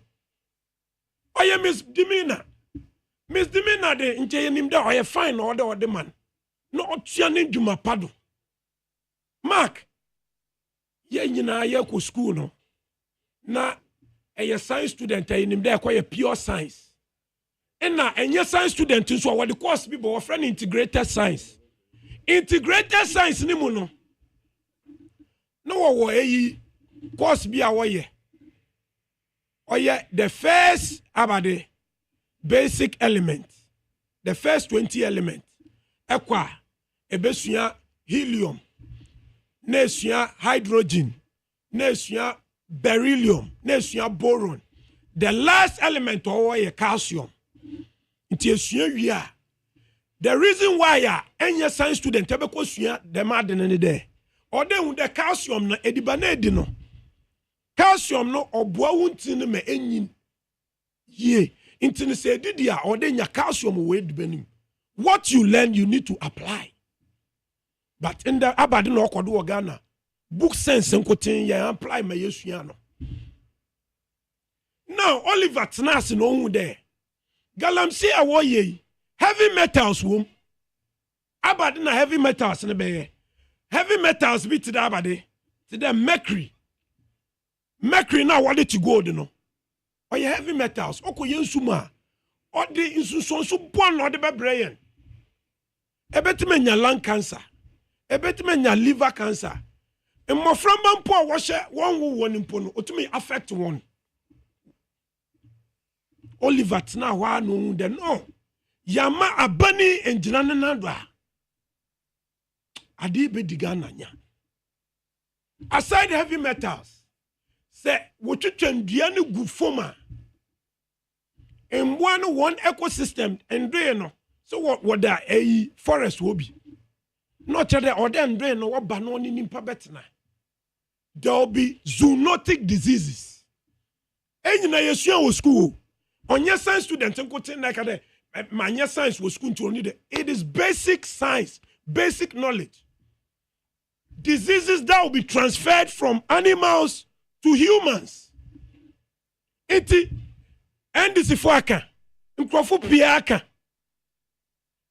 Oye Miss Dimina de nche yenim de oye fine or the man. No otiane djuma pado. Mark ye nyina ye ko school no. Na a science student yenim de akwa pure science. Na enye science student nso what the course be but friend integrated science. Integrated science ni mu no. No wo eyi course bi a wo ye. Oye the first about the basic element. The first 20 elements. Ekwa ebesua helium. Nesua hydrogen. Nesua beryllium. Nesua boron. The last element or calcium. The reason why any science student ever question the madden any day. Or then the calcium na edibane no. Calcium no or boawuntin me enyin. Ye. Intini say didia or then your calcium weight benim. What you learn you need to apply. But in the abadin or kodu Ghana, book sense and kotin ya apply my yesuano. Now Oliver Tnas no there. Galamsey awoye heavy metals wom abade na heavy metals ne be heavy metals be to the abade to the mercury na what to gold no oye heavy metals okoye nsuma odi nsusunsu bon no de bebrayen ebetimenya lung cancer ebetimenya liver cancer mmoframba mpo a wo hye won wo nimpo no otumi affect one. Oliver Tina wa no de no yama abani enjina ne nado a ade be diga nanya aside heavy metals say wotwetwan dua ne gu foma emboa no one ecosystem endre no so what da a forest will be not the order endre no what ba no ni nimpa betena there will be zoonotic diseases enyina yesua wo school. On your science students, my science was school to only it is basic science, basic knowledge. Diseases that will be transferred from animals to humans. Iti endisi fuaka, nkrofu piaka.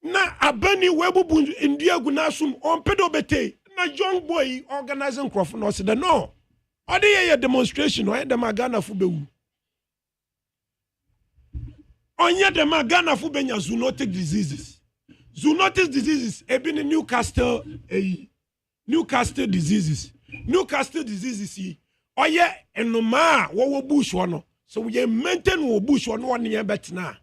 Na abani webu india gunasum on pedobete na young boy organizing nkrofu no said no. Odi ye demonstration o dem agana fu bewu. Onye dem Ghana fu benya zoonotic diseases. Zoonotic diseases ebi ni Newcastle diseases. Newcastle diseases yi oye enoma wo bush wono. So we maintain wo bush wono one ye betna.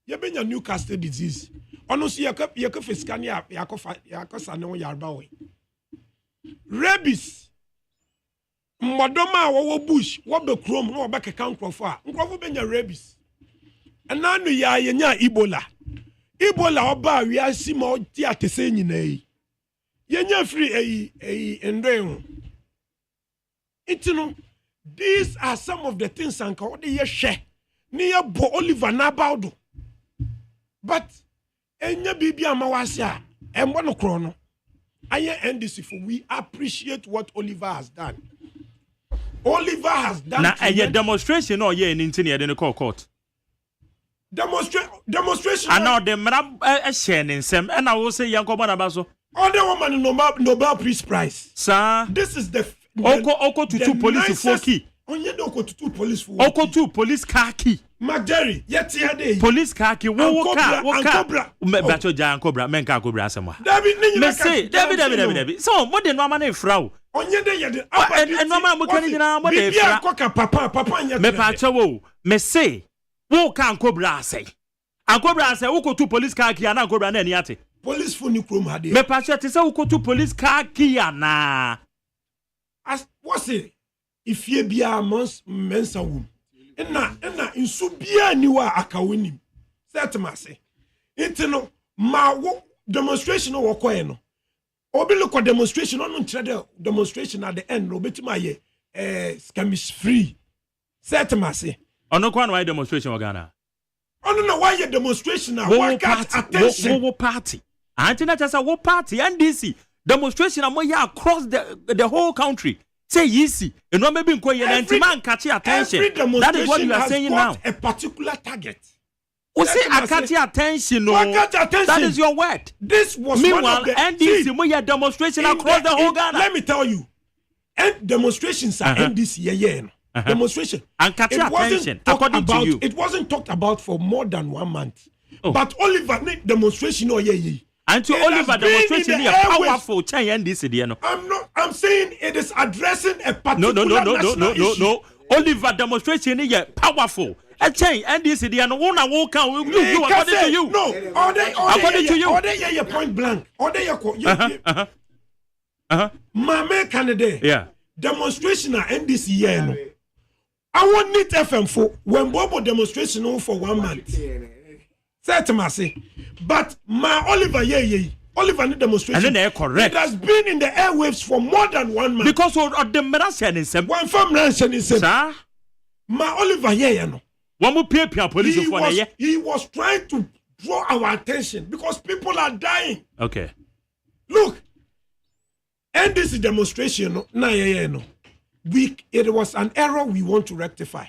Ye benya Newcastle disease. Ono so ye ka fiskani yakosa ne wo yarba we. Rabies. Modoma wo bush wo be krom no be keka nkrofo a. Nkrofo benya rabies. And now ya yenya Ebola. Ebola oba we asi ma ti atese nyina yi. Yenya free endwen. Itino These are some of the things anka ode ye hwe near Bo Oliver Nabaudo. But enya bibi amawase a embo no kro no. Aye NDC for we appreciate what Oliver has done. Oliver has done. Now a demonstration or ye in internet in the court. Demonstration. I know the mrab a sharing sem and I will say Yanko Banabaso. Other woman Nobel Prize. Sir, this is the Oko to two police for key. Onye oko to two police for. Oko two police car key. McJerry, yet here day. Police car key. Wo car. Bacho Jan Cobra, men car Cobra sama. David. So what the normal frau. Onye de yede. And normal mukani na mo de fra. Papa nya. Me pacho wo. Me say. Wo kan Cobra say. An Cobra say wo ko two police car key na Cobra na ni ate. Police for new chrome hade. Me pacho te say wo ko two police car key na. As what's it? If ye be a mensa womb. Ena insu bia niwa akawinim. Setma say. Intino ma wo demonstration wo koye no. Obi look at demonstration on nchede demonstration at the end no betima ye skamish free. Setma say. Ono kwa why demonstration wa Ghana. Ono na why ye demonstration na what attention. Wo party. Antina chasa wo party NDC demonstration amoya across the whole country. Say easy. And no maybe every man catch attention. That is what you are saying now. A particular target. Oh, say I catch attention. No, that is your word. This was meanwhile one of the NDC we have demonstration across the whole Ghana. Let me tell you, and demonstrations are NDC demonstration and catch attention. According to you, it wasn't talked about for more than 1 month. But Oliver need demonstration And to Oliver demonstration is powerful change NDC there no. I'm saying it is addressing a particular No. Oliver demonstration is powerful. A change NDC there no one can you according to you. No. According to you. Or they your point blank. Or they your Mame candidate. Yeah. Demonstration at NDC here no. I want need FM for when Bobo demonstration for 1 month. But my Oliver, Oliver need demonstration. And then they're correct. It has been in the airwaves for more than 1 month. Because of the Merasian is one from Merasian is sir. My Oliver, no. One more paper police he was trying to draw our attention because people are dying. Okay. Look, and this is demonstration. No. It was an error we want to rectify.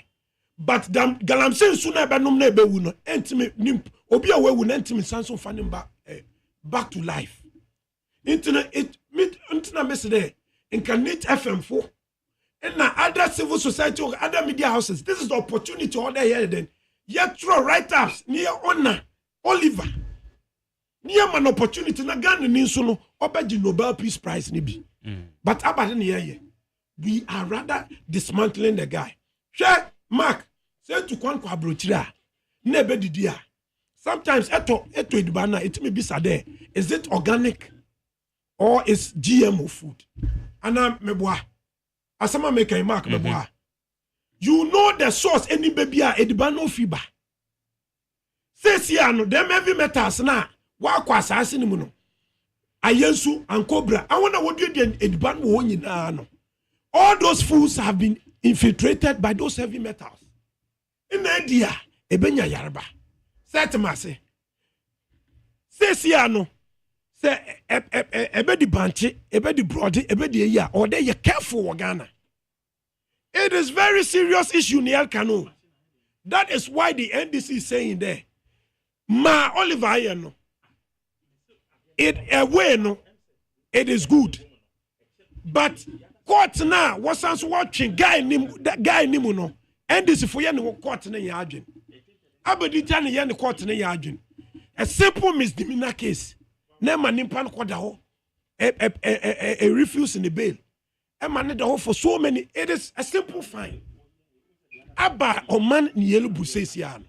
But Galamsey sooner benum na bewu no entime nim obi a wewu na entime sanso fanim back to life. Internet mesede incarnate FM for and na other civil society or other media houses. This is the opportunity order here then. Yet throw write-ups near honor Oliver. Near an opportunity na Ghana ni so no obeji Nobel Peace Prize ni bi. But about in here we are rather dismantling the guy. Share Mark say to kwan kwa brochira na be didi a sometimes eto edubana it may be sade is it organic or is GMO food ana meboa asama make Mark meboa you know the source any baby a edubana fiber says here no them heavy metals na wa kwa asase ni mu no ayensu and cobra I wonder what you did edubana wo nyina no all those foods have been infiltrated by those heavy metals. In India, ebenya yarba. Setmase. Sesiano. Say ebe di banchi, ebe di brody, ebe di ya. Or they careful Ghana. It is very serious issue near Kano. That is why the NDC is saying there. Ma Oliver no. It away no. It is good. But court now was watching guy nimu no. And this for you court na yadwin. Abedi tane ye court na yadwin. A simple misdemeanor case. Na ma nimpa no koda ho. A refuse in the bail. E ma ne da ho for so many. It is a simple fine. Aba oman ni yelu busesian.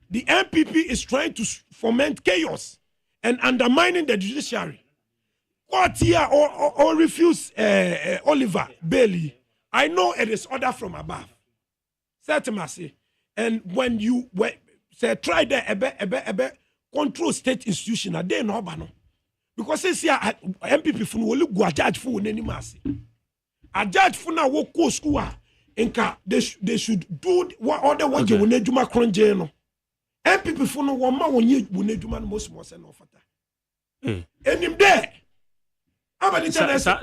The MPP is trying to foment chaos and undermining the judiciary. Court here or refuse Oliver Bailey. I know it is order from above. Certainly. And when you say try the control state institution, they no bano. Because this here MPP fun will go judge for any mercy. A judge for na wo school Inka, they should do what other way you will do my cronjeno. MPP for no one man when you will do man most and offer. And him there.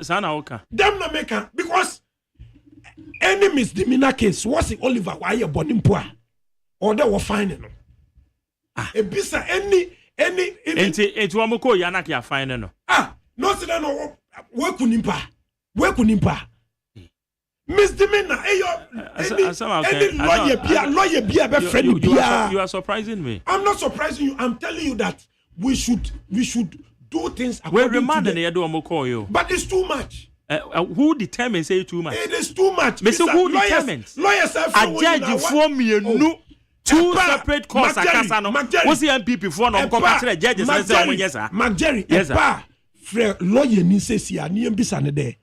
Sana Oka. Them na make because any misdemeanor case was it Oliver why you born in poor or they were finding them. A bisa any it wamoko yanaki are finding no. No say no where kunimpa. Misdemeanor any lawyer be a friend. You are surprising me. I'm not surprising you. I'm telling you that we should do things according to the... But it's too much. Who determines say too much? It is too much. Mr. Who determines? Lawyers have a judge for me no two separate courts akasa what's the MPP for no come catch the judges and say yes sir. Jerry, yes sir. Frère lawyer ni say si ani mbisa ne there.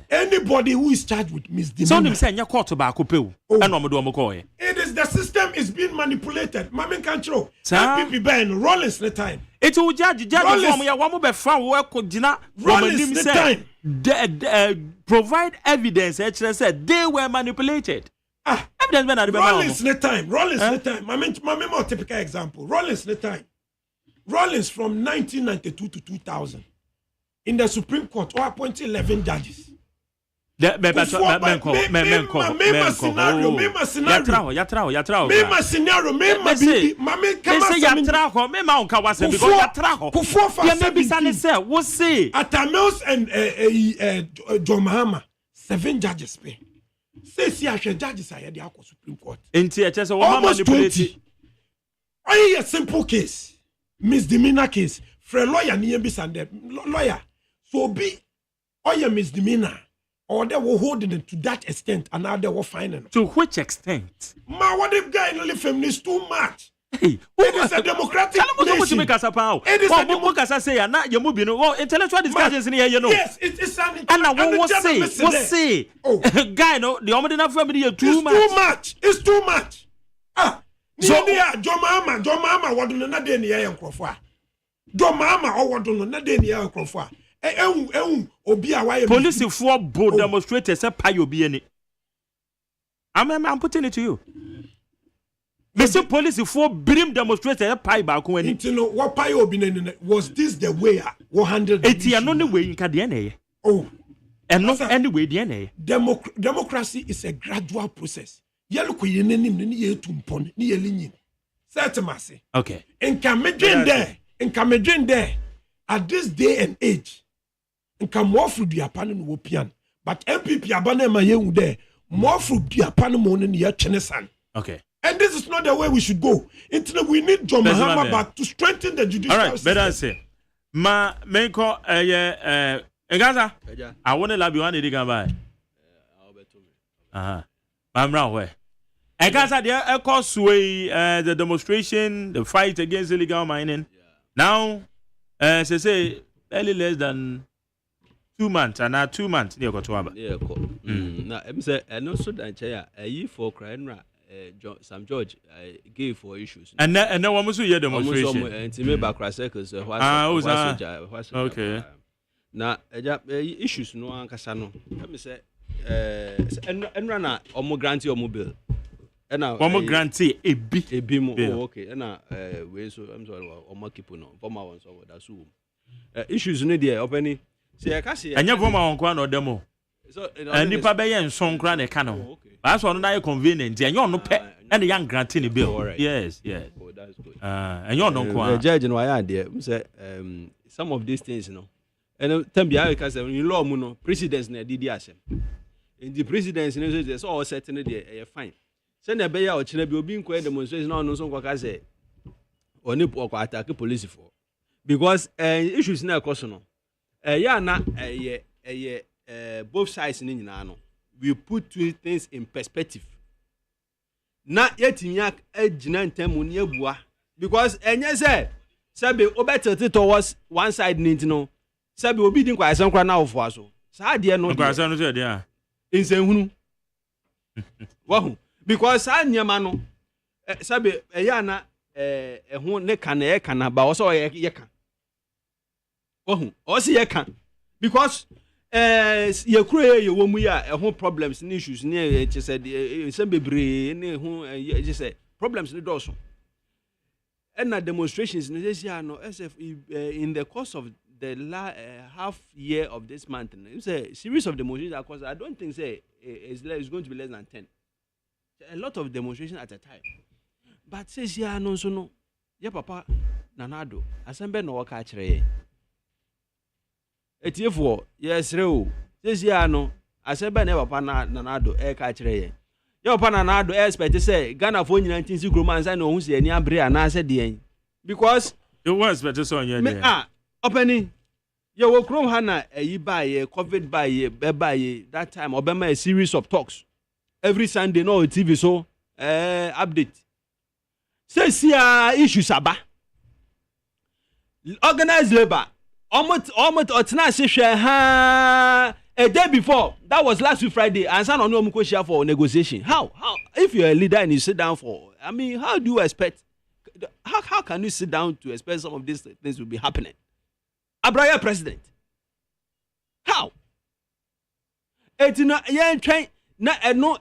Anybody who is charged with misdemeanor. So them say nya court ba ko pe o. And no do call it. It is the system is being manipulated. Mama control. MPP Ben Rollins the time. It will judge from ya one be fa wo ko gina Rollins the time. Provide evidence actually said they were manipulated. Evidence when I Rollins the time. Mama more typical example. Rollins the time. Rollins from 1992 to 2000. In the Supreme Court, or appointed 11 judges. Mema Atamils and John Mahama 7 judges pay. Say judges are the Supreme Court. Almost 20. A simple case, misdemeanor case. For a lawyer, lawyer. So be or your misdemeanor, or they were holding it to that extent, and now they were finding. To which extent? What if guy only feminist too much? Hey, it is a democratic nation. It is a democracy. Say, not your movie. No, intellectual discussions in here, you know. Yes, it is an. And now what say? Oh, guy, no, the Omidina family are too much. It's too much. So, John Mama, what do not in the air and croffa? John Mama, or what do not in the air and croffa? Police for both demonstrators a pay obi any. I'm putting it to you. Mr. Police for brim demonstrators a pay back when you know what pay obi was this the way 100 80 and only way in Kadiane. Oh, and not anyway DNA. Democracy is a gradual process. Yellow queen ni ye tumpon ni elini. Certainly. Okay. In Cameroon there at this day and age. And come more fruit the apan Wopian. But MPP abane ma yehu there. More fruit the apan mon in your Chenesan. Okay. And this is not the way we should go. We need John Mahama back to strengthen the judicial system. All right, better say. Ma menko Gaza. I want to love you one day by. I'm wrong where. Gaza there cause sway the demonstration, the fight against illegal mining. Now say early less than 2 months and now 2 months near Kotuaba. Yeah, now I'm say and also that chair a year for crying Sam George gave for issues. And then one must hear demonstration. And to me back circles. Okay. Now issues no one casano. Let me say and run a more grantee or mobile. And now one more grantee a bit more. Okay. And now we so I'm sorry or more keep on for my ones over that's who issues no there opening. See, I can't see. And you have one or demo. So, and if I buy and song grand a canon. That's one that convenient. And you're no pet and the young grantini bill. Yes. Oh, that's good. And you're no judge and why idea. Some of these things, you know. And tell me, because in law, muno, presidents ne did yes. In the presidents, there's all certain day, fine. Send a bay out, Chile being quite demonstration on some say, or nip or attack police for. Because issues now, personal. Both sides in Nano. We put two things in perspective. Not yet in yak edge because say Sabi obetter towards one side Nintino. Sabi will be doing quite some crown of was so. Sadia no there. In Sehunu. Wow, because I near Mano Sabi Ayana a who ne can, but also a yakan. Oh, also yakan. Because ye kure ye wo mu ya ho problems ni issues ni che said some bebre ni ho je say problems ni do so and na demonstrations ni say no SF in the course of the half year of this month it's a series of demonstrations because I don't think say it's going to be less than 10. A lot of demonstrations at a time. But says ya no so no ya papa nanado asembe no waka kire etiefo yes reo says ya no asembe na papa nanado ka kire ye ya papa nanado expect say Ghana for 19 groman say no hu se ani abre ana say de because it was better so on your opening you will chrome hana buy COVID buy that time Obama a series of talks every Sunday no TV so update says here issues aba organized labor almost otina se ha a day before that was last week Friday and san on no share for negotiation how if you're a leader and you sit down for I mean how do you expect how can you sit down to expect some of these things will be happening Abraya president how etino yen train na eno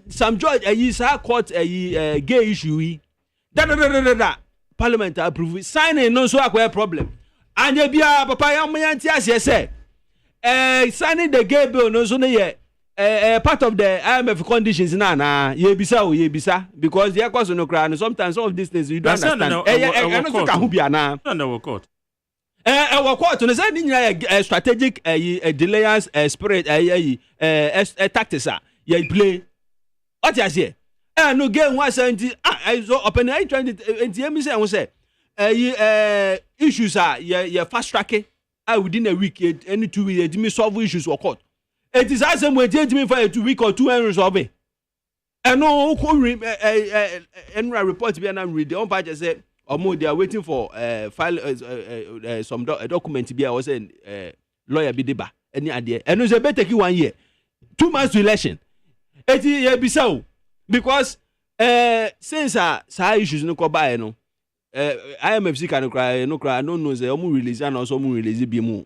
Sam George sa court gay issue da parliament approve signing no so akwa problem anya bia papa ya myanti ase say signing the gay bill no so ye part of the IMF conditions na ye bisa because there cause no cry sometimes some of these things you don't understand no so ka hu bia na no court our court no say ni strategic delayance spirit tactics ye play what you say no game 170 I so open I trying to me say won say issues are ye fast tracking within a week any 2 weeks me solve issues for court it is as when it me for a 2 week or 2 and resolve it and no report be and read the on page say they are waiting for file some document be I was saying lawyer be deba any idea and no say better take 1 year 2 months to election it ye be so because since sa issues no ko buy no IMF can cry no know say omu release and also omu release bi mu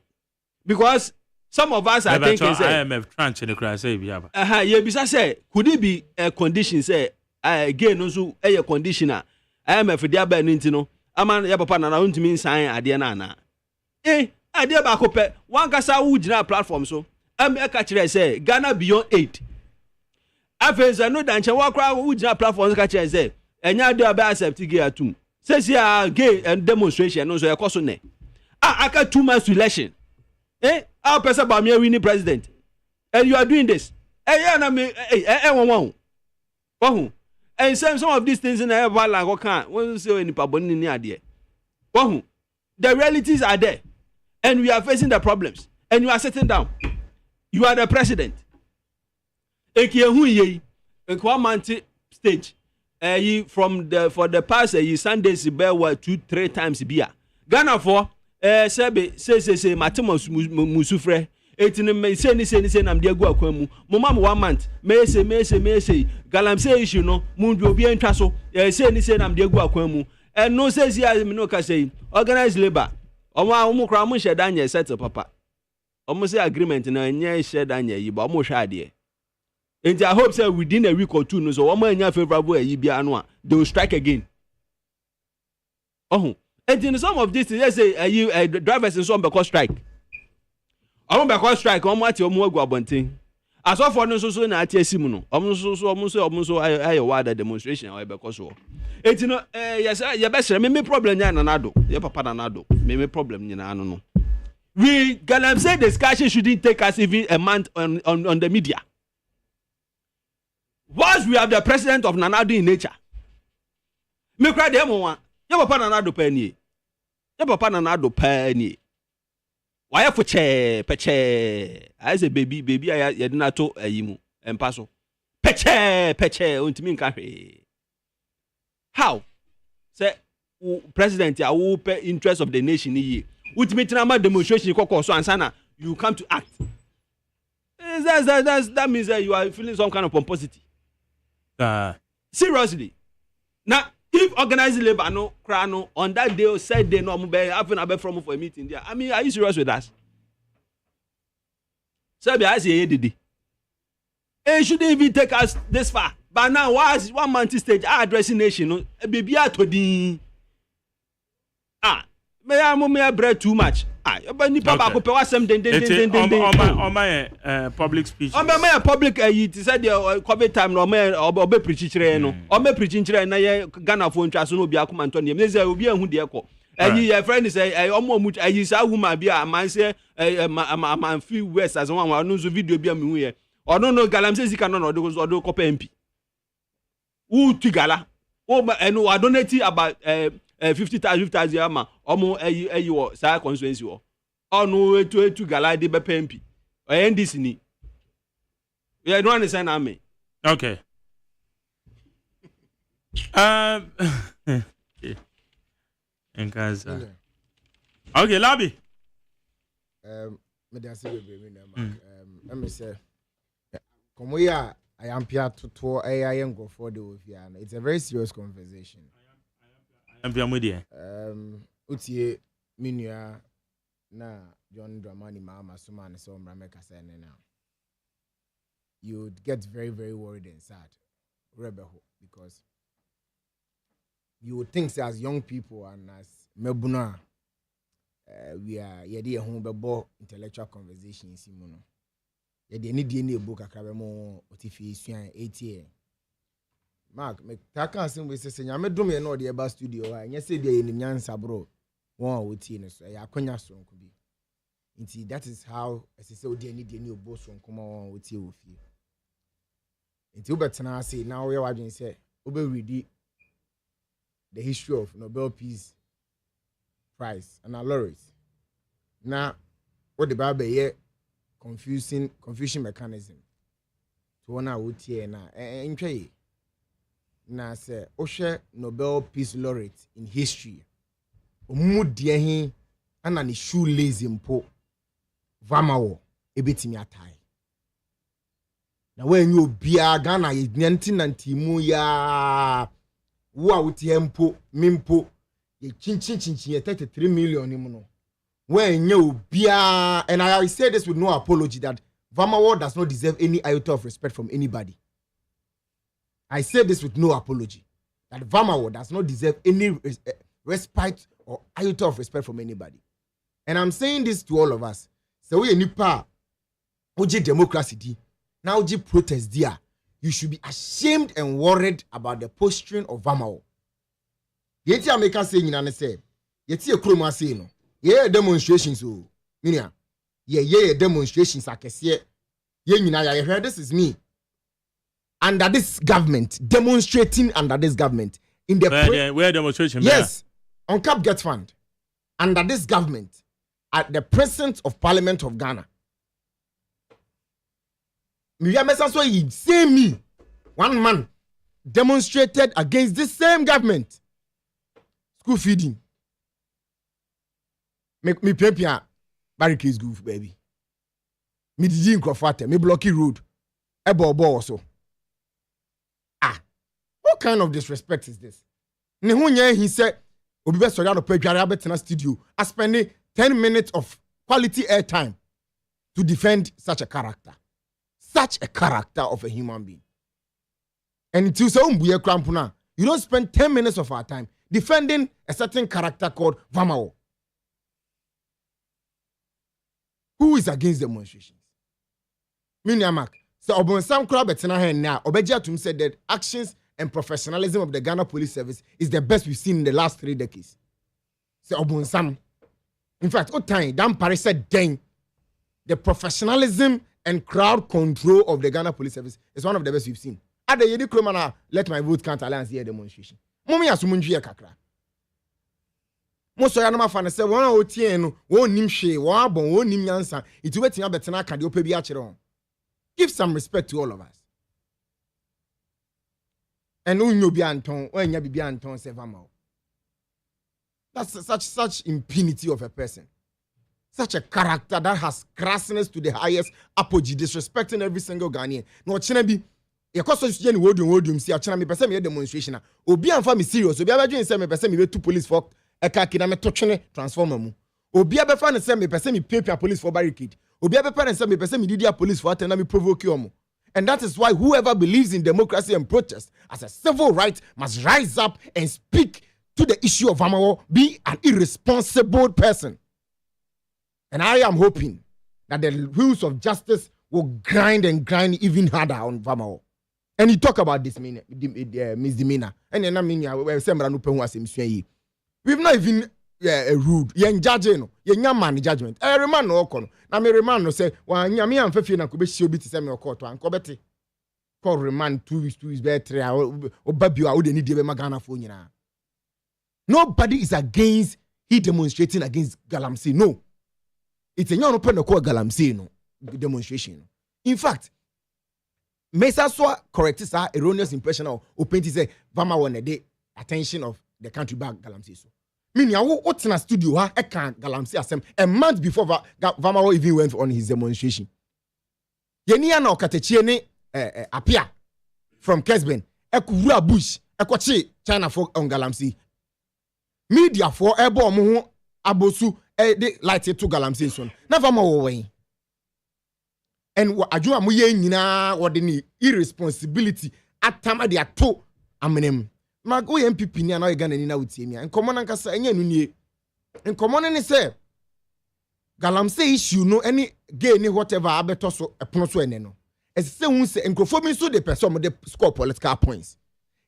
because some of us are thinking say IMF tranche no cry say bi aba ye bisa say could it be a condition say again no so a conditioner IMF dia ba no ntino ama ya papa na ntimi nsan ade na na ade ba ko pe wan kasa wu gina platform so ka kire say Ghana beyond aid afenza no danche wakra wu gina platform ka kire say enya ade ba accept gay atum says here gay and demonstration no so e koso ne aka 2 months to election our person Bawumia winning president and you are doing this na me won and some of these things in a while like can won say any paboni ni ade the realities are there and we are facing the problems and you are sitting down you are the president ekiyehu ye ekwamanti stage for the past Sundays be 2-3 times bia Ghana for sebe say Matemos musufre etini me say nam de agu akwan mu mama 1 month me say Galamsey issue no mundu obi antwa so say nam de agu akwan mu no say me no ka say organized labor omo kra mo sheda anya set papa omo say agreement na anya sheda anya yi ba omo hwa ade and I hope say within a week or 2 no so omo anya favorable bia no they will strike again and in some of this yes say drivers in some because strike because strike ati omo agu abonten aso for no so na ati asimu no omo so ayo wada demonstration or because so etino yes ye be sere me problem nya nanado ye papa nanado me problem nyina anu no we Galamsey discussion shouldn't take us even a month on the media once we have the president of Nanado in nature me cry dem one ye papa nanado pa ni why for peche I say baby I ye na to ayimu empa so peche ontimi nka hwe how say president ya wo pe interest of the nation ye ultimate na demonstration kokko so ansana you come to act that means that you are feeling some kind of pomposity seriously now if organized labor no cry no on that day or said they no be having a from for a meeting there I mean are you serious with us So be I say did. It shouldn't even take us this far. But now was 1 month stage addressing nation no baby atodi. Me I bread too much. But nipa ba ko pe wasem den. On my public speech. On my public it said the COVID time no me obe preach kire no. O me preach kire na ye Ghana fo ntwa so no obi akoma nto ne. Me say obi ehun de ko. Your friend say omo mu say woman bi man say man feel worse as one no so video bi am hu ye. Ono no Galamsey sika no do ko MP. Who tigala? And I donate about 50,000 ama omo eyi wo sa constituency wo onu etu gala de be MP NDC ni you don't understand me. Okay. In casa. Okay, Labi. Me dey say be na me say komo ya I am pia to AI go for the ofia. It's a very serious conversation. Utie minua na John Dramani Mama Suman so Mrameka say now. You'd get very, very worried and sad. Rebel because you would think as young people and as Mebuna we are yedi home bebo intellectual conversations in yedi any DNA book akabemo otifi suan 8 year. Mark, me taka asim we say nyame dom ye no de eba studio ha nya say de ye nyansa bro won woti ne so ya akonya sonko bi nti that is how as say odi ani de ni obo sonko ma won woti ofie nti ubetena say now we wadwen say obe read the history of Nobel Prize and our laureates na what the bible ye confusion mechanism to one woti na ntwe na say Oshe Nobel Peace Laureate in history omudie hin ana ne shoelace mpo vamawo ebetimi atai na wenye obia Ghana ye 1990 mu ya wo a wotie mpo mimpo ye chinchin ye 33 million mu no wenye obia, and I say this with no apology that vamawo does not deserve any iota of respect from anybody. I say this with no apology that Vamawo does not deserve any respite or iota of respect from anybody. And I'm saying this to all of us. So we nipa oji democracy di now oji protest dia. You should be ashamed and worried about the posturing of Vamawo. Yeti America say nyina say yeti ekroma say no. Ye demonstrations o. Minia. Ye demonstrations akese. Ye nyina ya hear this is me. Under this government, demonstrating under this government in the where demonstration? Yes, on Cap Get Fund. Under this government, at the presence of Parliament of Ghana. Me, one man demonstrated against this same government. School feeding. Make me pay barricades goof, baby. Me didn't crofate, me blocky road. Ebo also. What kind of disrespect is this? He said, Obi be sorry no pay dware abetena studio. I spending 10 minutes of quality airtime to defend such a character. Such a character of a human being. And until so you don't spend 10 minutes of our time defending a certain character called Vamawo. Who is against demonstrations? Miniamak. So Obon Sam Krabetena here now. Obeja to said that actions and professionalism of the Ghana Police Service is the best we've seen in the last 3 decades. So Obon Sam. In fact, what time Dan Paris said then the professionalism and crowd control of the Ghana Police Service is one of the best we've seen. At the Yedi Kromana, let my vote count alliance here demonstration. Momi asumunji kakra. Most of your fan say one otien one nimshe one bon one nimyansa. It will be betena kadi opebi achero. Give some respect to all of us. And unyo bi anton, enya bibi anton se Vamawo. That's such impunity of a person. Such a character that has crassness to the highest apogee, disrespecting every single Ghanaian. No chine bi e koso je ni wodum si achina me pese me demonstration na. Obi anfa me serious. Obi abadwen se me pese me be to police for eka kina me to twene transformer mu. Obi abefa ne se me pese me pepia police for barricade. Obi ebe parents say me person me did police for attend me provoke you. And that is why whoever believes in democracy and protest as a civil right must rise up and speak to the issue of Vamawo, be an irresponsible person. And I am hoping that the wheels of justice will grind even harder on Vamawo. And you talk about this misdemeanor. And then I mean, we've not even rude. Yen judging, yen man judgment. Remand no kono. Na me remand no say, wa nyame amfafie na ko be hie obi ti say me court an ko beti. Call remand 2 weeks better. Obabio a wo de ni die be magana fo nyina. Nobody is against he demonstrating against Galamsey. No. It's a young pen called Galamsey no demonstration. In fact, Mesa so correct is erroneous impression of open to say Vama one a day attention of the country back Galamsey so. Meaning what's in a studio I can't Galamsey asem a month before Vama even went on his demonstration. Yenia na okatechie ne apia from Kesben ekura bush ekwachi China for on Galamsey. Media for ebo omo ho abosu de light to Galamsey so. Na Vama wo wen. And adwuma mo ye nyina wode ni irresponsibility atama de ato amenem. Mag o MPP ni na Ghana ni na wutie mi. Nkomo na nkasa enya nu nie. Nkomo ne say Galamsey issue no any gay ni whatever abeto so epono so ene no. Ese hu se nkrofo mi so de person mo de score political points.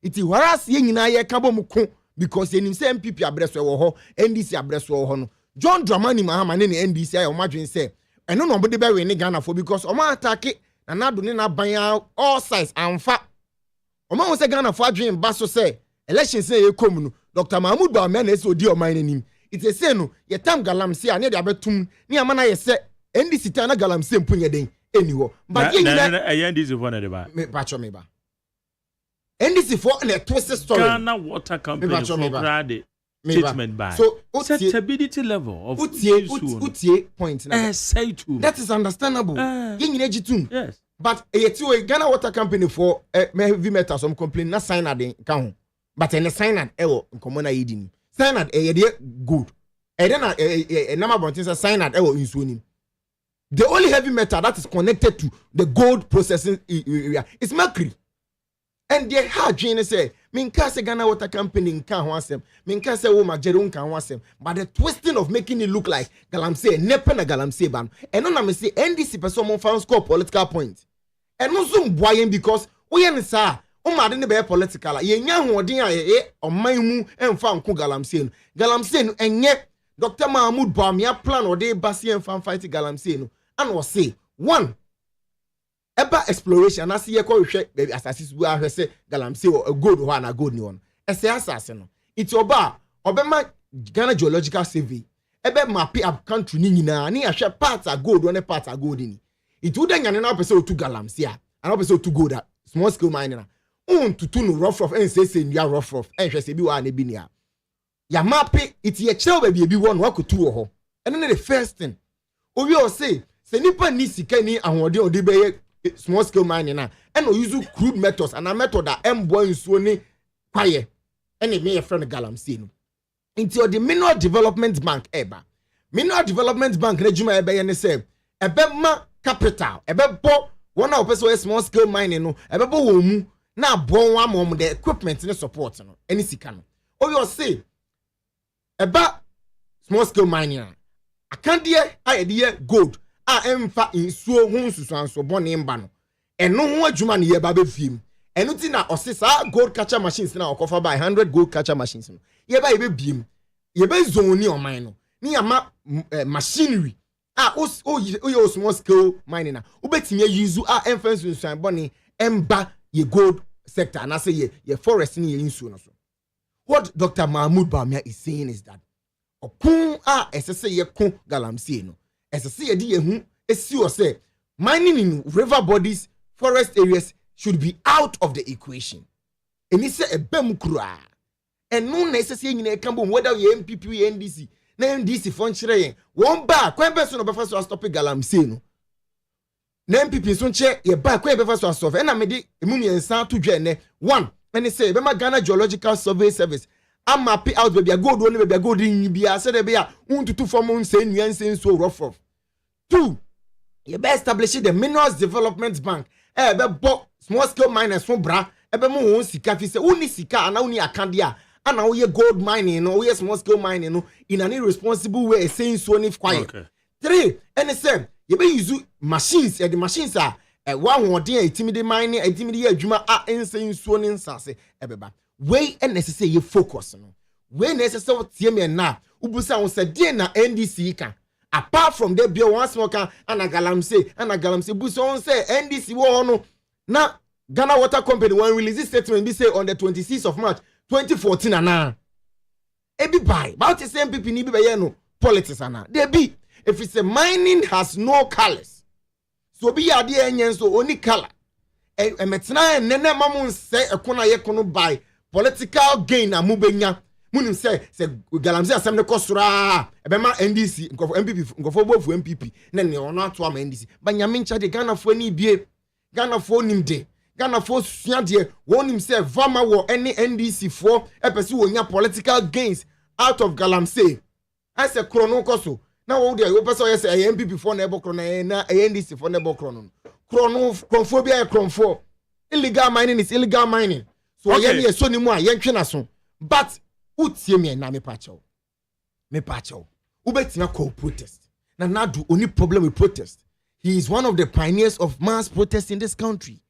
Iti whereas ye nyina ye ka bom ko because ye nim say MPP abreso e wo ho, NDC abreso wo ho no. John Dramani Mahama ne NDC ayo madwen say eno no bode be we ni Ghana for because o ma attack na nado ne na ban all sides amfa. O ma won say Ghana for adwen ba so say election say e kom no Dr. Mahmoud Bawumia na ese odi o man nim. It is say no ye tam Galamsey ane de abetum ni amana ye say NDC ta na Galamsey mpunye den eniwo but ye nyina NDC for na de ba me pacho me ba NDC for na twist story Ghana Water Company for grade statement by so stability level of utie point na say too that is understandable ye nyina jitum yes but ye Ghana Water Company for heavy metal some complain na sign ad kan ho but any sign ad ewo nkomo na yidi sign ad de good then number of things sign ad ewo nsuo nim. The only heavy metal that is connected to the gold processing area is mercury. And they had Jane say, Minka se Ghana Water Company in Kahwasem, Minka se Woma Jerun Kahwasem, but the twisting of making it look like Galamsey, Nepen a Galamsey ban. And no, I say NDC person found score political points. And no zoom boying because we are sa. Didn't be political. Ye nya hodin a on my mu and found Galamsey. Galamsey and yet Dr. Mahmoud Bawumia plan or they basi and fan fight Galamsey. And was say one eba exploration na see ye ko hwe baby assassins bu ahwe say Galamsey or a good one a good one ese assassin no it oba obema Ghana Geological Survey ebe map up country ni nyina ni ahwe parts are gold one parts are gold ni it would nyane na person to Galamsey and person to gold small scale mining na tutu no rough and say ndia rough hwe say bi wa na bi ni a ya map it ye chiro baby bi one wa kotu ho and then the first thing obi o say se nipa ni sika ni ahode odi be small scale mining na and o use crude methods and a method that embo nsuo ni kwaye and me your friend Galamsey no into the mineral development bank mineral development bank na juma ebe ye ne say ebe ma capital ebe bo one of person small scale mining no ebe bo wo mu na bon wa mom the equipment ni support no any sika no o you say eba small scale mining akandie ayede gold emfa insuo hu susuanso bone mba no eno ho adwuma ne ye ba be fiem eno ti na osisa gold catcher machines na okofa by 100 gold catcher machines no ye ba ye be biem ye be zone oman no ni ama machinery o small scale mining na obetime use emfa susuan bone emba ye gold sector na say ye forest ni ye insuo no so. What Dr. Mahmoud Bawumia is saying is that okun esese ye ko Galamsey no esese ye di ehu esi o say mining in river bodies forest areas should be out of the equation. Eni say ebem kura enu na esese ye nyina kan bo whether ye MPP ye NDC na NDC fon kire ye won ba kwan person no be fa so stop Galamsey no na MPP so nche ye ba kwan be fa so stop e na me di emu miensa to dwane one and say be ma Ghana Geological Survey Service I'm mapping out baby gold one baby gold in bia say dey bia untutu form say nuance so rough. Two, You be establish the Minerals Development Bank. Be bo small scale miners from bra. Be mo won sika fi say uni sika ana uni akandia. Ana wo ye gold mining no, wo ye small scale mining no in an irresponsible way saying so ni quiet. Okay. 3 and say you be use machines the machines are one wordin intimidate mining intimidate adwuma a saying so ni nsase ebeba. We necessary you focus no. We necessary tie me na ubusa won say dey na NDC kan. Apart from the bill once more can and a Galamsey buso on say NDC wo no na Ghana Water Company one release this statement be say on the 26th of March 2014 ana e be buy about the same people ni be no politics ana they be if it's a mining has no colors so be ya dey enyen so only color e metena nene mamun say ekona ye kono buy political gain amubenya munim say Galamsey asem ne kosura ebema NDC nkofo MPP nkofo bofu MPP na ne ono ato ama NDC banyame ncha de Ghana fo ni bie Ghana fo nim de Ghana fo sua de wonim say vama wo any NDC fo epesi wonya political gains out of Galamsey as a chrono koso na wo de wo pese yes MPP fo na ebokro na NDC fo na ebokro no chronophobia chronfo illegal mining is illegal mining so ye so ni mu a ye ntwe na so but utie me na me pacho ubetina call protest na do only problem with protest. He is one of the pioneers of mass protest in this country.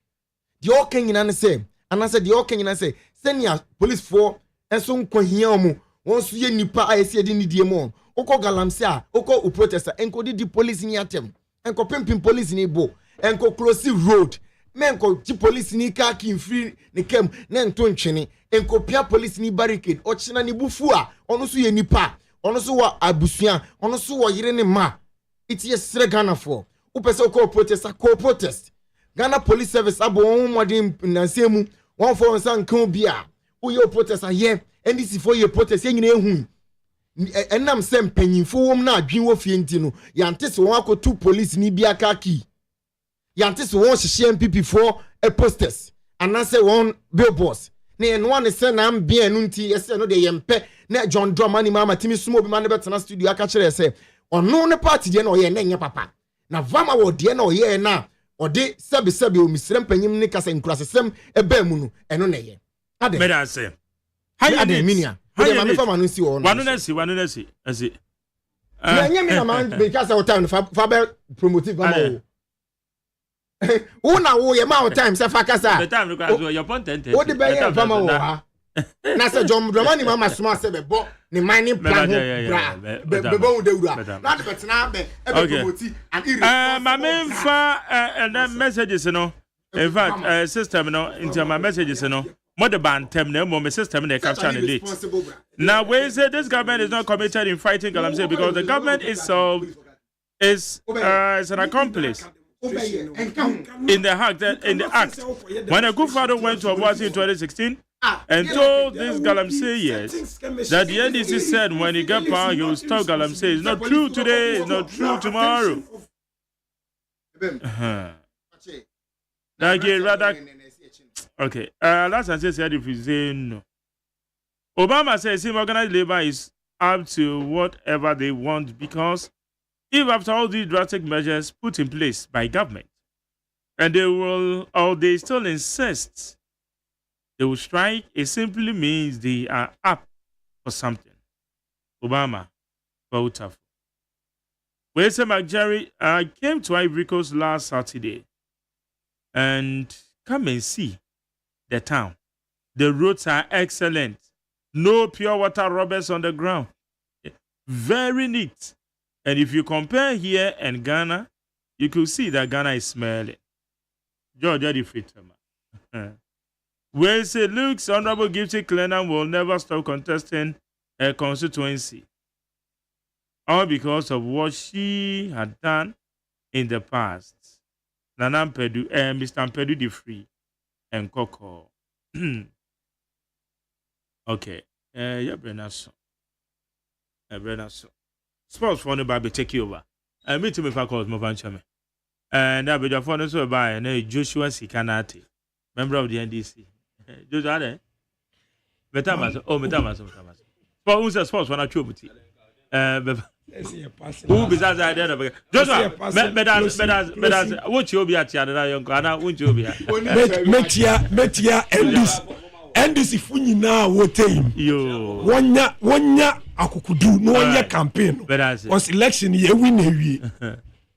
The all Kenyan say and I said the all Kenyan say send your police for and so kwahia omo won so ye nipa a ese de nidie mo oko Galamsey a oko protester enko di police ni atem enko pimpin police ni bo enko close road menko ti police ni car kin free ne kem na nto ntwene enko pia police ni barricade o china ni bufu a ono so ye nipa ono so wa abusua ono so wo yire ne ma it is sre Ghana for upese ko protest Ghana police service abo won modern nansemu won for san kan bia wo ye protest aye NDC for ye protest ye nyina ehun enam sem panyinfo wom na adwen wo fie ntino yantese won akotu police ni bia kaki yantese won hye MPP for a posters and I say one billboards ne no one say na ambia no nti yes no de yempe na John Drama ni mama timi sumo bi ma ne betena studio aka kire say ono ne party de na oye na nya papa na vama wo de na oye na ode sebe o misrem panyim ne kasa nkurasesem eba mu no eno na ye ade me da say ade minia ade ma me fama no si wo no wanu na si asi na nya me na man because of time fa be promotive vama wo na wo ye ma o time se fa kasa the time because your content wo de be ye vama wo ha na se John Drama ni mama suma se be bo ni mining plan be bo de wura na de betena be e be promote and my main fa and messages no in fact system no into my messages no more the bantem no more system they capture the date now we say this government is not committed in fighting Galamsey because the government itself is an accomplice in the act when a good father went to Obuasi in 2016 and told this Galamsey that the NDC said when he got power he will stop Galamsey. It's not true today, it's not true tomorrow. Okay, last time said if you say no. Obama says him organized labor is up to whatever they want because if after all these drastic measures put in place by government and they still insist they will strike, it simply means they are up for something. Obama, vote for. Wese McJerry came to Ivory Coast last Saturday and come and see the town. The roads are excellent. No pure water rubbers on the ground. Very neat. And if you compare here and Ghana, you could see that Ghana is smelling. George, the Fitama. Where say looks Honorable Gifty Clenham will never stop contesting her constituency. All because of what she had done in the past. Nana Mpedu, Mr. Mpedu the Free, and Coco. Okay. Yeah, Brenaso. Sports for the Bible take you over. Meet me if I call Movanchame. And I'll be the phone so by and Joshua Sikanati, member of the NDC. Do that, eh? Metamas. Sports for a tribute. Who besides I did of Joshua, Medas, what you be at Yada, young Ghana, won't you be at Metia, and this if we now what time you one ya akukudu no one year campaign was election year win a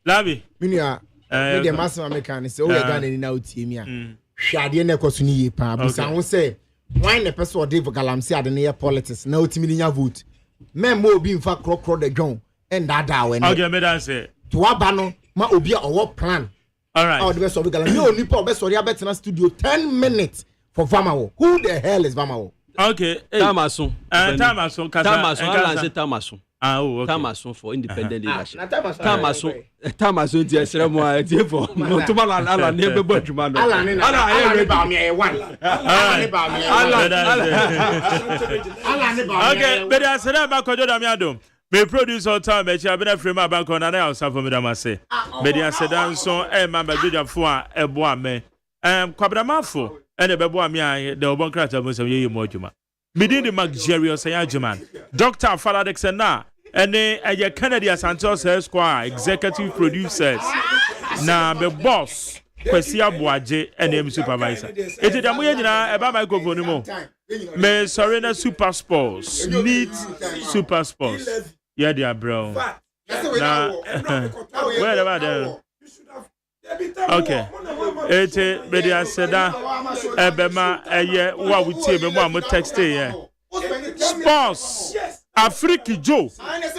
Labi, Minia, the master American is always done in out team. Shadi ne kosuni pa busa won say why the person or Dave Galamsey at the near politics no timinya vote men mo be in fact crocro the John and that when okay me that say to abano ma obi a work plan all right all the best of Galamsey no nipa be sorry abet studio 10 minutes for Vamawo. Who the hell is Vamawo? Okay Tamason Tamason oh, okay. Tamason for independent leadership. Tamason dia sere mo a tie for no to ala ne be bo adwuma no. Ala ne ba me e one. Ala ne ba me. Okay, but I said about Kojo Damiado. Me produce all time me chia be na frame about na na house for me da mase. Me dia sedan so e ma ba dwja fo a e bo ame. Kwabramafo e ne be bo ame a de obon krata mo so ye mo adwuma. Me di the luxurious Yajuman. Dr. Faladex na ene a Kennedy Santos Square executive producers na the boss Kwesi Abuaje ene supervisor. Eti da mo nyina e ba microphone mo. Me sorry na super sports. Neat super sports. Yeah dia bro. Na where about there? Okay. Ete media seda ebema eye wa wutie me mo am text here. Sports Africa Joe.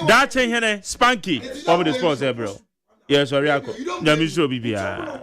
That hene Spanky. What the sports bro? Yes, sorry ako. Nyamisho bibia.